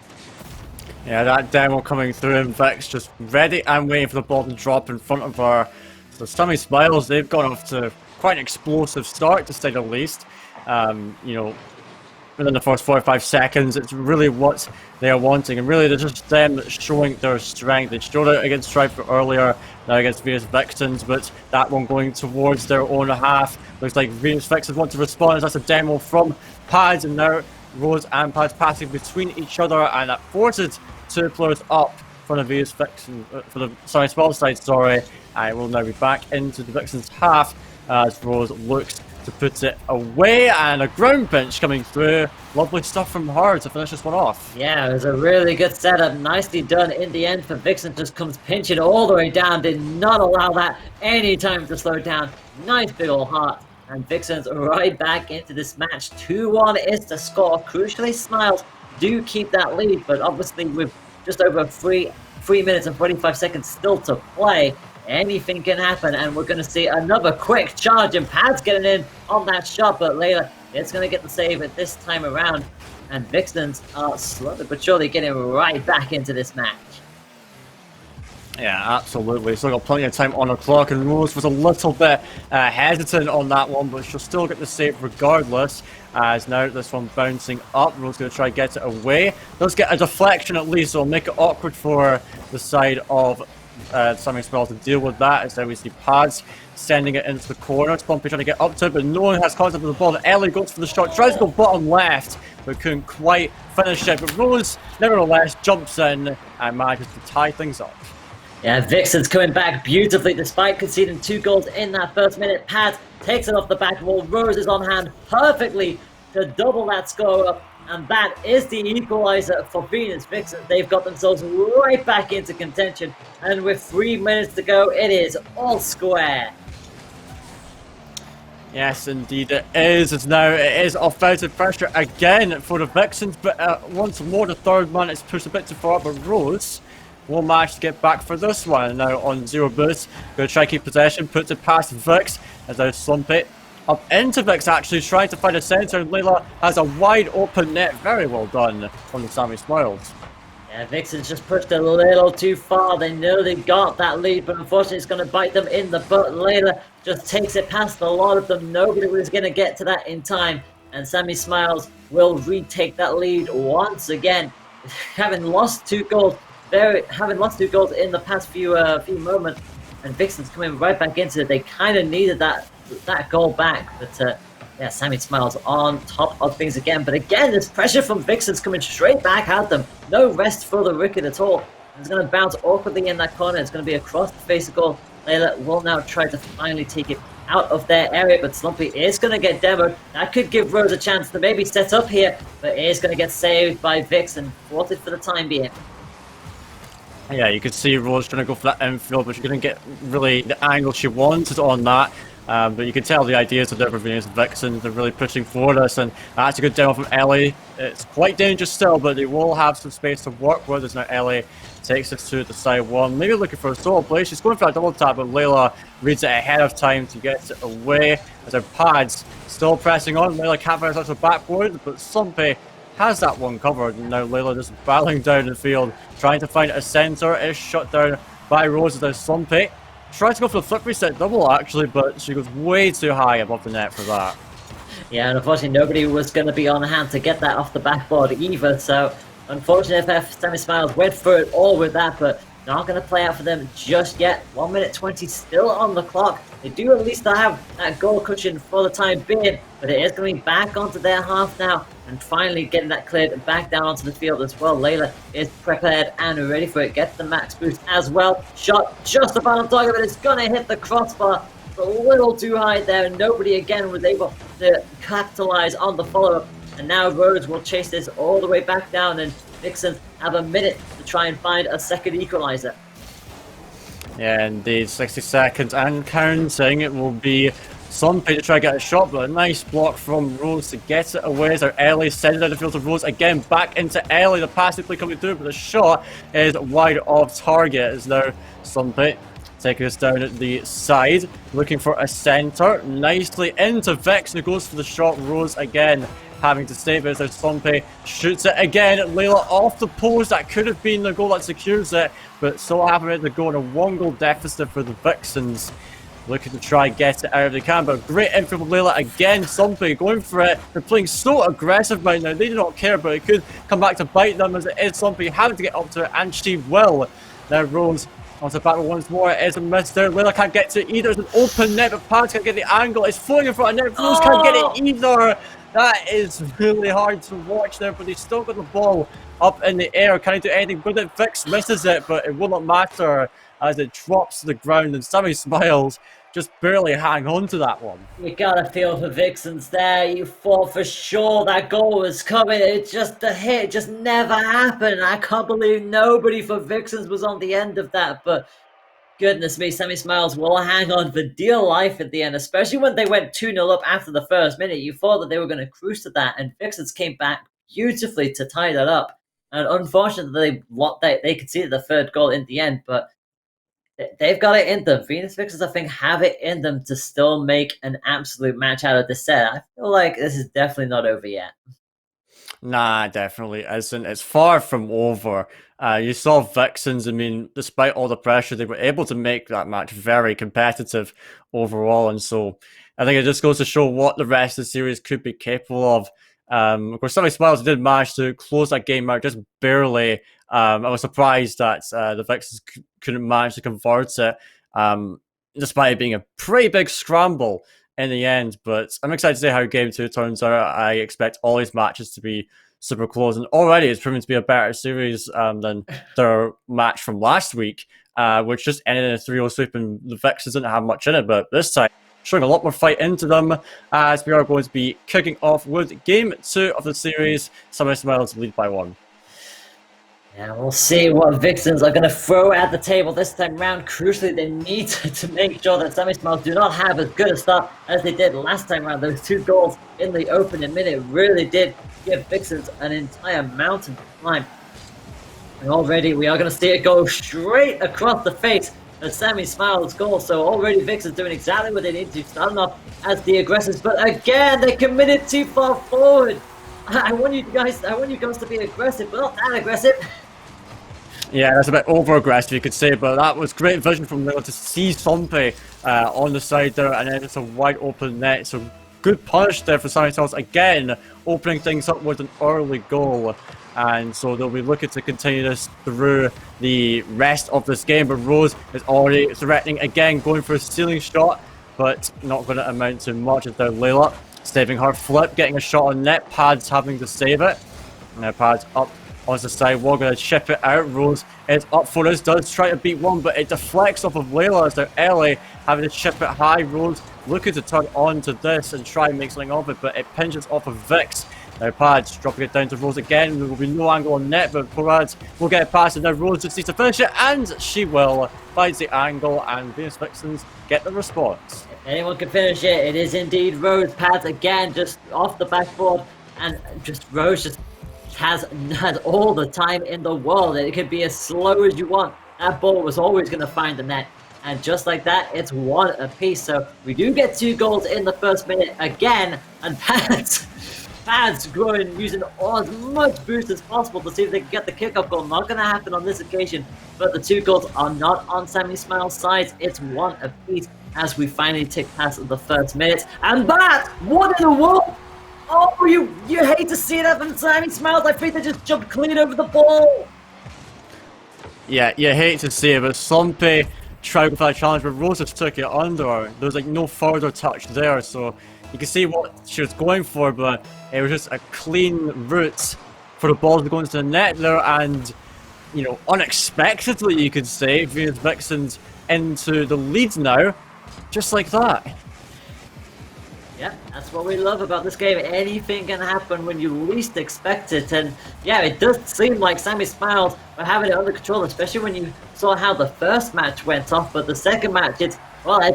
Yeah, that demo coming through, and Vex just ready and waiting for the ball to drop in front of her. So Sammy Smiles, they've gone off to quite an explosive start, to say the least. Within the first 4 or 5 seconds, it's really what they're wanting, and really they're just them showing their strength. They showed it against Stripe earlier, now against Venus Vixens, but that one going towards their own half. Looks like Venus Vixens want to respond. That's a demo from Pads, and now Rose and Pads passing between each other, and that forces 2 players up for the Venus Vixen, for the Smiles side, sorry. I will now be back into the Vixens half as Rose looks to put it away, and a ground bench coming through. Lovely stuff from her to finish this one off. Yeah, it was a really good setup, nicely done in the end for Vixen. Just comes pinching all the way down, did not allow that any time to slow down. Nice big old heart, and Vixen's right back into this match. 2-1 is the score. Crucially, Smiles do keep that lead, but obviously with just over 3 minutes and 45 seconds still to play, anything can happen, and we're going to see another quick charge, and Pad's getting in on that shot, but Layla is going to get the save at this time around, and Vixens are slowly but surely getting right back into this match. Yeah, absolutely. Still got plenty of time on the clock, and Rose was a little bit hesitant on that one, but she'll still get the save regardless. As now this one bouncing up, Rose going to try and get it away. Does get a deflection at least, so it'll make it awkward for the side of Sammy Smell to deal with that. As now we see Pads sending it into the corner. Stumpy trying to get up to it, but no one has contact with the ball. Ellie goes for the shot, tries to go bottom left, but couldn't quite finish it. But Rose, nevertheless, jumps in and manages to tie things up. Yeah, Vixen's coming back beautifully despite conceding 2 goals in that first minute. Pat takes it off the back wall. Rose is on hand perfectly to double that score up. And that is the equalizer for Venus Vixen. They've got themselves right back into contention. And with 3 minutes to go, it is all square. Yes, indeed it is. It is offensive pressure again for the Vixens. But once more, the third man is pushed a bit too far. But Rose will manage to get back for this one. Now on 0 boost, going to try to keep possession, puts it past Vix, as they slump it up into Vix, actually trying to find a centre, and Layla has a wide open net. Very well done from the Sammy Smiles. Yeah, Vixen's just pushed a little too far. They know they got that lead, but unfortunately it's going to bite them in the butt. Layla just takes it past a lot of them. Nobody was going to get to that in time, and Sammy Smiles will retake that lead once again, having lost 2 goals. Having lost 2 goals in the past few moments, and Vixen's coming right back into it. They kind of needed that goal back, but yeah, Sammy Smiles on top of things again. But again, this pressure from Vixen's coming straight back at them. No rest for the wicket at all. It's going to bounce awkwardly in that corner. It's going to be across the face of goal. Layla will now try to finally take it out of their area, but Slumpy is going to get demoed. That could give Rose a chance to maybe set up here, but it is going to get saved by Vixen, thwarted for the time being. Yeah, you could see Rose trying to go for that infield, but she couldn't get really the angle she wanted on that. But you can tell the ideas of different Venus and Vixen. They're really pushing for this, and that's a good demo from Ellie. It's quite dangerous still, but they will have some space to work with. As now Ellie takes it to the side one, maybe looking for a solo play. She's going for a double tap, but Layla reads it ahead of time to get it away. As her Pads still pressing on, Layla can't finish out the backboard, but Slumpy has that one covered, and now Layla just battling down the field, trying to find a centre. Is shut down by Rose as there's Slumpy. Tried to go for the flip reset double actually, but she goes way too high above the net for that. Yeah, and unfortunately nobody was going to be on hand to get that off the backboard either, so unfortunately FF Sammy Smiles went for it all with that, but not going to play out for them just yet. 1 minute 20 still on the clock. They do at least have that goal cushion for the time being, but it is going to be back onto their half now, and finally getting that cleared back down onto the field as well. Layla is prepared and ready for it. Gets the max boost as well. Shot just about on target, but it's going to hit the crossbar. It's a little too high there, and nobody again was able to capitalize on the follow-up. And now Rhodes will chase this all the way back down, and Vixen have a minute to try and find a second equalizer. Yeah, indeed, 60 seconds and counting. It will be Slumpy to try and get a shot, but a nice block from Rose to get it away. So Ellie sends it out the field to Rose again, back into Ellie. The passing play coming through, but the shot is wide off target. Is now Slumpy taking us down at the side, looking for a centre. Nicely into Vex, who goes for the shot. Rose again having to save it as Slumpy shoots it again. Layla off the post. That could have been the goal that secures it, but so happened to go on a 1-goal deficit for the Vixens. Looking to try and get it out if they can, but great infield from Layla again. Slumpy going for it. They're playing so aggressive right now. They do not care, but it could come back to bite them as it is Slumpy having to get up to it, and she will. Now Rose onto the battle once more. It is a miss there. Layla can't get to it either. It's an open net, but Pads can't get the angle. It's flowing in front of net. Rose can't get it either. That is really hard to watch there, but they still got the ball up in the air. Can he do anything with it? Vix misses it, but it will not matter as it drops to the ground, and Sammy Smiles just barely hang on to that one. You gotta feel for Vixens there. You thought for sure that goal was coming. The hit just never happened. I can't believe nobody for Vixens was on the end of that, but goodness me, Sammy Smiles will hang on for dear life at the end, especially when they went 2-0 up after the first minute. You thought that they were going to cruise to that, and Vixens came back beautifully to tie that up. And unfortunately, they conceded the third goal in the end, but they've got it in them. Venus Vixens, I think, have it in them to still make an absolute match out of this set. I feel like this is definitely not over yet. Nah, definitely isn't. It's far from over. You saw Vixens, I mean, despite all the pressure, they were able to make that match very competitive overall. And so I think it just goes to show what the rest of the series could be capable of. Of course, Sunny Smiles did manage to close that game out just barely. I was surprised that the Vixens couldn't manage to convert it, despite it being a pretty big scramble in the end. But I'm excited to see how Game 2 turns out. I expect all these matches to be super close, and already it's proven to be a better series than their match from last week, which just ended in a 3-0 sweep, and the Vixens didn't have much in it, but this time showing a lot more fight into them, as we are going to be kicking off with Game 2 of the series. Sunny Smiles lead by 1. Yeah, we'll see what Vixens are going to throw at the table this time round. Crucially, they need to make sure that Sunny Smiles do not have as good a start as they did last time round. Those 2 goals in the opening minute really did give Vixens an entire mountain to climb. And already we are going to see it go straight across the face of Sunny Smiles' goal. So already Vixens doing exactly what they need to, starting off as the aggressors. But again, they committed too far forward. I want you guys to be aggressive, but not that aggressive. Yeah, that's a bit over-aggressive, you could say, but that was great vision from Lila to see Sompe on the side there, and then it's a wide open net. So good punch there for Sunny Smiles, again, opening things up with an early goal. And so they'll be looking to continue this through the rest of this game. But Rose is already threatening again, going for a stealing shot, but not going to amount to much. It's there Layla saving her flip, getting a shot on net. Pads having to save it. Now Pads up on the side, we're going to chip it out. Rose is up for this, does try to beat one, but it deflects off of Layla as they're Ellie having to chip it high. Rose looking to turn on to this and try and make something of it, but it pinches off of Vix. Now Pads dropping it down to Rose again. There will be no angle on net, but Pads will get it past, and now Rose just needs to finish it, and she will. Finds the angle, and Venus Vixens get the response. If anyone can finish it, it is indeed Rose. Pads again just off the backboard, and just Rose just has all the time in the world. It could be as slow as you want. That ball was always going to find the net. And just like that, it's 1 apiece. So we do get 2 goals in the first minute again. And Pads going, using as much boost as possible to see if they can get the kickoff goal. Not going to happen on this occasion. But the 2 goals are not on Sunny Smiles' side. It's 1 apiece as we finally tick past the first minute. And that, what in the world? Oh, you hate to see that from Sunny Smiles. I think they just jumped clean over the ball. Yeah, you hate to see it, but Slumpy tried with that challenge, but Rose just took it under her. There was like no further touch there, so you can see what she was going for, but it was just a clean route for the ball to go into the net there, and, you know, unexpectedly, you could say, Venus Vixens into the lead now, just like that. Yeah, that's what we love about this game. Anything can happen when you least expect it. And yeah, it does seem like Sunny Smiles were having it under control, especially when you saw how the first match went off. But the second match, it's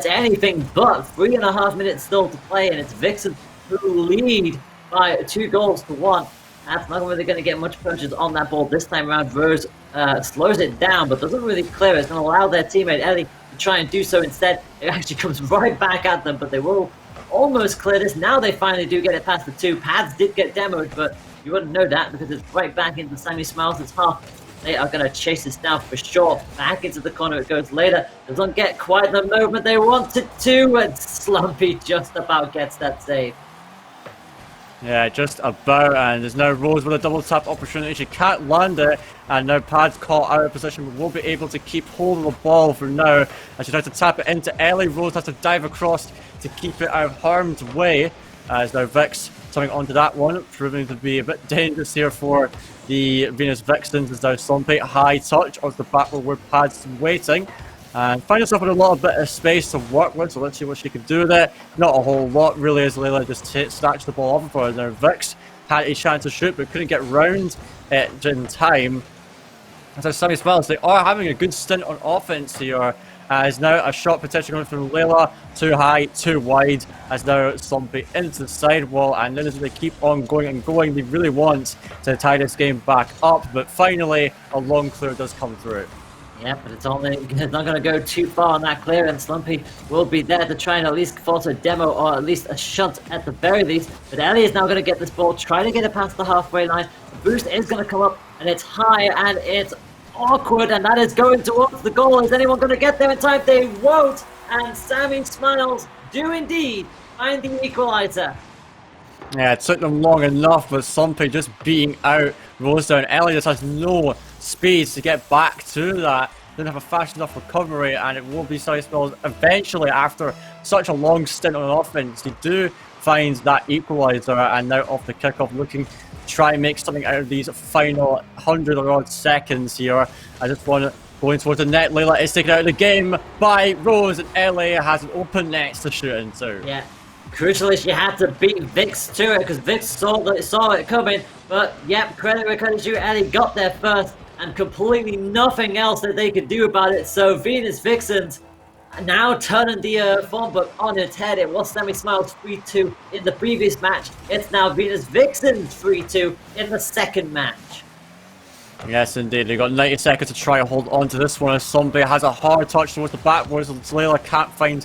anything but. 3.5 minutes still to play, and it's Vixen who lead by 2 goals to 1. That's not really going to get much punches on that ball this time around. Rose slows it down, but doesn't really clear it. It's going to allow their teammate Ellie to try and do so instead. It actually comes right back at them, but they will almost clear this. Now they finally do get it past the 2. Pads did get demoed, but you wouldn't know that because it's right back into Sunny Smiles' half. They are going to chase this down for sure. Back into the corner it goes later. Doesn't get quite the movement they wanted to, and Slumpy just about gets that save. Yeah, just about, and there's now Rose with a double tap opportunity. She can't land it, and now Pad's caught out of position, but won't be able to keep hold of the ball for now. And she tries to tap it into Ellie. Rose has to dive across to keep it out of harm's way, as now Vix coming onto that one, proving to be a bit dangerous here for the Venus Vixens. As now Slumpy high touch off the back where Pad's waiting. And find herself with a little bit of space to work with, so let's see what she can do with it. Not a whole lot, really, as Layla just snatched the ball off of her. Now Vix had a chance to shoot, but couldn't get round it in time. As Sunny Smiles, they are having a good stint on offense here, as now a shot potentially coming from Layla, too high, too wide, as now Slumpy into the sidewall, and then as they keep on going and going, they really want to tie this game back up, but finally a long clear does come through. Yeah, but it's not going to go too far on that clearance. Slumpy will be there to try and at least force a demo or at least a shunt at the very least. But Ellie is now going to get this ball, try to get it past the halfway line. The boost is going to come up and it's high and it's awkward, and that is going towards the goal. Is anyone going to get there in time? They won't. And Sammy Smiles do indeed find the equalizer. Yeah, it took them long enough, but Slumpy just beating out Rosedown. Ellie just has no speed to get back to that. Didn't have a fast enough recovery, and it will be Sammy Smiles eventually, after such a long stint on offense. They do find that equalizer, and now off the kickoff, looking to try and make something out of these final 100 or odd seconds here. I just want to going towards the net. Layla is taken out of the game by Rose, and LA has an open net to shoot into. Yeah. Crucially, she had to beat Vix to it because Vix saw it coming. But yep, credit where credit's due. Ellie got there first, and completely nothing else that they could do about it. So Venus Vixens now turning the form book on its head. It was Sammy Smiles 3-2 in the previous match. It's now Venus Vixens 3-2 in the second match. Yes, indeed. They got 90 seconds to try and hold on to this one as Stumpy has a hard touch towards the backwards, and Layla can't find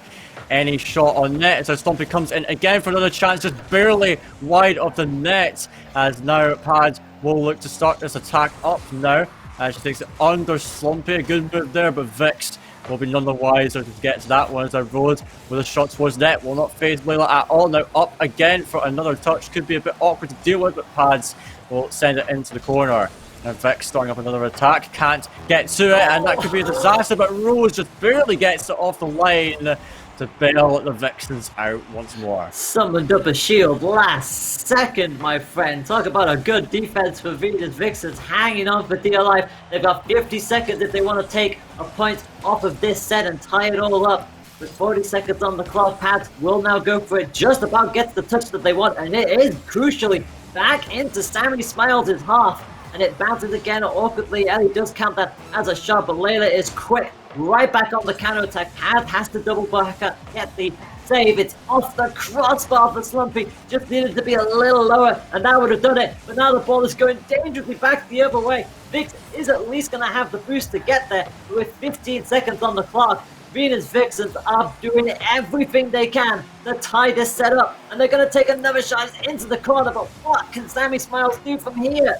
any shot on net. So Stumpy comes in again for another chance, just barely wide of the net, as now Pad will look to start this attack up now. She takes it under Slumpy. A good move there, but Vix will be none the wiser to get to that one as a Road with a shot towards net will not phase Layla at all. Now up again for another touch. Could be a bit awkward to deal with, but Pads will send it into the corner. Now Vix starting up another attack, can't get to it, and that could be a disaster, but Rose just barely gets it off the line to bail the Vixens out once more. Summoned up a shield last second, my friend. Talk about a good defense for Venus Vixens, hanging on for dear life. They've got 50 seconds if they want to take a point off of this set and tie it all up. With 40 seconds on the clock, Pat will now go for it. Just about gets the touch that they want, and it is crucially back into Sammy Smiles' half. And it bounces again awkwardly. Ellie does count that as a shot, but Layla is quick. Right back on the counter-attack. Pad has to double back up, get the save. It's off the crossbar for Slumpy. Just needed to be a little lower, and that would have done it. But now the ball is going dangerously back the other way. Vix is at least going to have the boost to get there. With 15 seconds on the clock, Venus Vixens are doing everything they can to tie this set up. And they're going to take another shot into the corner. But what can Sammy Smiles do from here?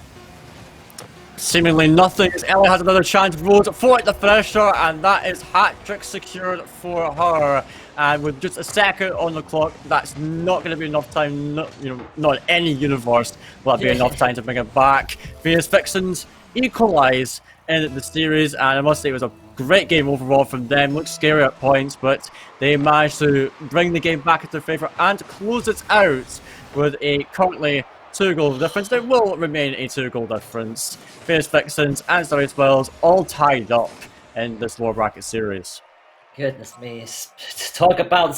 Seemingly nothing, as Ellie has another chance. Rose for the finisher, and that is hat-trick secured for her. And with just a second on the clock, that's not going to be enough time. Not in any universe will that be enough time to bring it back. Venus Vixens equalise in the series, and I must say it was a great game overall from them. Looked scary at points, but they managed to bring the game back into their favour and close it out with a currently 2-goal difference. There will remain a 2-goal difference. Venus Vixens and Sammy Smiles all tied up in this lower bracket series. Goodness me, talk about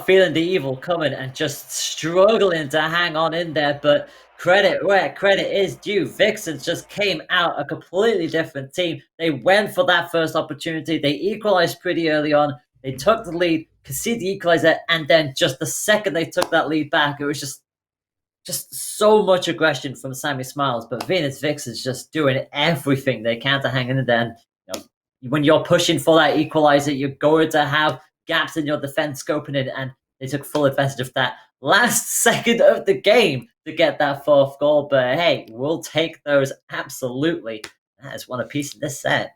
feeling the evil coming and just struggling to hang on in there. But credit where credit is due. Vixens just came out a completely different team. They went for that first opportunity. They equalized pretty early on. They took the lead, conceded the equalizer, and then just the second they took that lead back, it was just so much aggression from Sammy Smiles. But Venus Vixens just doing everything they can to hang in there. And, when you're pushing for that equalizer, you're going to have gaps in your defense scoping it, and they took full advantage of that last second of the game to get that fourth goal. But hey, we'll take those absolutely. That is one apiece in this set.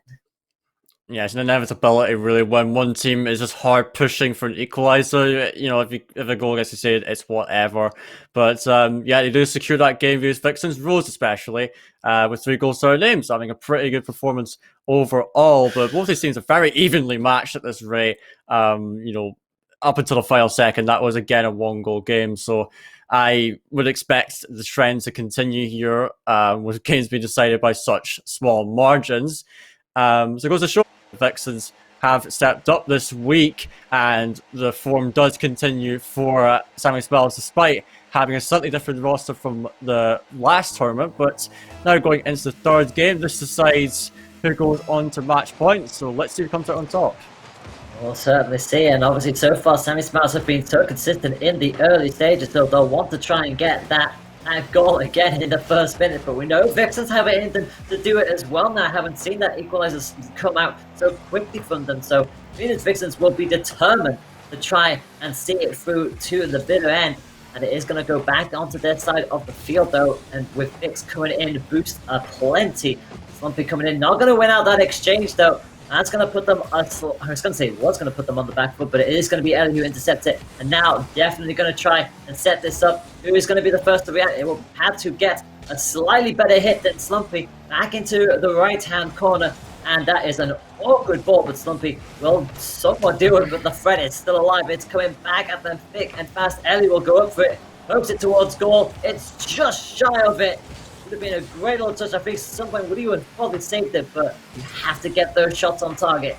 Yeah, it's an inevitability really when one team is just hard pushing for an equalizer. If a goal gets conceded, it's whatever. But yeah, they do secure that game. Venus Vixens, Rose especially, with 3 goals to their names, having a pretty good performance overall. But both these teams are very evenly matched at this rate. Up until the final second, that was again a 1-goal game. So I would expect the trend to continue here, with games being decided by such small margins. So it goes to show the Vixens have stepped up this week, and the form does continue for Sammy Smiles, despite having a slightly different roster from the last tournament. But now going into the third game, this decides who goes on to match points. So let's see who comes out on top. We'll certainly see, and obviously so far Sammy Smiles have been so consistent in the early stages, so they'll want to try and get that that goal again in the first minute, but we know Vixens have it in them to do it as well now. Haven't seen that equalizer come out so quickly from them, so Venus Vixens will be determined to try and see it through to the bitter end. And it is going to go back onto their side of the field though, and with Vix coming in, boost plenty. Slumpy coming in, not going to win out that exchange though. That's going to put them, I was going to say it was going to put them on the back foot, but it is going to be Ellie who intercepts it. And now definitely going to try and set this up. Who is going to be the first to react? It will have to get a slightly better hit than Slumpy back into the right-hand corner. And that is an awkward ball, but Slumpy will somewhat deal with it, but the threat is still alive. It's coming back at them thick and fast. Ellie will go up for it, hopes it towards goal. It's just shy of it. Would have been a great little touch. I think someone would have probably saved it, but you have to get those shots on target.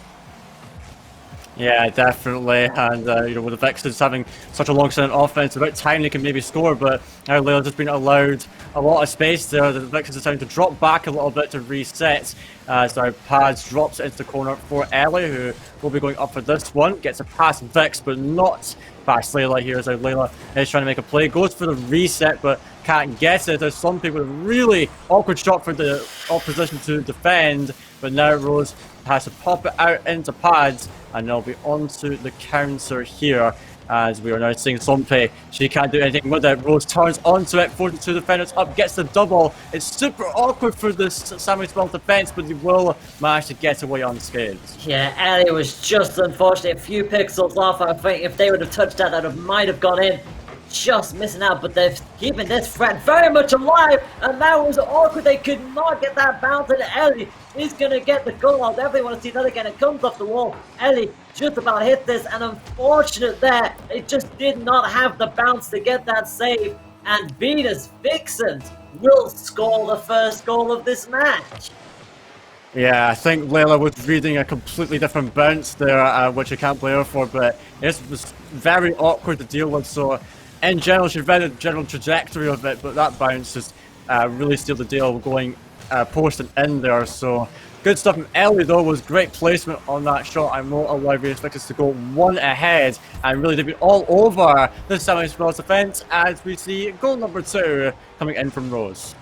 Yeah, definitely. And, with the Vixens having such a long-standing offense, about time they can maybe score, but now Layla just been allowed a lot of space there. The Vixens are starting to drop back a little bit to reset. So Pads drops it into the corner for Ellie, who will be going up for this one. Gets a pass Vix, but not past Layla here. So Layla is trying to make a play. Goes for the reset, but can't get it. There's some people with a really awkward shot for the opposition to defend. But now Rose has to pop it out into Pads, and they'll be onto the counter here. As we are now seeing Sompe, she can't do anything with it. Rose turns onto it, forces two defenders up, gets the double. It's super awkward for this Samuel Spell defense, but they will manage to get away unscathed. Yeah, Ellie was just unfortunately a few pixels off. I think if they would have touched that might have gone in. Just missing out, but they're keeping this threat very much alive, and that was awkward. They could not get that bounce, and Ellie is going to get the goal. I'll definitely want to see that again. It comes off the wall. Ellie just about hit this, and unfortunate there, they just did not have the bounce to get that save, and Venus Vixens will score the first goal of this match. Yeah, I think Layla was reading a completely different bounce there, which I can't blame her for, but it was very awkward to deal with, so in general, she read the general trajectory of it, but that bounce just really sealed the deal going post and in there. So good stuff from Ellie, though. Was great placement on that shot. I won't allow Venus Vixens to go one ahead, and really they've been all over the semi-spells defense as we see goal number 2 coming in from Rose.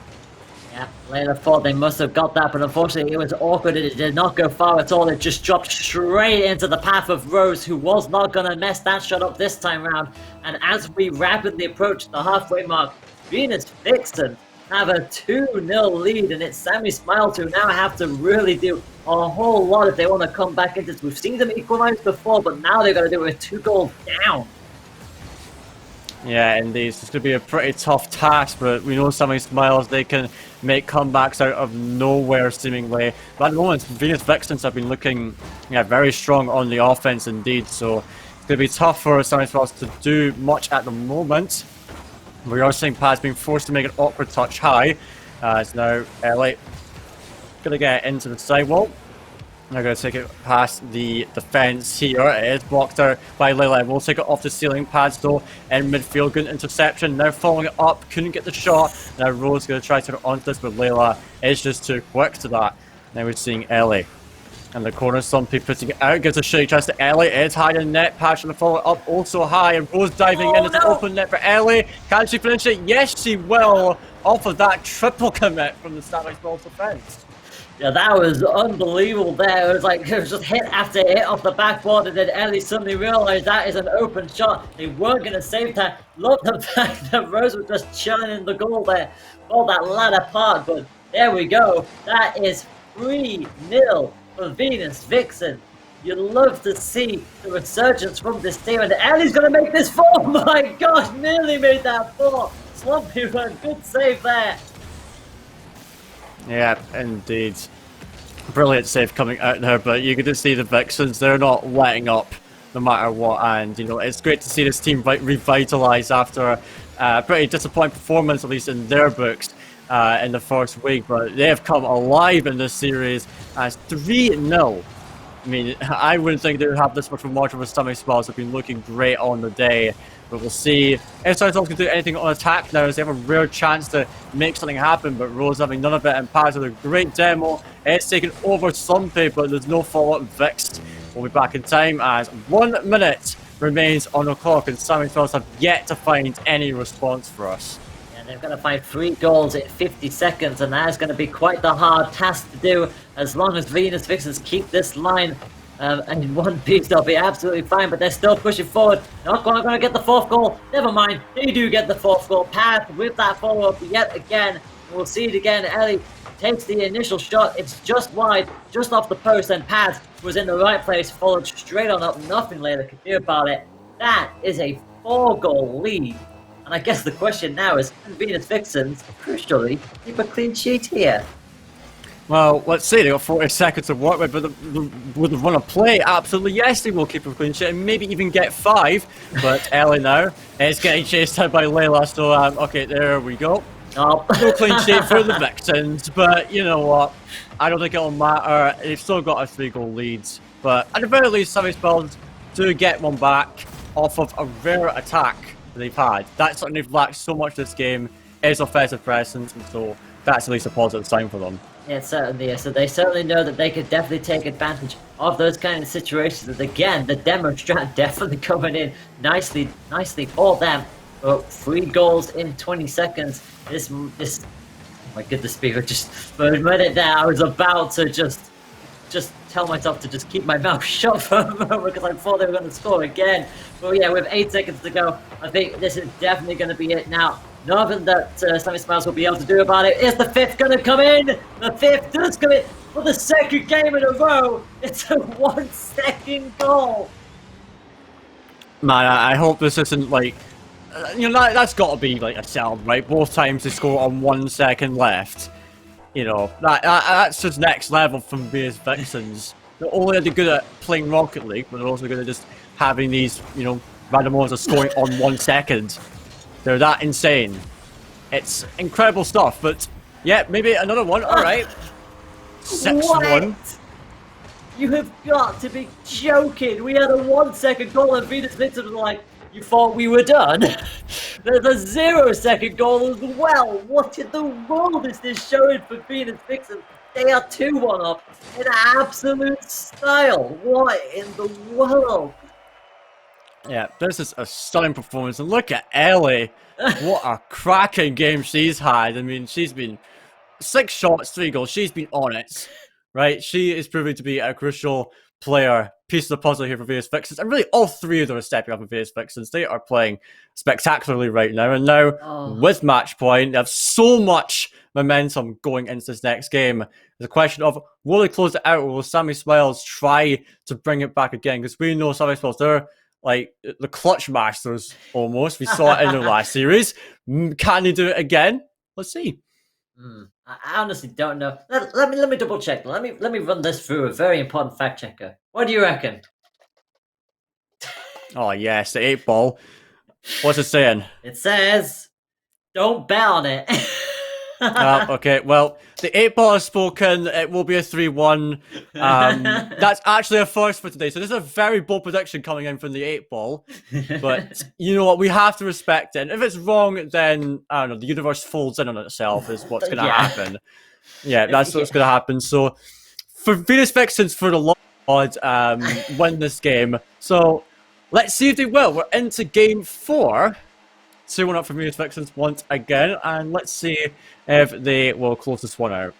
Yeah, Layla thought they must have got that, but unfortunately it was awkward. It did not go far at all. It just dropped straight into the path of Rose, who was not going to mess that shot up this time round. And as we rapidly approach the halfway mark, Venus Vixen have a 2-0 lead, and it's Sammy Smiles who now have to really do a whole lot if they want to come back into this. We've seen them equalize before, but now they've got to do it with 2 goals down. Yeah, indeed. It's going to be a pretty tough task, but we know Sammy Smiles, they can make comebacks out of nowhere, seemingly. But at the moment, Venus Vixens have been looking very strong on the offense, indeed. So it's going to be tough for Sammy Smiles to do much at the moment. We are seeing Paz being forced to make an awkward touch high. It's now Ellie going to get into the sidewall. They're going to take it past the defence here. It is blocked out by Layla. We'll take it off the ceiling. Pads though in midfield. Good interception. Now following it up. Couldn't get the shot. Now Rose going to try to turn it onto this, but Layla is just too quick to that. Now we're seeing Ellie in the corner. Somebody putting it out. Gives a shake chance to Ellie. It's high in net. Pads trying to follow it up. Also high. And Rose diving in. It's an open net for Ellie. Can she finish it? Yes, she will. Off of that triple commit from the Static Ball defence. Yeah, that was unbelievable there. It was just hit after hit off the backboard, and then Ellie suddenly realised that is an open shot. They weren't going to save that. Love the fact that Rose was just chilling in the goal there for that latter part, but there we go. That is 3-0 for Venus Vixen. You'd love to see the resurgence from this team, and Ellie's going to make this 4. Oh my gosh, nearly made that 4. Slumpy run, good save there. Yeah, indeed. Brilliant save coming out there, but you can just see the Vixens, they're not letting up no matter what, and it's great to see this team revitalised after a pretty disappointing performance, at least in their books, in the first week, but they have come alive in this series as 3-0. I mean, I wouldn't think they would have this much of a margin with stomach spells. Have been looking great on the day. But we'll see if Southall can do anything on attack now, as they have a rare chance to make something happen. But Rose having none of it, and Paz with a great demo. It's taken over Sompe, but there's no follow-up. Vix will be back in time as 1 minute remains on the clock, and Sammy Fells have yet to find any response for us. They've got to find 3 goals in 50 seconds, and that is going to be quite the hard task to do. As long as Venus Vixens keep this line in one piece, they'll be absolutely fine, but they're still pushing forward. Not going to get the 4th goal. Never mind, they do get the 4th goal. Path with that follow-up yet again. We'll see it again. Ellie takes the initial shot. It's just wide, just off the post, and Paz was in the right place, followed straight on up. Nothing Layla could do about it. That is a 4-goal lead. And I guess the question now is, can Venus Vixens crucially keep a clean sheet here? Well, let's see, they got 40 seconds to work with, but with the run of play, absolutely yes, they will keep a clean sheet and maybe even get 5. But Ellie now is getting chased out by Layla, so okay, there we go. Oh. No clean sheet for the Vixens, but you know what? I don't think it'll matter. They've still got a 3-goal lead, but at the very least, Savage Spells do get one back off of a rare attack they've had. That's something they've lacked so much this game, is offensive presence, and so that's at least a positive sign for them. Yeah, it certainly is. So they certainly know that they could definitely take advantage of those kind of situations. And again, the demo strat definitely coming in nicely for them. But 3 goals in 20 seconds. This, oh my goodness, Beaver, just for a minute there, I was about to just tell myself to just keep my mouth shut for a moment because I thought they were going to score again. But yeah, with 8 seconds to go, I think this is definitely going to be it now. Nothing that Sammy Smiles will be able to do about it. Is the 5th going to come in? The 5th does come in for the 2nd game in a row. It's a 1-second goal. Man, I hope this isn't like, you know, that's got to be like a sound, right? Both times they score on 1 second left. You know, that's just next level from Venus Vixens. Not only are they good at playing Rocket League, but they're also good at just having these, you know, random moments of scoring on 1 second. They're that insane. It's incredible stuff, but yeah, maybe another one. All right. 6-1. You have got to be joking. We had a 1-second goal and Venus Vixens was like, you thought we were done? There's a 0-second goal as well. What in the world is this showing for Venus Vixens? They are 2-1 up in absolute style. What in the world? Yeah, this is a stunning performance. And look at Ellie. What a cracking game she's had. I mean, she's been 6 shots, 3 goals. She's been on it, right? She is proving to be a crucial player, piece of the puzzle here for Venus Vixens. And really, all 3 of them are stepping up for Venus Vixens. They are playing spectacularly right now. And now, with match point, they have so much momentum going into this next game. There's a question of, will they close it out, or will Sammy Smiles try to bring it back again? Because we know Sammy Smiles, they're like the clutch masters almost. We saw it in the last series. Can they do it again? Let's see. I honestly don't know. Let me double check. Let me run this through a very important fact checker. What do you reckon? Oh yes, the 8 ball. What's it saying? It says, don't bet on it. Okay, well, the 8 ball has spoken. It will be a 3-1. That's actually a first for today. So this is a very bold prediction coming in from the 8 ball. But you know what? We have to respect it. And if it's wrong, then, I don't know, the universe folds in on itself is what's going to happen. Yeah, that's what's going to happen. So for Venus Vixens, for the long odds, win this game. So let's see if they will. We're into game 4. 2-1 up for Venus Vixens once again, and let's see if they will close this one out.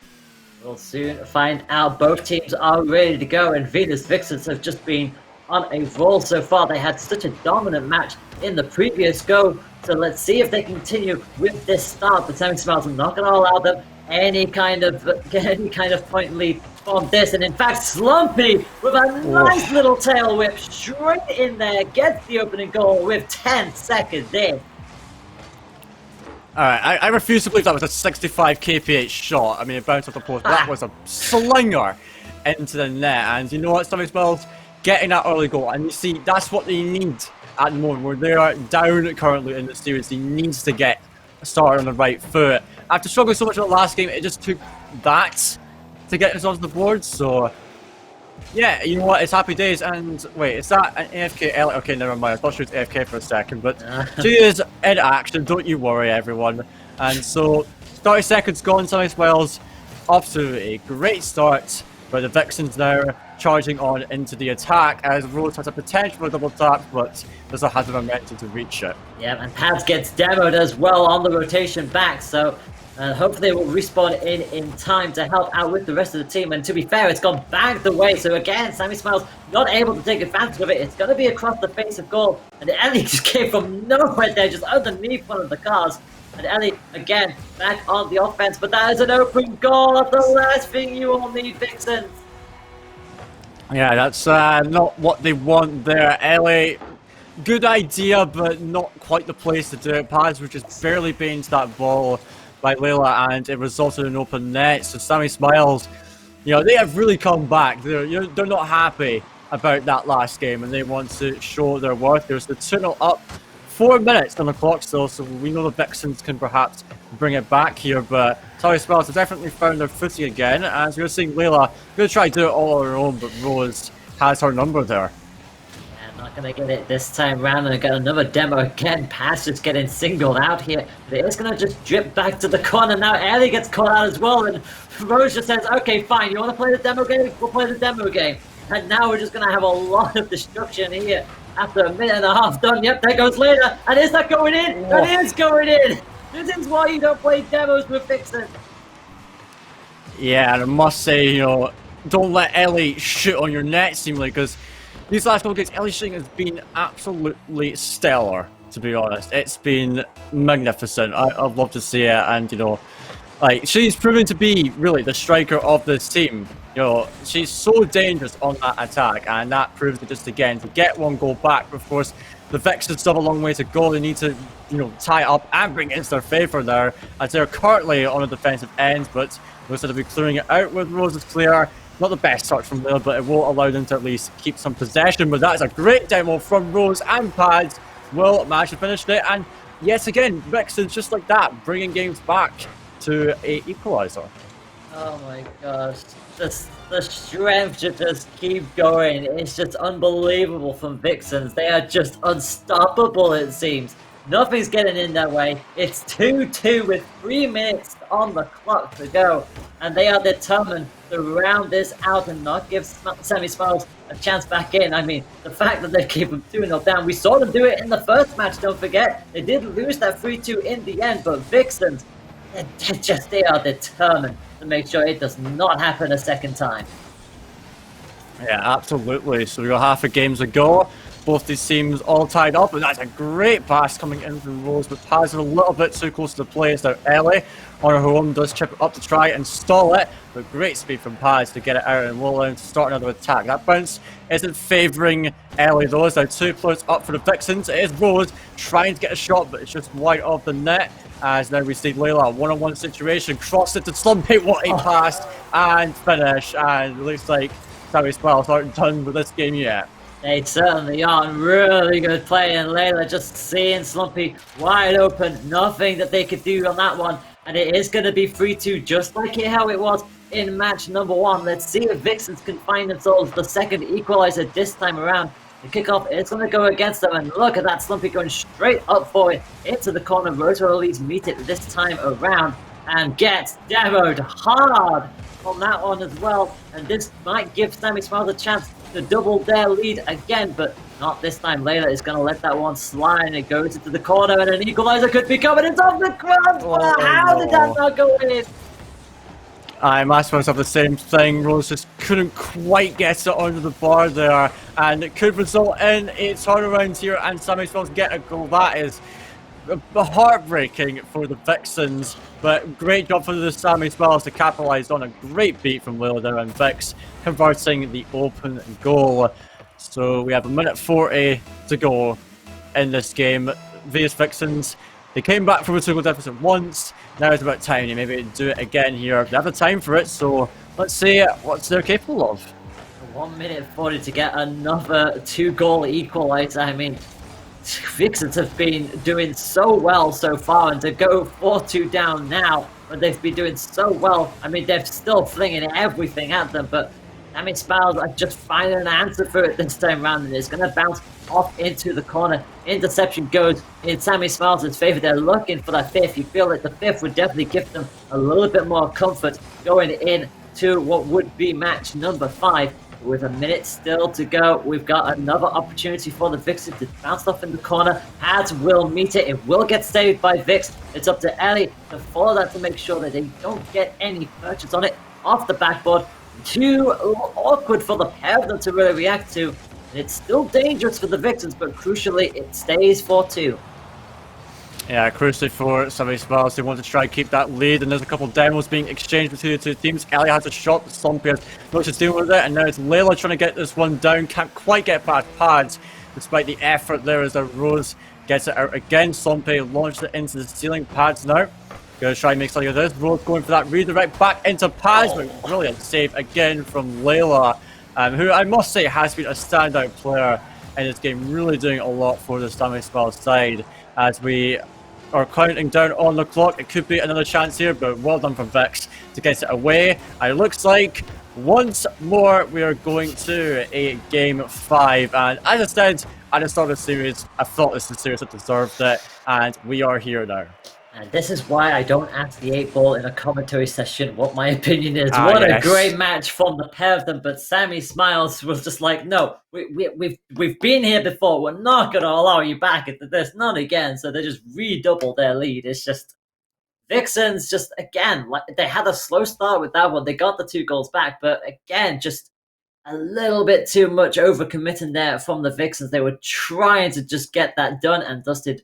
We'll soon find out. Both teams are ready to go, and Venus Vixens have just been on a roll so far. They had such a dominant match in the previous go, so let's see if they continue with this start. But Sammy Smiles are not going to allow them any kind of point lead from this, and in fact, Slumpy with a nice little tail whip straight in there gets the opening goal with 10 seconds in. Alright, I refuse to believe that was a 65 kph shot. I mean, it bounced off the post, but that was a slinger into the net. And you know what, Sammy Smiles getting that early goal. And you see, that's what they need at the moment, where they are down currently in the series. He needs to get started on the right foot. After struggling so much in the last game, it just took that to get themselves on the board. So, yeah, you know what, it's happy days. And wait, is that an AFK Ellie? Okay, never mind. I thought she was AFK for a second, but she is in action. Don't you worry, everyone. And so, 30 seconds gone. Sammy Smiles off to a great start But the Vixens now charging on into the attack as Rose has a potential for a double tap, but doesn't have the momentum to reach it. Yeah, and Pads gets demoed as well on the rotation back, so hopefully it will respawn in time to help out with the rest of the team. And to be fair, it's gone back the way, so again, Sammy Smiles not able to take advantage of it. It's going to be across the face of goal, and Ellie just came from nowhere there, just underneath one of the cars. And Ellie, again, back on the offense, but that is an open goal. That's the last thing you all need, Vixens. Yeah, that's not what they want there. Ellie, good idea, but not quite the place to do it. Paz was just barely banes that ball by Layla, and it resulted in open net. So Sammy Smiles, they have really come back. They're not happy about that last game, and they want to show their worth. There's the 2-0 up. 4 minutes on the clock still, so we know the Vixens can perhaps bring it back here, but Sammy Smiles have definitely found their footing again, as we're seeing Layla going to try to do it all on her own, but Rose has her number there. Yeah, not going to get it this time round, and got another demo again. Pass just getting singled out here, but it is going to just drip back to the corner. Now Ellie gets caught out as well, and Rose just says, okay, fine, you want to play the demo game? We'll play the demo game. And now we're just going to have a lot of destruction here. After a minute and a half done, yep, there goes Layla. And is that going in? Whoa. That is going in. This is why you don't play demos with Vixen. Yeah, and I must say, don't let Ellie shoot on your net, seemingly, because these last couple games, Ellie's shooting has been absolutely stellar, to be honest. It's been magnificent. I'd love to see it, and, she's proven to be, really, the striker of this team. She's so dangerous on that attack, and that proves it just again to get one goal back. Of course, the Vixens still have a long way to go. They need to, tie up and bring it into their favour there, as they're currently on a defensive end, but looks like they'll be clearing it out with Rose's clear. Not the best touch from there, but it will allow them to at least keep some possession. But that's a great demo from Rose, and Pads will manage to finish it. And yes, again, Vixens just like that, bringing games back to a equaliser. Oh my gosh. The strength to just keep going. It's just unbelievable from Vixens. They are just unstoppable, it seems. Nothing's getting in their way. It's 2-2 with 3 minutes on the clock to go. And they are determined to round this out and not give Sammy Smiles a chance back in. I mean, the fact that they keep them 2-0 down. We saw them do it in the first match, don't forget. They did lose that 3-2 in the end, but Vixens, they are determined to make sure it does not happen a second time. Yeah, absolutely. So we got half a game to go. Both these teams all tied up, and that's a great pass coming in from Rose, but Paz is a little bit too close to the play. So Ellie on her own does chip it up to try and stall it, but great speed from Paz to get it out and will allow him to start another attack. That bounce isn't favouring Ellie though. It's now 2 players up for the Vixens. It is Rose trying to get a shot, but it's just wide of the net. As now we see Layla, one-on-one situation, crossed it to Slumpy, what a pass, and finish. And it looks like Sammy Smiles aren't done with this game yet. They certainly are. Really good play, and Layla just seeing Slumpy wide open. Nothing that they could do on that one. And it is going to be 3-2, just like how it was in match number 1. Let's see if Vixens can find themselves the second equalizer this time around. The kickoff is going to go against them, and look at that, Slumpy going straight up for it into the corner. Rose will at least meet it this time around and gets demoed hard on that one as well. And this might give Sammy Smiles a chance to double their lead again, but not this time. Layla is going to let that one slide, and it goes into the corner, and an equalizer could be coming. It's off the ground. How did that not go in? I'm asking myself the same thing. Rose just couldn't quite get it under the bar there, and it could result in a turnaround here, and Sammy Smiles get a goal. That is heartbreaking for the Vixens, but great job for the Sammy Smiles to capitalise on a great beat from Layla there, and Vix converting the open goal. So we have 1:40 to go in this game. These Vixens, they came back from a 2-goal deficit once. Now it's about time to maybe do it again here. They have the time for it, so let's see what they're capable of. 1:40 to get another 2-goal equaliser. I mean, Vixens have been doing so well so far, and to go 4-2 down now, but they've been doing so well. I mean, they're still flinging everything at them, but Sammy Smiles are just finding an answer for it this time around, and it's going to bounce off into the corner. Interception goes in Sammy Smiles' favour. They're looking for that fifth. You feel like the fifth would definitely give them a little bit more comfort going in to what would be match number 5. With a minute still to go, we've got another opportunity for the Vixen to bounce off in the corner. Pads will meet it. It will get saved by Vix. It's up to Ellie to follow that to make sure that they don't get any purchase on it off the backboard. Too awkward for the pair of them to really react to. And it's still dangerous for the Vixens, but crucially, it stays 4-2. Yeah, crucially for Sammy Smiles, they want to try and keep that lead, and there's a couple of demos being exchanged between the two teams. Ellie has a shot, Stumpy has not just dealing with it, and now it's Layla trying to get this one down, can't quite get past Pads, despite the effort there as Rose gets it out again. Stumpy launched it into the ceiling. Pads now gonna try and make something of this. Rose going for that redirect back into Pads, but brilliant save again from Layla, who I must say has been a standout player in this game, really doing a lot for the Sammy Smiles side. As we are counting down on the clock, it could be another chance here, but well done from Vix to get it away. And it looks like once more we are going to a game 5. And as I said at the start of the series, I thought this was a series that deserved it, and we are here now. And this is why I don't ask the 8-ball in a commentary session what my opinion is. What a great match from the pair of them, but Sammy Smiles was just like, no, we've been here before. We're not going to allow you back into this, not again. So they just redoubled their lead. It's just Vixens just, again, like they had a slow start with that one. They got the 2 goals back, but again, just a little bit too much overcommitting there from the Vixens. They were trying to just get that done and dusted,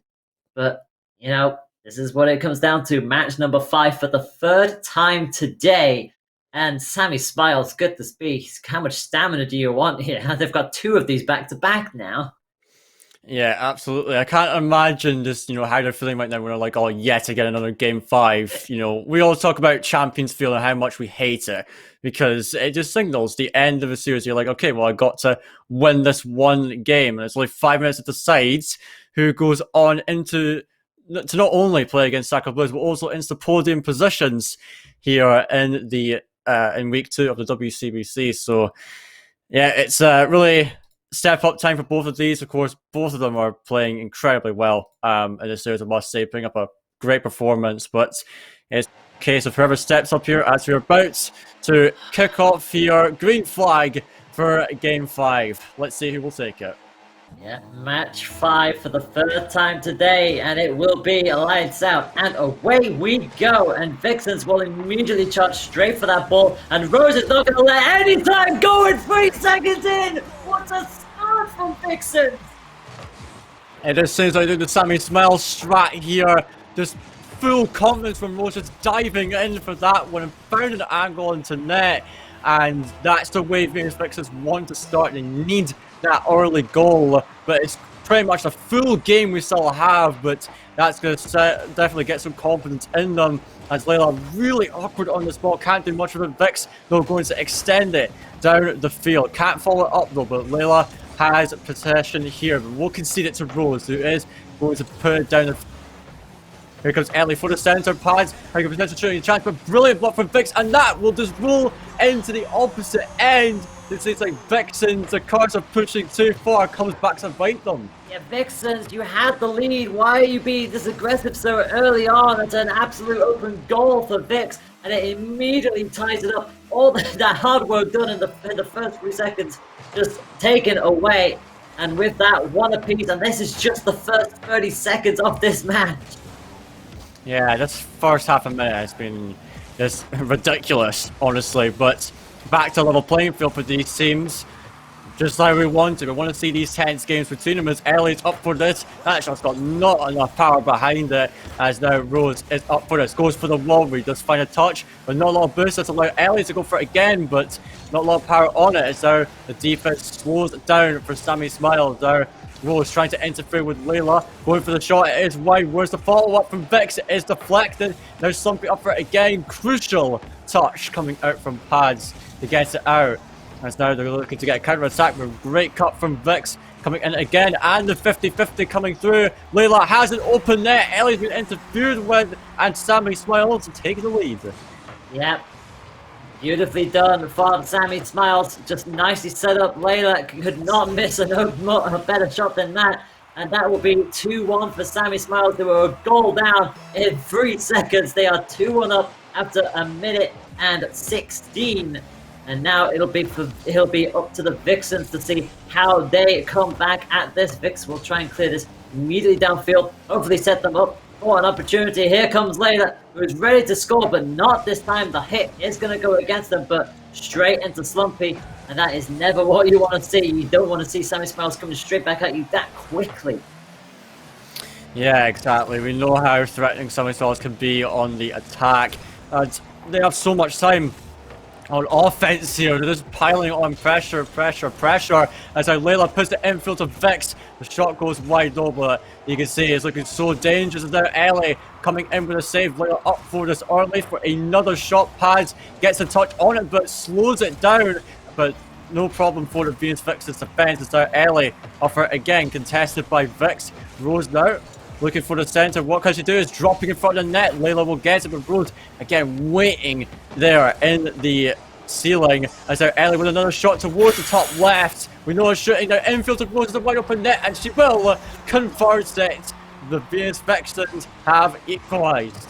but, you know, this is what it comes down to. Match number 5 for the 3rd time today. And Sammy Smiles, good to speak. How much stamina do you want here? They've got 2 of these back-to-back now. Yeah, absolutely. I can't imagine just, how they're feeling right now when they're like, oh, yet again, another game 5. We all talk about champions feel and how much we hate it because it just signals the end of a series. You're like, okay, well, I got to win this one game. And it's only 5 minutes to decide who goes on to not only play against Sacred Blues, but also into podium positions here in the in week 2 of the WCBC. So, yeah, it's really step up time for both of these. Of course, both of them are playing incredibly well in this series, I must say, putting up a great performance. But it's a case of whoever steps up here as we're about to kick off here. Green flag for game 5. Let's see who will take it. Yeah, match 5 for the 3rd time today, and it will be lights out, and away we go, and Vixens will immediately charge straight for that ball, and Rose is not going to let any time go in 3 seconds in! What a start from Vixens! It just seems like the Sammy Smiles strat here, just full confidence from Rose, just diving in for that one, and found an angle into net, and that's the way Vixens want to start. They need that early goal, but it's pretty much a full game we still have, but that's going to definitely get some confidence in them as Layla really awkward on this ball, can't do much with it. Vix though going to extend it down the field, can't follow it up though, but Layla has possession here, but we'll concede it to Rose, who is going to put it down the. Here comes Ellie for the centre pads. Here comes potential shooting chance, but brilliant block from Vix, and that will just roll into the opposite end. It seems like Vixens, the cards are pushing too far, comes back to bite them. Yeah, Vixens, you had the lead. Why are you being this aggressive so early on? It's an absolute open goal for Vix, and it immediately ties it up. All that hard work done in the first 3 seconds just taken away, and with that, 1 apiece, and this is just the first 30 seconds of this match. Yeah, this first half a minute has been just ridiculous, honestly, but back to level playing field for these teams. Just like we want to. We want to see these tense games between them as Ellie's up for this. That shot's got not enough power behind it as now Rose is up for this. Goes for the wall read, does find a touch, but not a lot of boost. That's allowed Ellie to go for it again, but not a lot of power on it. As now the defense slows it down for Sammy Smiles. Now Rose trying to interfere with Layla. Going for the shot, it is wide. Where's the follow-up from Vix? It is deflected. Now something up for it again. Crucial touch coming out from Pads to get it out. As now they're looking to get a counter-attack with great cut from Vix coming in again, and the 50-50 coming through. Layla has an open net. Ellie's been interfered with, and Sammy Smiles taking the lead. Yep. Beautifully done from Sammy Smiles. Just nicely set up. Layla could not miss a better shot than that. And that will be 2-1 for Sammy Smiles. They were a goal down in 3 seconds. They are 2-1 up after a minute 16. And now it'll be up to the Vixens to see how they come back at this. Vix will try and clear this immediately downfield, hopefully set them up for an opportunity. Here comes Layla, who's ready to score, but not this time. The hit is going to go against them, but straight into Slumpy, and that is never what you want to see. You don't want to see Sammy Smiles coming straight back at you that quickly. Yeah, exactly. We know how threatening Sammy Smiles can be on the attack, and they have so much time on offense here. They're just piling on pressure as Layla puts the infield to Vix. The shot goes wide over. You can see it's looking so dangerous. Now Ellie coming in with a save. Layla up for this early for another shot. Pads gets a touch on it but slows it down. But no problem for the Venus Vix's defense. It's now Ellie offer again, contested by Vix. Rose now looking for the center. What can she do is dropping in front of the net. Layla will get it, but Rose again waiting there in the ceiling as our Ellie with another shot towards the top left. We know she's shooting now infield to Rose is a wide open net, and she will convert it. The Venus Vixens have equalized.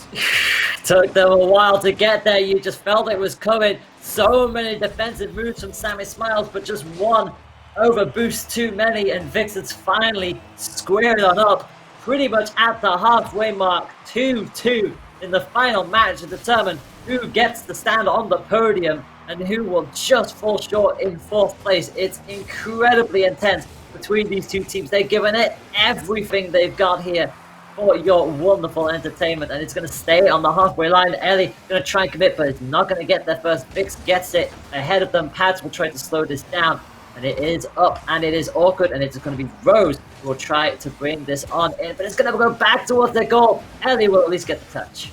Took them a while to get there. You just felt it was coming. So many defensive moves from Sammy Smiles, but just one over boost too many, and Vixens finally squared on up pretty much at the halfway mark. 2-2 in the final match to determine who gets to stand on the podium and who will just fall short in 4th place. It's incredibly intense between these two teams. They've given it everything they've got here for your wonderful entertainment, and it's going to stay on the halfway line. Ellie going to try and commit, but it's not going to get there first. Vix gets it ahead of them. Pads will try to slow this down, and it is up, and it is awkward, and it's going to be Rose who will try to bring this on in, but it's going to go back towards their goal. Ellie will at least get the touch.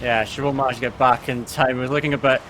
Yeah, she will manage to get back in time. We're looking a bit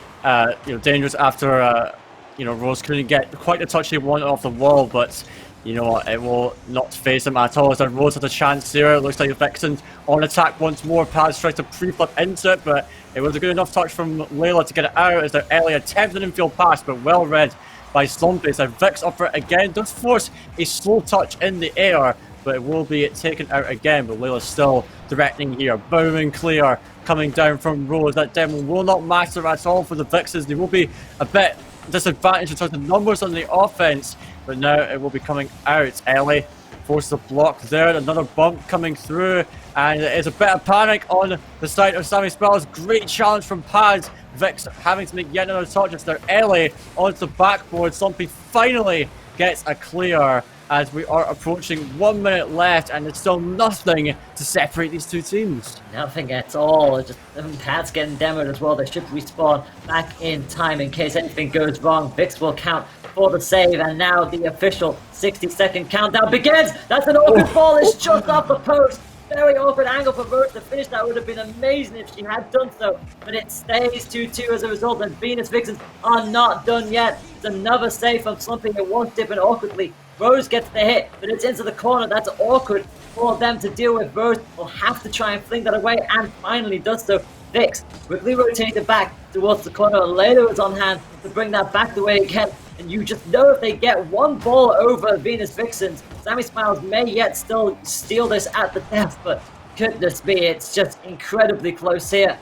dangerous after Rose couldn't get quite the touch she wanted off the wall, but you know what, it will not face them at all. As Rose has a chance here. It looks like the Vixens on attack once more. Paz tries to pre-flip into it, but it was a good enough touch from Layla to get it out as Ellie attempts an infield pass, but well read by Slumpy. So Vix up for it again, does force a slow touch in the air, but it will be taken out again. But Layla's still directing here. Booming clear coming down from Rose. That demo will not matter at all for the Vixens. They will be a bit disadvantaged in terms of numbers on the offense, but now it will be coming out. Ellie forces a block there. Another bump coming through, and it's a bit of panic on the side of Sammy Smiles. Great challenge from Paz. Vix having to make yet another touch. It's their Ellie onto the backboard. Slumpy finally gets a clear as we are approaching 1 minute left, and there's still nothing to separate these two teams. Nothing at all. Just Pat's getting demoed as well. They should respawn back in time in case anything goes wrong. Vix will count for the save, and now the official 60-second countdown begins. That's an awkward ball. It's just off the post. Very awkward angle for Rose to finish. That would have been amazing if she had done so, but it stays 2-2 as a result, and Venus Vixens are not done yet. It's another save from Slumpy. It won't dip in awkwardly. Rose gets the hit, but it's into the corner. That's awkward for them to deal with. Rose will have to try and fling that away, and finally does so. Vix quickly rotated back towards the corner, and Layla is on hand to bring that back the way again. And you just know if they get one ball over Venus Vixens, Sammy Smiles may yet still steal this at the death, but goodness me, it's just incredibly close here.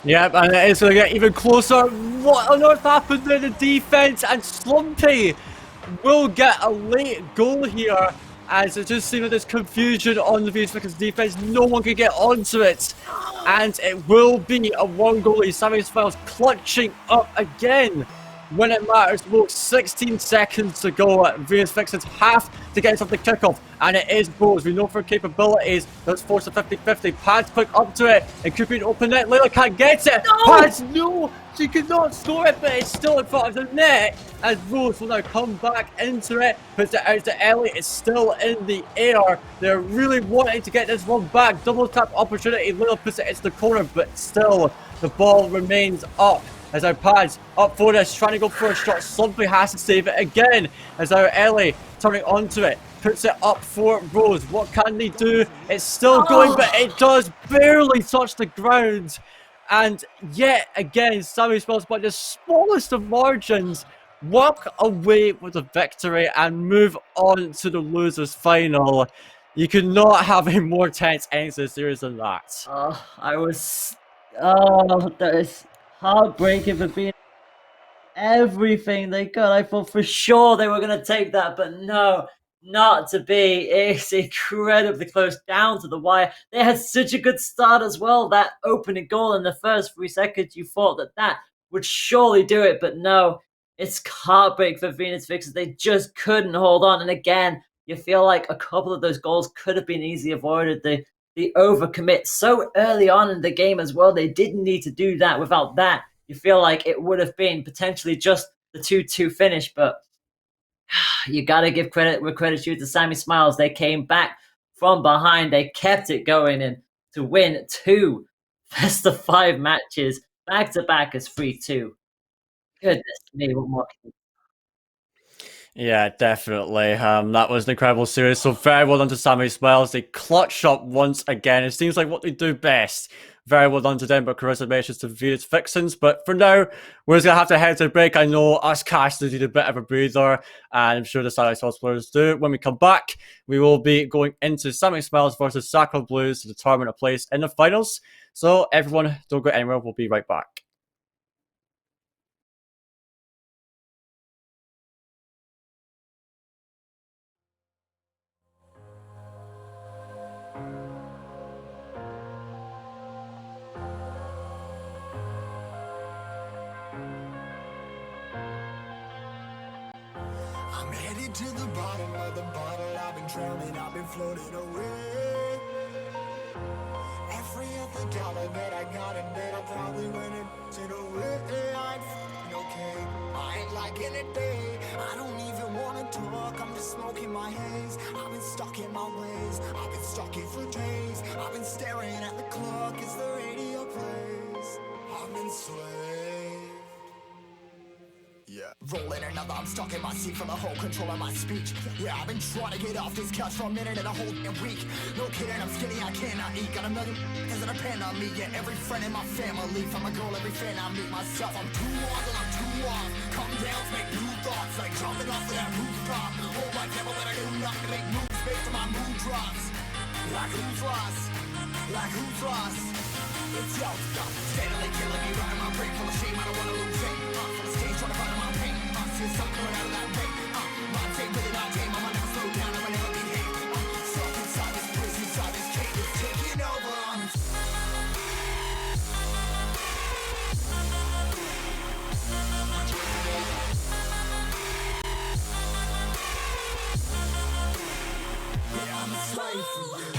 Yep, and it is going to get even closer. What on earth happened in the defense? And Slumpy will get a late goal here, as it just seems like there's confusion on the Venus Vixens defense. No one can get onto it, and it will be a one goalie. Sammy Smiles clutching up again when it matters most. 16 seconds to go. Venus Vixens have to get something kickoff, and it is Rose. We know for capabilities that's forced a 50-50. Pads quick up to it, and could be an open net. Layla can't get it. No! Pads, no, she could not score it, but it's still in front of the net. As Rose will now come back into it, puts it out to Ellie. It's still in the air. They're really wanting to get this one back. Double tap opportunity. Layla puts it into the corner, but still the ball remains up. As our Pads up for this, trying to go for a shot. Slumpy has to save it again. As our Ellie turning onto it, puts it up for Rose. What can they do? It's still going, but it does barely touch the ground. And yet again, Sammy Smiles, by the smallest of margins, walk away with a victory and move on to the losers final. You could not have a more tense end to the series than that. I was Oh, that is heartbreaking for being everything they got. I thought for sure they were going to take that, but no, not to be. It's incredibly close down to the wire. They had such a good start as well. That opening goal in the first 3 seconds, you thought that would surely do it, but no, it's heartbreak for Phoenix Fixers. They just couldn't hold on. And again, you feel like a couple of those goals could have been easily avoided. The overcommit so early on in the game as well. They didn't need to do that. Without that, you feel like it would have been potentially just the 2-2 finish. But you got to give credit where credit's due to Sammy Smiles. They came back from behind. They kept it going, and to win 2 best of 5 matches back to back as 3-2. Goodness me, what more can you Yeah, definitely. That was an incredible series. So very well done to Sammy Smiles. They clutched up once again. It seems like what they do best. Very well done to them, but congratulations to Venus Vixens. But for now, we're just going to have to head to a break. I know us casters need a bit of a breather, and I'm sure the Saturday Sauce players do. When we come back, we will be going into Sammy Smiles versus Sacral Blues to determine a place in the finals. So everyone, don't go anywhere. We'll be right back. I'm headed to the bottom of the bottle. I've been drowning, I've been floating away. Every other dollar that I got in bed, I probably went it away. I ain't f***ing okay, I ain't liking it, babe. I don't even wanna talk, I'm just smoking my haze. I've been stuck in my ways, I've been stuck here for days. I've been staring at the clock as the radio plays. I've been slaved. Yeah. Rolling another, I'm stuck in my seat from the whole control of my speech. Yeah, I've been trying to get off this couch for a minute and a whole week. No kidding, I'm skinny, I cannot eat. Got a million that depend on me. Yeah, every friend in my family, from a girl, every fan I meet myself. I'm too on till I'm too off. Come down, make new thoughts, like jumping off of that rooftop. Hold my devil that I do nothing, make moves based on my mood drops. Like who's lost? Like who's lost? It's your stuff, steadily killing me, riding my brain full of shame. I don't wanna lose it. From the stage, trying to find my pain. See something coming out of that rain. My tape, really not tame. I'ma never slow down, I'ma never behave. Stuck inside this prison, inside this cage, it's taking over. Yeah, I'm a slave for you.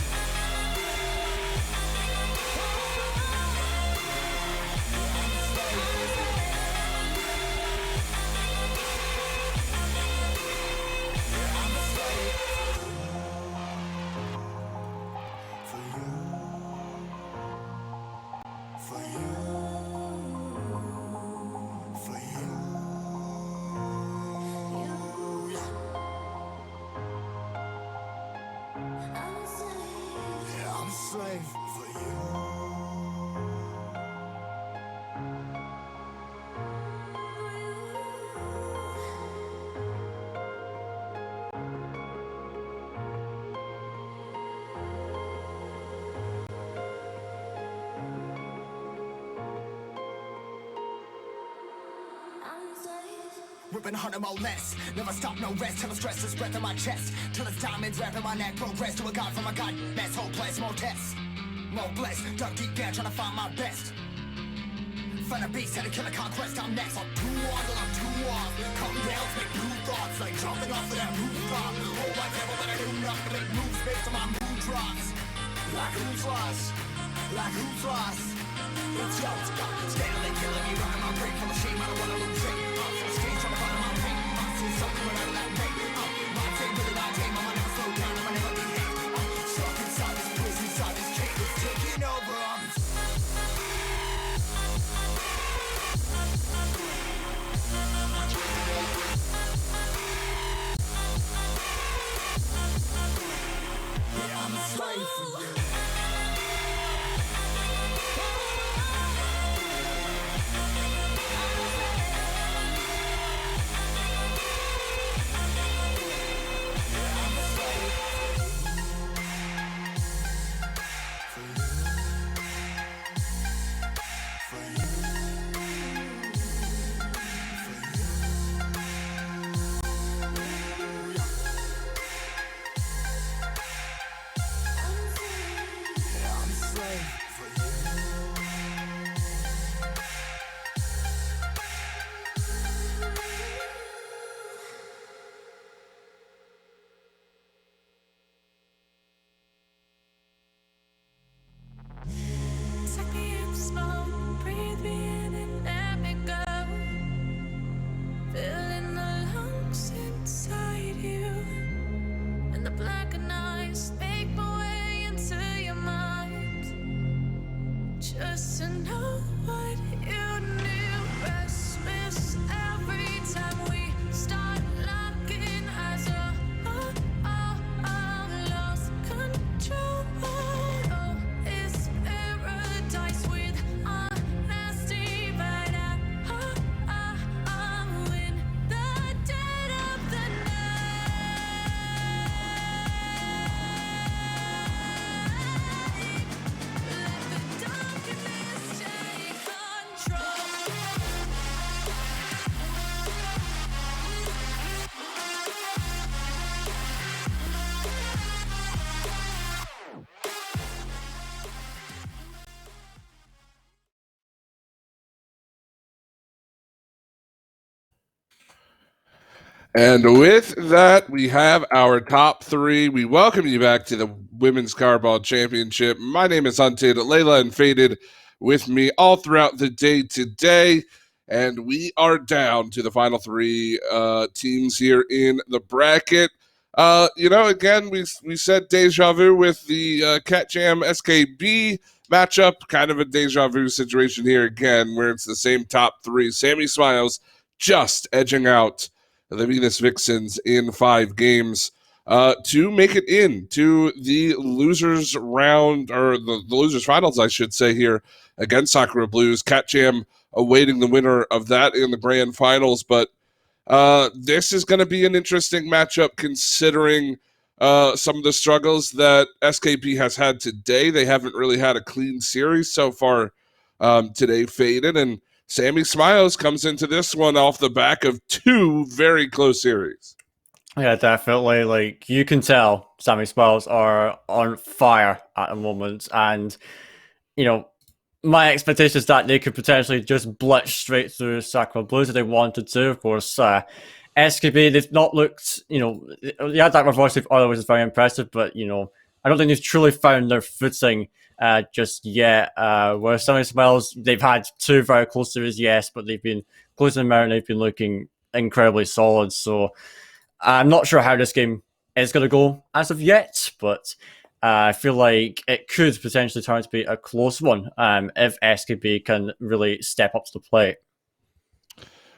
Slave for you. Ripping harder, more less. Never stop, no rest. Till the stress is breath in my chest. Till it's diamonds wrapping my neck. Progress to a god from a god. Mess, hopeless, more tests. More blessed. Dug deep down, trying to find my best. Find a beast, had to kill a conquest. I'm next. I'm too on till I'm too off. Come down, make new thoughts. Like jumping off of that rooftop. Hold my devil that I do nothing. Make moves based on my mood drops. Like who's lost? Like who's lost? It's your stuff. Steadily killing me, riding my brain full of shame. I don't wanna lose it. From the stage, trying to find my pain. See something coming out of that rain. My tape, really not tame. I'ma never slow down, I'ma never behave. Stuck inside this prison, inside this cage, it's taking over. Yeah, I'm a slave for you. And with that, we have our top three. We welcome you back to the Women's Carball Championship. My name is Hunted, Layla and Faded with me all throughout the day today. And we are down to the final three teams here in the bracket. Again, we said deja vu with the Cat Jam SKB matchup. Kind of a deja vu situation here again, where it's the same top three. Sammy Smiles just edging out the Venus Vixens in 5 games to make it into the losers round, or the losers finals, I should say, here against Sakura Blues. Cat Jam awaiting the winner of that in the grand finals. But this is going to be an interesting matchup considering some of the struggles that SKP has had today. They haven't really had a clean series so far today, Faded, and Sammy Smiles comes into this one off the back of 2 very close series. Yeah, definitely. Like, you can tell Sammy Smiles are on fire at the moment. And, my expectation is that they could potentially just blitz straight through Sakura Blues if they wanted to. Of course, SKB, they've not looked, the attack reverse otherwise is very impressive, but, I don't think they've truly found their footing just yet. Where Sammy Smiles, they've had 2 very close series, yes, but they've been close in the and they've been looking incredibly solid. So I'm not sure how this game is going to go as of yet, but I feel like it could potentially turn out to be a close one if SKB can really step up to the plate.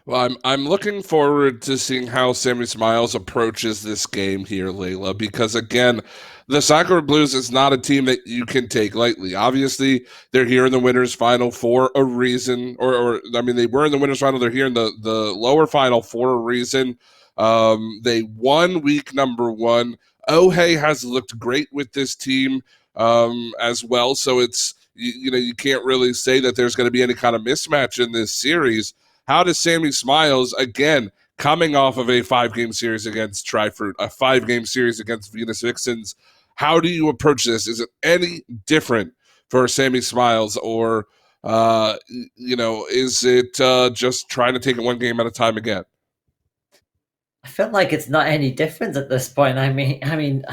Well, I'm looking forward to seeing how Sammy Smiles approaches this game here, Layla, because again, the Sakura Blues is not a team that you can take lightly. Obviously, they're here in the winners final for a reason, or they were in the winners final. They're here in the lower final for a reason. They won week number 1. Ohei has looked great with this team as well, so it's you can't really say that there's going to be any kind of mismatch in this series. How does Sammy Smiles, again, coming off of a 5-game series against Trifruit, a 5-game series against Venus Vixens, how do you approach this? Is it any different for Sammy Smiles, or is it just trying to take it one game at a time again? I feel like it's not any different at this point. I mean,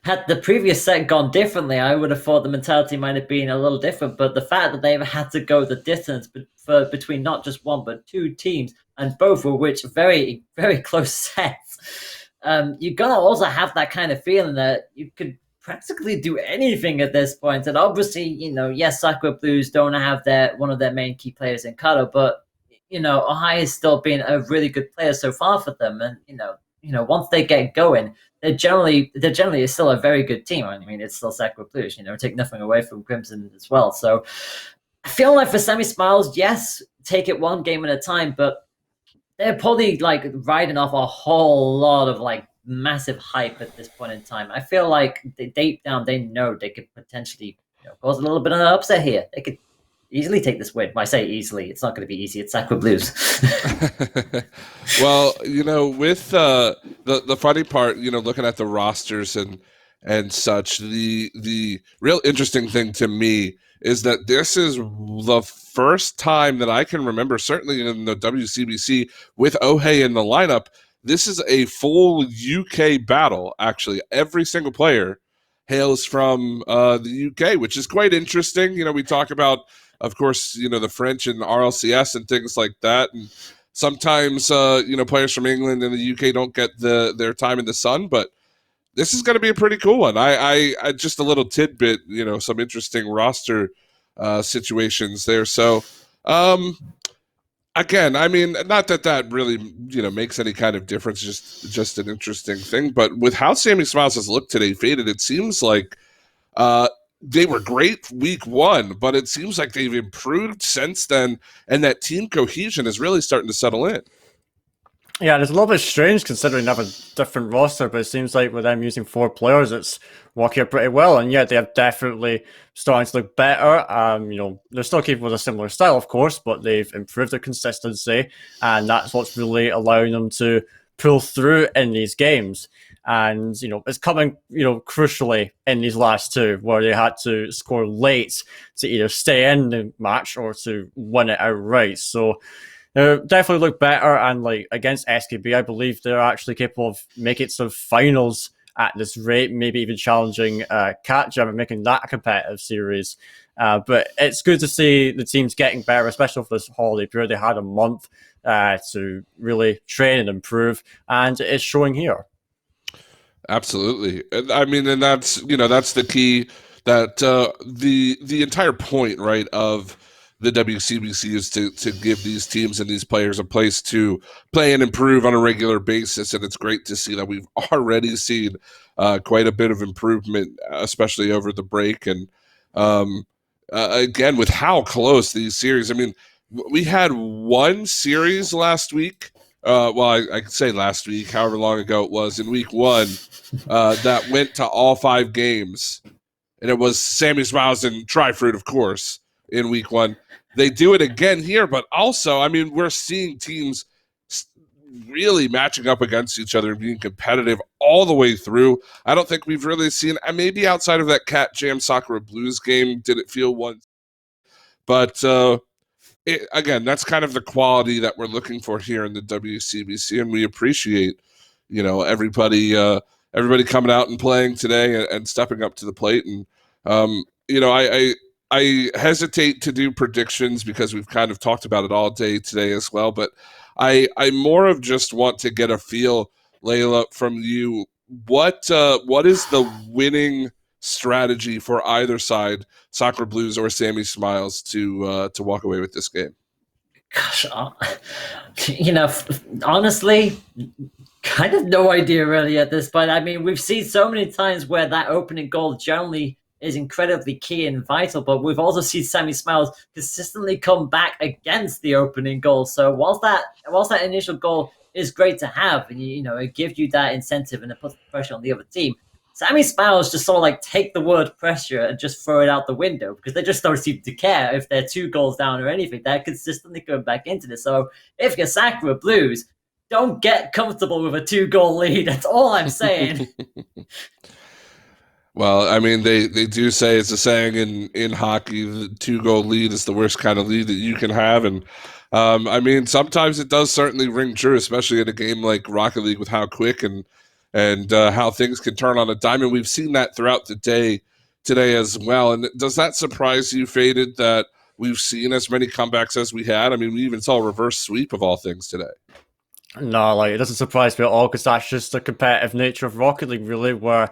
had the previous set gone differently, I would have thought the mentality might have been a little different. But the fact that they've had to go the distance between not just one but 2 teams, and both were which very, very close sets, you're gonna also have that kind of feeling that you could practically do anything at this point. And obviously, yes, Sakura Blues don't have one of their main key players in Kado, but Ohio has still been a really good player so far for them, and once they get going, they're generally still a very good team. I mean, it's still Sakura Blues. Take nothing away from Crimson as well. So I feel like for Sammy Smiles, yes, take it one game at a time, but they're probably riding off a whole lot of massive hype at this point in time. I feel like deep down they know they could potentially cause a little bit of an upset here. They could easily take this win. When I say easily, it's not going to be easy. It's Sakura Blues. Well, with the funny part, looking at the rosters and such, the real interesting thing to me is that this is the first time that I can remember, certainly in the WCBC, with Ohei in the lineup. This is a full UK battle, actually. Every single player hails from the UK, which is quite interesting. We talk about, of course, the French and RLCS and things like that. And sometimes, players from England and the UK don't get their time in the sun, but this is going to be a pretty cool one. I just a little tidbit, some interesting roster situations there. So, again, not that really, makes any kind of difference, just an interesting thing. But with how Sammy Smiles has looked today, Faded, it seems like they were great week 1, but it seems like they've improved since then, and that team cohesion is really starting to settle in. Yeah, it's a little bit strange considering they have a different roster, but it seems like with them using 4 players, it's working out pretty well, and yet they have definitely starting to look better. They're still capable of a similar style, of course, but they've improved their consistency, and that's what's really allowing them to pull through in these games. And, it's coming, crucially in these last 2, where they had to score late to either stay in the match or to win it outright. So They definitely look better, and like against SKB, I believe they're actually capable of making it to the finals at this rate, maybe even challenging Cat Jam and making that a competitive series. But it's good to see the teams getting better, especially for this holiday period. They had a month to really train and improve, and it's showing here. Absolutely. I mean, and that's, that's the key, that the entire point, right, of the WCBC is to give these teams and these players a place to play and improve on a regular basis. And it's great to see that we've already seen quite a bit of improvement, especially over the break. And again, with how close these series, I mean, we had one series last week. I could say last week, however long ago it was, in week 1, that went to all 5 games. And it was Sammy Smiles and Tri-Fruit, of course, in week 1. They do it again here, but also, I mean, we're seeing teams really matching up against each other and being competitive all the way through. I don't think we've really seen, maybe outside of that Cat Jam Sakura Blues game, did it feel once. But again, that's kind of the quality that we're looking for here in the WCBC, and we appreciate, everybody coming out and playing today and stepping up to the plate. And I hesitate to do predictions because we've kind of talked about it all day today as well. But I more of just want to get a feel, Layla, from you. What is the winning strategy for either side, Sakura Blues or Sammy Smiles, to walk away with this game? Gosh, honestly, kind of no idea really at this point. I mean, we've seen so many times where that opening goal generally is incredibly key and vital, but we've also seen Sammy Smiles consistently come back against the opening goal. So whilst that initial goal is great to have, and it gives you that incentive and it puts pressure on the other team, Sammy Smiles just sort of like take the word pressure and just throw it out the window, because they just don't seem to care if they're 2 goals down or anything. They're consistently going back into this. So if you're Sakura Blues, don't get comfortable with a 2-goal lead. That's all I'm saying. Well, I mean, they do say, it's a saying in hockey, the 2-goal lead is the worst kind of lead that you can have. And I mean, sometimes it does certainly ring true, especially in a game like Rocket League with how quick and how things can turn on a dime. And we've seen that throughout the day today as well. And does that surprise you, Faded, that we've seen as many comebacks as we had? I mean, we even saw a reverse sweep of all things today. No, it doesn't surprise me at all, because that's just the competitive nature of Rocket League, really, where,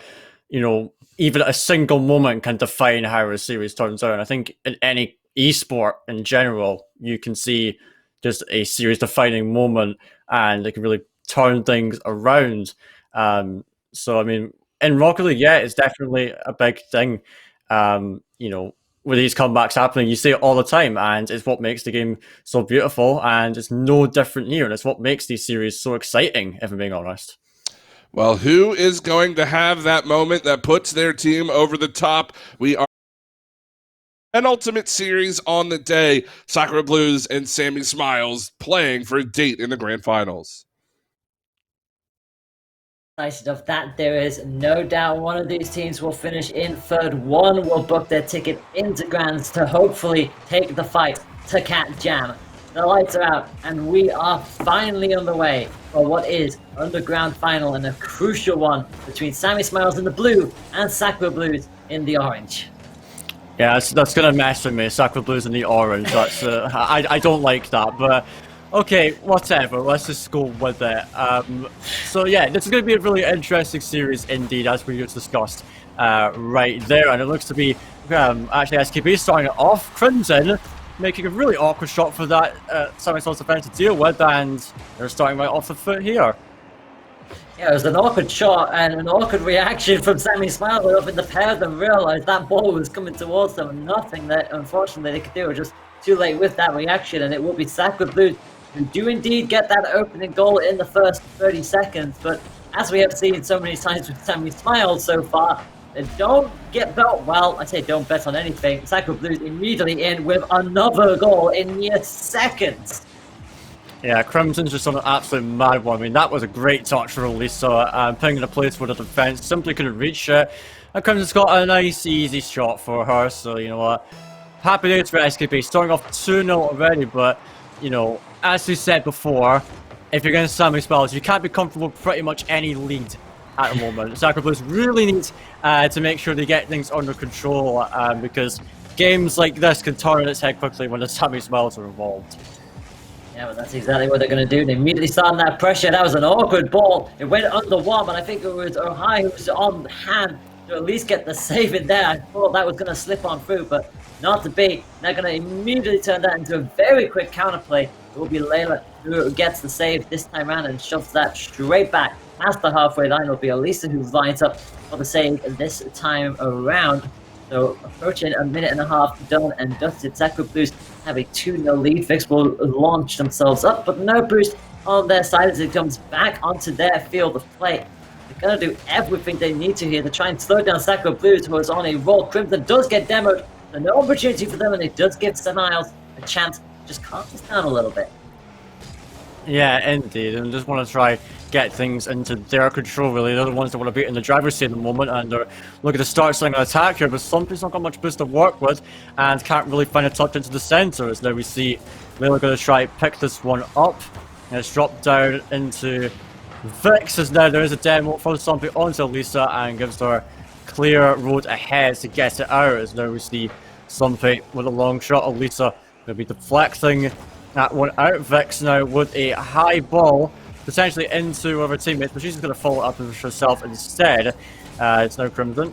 even a single moment can define how a series turns out. And I think in any esport in general, you can see just a series-defining moment, and it can really turn things around. So, I mean, in Rocket League, yeah, it's definitely a big thing. With these comebacks happening, you see it all the time, and it's what makes the game so beautiful, and it's no different here, and it's what makes these series so exciting, if I'm being honest. Well, who is going to have that moment that puts their team over the top? We are an ultimate series on the day. Sakura Blues and Sammy Smiles playing for a date in the grand finals. Excited of that, there is no doubt one of these teams will finish in third. One will book their ticket into Grands to hopefully take the fight to Cat Jam. The lights are out, and we are finally on the way for what is underground final, and a crucial one between Sammy Smiles in the blue and Sakura Blues in the orange. Yeah, that's gonna mess with me. Sakura Blues in the orange. That's I don't like that, but okay, whatever. Let's just go with it. So yeah, this is going to be a really interesting series indeed, as we just discussed right there. And it looks to be actually SKB starting it off. Crimson making a really awkward shot for that Sammy Smiles defense to deal with, and they're starting right off the foot here. Yeah, it was an awkward shot and an awkward reaction from Sammy Smiles. I don't think the pair of them realized that ball was coming towards them. Nothing that, unfortunately, they could do. It was just too late with that reaction, and it will be Sakura Blues who do indeed get that opening goal in the first 30 seconds. But as we have seen so many times with Sammy Smiles so far, they don't get bet. Well, I say don't bet on anything. Sakura Blues immediately in with another goal in mere seconds. Yeah, Crimson's just on an absolute mad one. I mean, that was a great touch for Lisa, putting in a place where the defense simply couldn't reach it. And Crimson's got a nice, easy shot for her. So, you know what? Happy days for SKB. Starting off 2-0 already, but, as we said before, if you're going to Sammy Smiles, you can't be comfortable with pretty much any lead at the moment. Sacred Blues really need to make sure they get things under control because games like this can turn on its head quickly when the Sammy Smiles are involved. Yeah, but that's exactly what they're going to do. They immediately started that pressure. That was an awkward ball. It went under one, but I think it was Ohio who was on hand to at least get the save in there. I thought that was going to slip on through, but not to be. They're going to immediately turn that into a very quick counterplay. It will be Layla who gets the save this time around and shoves that straight back past the halfway line. It'll be Elisa who lines up for the save this time around. So approaching a minute and a half done and dusted. Sacred Blues have a 2-0 lead. Vix will launch themselves up, but no boost on their side as it comes back onto their field of play. They're going to do everything they need to here to try and slow down Sacred Blues, who is on a roll. Crimson does get demoed, so no opportunity for them, and it does give Smiles a chance to just calm this down a little bit. Yeah, indeed, and just want to try get things into their control, really. They're the ones that want to be in the driver's seat at the moment, and they're looking to start something an attack here, but Slumpy's not got much boost to work with, and can't really find a touch into the center, as now we see Layla going to try pick this one up, and it's dropped down into Vix, as now there is a demo from Slumpy onto Lisa, and gives her clear road ahead to get it out, as now we see Slumpy with a long shot of Lisa going to be deflecting that one out. Vix now with a high ball, potentially into other teammates, but she's just going to follow up with herself instead. It's now Crimson.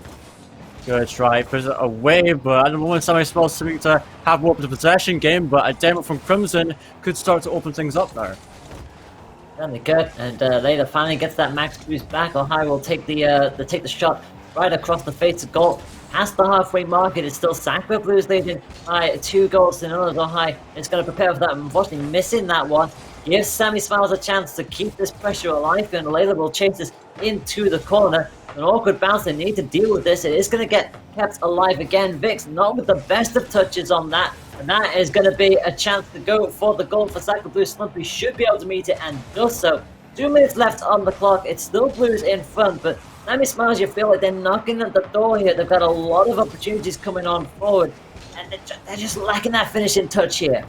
Going to try push it away, but at the moment Sammy Smiles seeming to have more of the possession game, but a demo from Crimson could start to open things up now. Certainly good, and Layla finally gets that max boost back. Ohio will take the shot right across the face of goal. Past the halfway mark, it is still Sacred Blues leading by 2 goals to none. Ohio is going to prepare for that, unfortunately missing that one. Gives Sammy Smiles a chance to keep this pressure alive, and Layla will chase this into the corner. An awkward bounce, they need to deal with this. It is going to get kept alive again. Vix not with the best of touches on that, and that is going to be a chance to go for the goal for Sacred Blues. Slumpy should be able to meet it and does so. 2 minutes left on the clock. It's still Blues in front, but Sammy Smiles, you feel like they're knocking at the door here. They've got a lot of opportunities coming on forward, and they're just lacking that finishing touch here.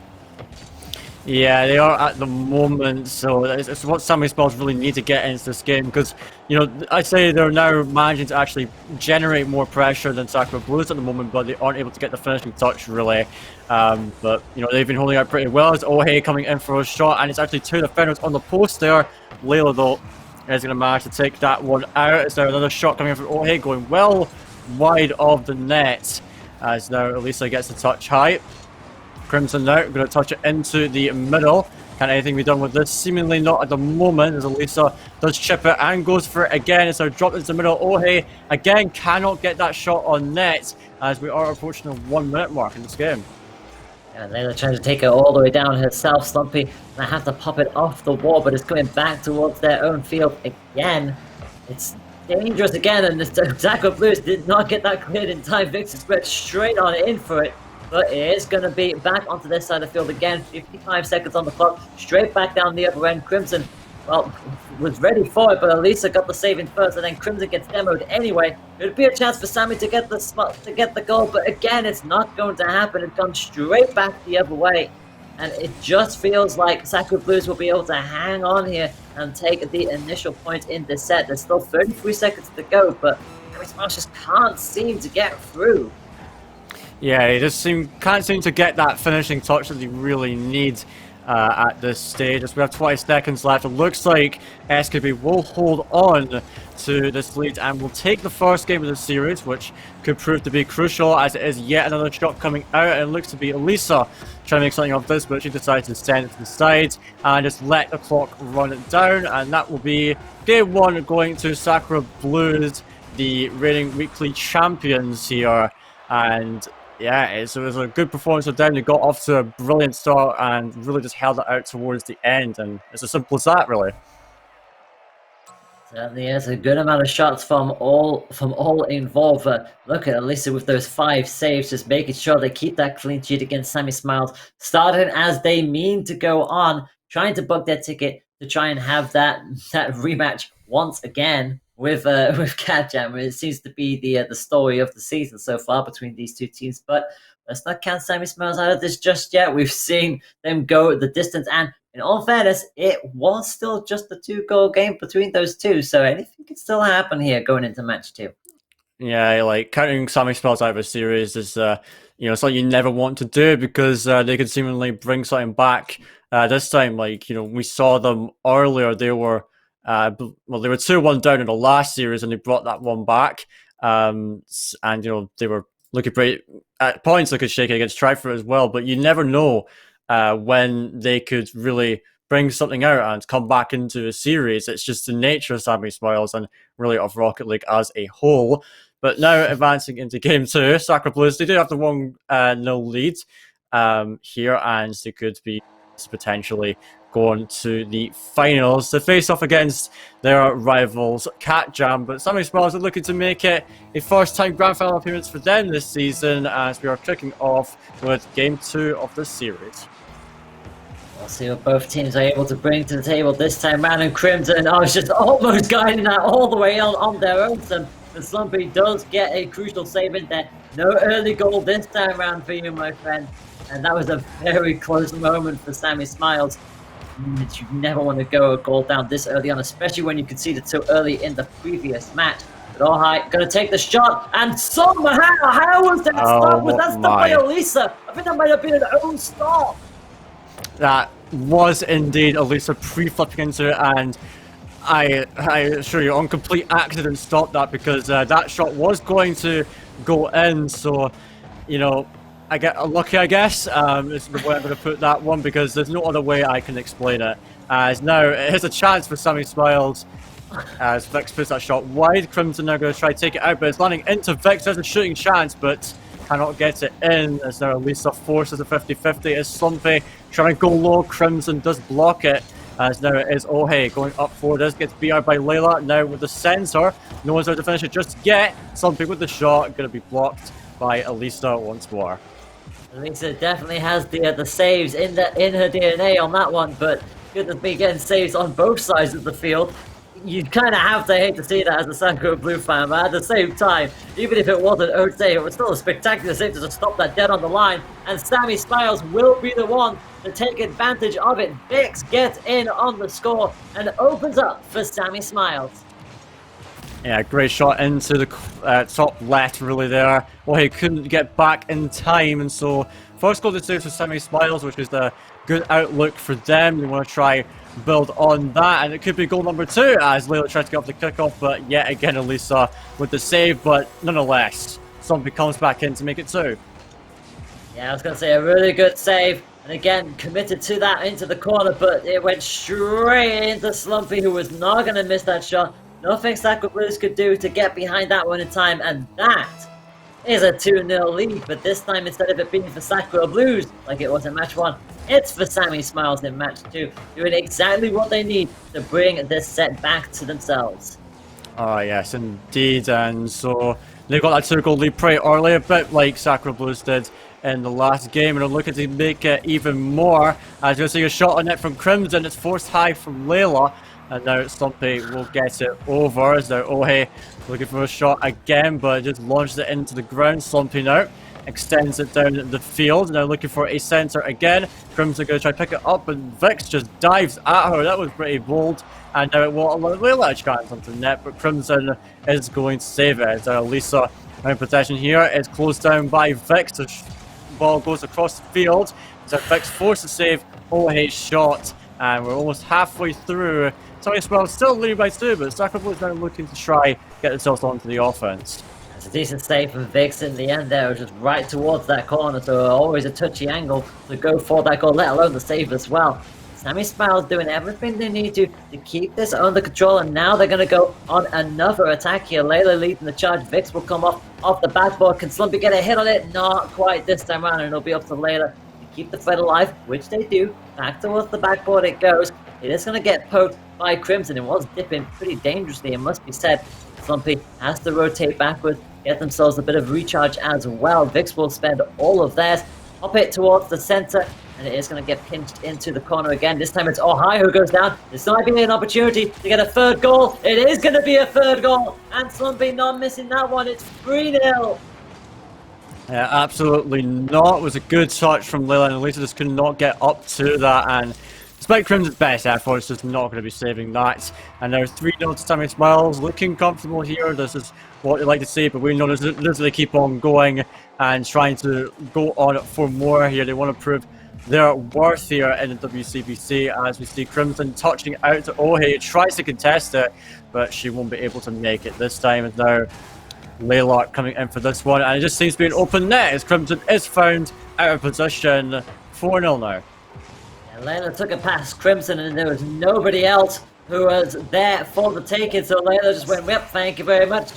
Yeah, they are at the moment, so it's what Sammy Smiles really need to get into this game, because, you know, I'd say they're now managing to actually generate more pressure than Sacred Blues at the moment, but they aren't able to get the finishing touch, really. But, you know, they've been holding out pretty well. It's Ohe coming in for a shot, and it's actually 2 defenders on the post there. Layla, though, is going to manage to take that one out. Is there another shot coming in from Ohe, going well wide of the net, as now Elisa gets the touch high. Crimson now going to touch it into the middle. Can anything be done with this? Seemingly not at the moment, as Elisa does chip it and goes for it again. It's now dropped into the middle. Ohe again cannot get that shot on net, as we are approaching the 1 minute mark in this game. And Layla trying to take it all the way down herself. Slumpy and have to pop it off the wall, but it's coming back towards their own field again. It's dangerous again, and the Sacred Blues did not get that cleared in time. Vix spread straight on in for it, but it is going to be back onto this side of the field again. 55 seconds on the clock, straight back down the other end. Crimson, well, was ready for it, but Elisa got the save in first, and then Crimson gets demoed anyway. It would be a chance for Sammy to get the goal, but again, it's not going to happen. It's gone straight back the other way, and it just feels like Sacred Blues will be able to hang on here and take the initial point in this set. There's still 33 seconds to go, but Sammy Smiles just can't seem to get through. Yeah, he just can't seem to get that finishing touch that he really needs at this stage. As we have 20 seconds left, it looks like SKB will hold on to this lead and will take the first game of the series, which could prove to be crucial, as it is yet another shot coming out, and it looks to be Elisa trying to make something of this, but she decides to stand it to the side and just let the clock run it down, and that will be game 1 going to Sacred Blues, the reigning weekly champions here. And yeah, it was a good performance for them. They got off to a brilliant start and really just held it out towards the end, and it's as simple as that, really. Certainly is a good amount of shots from all involved. Look at Elisa with those 5 saves, just making sure they keep that clean sheet against Sammy Smiles, starting as they mean to go on, trying to book their ticket to try and have that rematch once again with Cat Jam. It seems to be the story of the season so far between these two teams, but let's not count Sammy Smiles out of this just yet. We've seen them go the distance and in all fairness, it was still just a 2-goal game between those two, so anything could still happen here going into match 2. Yeah, like counting Sammy Smells out of a series is, something you never want to do because they could seemingly bring something back. This time, we saw them earlier. They were, they were 2-1 down in the last series, and they brought that one back. And they were looking pretty at points, looking shaky against Triford as well. But you never know when they could really bring something out and come back into a series. It's just the nature of Sammy Smiles and really of Rocket League as a whole. But now advancing into Game 2, Sacre Blues, they do have the 1-0 lead here, and they could be potentially going to the finals to face off against their rivals, Cat Jam. But Sammy Smiles are looking to make it a first-time grand final appearance for them this season, as we are kicking off with Game 2 of the series. We'll see what both teams are able to bring to the table this time round. And Crimson, I was just almost guiding that all the way on their own. The Slumpy does get a crucial save in there. No early goal this time round for you, my friend. And that was a very close moment for Sammy Smiles. You never want to go a goal down this early on, especially when you conceded so early in the previous match. But Ohai gonna take the shot, and somehow, how was that stop? Was that stop by Elisa? I think that might have been an own stop. That was indeed Elisa pre-flipping into it, and I assure you, on complete accident, stopped that because that shot was going to go in. So, I get lucky, I guess. Is the way I'm going to put that one, because there's no other way I can explain it. As now it is a chance for Sammy Smiles as Vix puts that shot wide. Crimson are going to try to take it out, but it's landing into Vix. There's a shooting chance, but cannot get it in, as now Elisa forces a 50-50 as Slumpy trying to go low. Crimson does block it, as now it is Ohei going up for this, gets beat out by Layla, now with the sensor, no one's there to finish it just yet. Slumpy with the shot, going to be blocked by Elisa once more. Elisa definitely has the saves in her DNA on that one, but good to be getting saves on both sides of the field. You kind of have to hate to see that as a Sacre Blue fan, but at the same time, even if it wasn't Ode, it was still a spectacular save to just stop that dead on the line, and Sammy Smiles will be the one to take advantage of it. Vix gets in on the score and opens up for Sammy Smiles. Yeah, great shot into the top left, really there. Well, he couldn't get back in time, and so first goal to save for Sammy Smiles, which is the good outlook for them. They want to try build on that, and it could be goal number 2 as Layla tries to get off the kickoff, but yet again Elisa with the save. But nonetheless, Slumpy comes back in to make it 2. Yeah, I was going to say a really good save, and again committed to that into the corner, but it went straight into Slumpy, who was not going to miss that shot. Nothing Sacre Blues could do to get behind that one in time, and that is a 2-0 lead. But this time, instead of it being for Sacre Blues like it was in match 1, it's for Sammy Smiles in match 2, doing exactly what they need to bring this set back to themselves. Oh yes, indeed, and so they got that 2-goal lead pretty early, a bit like Sacre Blues did in the last game, and are looking to make it even more. As you're seeing a shot on it from Crimson, it's forced high from Layla. And now Slumpy will get it over, as now Ohei looking for a shot again, but just launched it into the ground. Slumpy now extends it down the field, now looking for a centre again. Crimson going to try to pick it up, and Vix just dives at her. That was pretty bold, and now it won't allow Layla a chance onto the net, but Crimson is going to save it. As Elisa in possession here is closed down by Vix. The ball goes across the field, as Vix forces to save Ohei's shot, and we're almost halfway through. Sammy Smiles still leading by 2, but Sacre Blue is now looking to try get themselves onto the offense. It's a decent save from Vix in the end there, just right towards that corner, so always a touchy angle to go for that goal, let alone the save as well. Sammy Smiles doing everything they need to keep this under control, and now they're going to go on another attack here. Layla leading the charge. Vix will come off the backboard. Can Slumpy get a hit on it? Not quite this time around, and it'll be up to Layla to keep the threat alive, which they do. Back towards the backboard it goes. It is going to get poked by Crimson. It was dipping pretty dangerously, it must be said. Slumpy has to rotate backwards, get themselves a bit of recharge as well. Vix will spend all of theirs. Up it towards the center, and it is going to get pinched into the corner again. This time it's Ohai who goes down. This might be an opportunity to get a 3rd goal. It is going to be a 3rd goal, and Slumpy not missing that one. It's 3-0. Yeah, absolutely not. It was a good touch from Layla, and Elisa just could not get up to that, and despite Crimson's best efforts, just not going to be saving that. And now 3-0 to Sammy Smiles, looking comfortable here. This is what they like to see, but we know this they keep on going and trying to go on for more here. They want to prove their worth here in the WCBC, as we see Crimson touching out to Ohe. Tries to contest it, but she won't be able to make it this time. And now Layla coming in for this one, and it just seems to be an open net as Crimson is found out of position. 4-0 now. And Layla took it past Crimson, and there was nobody else who was there for the taking, so Layla just went, yep, thank you very much.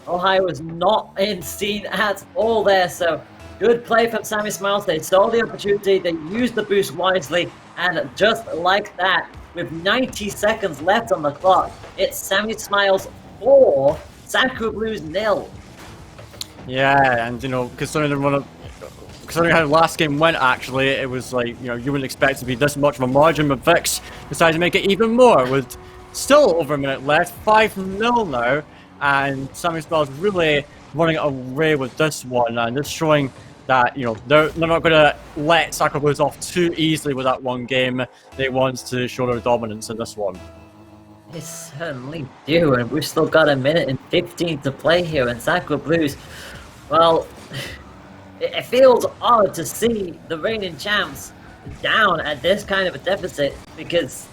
Ohio was not in scene at all there, so good play from Sammy Smiles. They saw the opportunity, they used the boost wisely, and just like that, with 90 seconds left on the clock, it's Sammy Smiles 4, Sakura Blues 0. Yeah, and considering how the last game went, actually, it was like, you wouldn't expect it to be this much of a margin, but Vix decided to make it even more with still over a minute left. 5-0 now, and Sammy Smiles really running away with this one, and just showing that they're not going to let Sakura Blues off too easily with that one game. They want to show their dominance in this one. They certainly do, and we've still got a minute and 15 to play here, and Sakura Blues, well, it feels odd to see the reigning champs down at this kind of a deficit, because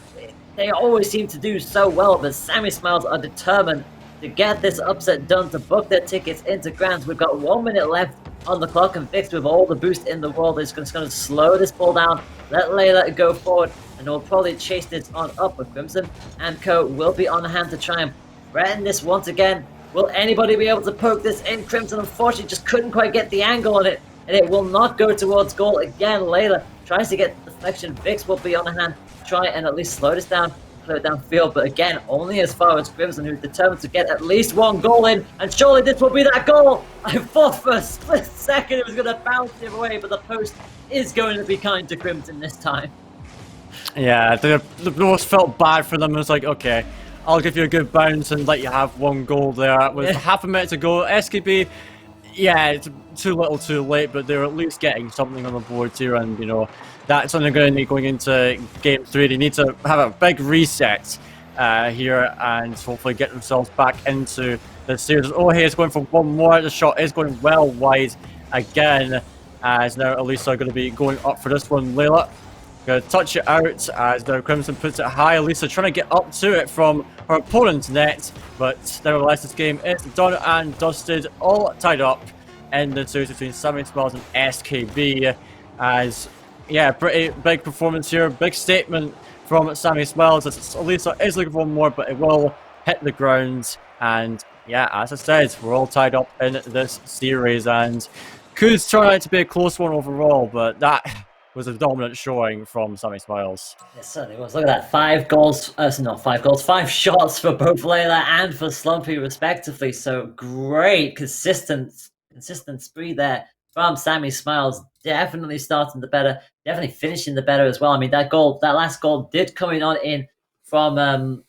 they always seem to do so well, but Sammy Smiles are determined to get this upset done, to book their tickets into Grands. We've got 1 minute left on the clock, and Vix, with all the boost in the world, is just going to slow this ball down, let Layla go forward, and they'll probably chase this on up with Crimson and Co. will be on hand to try and threaten this once again. Will anybody be able to poke this in? Crimson unfortunately just couldn't quite get the angle on it, and it will not go towards goal again. Layla tries to get deflection. Vix will be on hand to try and at least slow this down, clear it downfield, but again, only as far as Crimson, who's determined to get at least one goal in, and surely this will be that goal. I thought for a split second it was going to bounce the other way, but the post is going to be kind to Crimson this time. Yeah, the most felt bad for them. It was like, okay, I'll give you a good bounce and let you have one goal there. With half a minute to go, SKB, yeah, it's too little too late, but they're at least getting something on the board here, and that's something they're going to need going into Game 3. They need to have a big reset here and hopefully get themselves back into the series. Ohe is going for one more. The shot is going well wide again, as now Elisa are going to be going up for this one. Layla going to touch it out as now Crimson puts it high. Elisa trying to get up to it from her opponent's net, but nevertheless this game is done and dusted, all tied up in the series between Sammy Smiles and SKB. As yeah, pretty big performance here, big statement from Sammy Smiles, as Elisa is looking for one more, but it will hit the ground. And yeah, as I said, we're all tied up in this series, and could turn out to be a close one overall, but that was a dominant showing from Sammy Smiles. It certainly was. Look at that, 5 goals, not 5 goals, 5 shots for both Layla and for Slumpy respectively. So great consistent spree there from Sammy Smiles. Definitely starting the better, definitely finishing the better as well. I mean, that last goal did come in from them,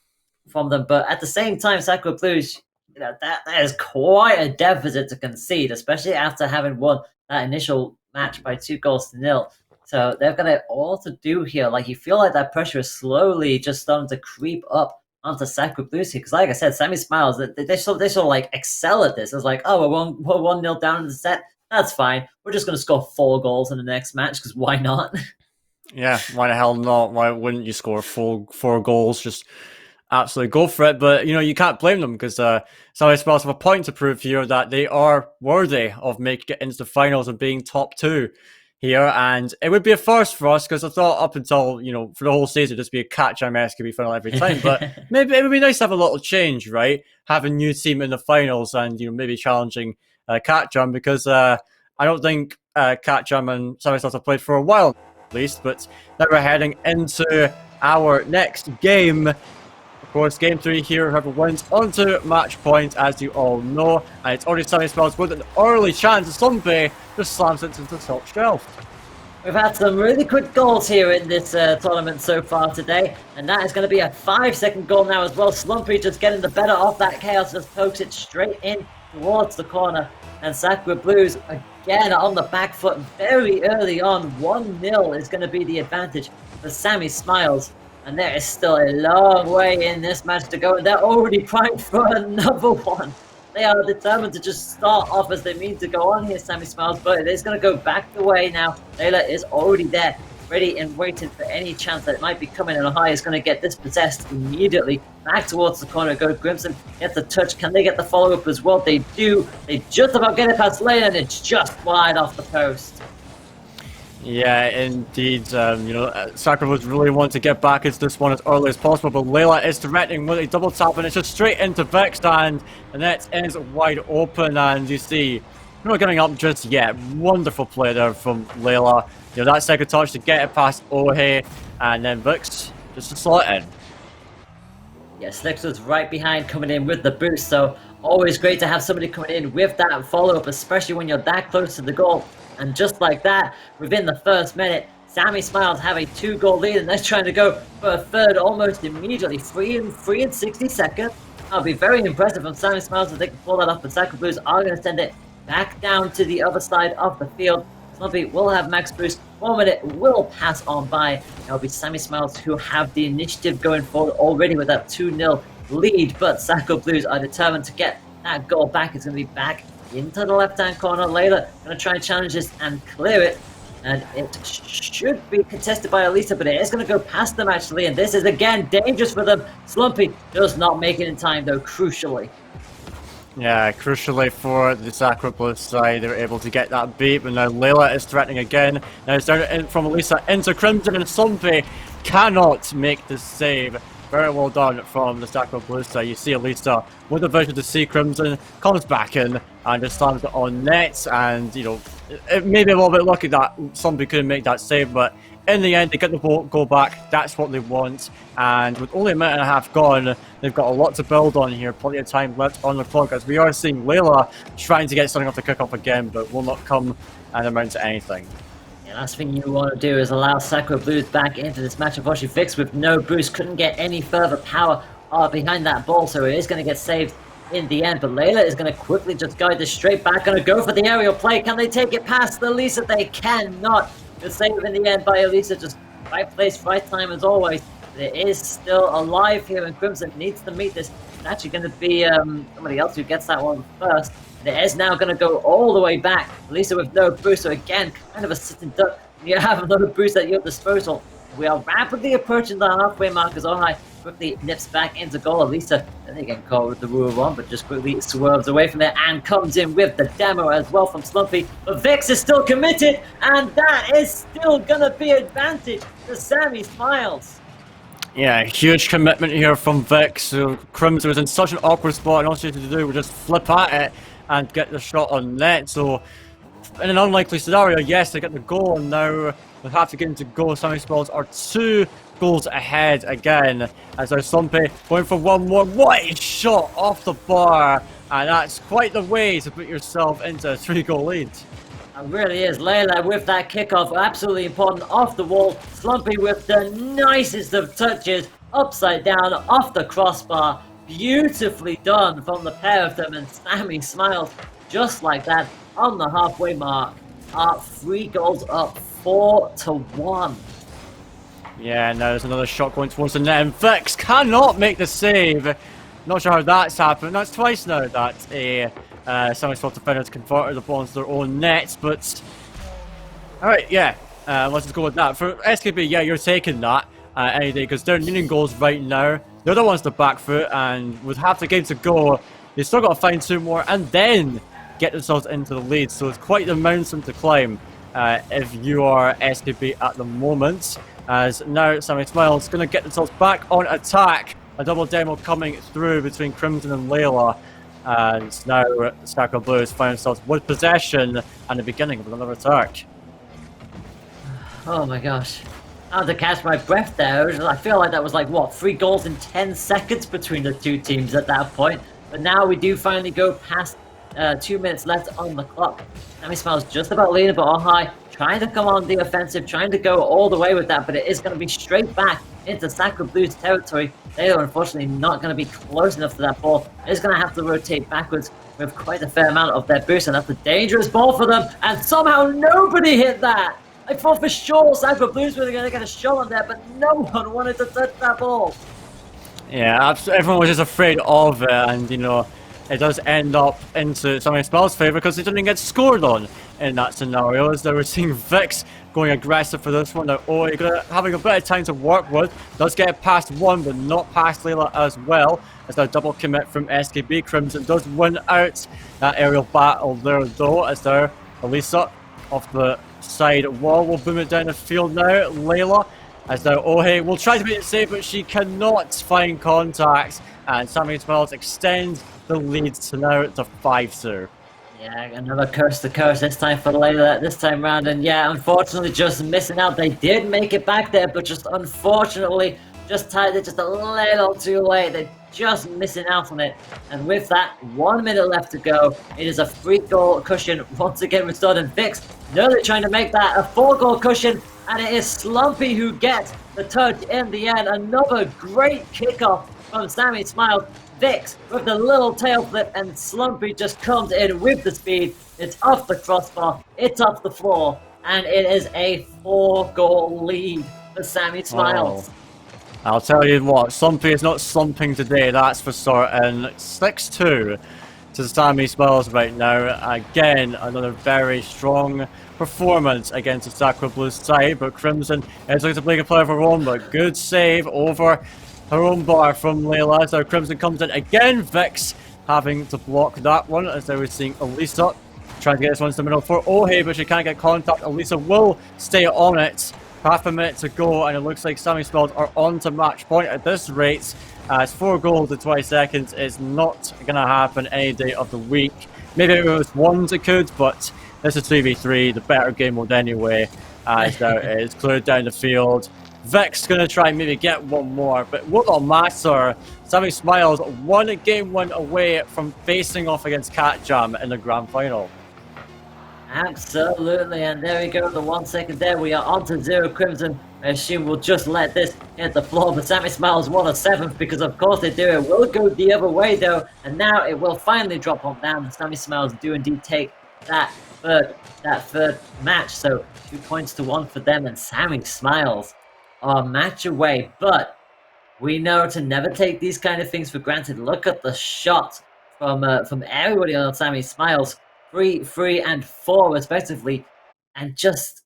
but at the same time, Sakura Blues, that is quite a deficit to concede, especially after having won that initial match by 2-0. So they've got it all to do here. Like, you feel like that pressure is slowly just starting to creep up onto Sakura Blues here. Because like I said, Sammy Smiles, they sort of like excel at this. It's like, oh, we're 1-0 down in the set. That's fine. We're just going to score 4 goals in the next match, because why not? Yeah, why the hell not? Why wouldn't you score 4 goals? Just absolutely go for it. But, you can't blame them, because Sammy Smiles have a point to prove here that they are worthy of making it into the finals and being top 2 here. And it would be a first for us, because I thought up until, for the whole season, it'd just be a catch-jam SKB final every time. But maybe it would be nice to have a little change, right? Have a new team in the finals and, maybe challenging catch-jam, because I don't think catch-jam and Sammy Smiles have played for a while, at least. But now we're heading into our next game. Of course, Game 3 here, whoever wins onto match point, as you all know. And it's already Sammy Smiles with an early chance. Slumpy just slams it into the top shelf. We've had some really quick goals here in this tournament so far today, and that is going to be a 5-second goal now as well. Slumpy just getting the better of that chaos, just pokes it straight in towards the corner. And Sakura Blues again on the back foot very early on. 1-0 is going to be the advantage for Sammy Smiles. And there is still a long way in this match to go. And they're already primed for another one. They are determined to just start off as they mean to go on here, Sammy Smiles. But it is going to go back the way now. Layla is already there, ready and waiting for any chance that it might be coming. And Ohio is going to get this possessed immediately. Back towards the corner go Crimson. Get the touch. Can they get the follow-up as well? They do. They just about get it past Layla, and it's just wide off the post. Yeah, indeed. Sakura was really wanting to get back into this one as early as possible, but Layla is threatening with a double tap, and it's just straight into Vix, and the net is wide open, and you see, we're not getting up just yet. Wonderful play there from Layla. That second touch to get it past Ohe, and then Vix just to slot in. Yeah, Slicks was right behind coming in with the boost, so always great to have somebody coming in with that follow-up, especially when you're that close to the goal. And just like that, within the first minute, Sammy Smiles have a 2-goal lead, and they're trying to go for a third almost immediately. 3 and 60 seconds. That'll be very impressive from Sammy Smiles if they can pull that off, but Sakura Blues are going to send it back down to the other side of the field. Slumpy will have max boost. 1 minute will pass on by. It'll be Sammy Smiles who have the initiative going forward already with that 2-0 lead, but Sakura Blues are determined to get that goal back. It's going to be back into the left-hand corner. Layla going to try and challenge this and clear it. And it should be contested by Elisa, but it is going to go past them actually. And this is again dangerous for them. Slumpy does not make it in time though, crucially. Yeah, crucially for the Sakura Blues side, they were able to get that beat, but now Layla is threatening again. Now it's down in from Elisa into Crimson, and Slumpy cannot make the save. Very well done from the Sakura Blues side. You see Elisa with the vision to see Crimson, comes back in and just slams it on net, and it may be a little bit lucky that Slumpy couldn't make that save, but in the end they get the goal back. That's what they want, and with only a minute and a half gone, they've got a lot to build on here. Plenty of time left on the clock, as we are seeing Layla trying to get something off the kickoff again, but will not come and amount to anything. The last thing you want to do is allow Sakura Blues back into this match. Unfortunately, Vix with no boost couldn't get any further power behind that ball, so it is going to get saved in the end. But Layla is going to quickly just guide this straight back. Going to go for the aerial play. Can they take it past Elisa? They cannot. Good save in the end by Elisa. Just right place, right time as always. But it is still alive here, and Crimson needs to meet this. It's actually going to be somebody else who gets that one first. It is now going to go all the way back. Elisa with no boost, so again, kind of a sitting duck. You have another boost at your disposal. We are rapidly approaching the halfway mark as Ohai quickly nips back into goal. Elisa, then they get caught with the rule one, but just quickly swerves away from there and comes in with the demo as well from Slumpy. But Vix is still committed, and that is still going to be advantage to Sammy Smiles. Yeah, huge commitment here from Vix. So Crimson was in such an awkward spot, and all she had to do was just flip at it and get the shot on net. So in an unlikely scenario, yes, they get the goal, and now they have to get into goal. Sammy Smiles are 2 goals ahead again, as our Slumpy going for one more. What a shot off the bar, and that's quite the way to put yourself into a 3-goal lead. It really is. Layla with that kickoff, absolutely important, off the wall. Slumpy with the nicest of touches, upside down, off the crossbar. Beautifully done from the pair of them, and Sammy Smiles just like that on the halfway mark. 3 goals up, 4-1. Yeah, now there's another shot going towards the net, and Vix cannot make the save. Not sure how that's happened. That's twice now that a Sammy Smiles defender has converted the ball into their own nets, but alright, yeah, let's just go with that. For SKB, yeah, you're taking that any day, because they're needing goals right now. They're the ones to back foot, and with half the game to go, they still got to find 2 more and then get themselves into the lead. So it's quite the mountain to climb if you are SKB at the moment. As now Sammy Smiles going to get themselves back on attack. A double demo coming through between Crimson and Layla. And now Sakura Blues find themselves with possession and the beginning of another attack. Oh my gosh. I had to catch my breath there. I feel like that was like, what, 3 goals in 10 seconds between the 2 teams at that point. But now we do finally go past 2 minutes left on the clock. Sammy Smiles just about leading, but Ohai trying to come on the offensive, trying to go all the way with that, but it is going to be straight back into Sacred Blues territory. They are unfortunately not going to be close enough to that ball. They're going to have to rotate backwards with quite a fair amount of their boost, and that's a dangerous ball for them, and somehow nobody hit that! I thought for sure Sacred Blues were going to get a shot on there, but no one wanted to touch that ball. Yeah, everyone was just afraid of it, and you know, it does end up into Sammy Smiles' favour because he didn't get scored on in that scenario, as they were seeing Vix going aggressive for this one. Now, having a bit of time to work with, does get past one, but not past Layla as well, as that double commit from SKB. Crimson does win out that aerial battle there, though, as there, Elisa off the side wall will boom it down the field now. Layla, as now Ohe will try to make it safe, but she cannot find contact, and Sammy Smiles extends the lead to now to 5-2. Yeah, another curse to curse this time for Layla this time round, and yeah, unfortunately just missing out. They did make it back there, but just unfortunately just tied it just a little too late. They're just missing out on it, and with that, 1 minute left to go, it is a 3-goal cushion once again restored, and Vix nearly trying to make that a 4-goal cushion, and it is Slumpy who gets the touch in the end. Another great kickoff from Sammy Smiles. Vix with the little tail flip, and Slumpy just comes in with the speed. It's off the crossbar, it's off the floor, and it is a 4-goal lead for Sammy Smiles. Oh. I'll tell you what, Slumpy is not slumping today, that's for certain. 6-2 to Sammy Smiles right now. Again, another very strong performance against the Sacred Blues side, but Crimson is looking to play a play of her own, but good save over her own bar from Layla. So Crimson comes in again, Vix having to block that one, as they were seeing Elisa trying to get this one to the middle for Ohe, but she can't get contact. Elisa will stay on it. Half a minute to go, and it looks like Sammy Smiles are on to match point at this rate, as 4 goals in 20 seconds is not going to happen any day of the week. Maybe if it was ones it could, but this is 3v3, the better game mode anyway, as there is cleared down the field. Vix going to try and maybe get one more, but what will matter? Sammy Smiles 1 game win away from facing off against Cat Jam in the grand final. Absolutely, and there we go, the 1 second there, we are on to 0 Crimson. I assume we'll just let this hit the floor, but Sammy Smiles won a 7th, because of course they do. It will go the other way though, and now it will finally drop on down. Sammy Smiles do indeed take that third match, so 2 points to 1 for them, and Sammy Smiles are a match away, but we know to never take these kind of things for granted. Look at the shot from everybody on Sammy Smiles. 3, 3, and 4 respectively, and just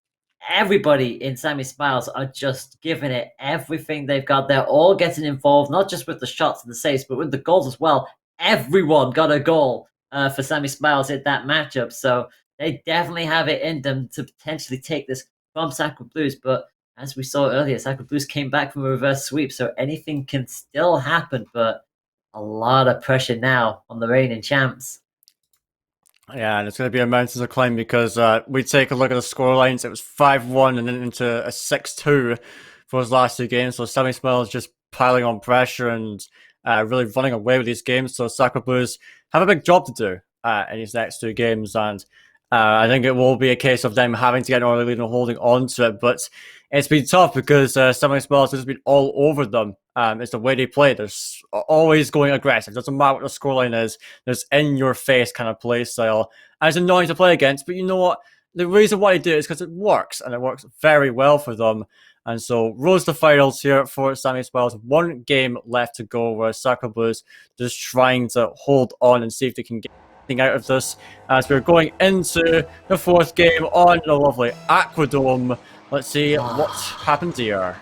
everybody in Sammy Smiles are just giving it everything they've got. They're all getting involved, not just with the shots and the saves, but with the goals as well. Everyone got a goal for Sammy Smiles in that matchup, so they definitely have it in them to potentially take this from Sacred Blues. But as we saw earlier, Sacred Blues came back from a reverse sweep, so anything can still happen, but a lot of pressure now on the reigning champs. Yeah, and it's going to be a mountain to climb, because we take a look at the scorelines. It was 5-1 and then into a 6-2 for his last 2 games. So Sammy Smiles just piling on pressure and really running away with these games. So Sacred Blues have a big job to do in these next 2 games, and I think it will be a case of them having to get an early lead and holding on to it. But it's been tough because Sammy Smiles has been all over them. It's the way they play. They're always going aggressive. Doesn't matter what the scoreline is. There's in-your-face kind of play style. And it's annoying to play against, but you know what? The reason why they do it is because it works, and it works very well for them. And so, rose the finals here for Sammy Smiles. 1 game left to go, where Sacred Blues just trying to hold on and see if they can get anything out of this, as we're going into the 4th game on the lovely Aquadome. Let's see what happens here.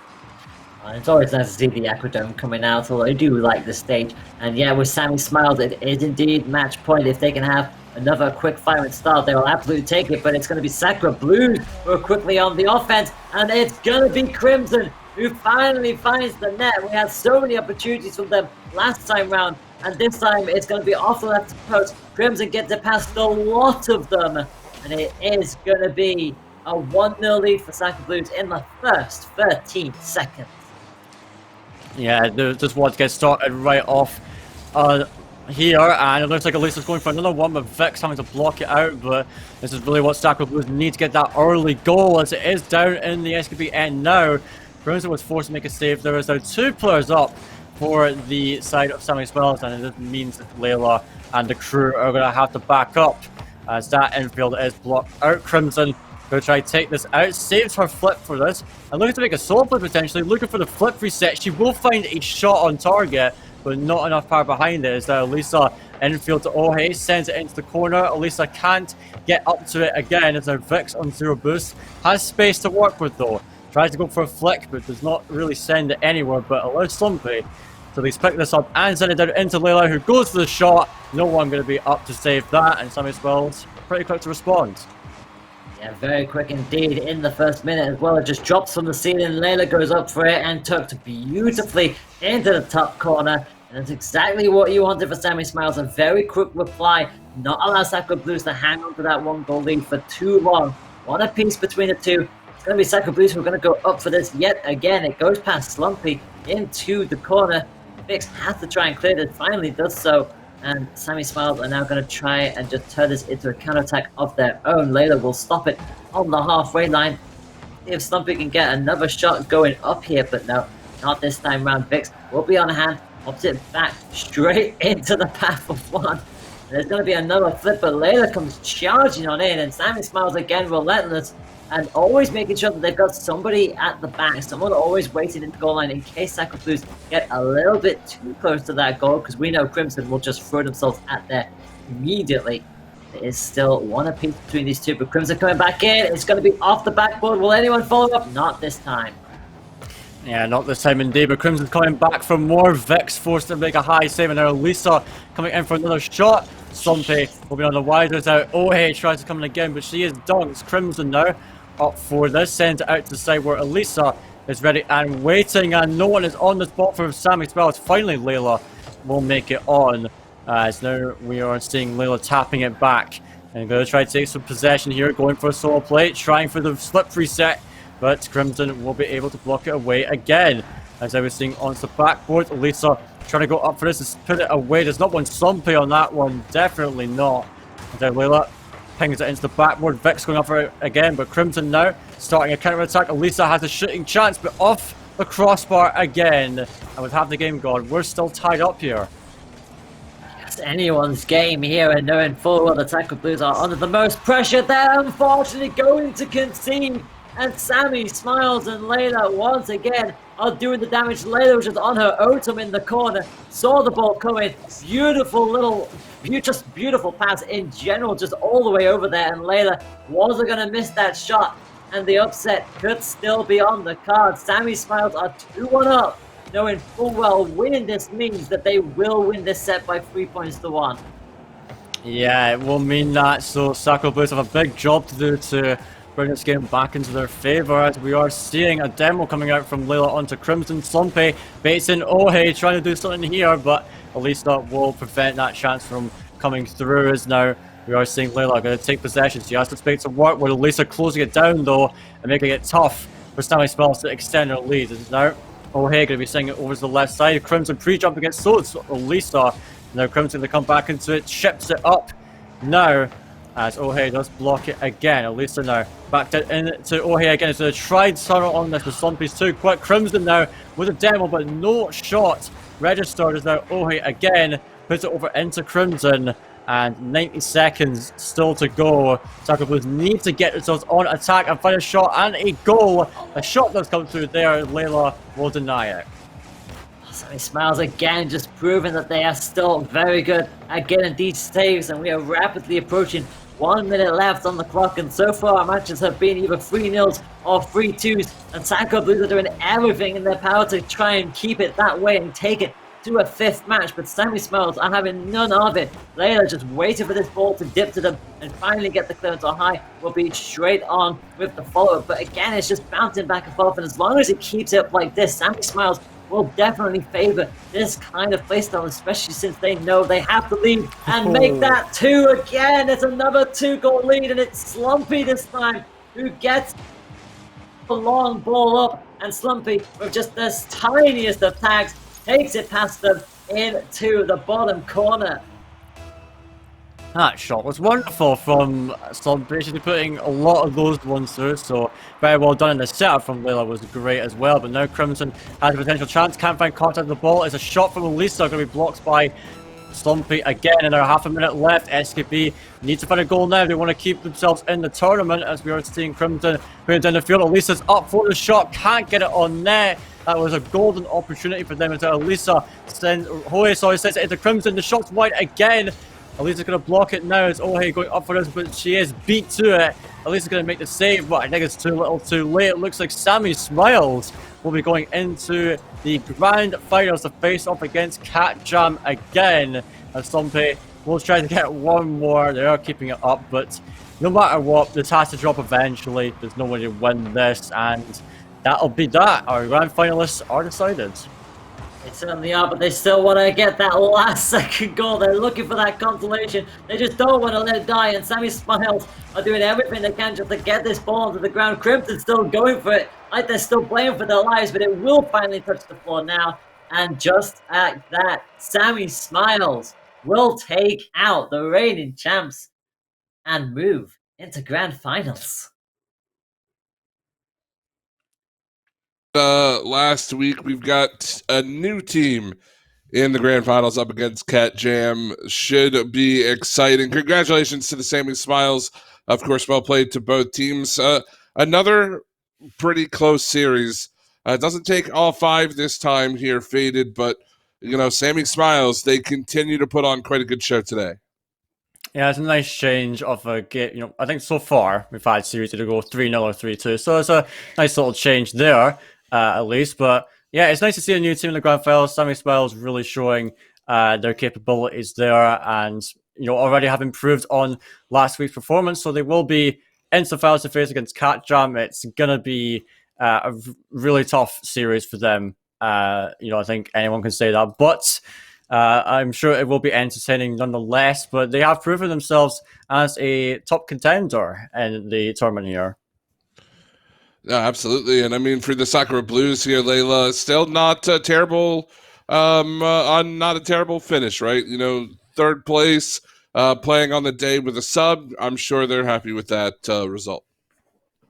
It's always nice to see the Aquadome coming out, although I do like the stage. And yeah, with Sammy Smiles, it is indeed match point. If they can have another quick firing start, they will absolutely take it. But it's going to be Sacred Blues who are quickly on the offense, and it's going to be Crimson who finally finds the net. We had so many opportunities from them last time round, and this time it's going to be off the left post. Crimson gets it past a lot of them, and it is going to be a 1-0 lead for Sacred Blues in the first 13 seconds. Yeah, they just want to get started right off here, and it looks like Elisa's going for another one, with Vix having to block it out. But this is really what Sacred Blues need to get that early goal, as it is down in the SKB end now. Crimson was forced to make a save. There is now 2 players up for the side of Sammy Smiles, and it means that Layla and the crew are going to have to back up as that infield is blocked out. Crimson going to try to take this out, saves her flip for this, and looking to make a solo play potentially, looking for the flip reset. She will find a shot on target, but not enough power behind it. As Elisa infield to Ohe, sends it into the corner. Elisa can't get up to it again as now Vix on 0 boost. Has space to work with though. Tries to go for a flick, but does not really send it anywhere, but allows Slumpy to at least pick this up and send it down into Layla, who goes for the shot. No one going to be up to save that, and Sammy Spells pretty quick to respond. Yeah, very quick indeed in the first minute as well. It just drops from the ceiling. Layla goes up for it and tucked beautifully into the top corner. And that's exactly what you wanted for Sammy Smiles. A very quick reply. Not allow Sacro Blues to hang on to that 1-goal lead for too long. One apiece between the two. It's going to be Sacro Blues who are going to go up for this yet again. It goes past Slumpy into the corner. Vix has to try and clear it. Finally does so. And Sammy Smiles are now going to try and just turn this into a counterattack of their own. Layla will stop it on the halfway line. If Slumpy can get another shot going up here, but no, not this time round. Vix will be on hand, pops it back straight into the path of one. There's going to be another flip, but Layla comes charging on in, and Sammy Smiles again relentless, and always making sure that they've got somebody at the back, someone always waiting in the goal line in case Sacro Blues get a little bit too close to that goal, because we know Crimson will just throw themselves at there immediately. There is still one apiece between these two, but Crimson coming back in. It's going to be off the backboard. Will anyone follow up? Not this time. Yeah, not this time indeed, but Crimson coming back for more. Vix forced to make a high save, and now Lisa coming in for another shot. Slumpy will be on the widers out. Ohe tries to come in again, but she is dunked. Crimson now up for this, sends it out to the side where Elisa is ready and waiting, and no one is on the spot for Sammy Spells. Finally, Layla will make it on, as now we are seeing Layla tapping it back. And going to try to take some possession here, going for a solo play, trying for the slip reset, but Crimson will be able to block it away again. As I was seeing on the backboard, Elisa trying to go up for this, put it away. There's not one Slumpy on that one, definitely not. And then Layla pings it into the backboard. Vix going up for it again, but Crimson now starting a counter attack. Elisa has a shooting chance, but off the crossbar again. And with half the game gone, we're still tied up here. It's anyone's game here, and knowing full well the Sacro Blues are under the most pressure, they're unfortunately going to concede. And Sammy Smiles and Layla once again are doing the damage. Layla was just on her Otum in the corner, saw the ball coming. Just beautiful pass in general, just all the way over there. And Layla wasn't going to miss that shot. And the upset could still be on the card. Sammy Smiles are 2-1 up, knowing full well winning this means that they will win this set by 3 points to 1. Yeah, it will mean that. So Sacro Blues have a big job to do to bring this game back into their favour, as we are seeing a demo coming out from Layla onto Crimson. Slumpy baits in Ohe, trying to do something here, but Elisa will prevent that chance from coming through, as now we are seeing Layla going to take possession. She has to make some work with Elisa closing it down though, and making it tough for Sammy Spells to extend her lead. As now Ohe going to be sending it over to the left side. Crimson pre-jump against Elisa. Now Crimson to come back into it, ships it up now, as Ohe does block it again. Elisa now backed it into Ohe again. It's a tried tunnel on this, but Slumpy's too quick. Crimson now with a demo, but no shot registered, as now Ohe again puts it over into Crimson. And 90 seconds still to go. Sacro Blues need to get themselves on attack and find a shot and a goal. A shot does come through there. Layla will deny it. Sammy Smiles again, just proving that they are still very good at getting these saves, and we are rapidly approaching 1 minute left on the clock, and so far our matches have been either 3-0s or 3-2s, and Sacro Blues are doing everything in their power to try and keep it that way and take it to a 5th match, but Sammy Smiles are having none of it. Layla just waiting for this ball to dip to them and finally get the clearance on high. Will be straight on with the follow-up, but again it's just bouncing back and forth, and as long as it keeps it up like this, Sammy Smiles will definitely favor this kind of playstyle, especially since they know they have to lead and make that 2 again. It's another 2-goal lead, and it's Slumpy this time who gets the long ball up, and Slumpy with just the tiniest of tags takes it past them into the bottom corner. That shot was wonderful from Slump, basically putting a lot of those ones through, so very well done. And the setup from Layla was great as well, but now Crimson has a potential chance, can't find contact with the ball. It's a shot from Elisa, going to be blocked by Slumpy again, and there are half a minute left. SKB needs to find a goal now. They want to keep themselves in the tournament, as we are seeing Crimson putting down the field. Elisa's up for the shot, can't get it on net. That was a golden opportunity for them until Elisa sends it into Crimson. The shot's wide again. Elisa's going to block it now. It's Ohe going up for this, but she is beat to it. Elisa's going to make the save, but I think it's too little too late. It looks like Sammy Smiles will be going into the grand finals to face off against Cat Jam again. As Stumpy will try to get one more. They are keeping it up, but no matter what, this has to drop eventually. There's no way to win this, and that'll be that. Our grand finalists are decided. They certainly are, but they still want to get that last second goal. They're looking for that consolation. They just don't want to let it die, and Sammy Smiles are doing everything they can just to get this ball onto the ground. Crimson still going for it, like they're still playing for their lives, but it will finally touch the floor now. And just at that, Sammy Smiles will take out the reigning champs and move into grand finals. Last week we've got a new team in the grand finals up against Cat Jam. Should be exciting. Congratulations to the Sammy Smiles. Of course, well played to both teams. Another pretty close series. It doesn't take all five this time here, Faded, but Sammy Smiles, they continue to put on quite a good show today. Yeah, it's a nice change of a game. I think so far we've had series to go 3-0 or 3-2, so it's a nice little change there. At least, but yeah, it's nice to see a new team in the grand finals. Sammy Smiles really showing their capabilities there, and already have improved on last week's performance, so they will be into finals to face against Cat Jam. It's gonna be a really tough series for them. I think anyone can say that, but I'm sure it will be entertaining nonetheless. But they have proven themselves as a top contender in the tournament here. Yeah, absolutely. And I mean, for the Sakura Blues here, Layla, still not terrible, not a terrible finish, right? Third place, playing on the day with a sub. I'm sure they're happy with that result.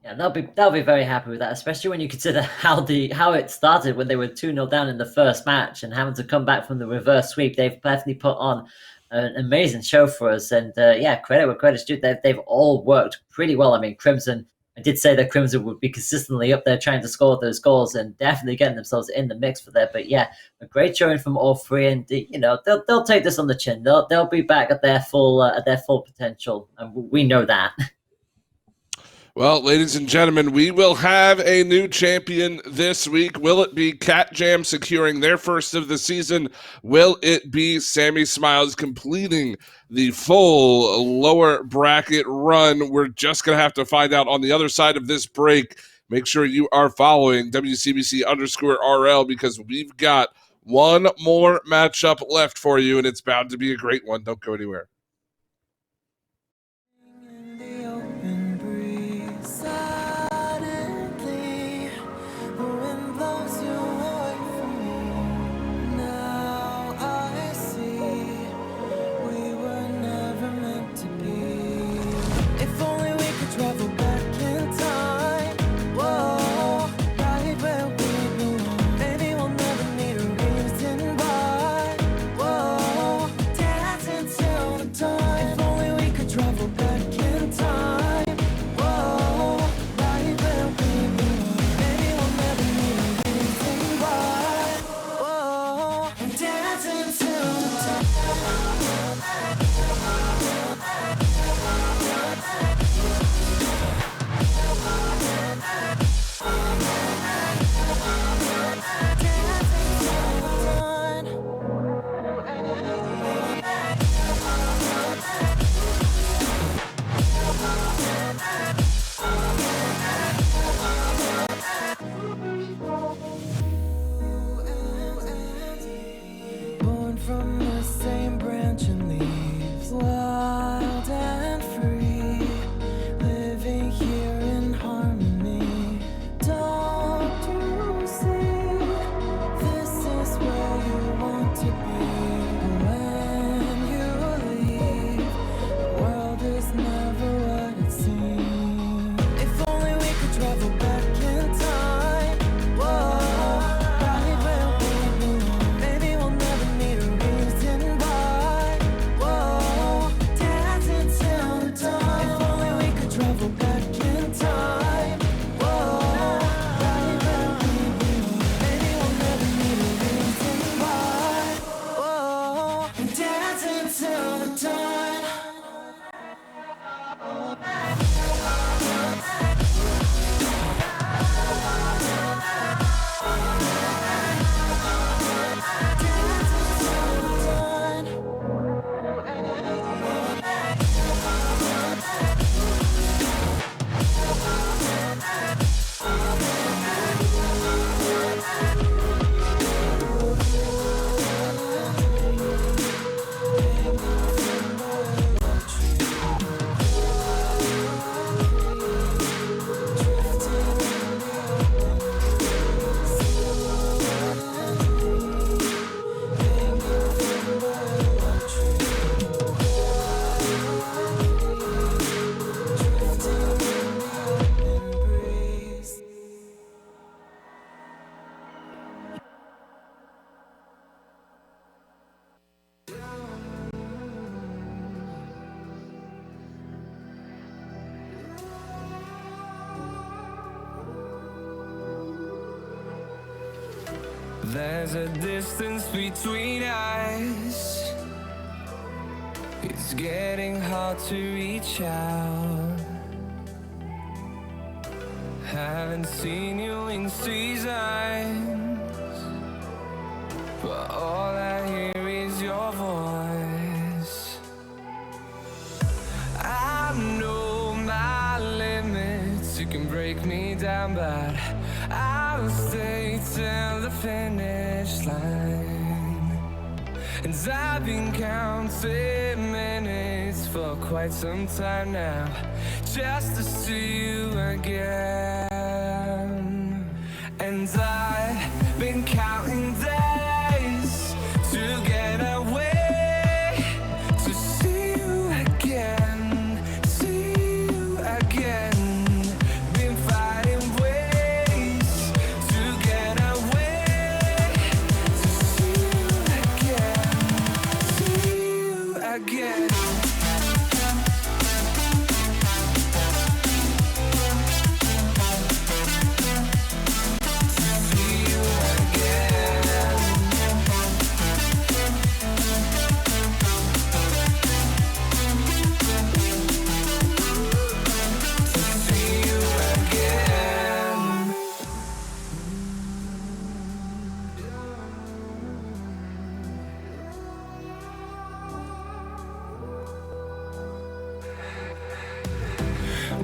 Yeah, they'll be very happy with that, especially when you consider how it started when they were 2-0 down in the first match and having to come back from the reverse sweep. They've definitely put on an amazing show for us, and credit where credit's due. They've all worked pretty well. I mean, Crimson. I did say that Crimson would be consistently up there trying to score those goals and definitely getting themselves in the mix for that. But yeah, a great showing from all three, and they'll take this on the chin. They'll be back at their full potential, and we know that. Well, ladies and gentlemen, we will have a new champion this week. Will it be Cat Jam securing their first of the season? Will it be Sammy Smiles completing the full lower bracket run? We're just going to have to find out on the other side of this break. Make sure you are following WCBC_RL, because we've got one more matchup left for you, and it's bound to be a great one. Don't go anywhere. There's a distance between us. It's getting hard to reach out. Haven't seen you in seasons, but all I hear is your voice. I know my limits, you can break me down, but I'll stay till the finish line. And I've been counting minutes for quite some time now, just to see you again. And I've been counting days to get away, to see you again, see you again. Been fighting ways to get away, to see you again.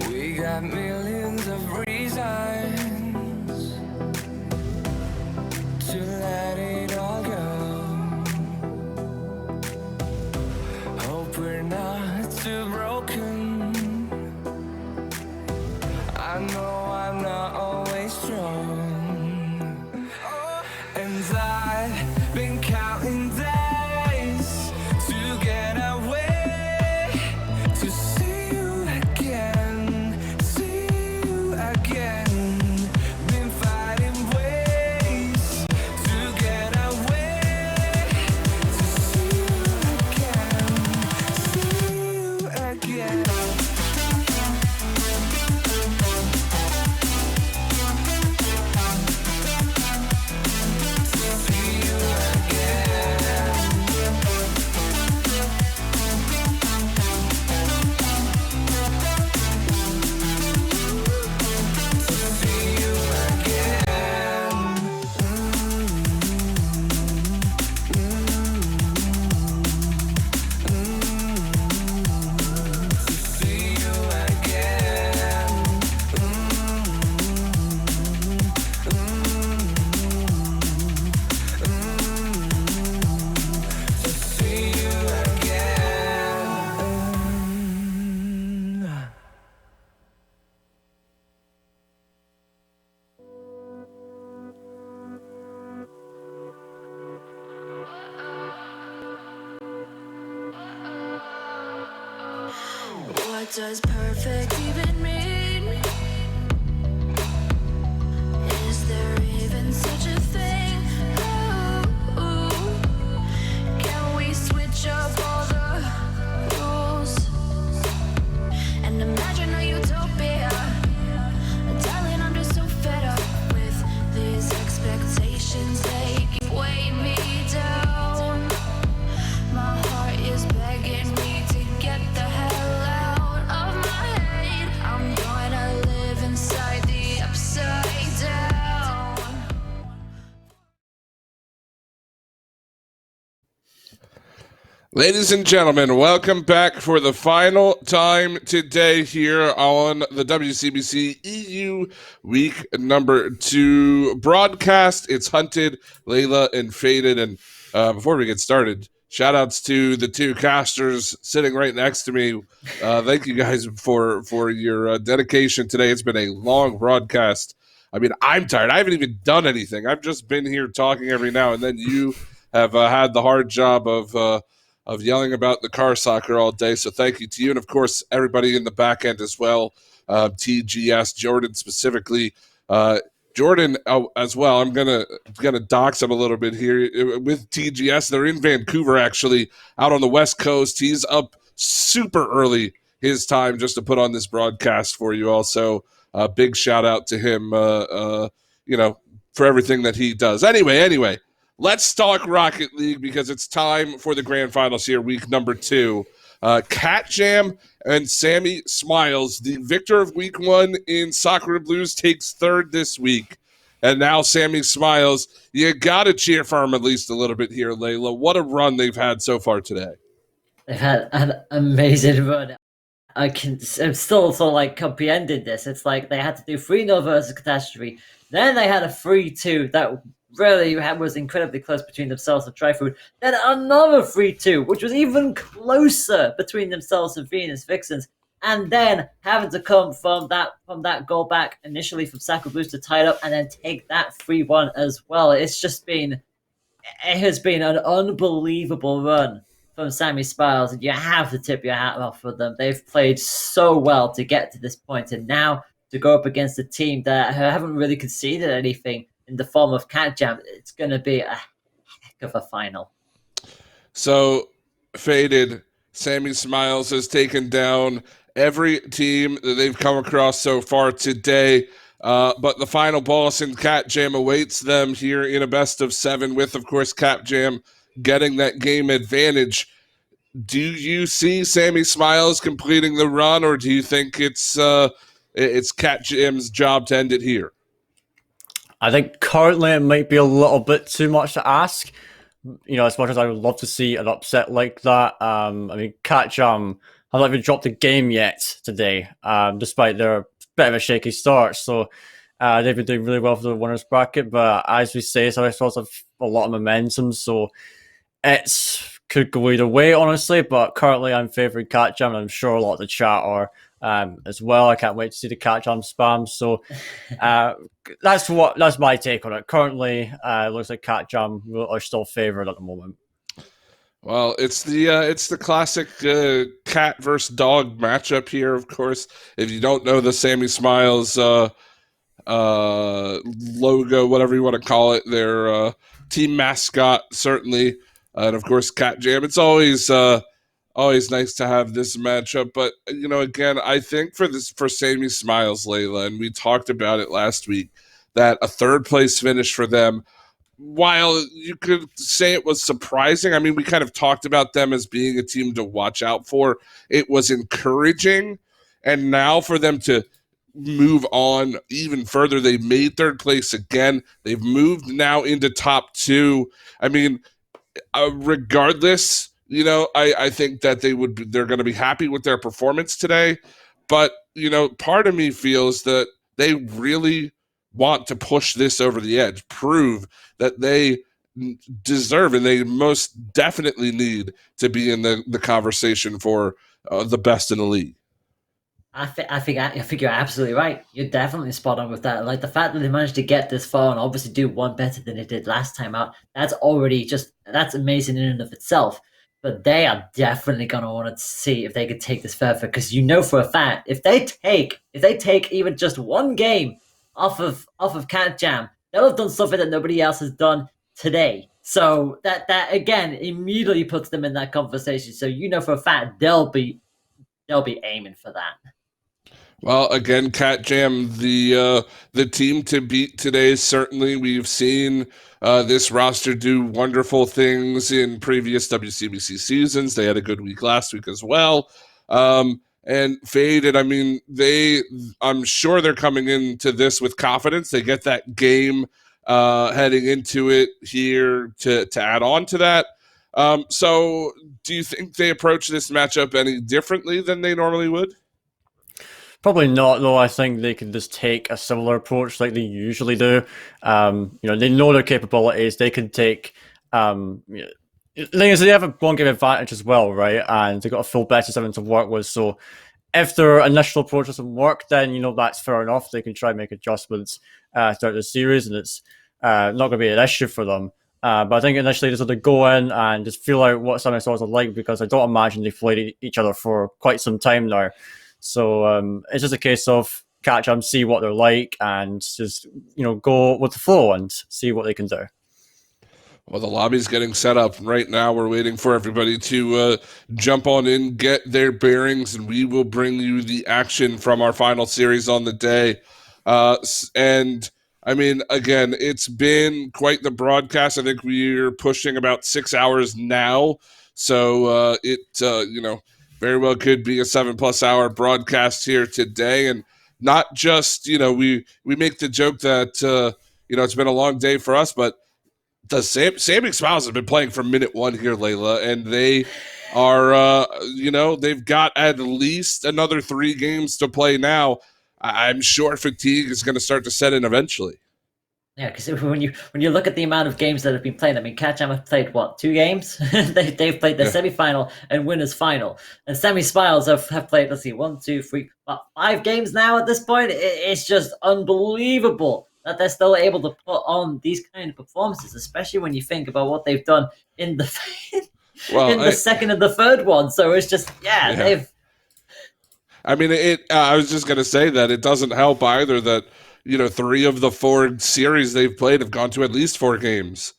We got millions of reasons to let it all go. Hope we're not too broken. I know I'm not always strong. And I've been counting days to get away, to see you again, see you again. Been fighting ways to get away, to see you again. What does perfect even mean? Is there even such a thing? Ooh, can we switch up all the rules and imagine a utopia? Darling, I'm just so fed up with these expectations. They keep weighing me down. My heart is begging me to get the hell out of my head. I'm gonna live inside the upside down. Ladies and gentlemen, welcome back for the final time today here on the WCBC EU Week number 2 broadcast. It's Hunted, Layla, and Faded. And before we get started, shout outs to the two casters sitting right next to me. Thank you guys for your dedication today. It's been a long broadcast. I mean, I'm tired. I haven't even done anything. I've just been here talking every now and then. You have had the hard job of yelling about the car soccer all day. So thank you to you. And, of course, everybody in the back end as well, TGS, Jordan specifically. Jordan as well. I'm gonna dox him a little bit here with TGS. They're in Vancouver, actually, out on the West Coast. He's up super early his time just to put on this broadcast for you. Also, big shout out to him. for everything that he does. Anyway, let's talk Rocket League because it's time for the grand finals here, week number 2. Cat Jam and Sammy Smiles, the victor of week 1 in Sakura Blues, takes 3rd this week. And now Sammy Smiles, you got to cheer for him at least a little bit here, Layla. What a run they've had so far today. They've had an amazing run. I'm still sort of like comprehending this. It's like they had to do 3-0 versus Catastrophe. Then they had a 3-2 that really was incredibly close between themselves and Trifood. Then another 3-2, which was even closer between themselves and Venus Vixens. And then having to come from that goal back initially from Sakura Blues to tie it up and then take that 3-1 as well. It has been an unbelievable run from Sammy Smiles, and you have to tip your hat off for them. They've played so well to get to this point, and now to go up against a team that haven't really conceded anything in the form of Cat Jam, it's going to be a heck of a final. So, Faded, Sammy Smiles has taken down every team that they've come across so far today, but the final boss in Cat Jam awaits them here in a best of 7 with, of course, Cat Jam getting that game advantage. Do you see Sammy Smiles completing the run, or do you think it's Cat Jam's job to end it here? I think currently it might be a little bit too much to ask. As much as I would love to see an upset like that. Cat Jam have not even dropped a game yet today, despite their bit of a shaky start. So they've been doing really well for the winners bracket. But as we say, so I sort of a lot of momentum. So could go either way, honestly, but currently I'm favouring Cat Jam, and I'm sure a lot of the chat are as well. I can't wait to see the Cat Jam spam. So that's my take on it. Currently, it looks like Cat Jam are still favoured at the moment. Well, it's the classic cat versus dog matchup here, of course. If you don't know the Sammy Smiles logo, whatever you want to call it, their team mascot, certainly. And of course, Cat Jam. It's always nice to have this matchup. But again, I think for Sammy Smiles, Layla, and we talked about it last week, that a 3rd place finish for them, while you could say it was surprising, I mean, we kind of talked about them as being a team to watch out for. It was encouraging, and now for them to move on even further, they made 3rd place again. They've moved now into top 2. I mean, regardless, I think that they're going to be happy with their performance today. But part of me feels that they really want to push this over the edge, prove that they deserve and they most definitely need to be in the conversation for the best in the league. I think you're absolutely right. You're definitely spot on with that. Like the fact that they managed to get this far and obviously do one better than they did last time out, that's amazing in and of itself. But they are definitely going to want to see if they could take this further, because for a fact if they take even just one game off of Cat Jam, they'll have done something that nobody else has done today. So that again immediately puts them in that conversation. So for a fact they'll be aiming for that. Well, again, Cat Jam, the team to beat today. Certainly, we've seen this roster do wonderful things in previous WCBC seasons. They had a good week last week as well. And Faded, I mean, I'm sure they're coming into this with confidence. They get that game heading into it here to add on to that. So do you think they approach this matchup any differently than they normally would? Probably not, though. I think they can just take a similar approach like they usually do. They know their capabilities. They can take... the thing is, they have a one game advantage as well, right? And they've got a full best of 7 to work with. So if their initial approach doesn't work, then, that's fair enough. They can try and make adjustments throughout the series, and it's not going to be an issue for them. But I think initially they sort of go in and just feel out what some of the are like, because I don't imagine they've played each other for quite some time now. So it's just a case of catch them, see what they're like, and just go with the flow and see what they can do. Well, the lobby's getting set up right now. We're waiting for everybody to jump on in, get their bearings, and we will bring you the action from our final series on the day. And I mean, again, it's been quite the broadcast. I think we're pushing about 6 hours now. So it, very well could be a 7+ hour broadcast here today. And not just, we make the joke that, it's been a long day for us, but the Sammy Smiles have been playing from minute one here, Layla, and they are, they've got at least another 3 games to play now. I'm sure fatigue is going to start to set in eventually. Yeah, because when you look at the amount of games that have been played, I mean, Catjam have played, 2 games? They've played the semi-final and winners final. And Sammy Smiles have played, 1, 2, 3, 5 games now at this point. It's just unbelievable that they're still able to put on these kind of performances, especially when you think about what they've done in the second and the third one. So it's just, they've... I mean, I was just going to say that it doesn't help either that, 3 of the 4 series they've played have gone to at least 4 games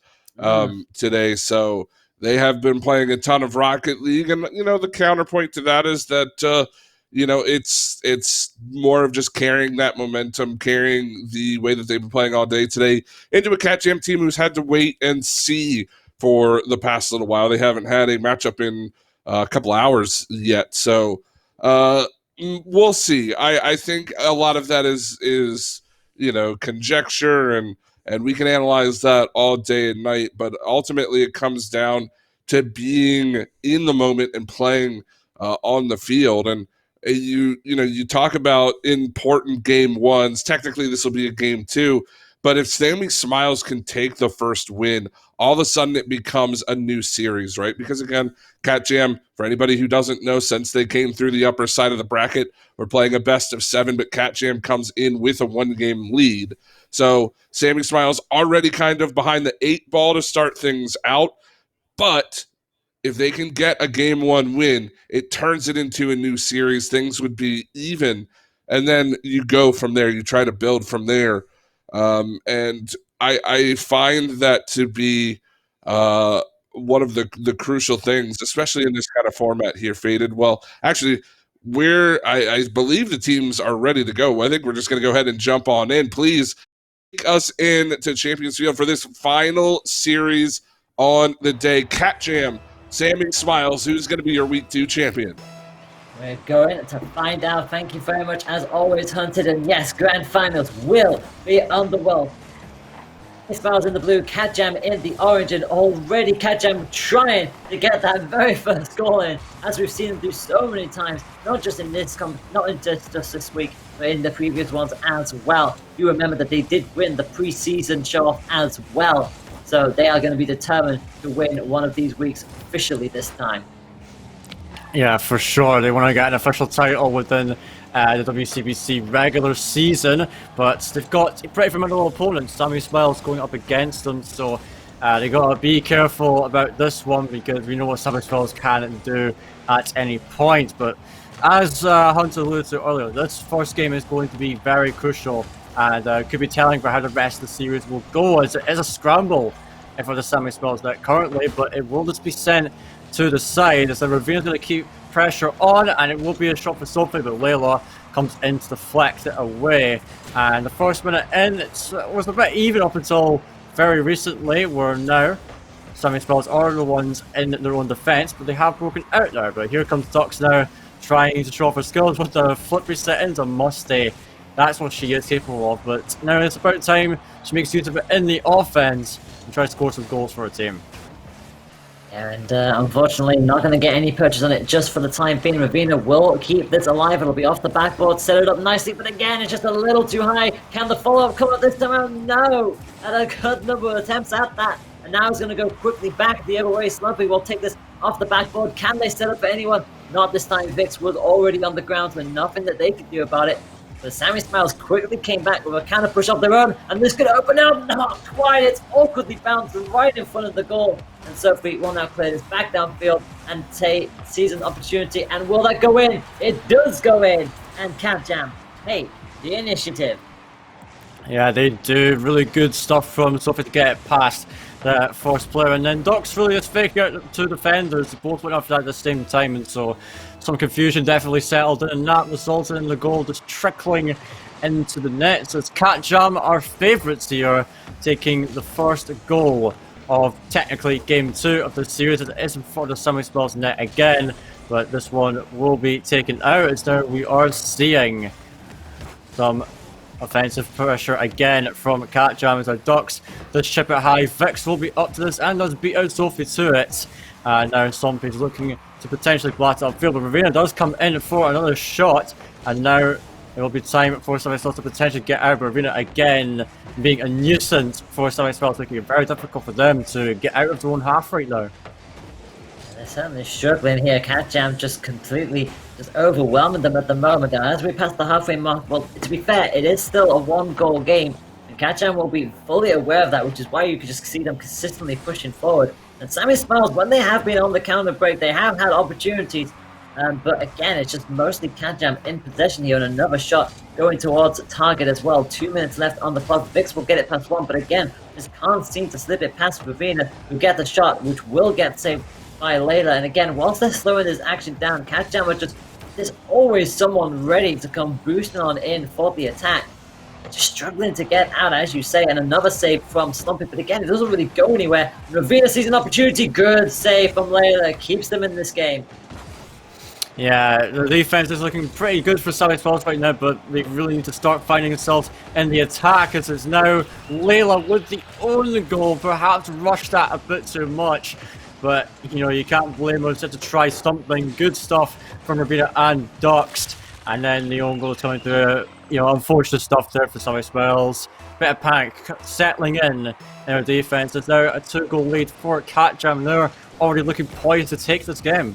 today. So they have been playing a ton of Rocket League. And, the counterpoint to that is that, it's more of just carrying that momentum, carrying the way that they've been playing all day today into a Catjam team who's had to wait and see for the past little while. They haven't had a matchup in a couple hours yet. So we'll see. I think a lot of that is conjecture, and we can analyze that all day and night, but ultimately it comes down to being in the moment and playing on the field. And you talk about important game 1s. Technically this will be a game 2, but if Sammy Smiles can take the first win, all of a sudden it becomes a new series, right? Because again, Catjam, for anybody who doesn't know, since they came through the upper side of the bracket, we're playing a best of 7, but Catjam comes in with a 1-game lead. So Sammy Smiles already kind of behind the 8 ball to start things out, but if they can get a game 1 win, it turns it into a new series. Things would be even, and then you go from there. You try to build from there. And I find that to be one of the crucial things, especially in this kind of format here, Faded. Well, actually, I believe the teams are ready to go. I think we're just going to go ahead and jump on in. Please take us in to Champions Field for this final series on the day. Catjam, Sammy Smiles, who's going to be your Week 2 champion? We're going to find out. Thank you very much, as always, Hunted. And yes, grand finals will be on the wall. Smiles in the blue, Catjam in the orange, and already Catjam trying to get that very first goal in, as we've seen them do so many times, not just in this not in just this week, but in the previous ones as well. You remember that they did win the preseason show-off as well, so they are going to be determined to win one of these weeks officially this time. Yeah, for sure. They want to get an official title within the WCBC regular season, but they've got a pretty formidable opponent, Sammy Smiles, going up against them, so they got to be careful about this one because we know what Sammy Smiles can do at any point. But as Hunter alluded to earlier, this first game is going to be very crucial and could be telling for how the rest of the series will go, as it is a scramble for the Sammy Smiles net currently, but it will just be sent to the side as the Ravina's going to keep pressure on, and it will be a shot for Sophie, but Layla comes in to deflect it away. And the first minute in, it was a bit even up until very recently, where now Sammy Smiles are the ones in their own defence, but they have broken out there. But here comes Dux now, trying to show off her skills with the flip reset into Musty. That's what she is capable of, but now it's about time she makes use of it in the offense and tries to score some goals for her team. And unfortunately, not going to get any purchase on it just for the time being. Ravina will keep this alive. It'll be off the backboard, set it up nicely, but again, it's just a little too high. Can the follow-up come up this time out? No! And a good number of attempts at that. And now he's going to go quickly back the other way. Slumpy will take this off the backboard. Can they set up for anyone? Not this time. Vix was already on the ground, so nothing that they could do about it. But Sammy Smiles quickly came back with a counter push of their own, and this could open up. Not quite. It's awkwardly bounced right in front of the goal. And Sophie will now clear this back downfield and seize an opportunity. And will that go in? It does go in. And Catjam, hey, the initiative. Yeah, they do really good stuff from Sophie to get it past the first player, and then Dux really is faking out two defenders. They both went after that at the same time, and so some confusion definitely settled in, and that resulted in the goal just trickling into the net. So it's Cat Jam, our favourites here, taking the first goal of technically game 2 of the series. It is for the Sammy Smells net again, but this one will be taken out. As now we are seeing some offensive pressure again from Cat Jam as our Ducks does chip it high. Vix will be up to this and does beat out Sophie to it. Now Stompy's looking to potentially blast it upfield, but Ravina does come in for another shot, and now it will be time for Sammy Smells to potentially get out. But Ravina again being a nuisance for Sammy Smells, making it very difficult for them to get out of their own half right now. They're certainly struggling here. Cat Jam just completely overwhelming them at the moment. And as we pass the halfway mark, well, to be fair, it is still a 1-goal game. And Cat Jam will be fully aware of that, which is why you can just see them consistently pushing forward. And Sammy Smells, when they have been on the counter break, they have had opportunities. But again, it's just mostly Cat Jam in possession here, and another shot going towards target as well. 2 minutes left on the clock. Vix will get it past 1, but again, just can't seem to slip it past Ravina, who get the shot, which will get saved by Layla. And again, whilst they're slowing this action down, Cat Jam are just, there's always someone ready to come boosting on in for the attack. Just struggling to get out, as you say, and another save from Slumpy, but again, it doesn't really go anywhere. Ravina sees an opportunity. Good save from Layla, keeps them in this game. Yeah, the defense is looking pretty good for Sammy Smells right now, but they really need to start finding themselves in the attack, as it's now Layla with the only goal, perhaps rushed that a bit too much. But, you know, you can't blame us to try something. Good stuff from Ravina and Ducks. And then the own goal coming through. You know, unfortunate stuff there for Sammy Smells. Bit of panic settling in our defense. There's now a 2-goal lead for Cat Jam. They're already looking poised to take this game.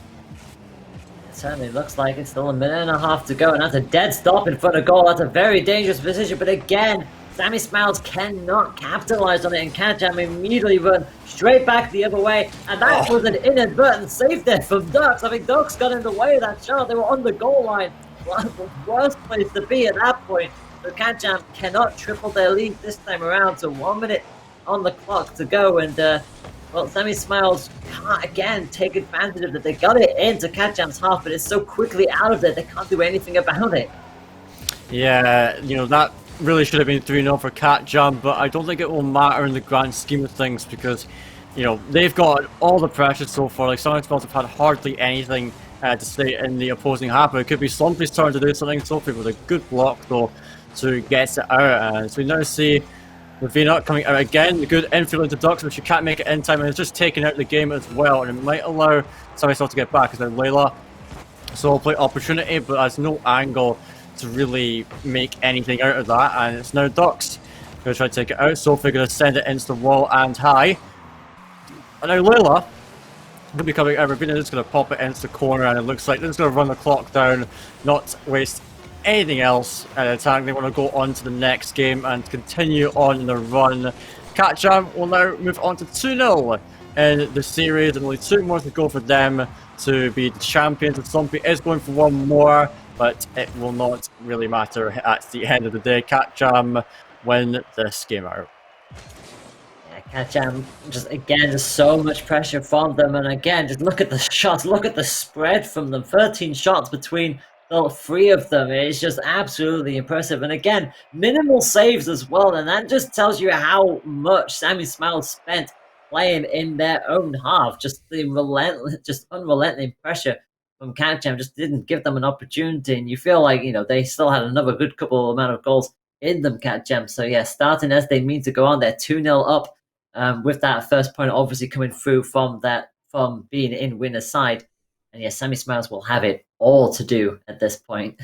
It certainly looks like it's still a minute and a half to go, and that's a dead stop in front of goal. That's a very dangerous position, but again, Sammy Smells cannot capitalize on it, and Cat Jam immediately run straight back the other way, and that was an inadvertent save there from Ducks. I think Ducks got in the way of that shot. They were on the goal line. Well, the worst place to be at that point. So Cat Jam cannot triple their lead this time around, so 1 minute on the clock to go, and well, Sammy Smells can't again take advantage of that. They got it into Cat Jam's half, but it's so quickly out of there, they can't do anything about it. Yeah, you know, that really should have been 3-0 for Cat Jam, but I don't think it will matter in the grand scheme of things because, you know, they've got all the pressure so far. Like, Sammy Smells have had hardly anything to stay in the opposing half, but it could be Slumpy's turn to do something. Sophie with a good block, though, to get it out. And so we now see Ravina coming out again. The good infield into Ducks, but she can't make it in time, and it's just taking out the game as well. And it might allow Sammy Smells to get back, because now Layla solo play opportunity, but has no angle to really make anything out of that. And it's now Ducks going to try to take it out. Sophie going to send it into the wall and high. And now Layla will be coming out. Ravina is going to pop it into the corner, and it looks like they're just going to run the clock down, not waste anything else in attack. They want to go on to the next game and continue on the run. Cat Jam will now move on to 2-0 in the series, and only 2 more to go for them to be the champions. And Slumpy is going for 1 more, but it will not really matter at the end of the day. Cat Jam win this game out. Cat Jam, just again, just so much pressure from them, and again, just look at the shots, look at the spread from them. 13 shots between the 3 of them. It's just absolutely impressive, and again, minimal saves as well, and that just tells you how much Sammy Smells spent playing in their own half. Just the relentless, just unrelenting pressure from Cat Jam just didn't give them an opportunity, and you feel like, you know, they still had another good couple amount of goals in them, Cat Jam. So yeah, starting as they mean to go on, they're 2-0 up. With that first point obviously coming through from being in winner's side. And yeah, Sammy Smells will have it all to do at this point.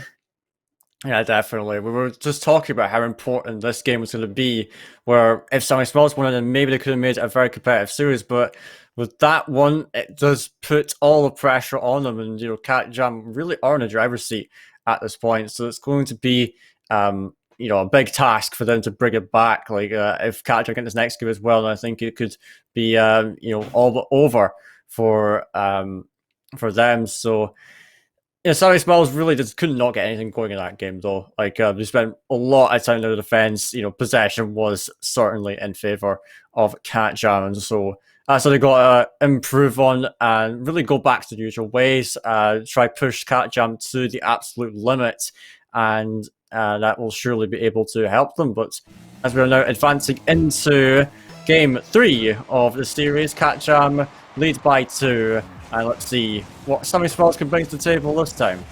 Yeah, definitely. We were just talking about how important this game was going to be, where if Sammy Smells won it, then maybe they could have made it a very competitive series. But with that one, it does put all the pressure on them. And, you know, Cat Jam really are in the driver's seat at this point. So it's going to be you know, a big task for them to bring it back. Like, if Cat Jam get this next game as well, then I think it could be, you know, all but over for them. So, you know, Sammy Smells really just could not get anything going in that game, though. Like, they spent a lot of time in the defense. You know, possession was certainly in favor of Cat Jam, and so they got to improve on and really go back to the usual ways. Try push Cat Jam to the absolute limit. And that will surely be able to help them. But as we're now advancing into Game 3 of the series, Catjam lead by 2. And let's see what Sammy Smiles can bring to the table this time.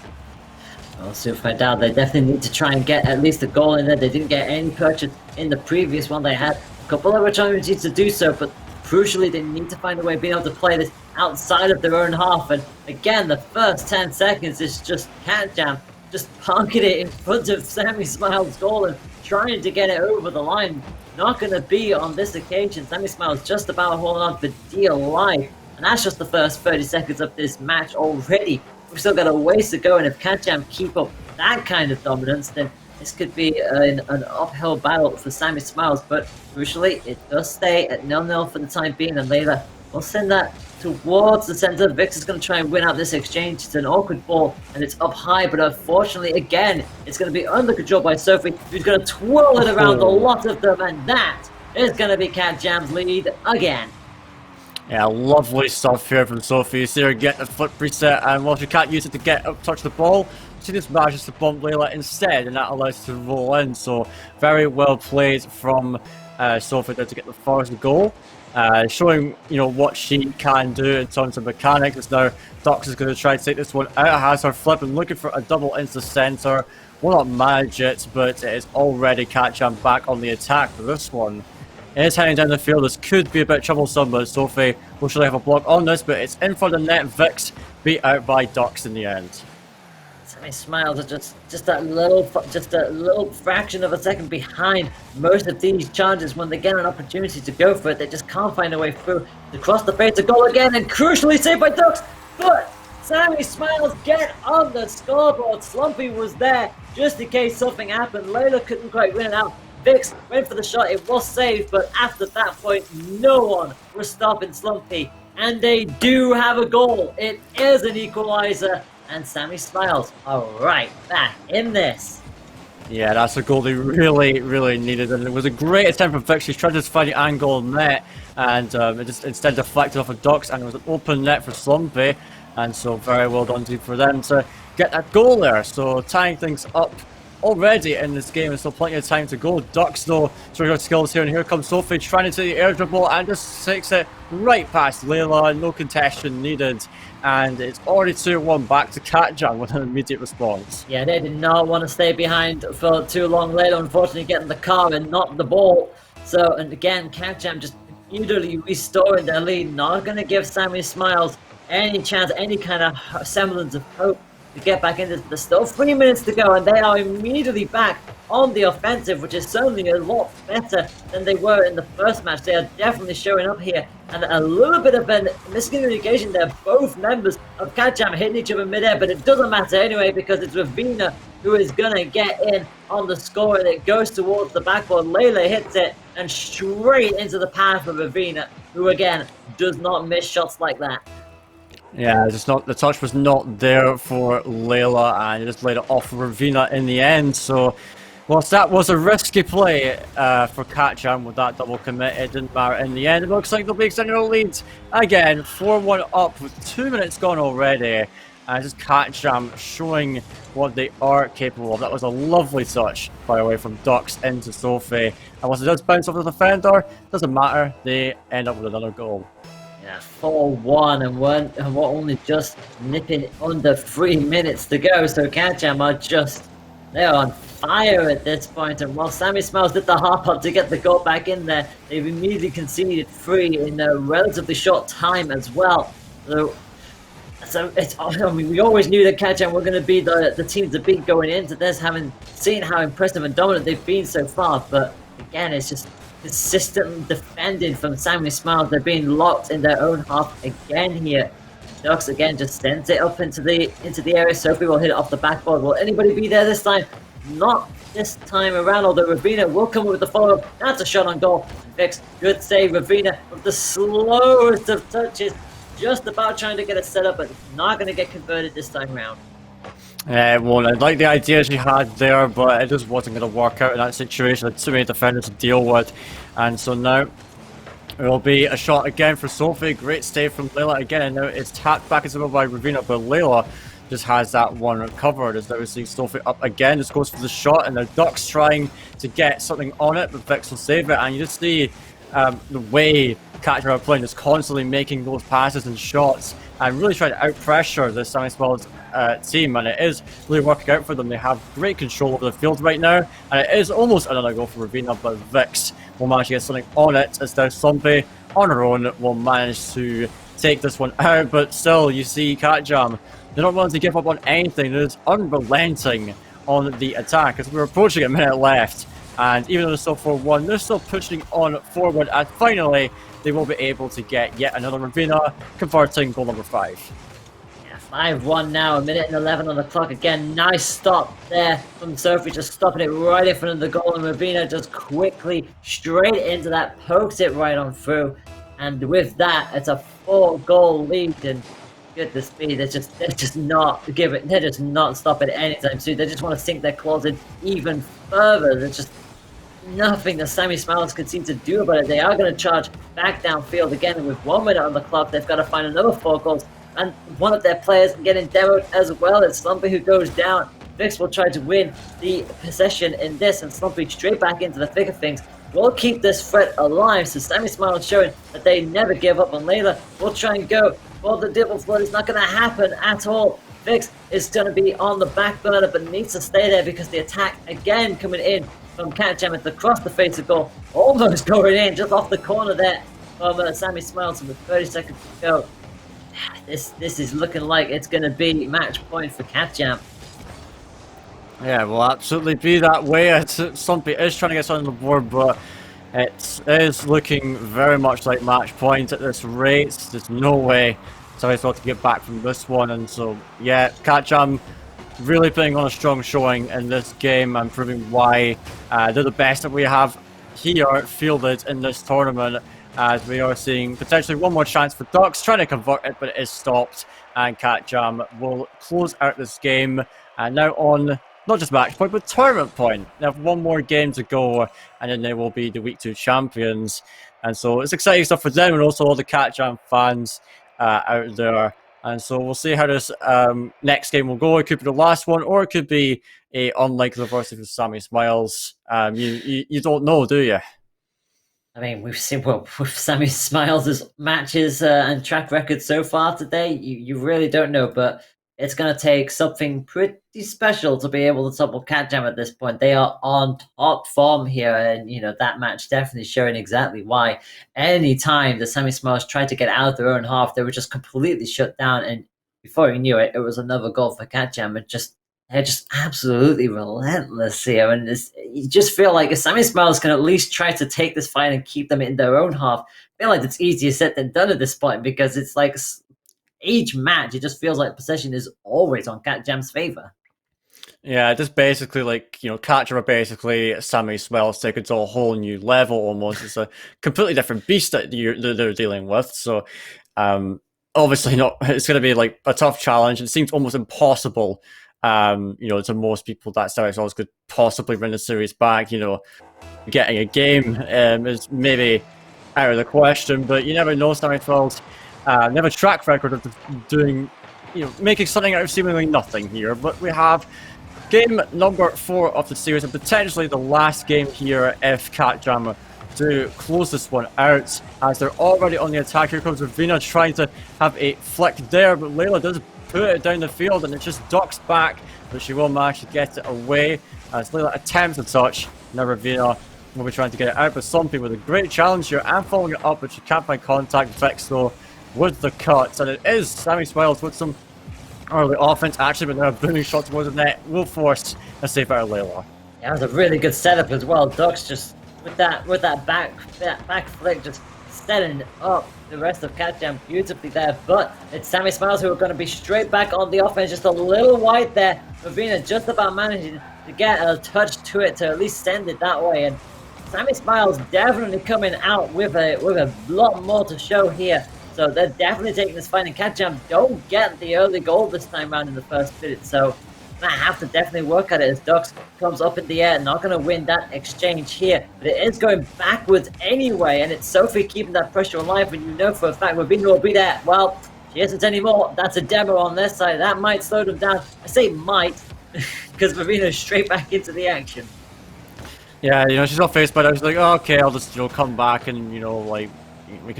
We'll soon find out. They definitely need to try and get at least a goal in there. They didn't get any purchase in the previous one. They had a couple of opportunities to do so, but crucially, they need to find a way of being able to play this outside of their own half. And again, the first 10 seconds is just Catjam just parking it in front of Sammy Smiles' goal and trying to get it over the line. Not going to be on this occasion. Sammy Smiles just about holding on for dear life. And that's just the first 30 seconds of this match already. We've still got a ways to go, and if Catjam keep up that kind of dominance, then this could be an uphill battle for Sammy Smiles. But crucially, it does stay at 0-0 for the time being, and Layla will send that towards the center. Vix is going to try and win out this exchange. It's an awkward ball, and it's up high, but unfortunately, again, it's going to be under control by Sophie, who's going to twirl it around a lot of them, and that is going to be Catjam's lead again. Yeah, lovely stuff here from Sophie. You see her get the foot preset, and while she can't use it to get up, touch the ball, she just manages to bump Layla instead, and that allows her to roll in. So very well played from Sophie there to get the first goal, showing what she can do in terms of mechanics. It's now Dux is going to try to take this one out, has her flip and looking for a double into center. Will not manage it, but it is already Catjam back on the attack for this one. It is heading down the field. This could be a bit troublesome, but Sophie will surely have a block on this, but it's in for the net. Vix beat out by Dux in the end. Sammy Smiles are just a little fraction of a second behind most of these charges. When they get an opportunity to go for it, they just can't find a way through to cross the face to goal again, and crucially saved by Dux. But Sammy Smiles get on the scoreboard. Slumpy was there just in case something happened. Layla couldn't quite win it out. Vix went for the shot, it was saved, but after that point, no one was stopping Slumpy. And they do have a goal. It is an equalizer, and Sammy Smiles are right back in this. Yeah, that's a goal they really, really needed, and it was a great attempt from Vix. She tried to find the angle net, and it just instead deflected off of Dux, and it was an open net for Slumpy, and so very well done for them to get that goal there. So tying things up already in this game, and still plenty of time to go. Dux though showing her skills here, and here comes Sophie trying to take the air dribble and just takes it right past Layla. No contention needed, and it's already 2-1 back to Catjam with an immediate response. Yeah, they did not want to stay behind for too long. Layla unfortunately getting the car and not the ball. So, and again, Catjam just immediately restoring their lead. Not going to give Sammy Smiles any chance, any kind of semblance of hope to get back into this. There's still 3 minutes to go, and they are immediately back on the offensive, which is certainly a lot better than they were in the first match. They are definitely showing up here, and a little bit of a miscommunication there. Both members of Catjam hitting each other midair, but it doesn't matter anyway because it's Ravina who is gonna get in on the score, and it goes towards the backboard. Layla hits it and straight into the path of Ravina, who again does not miss shots like that. Yeah, the touch was not there for Layla, and it just laid it off Ravina in the end. So, whilst that was a risky play for Catjam with that double commit, it didn't matter in the end. It looks like they'll be extending their lead again, 4-1 up with 2 minutes gone already. And just Catjam showing what they are capable of. That was a lovely touch, by the way, from Dux into Sophie. And once it does bounce off the defender, doesn't matter, they end up with another goal. Yeah, 4-1, and we're only just nipping under 3 minutes to go. So Catjam are they're on fire at this point. And while Sammy Smiles did the half up to get the goal back in there, they've immediately conceded 3 in a relatively short time as well. So we always knew that Catjam were going to be the team to beat going into this, having seen how impressive and dominant they've been so far. But again, it's just consistently defended from Sammy Smiles. They're being locked in their own half again here. Dux again just sends it up into the area. Sophie will hit it off the backboard. Will anybody be there this time? Not this time around, although Ravina will come with the follow-up. That's a shot on goal. Vix, good save. Ravina with the slowest of touches, just about trying to get it set up, but not going to get converted this time around. Well, I like the idea she had there, but it just wasn't going to work out in that situation. Had too many defenders to deal with, and so now it will be a shot again for Sophie. Great save from Layla again, and now it's tapped back into the by Ravina, but Layla just has that one covered. As now we're seeing Sophie up again, just goes for the shot, and the Ducks trying to get something on it, but Vix will save it. And you just see the way Catcher are playing, just constantly making those passes and shots, and really trying to out-pressure the Sammy Smiles team, and it is really working out for them. They have great control over the field right now, and it is almost another goal for Ravina, but Vix will manage to get something on it, as now Slumpy on her own will manage to take this one out. But still, you see Catjam, they're not willing to give up on anything. They're just unrelenting on the attack as we're approaching a minute left, and even though they're still 4-1, they're still pushing on forward, and finally they will be able to get yet another Ravina, converting goal number 5. 5-1 now, a minute and 11 on the clock. Again, nice stop there from Sophie, just stopping it right in front of the goal, and Ravina just quickly straight into that, pokes it right on through, and with that, it's a 4-goal lead. And goodness me, they're just not stopping anytime soon. They just want to sink their claws in even further. There's just nothing that Sammy Smiles can seem to do about it. They are going to charge back downfield again, and with 1 minute on the clock, they've got to find another 4 goals. And one of their players getting demoed as well. It's Slumpy who goes down. Vix will try to win the possession in this, and Slumpy straight back into the thick of things will keep this threat alive. So Sammy Smiles showing that they never give up, and Layla will try and go for the Devil Flood. It's not going to happen at all. Vix is going to be on the back burner, but needs to stay there because the attack again coming in from Catjam across the face of goal, almost going in just off the corner there from Sammy Smiles with 30 seconds to go. This is looking like it's going to be match point for Catjam. Yeah, will absolutely be that way. Slumpy is trying to get something on the board, but it is looking very much like match point at this rate. There's no way Sammy's got to get back from this one, and so yeah, Catjam really putting on a strong showing in this game and proving why they're the best that we have here fielded in this tournament, as we are seeing potentially one more chance for Ducks, trying to convert it, but it is stopped, and Catjam will close out this game, and now on not just match point, but tournament point. They have one more game to go, and then they will be the Week 2 champions, and so it's exciting stuff for them, and also all the Catjam fans out there. And so we'll see how this next game will go. It could be the last one, or it could be a unlikely reversal for Sammy Smiles. You don't know, do you? I mean, we've seen, well, with Sammy Smiles' matches and track record so far today, you really don't know, but it's going to take something pretty special to be able to topple Catjam at this point. They are on top form here, and, you know, that match definitely showing exactly why. Any time the Sammy Smiles tried to get out of their own half, they were just completely shut down, and before you knew it, it was another goal for Catjam. They're just absolutely relentless here, and you just feel like if Sammy Smiles can at least try to take this fight and keep them in their own half, I feel like it's easier said than done at this point, because it's like each match, it just feels like possession is always on Catjam's favor. Yeah, just basically like, you know, Catcher are basically Sammy Smiles taken to a whole new level almost. It's a completely different beast that they're dealing with. So, obviously not. It's going to be like a tough challenge. It seems almost impossible. You know, to most people that Sammy Smiles could possibly win the series back. You know, getting a game is maybe out of the question, but you never know. Sammy Smiles never track record of doing, you know, making something out of seemingly nothing here. But we have game number 4 of the series, and potentially the last game here if Catjam to close this one out, as they're already on the attack. Here comes Ravina trying to have a flick there, but Layla does put it down the field, and it just ducks back, but she will manage to get it away as Layla attempts a touch. Now Ravina will be trying to get it out, but Slumpy with a great challenge here and following it up, but she can't find contact. Vix though with the cuts, and it is Sammy Smiles with some early offense actually, but now a booming shot towards the net will force a save out of Layla. Yeah, it was a really good setup as well. Ducks just with that back flick, just setting up the rest of Catjam beautifully there. But it's Sammy Smiles who are going to be straight back on the offense, just a little wide there. Ravina just about managing to get a touch to it to at least send it that way. And Sammy Smiles definitely coming out with a lot more to show here. So they're definitely taking this fight, and Catjam don't get the early goal this time around in the first minute. So I have to definitely work at it as Ducks comes up in the air. Not going to win that exchange here, but it is going backwards anyway, and it's Sophie keeping that pressure alive, and you know for a fact Ravina will be there. Well, She isn't anymore. That's a demo on this side. That might slow them down. I say might, because Ravina's straight back into the action. Yeah, she's not faced by that. She's like, oh, okay, I'll just, come back and, like,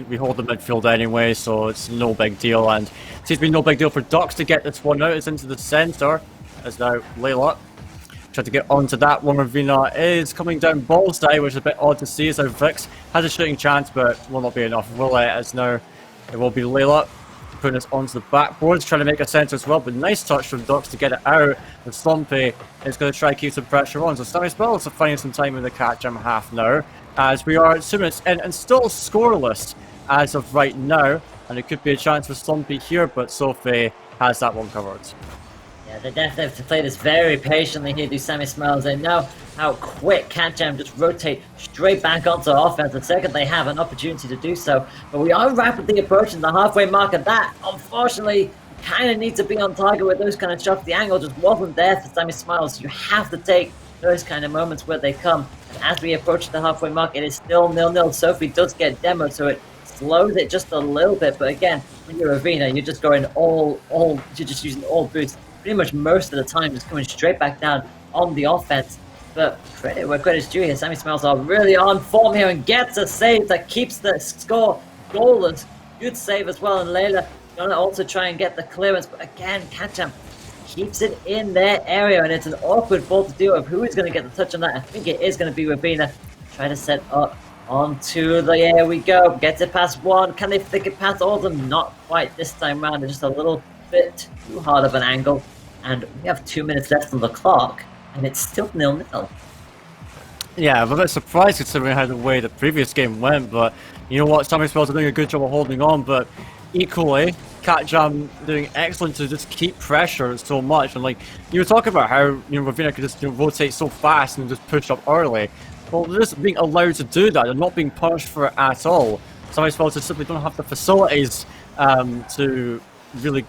we hold the midfield anyway, so it's no big deal. And it seems to be no big deal for Dux to get this one out. It's into the center, as now Layla tried to get onto that one. Ravina is coming down balls die, which is a bit odd to see, as now Vix has a shooting chance, but will not be enough, will it? As now it will be Layla putting us onto the backboards, trying to make a center as well, but nice touch from Dux to get it out. And Slumpy is going to try to keep some pressure on. So Sammy Spells are finding some time in the cat jam half now, as we are 2 minutes in and still scoreless as of right now. And it could be a chance for Slumpy here, but Sophie has that one covered. Yeah, they definitely have to play this very patiently here, do Sammy Smiles. They know how quick Cat Jam just rotate straight back onto offense the second they have an opportunity to do so. But we are rapidly approaching the halfway mark, and that, unfortunately, kind of needs to be on target with those kind of shots. The angle just wasn't there for Sammy Smiles. You have to take those kind of moments where they come. And as we approach the halfway mark, it is still 0-0. Sophie does get demoed, so it slows it just a little bit. But again, when you're Ravina, you're just going you're just using all boosts. Pretty much most of the time, just coming straight back down on the offense. But credit where credit's due here. Sammy Smiles are really on form here and gets a save that keeps the score goalless. Good save as well, and Layla gonna also try and get the clearance. But again, Catcham keeps it in their area, and it's an awkward ball to deal with. Who is going to get the touch on that? I think it is going to be Rabina. Try to set up onto the, here we go. Gets it past one. Can they flick it past all of them? Not quite this time round. Just a little bit too hard of an angle. And we have 2 minutes left on the clock, and it's still 0-0. Yeah, I'm a bit surprised considering how the way the previous game went, but you know what, Sammy Spells are doing a good job of holding on, but equally, Cat Jam doing excellent to just keep pressure so much. And like, you were talking about how, Ravina could just rotate so fast and just push up early. Well, they're just being allowed to do that. They're not being punished for it at all. Sammy Spells just simply don't have the facilities to really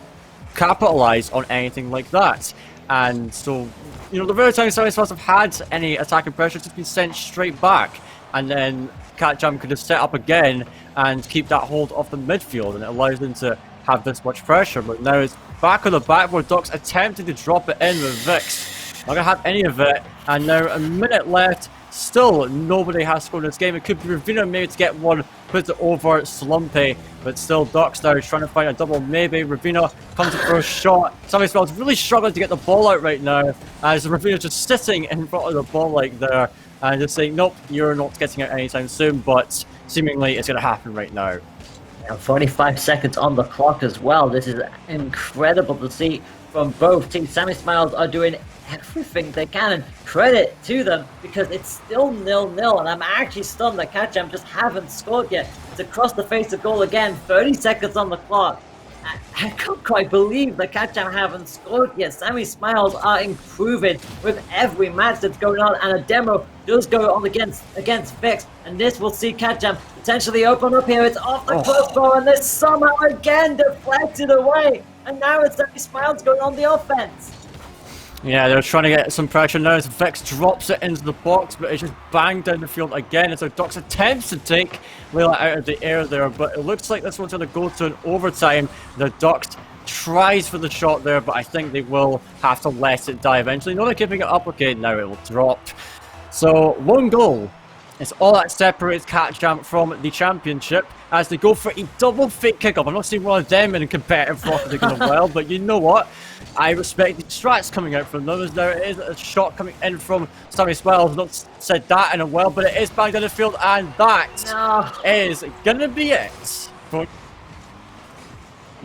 capitalize on anything like that. And so, the very time Sammy Spells have had any attacking pressure, it's just been sent straight back. And then Cat Jam could just set up again and keep that hold off the midfield, and it allows them to have this much pressure. But now it's back on the backboard. Ducks attempting to drop it in with Vix. Not gonna have any of it. And now a minute left. Still, nobody has scored in this game. It could be Ravina maybe to get one, put it over Slumpy, but still Ducks now trying to find a double. Maybe Ravina comes in for a shot. Sammy Spells really struggling to get the ball out right now, as Ravina just sitting in front of the ball like there and just saying, nope, you're not getting out anytime soon, but seemingly it's going to happen right now. And 45 seconds on the clock as well. This is incredible to see from both teams. Sammy Smiles are doing everything they can, and credit to them, because it's still 0-0, and I'm actually stunned that Cat Jam just haven't scored yet. It's across the face of goal again, 30 seconds on the clock. I can't quite believe that Cat Jam haven't scored yet. Sammy Smiles are improving with every match that's going on, and a demo does go on against Vix, and this will see Cat Jam potentially open up here. It's off the crossbar, and this somehow again deflected away, and now it's Sammy Smiles going on the offense. Yeah, they're trying to get some pressure now as Vix drops it into the box, but it's just banged down the field again. And so Ducks attempts to take Layla out of the air there, but it looks like this one's going to go to an overtime. The Ducks tries for the shot there, but I think they will have to let it die eventually. No, they're keeping it up. Okay, now it will drop. So, one goal. It's all that separates Cat Jam from the championship as they go for a double fake kickoff. I'm not seeing one of them in a competitive rocket in a while, but you know what? I respect the strats coming out from them, as now it is a shot coming in from Sammy Swell. I've not said that in a while, but it is banged in the field, and that is going to be it. For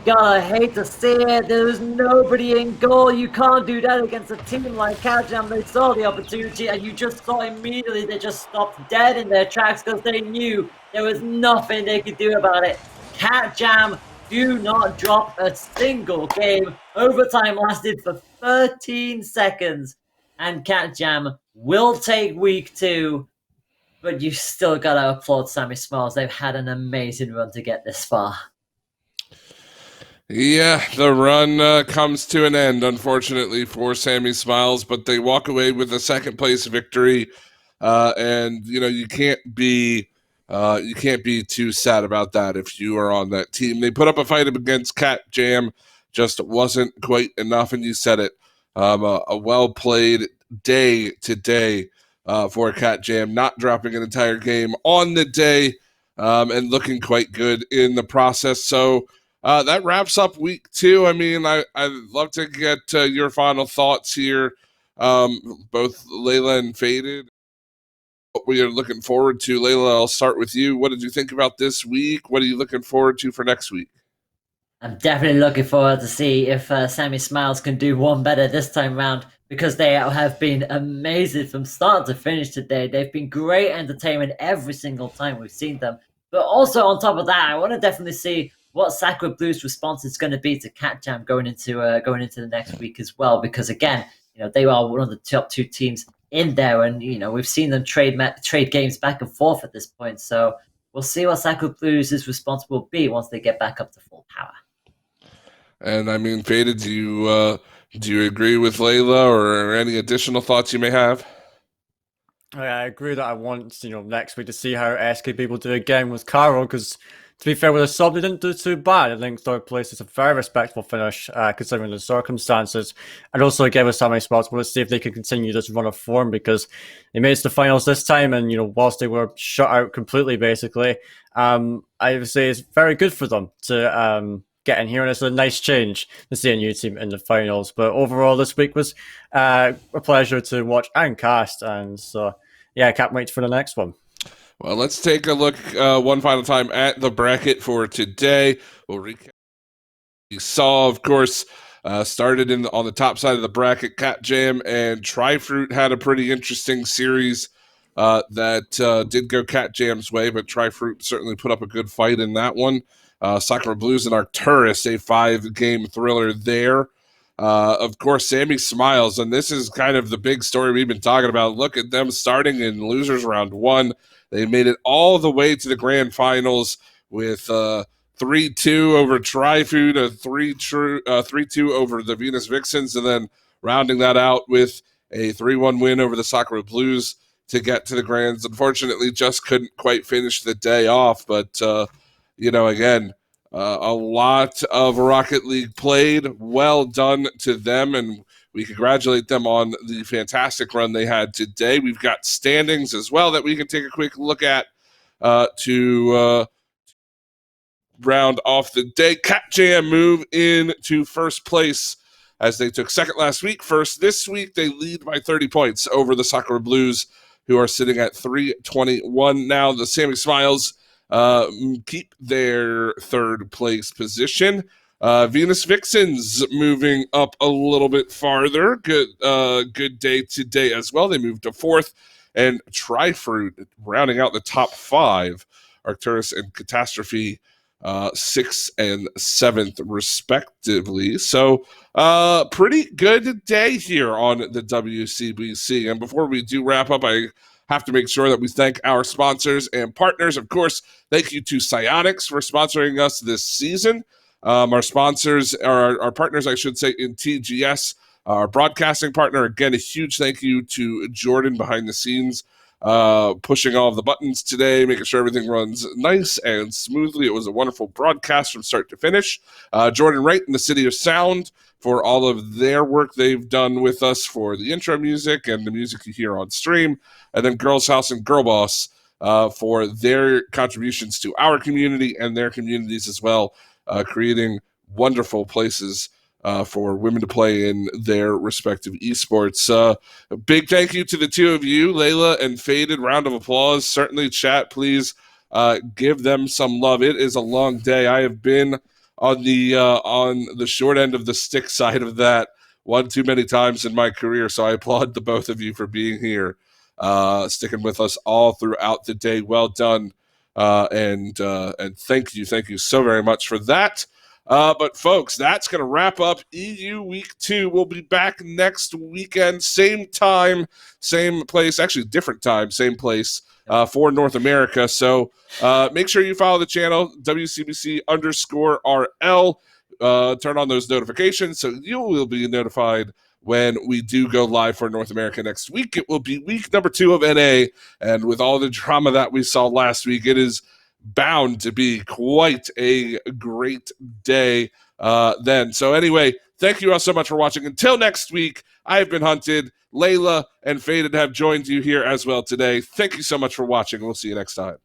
God, I hate to say it, there's nobody in goal. You can't do that against a team like Cat Jam. They saw the opportunity, and you just saw immediately they just stopped dead in their tracks because they knew there was nothing they could do about it. Cat Jam do not drop a single game. Overtime lasted for 13 seconds, and Cat Jam will take week 2, but you still gotta applaud Sammy Smiles. They've had an amazing run to get this far. Yeah, the run comes to an end, unfortunately, for Sammy Smiles, but they walk away with a second-place victory. And, you can't be You can't be too sad about that if you are on that team. They put up a fight against Cat Jam, just wasn't quite enough, and you said it. A well-played day today for Cat Jam, not dropping an entire game on the day and looking quite good in the process. So that wraps up week 2. I mean, I'd love to get your final thoughts here, both Layla and Faded. What we are looking forward to. Layla, I'll start with you. What did you think about this week? What are you looking forward to for next week? I'm definitely looking forward to see if Sammy Smiles can do one better this time round, because they have been amazing from start to finish today. They've been great entertainment every single time we've seen them. But also on top of that, I want to definitely see what Sakura Blues' response is going to be to Cat Jam going into the next week as well. Because again, they are one of the top 2 teams in there, and we've seen them trade games back and forth at this point. So we'll see what Sakura Blues' response will be once they get back up to full power. And I mean, Faded, do you agree with Layla, or any additional thoughts you may have? I agree that I want next week to see how SKB will do again with Carol, because to be fair, with the sub, they didn't do too bad. I think 3rd place is a very respectable finish considering the circumstances. And also again with Sammy Smiles, we'll see if they can continue this run of form, because they made it to the finals this time, and whilst they were shut out completely basically, I would say it's very good for them to get in here, and it's a nice change to see a new team in the finals. But overall, this week was a pleasure to watch and cast, and so yeah, I can't wait for the next one. Well, let's take a look one final time at the bracket for today. We'll recap. We saw, of course, started on the top side of the bracket. Cat Jam and Tri-Fruit had a pretty interesting series that did go Cat Jam's way, but Tri-Fruit certainly put up a good fight in that one. Sakura Blues and Arcturus, a 5-game thriller there. Of course, Sammy Smiles, and this is kind of the big story we've been talking about. Look at them starting in losers round 1. They made it all the way to the grand finals with 3-2 over Tri-Food, a 3-2 over the Venus Vixens, and then rounding that out with a 3-1 win over the Sakura Blues to get to the grands. Unfortunately, just couldn't quite finish the day off, but again, a lot of Rocket League played. Well done to them, and we congratulate them on the fantastic run they had today. We've got standings as well that we can take a quick look at to round off the day. Cat Jam move into first place as they took second last week. First this week, they lead by 30 points over the Sakura Blues, who are sitting at 321 now. The Sammy Smiles keep their 3rd place position. Venus Vixens moving up a little bit farther. Good day today as well. They moved to 4th, and Tri-Fruit rounding out the top 5. Arcturus and Catastrophe 6th and 7th respectively. So pretty good day here on the WCBC. And before we do wrap up, I have to make sure that we thank our sponsors and partners. Of course, thank you to Psyonix for sponsoring us this season. Our sponsors, our partners, I should say, in TGS, our broadcasting partner. Again, a huge thank you to Jordan behind the scenes, pushing all of the buttons today, making sure everything runs nice and smoothly. It was a wonderful broadcast from start to finish. Jordan Wright in the City of Sound for all of their work they've done with us for the intro music and the music you hear on stream. And then Girls House and Girl Boss for their contributions to our community and their communities as well, creating wonderful places for women to play in their respective esports. A big thank you to the two of you, Layla and Faded. Round of applause. Certainly, chat, please give them some love. It is a long day. I have been on the short end of the stick side of that one too many times in my career, so I applaud the both of you for being here, sticking with us all throughout the day. Well done, and thank you so very much for that. But folks, that's going to wrap up EU Week 2. We'll be back next weekend, same time, same place, actually different time, same place for North America. So make sure you follow the channel, WCBC_RL. turn on those notifications so you will be notified when we do go live for North America next week. It will be week number 2 of NA, and with all the drama that we saw last week, it is bound to be quite a great day then. So anyway, thank you all so much for watching. Until next week, I have been Hunted. Layla and Faded have joined you here as well today. Thank you so much for watching. We'll see you next time.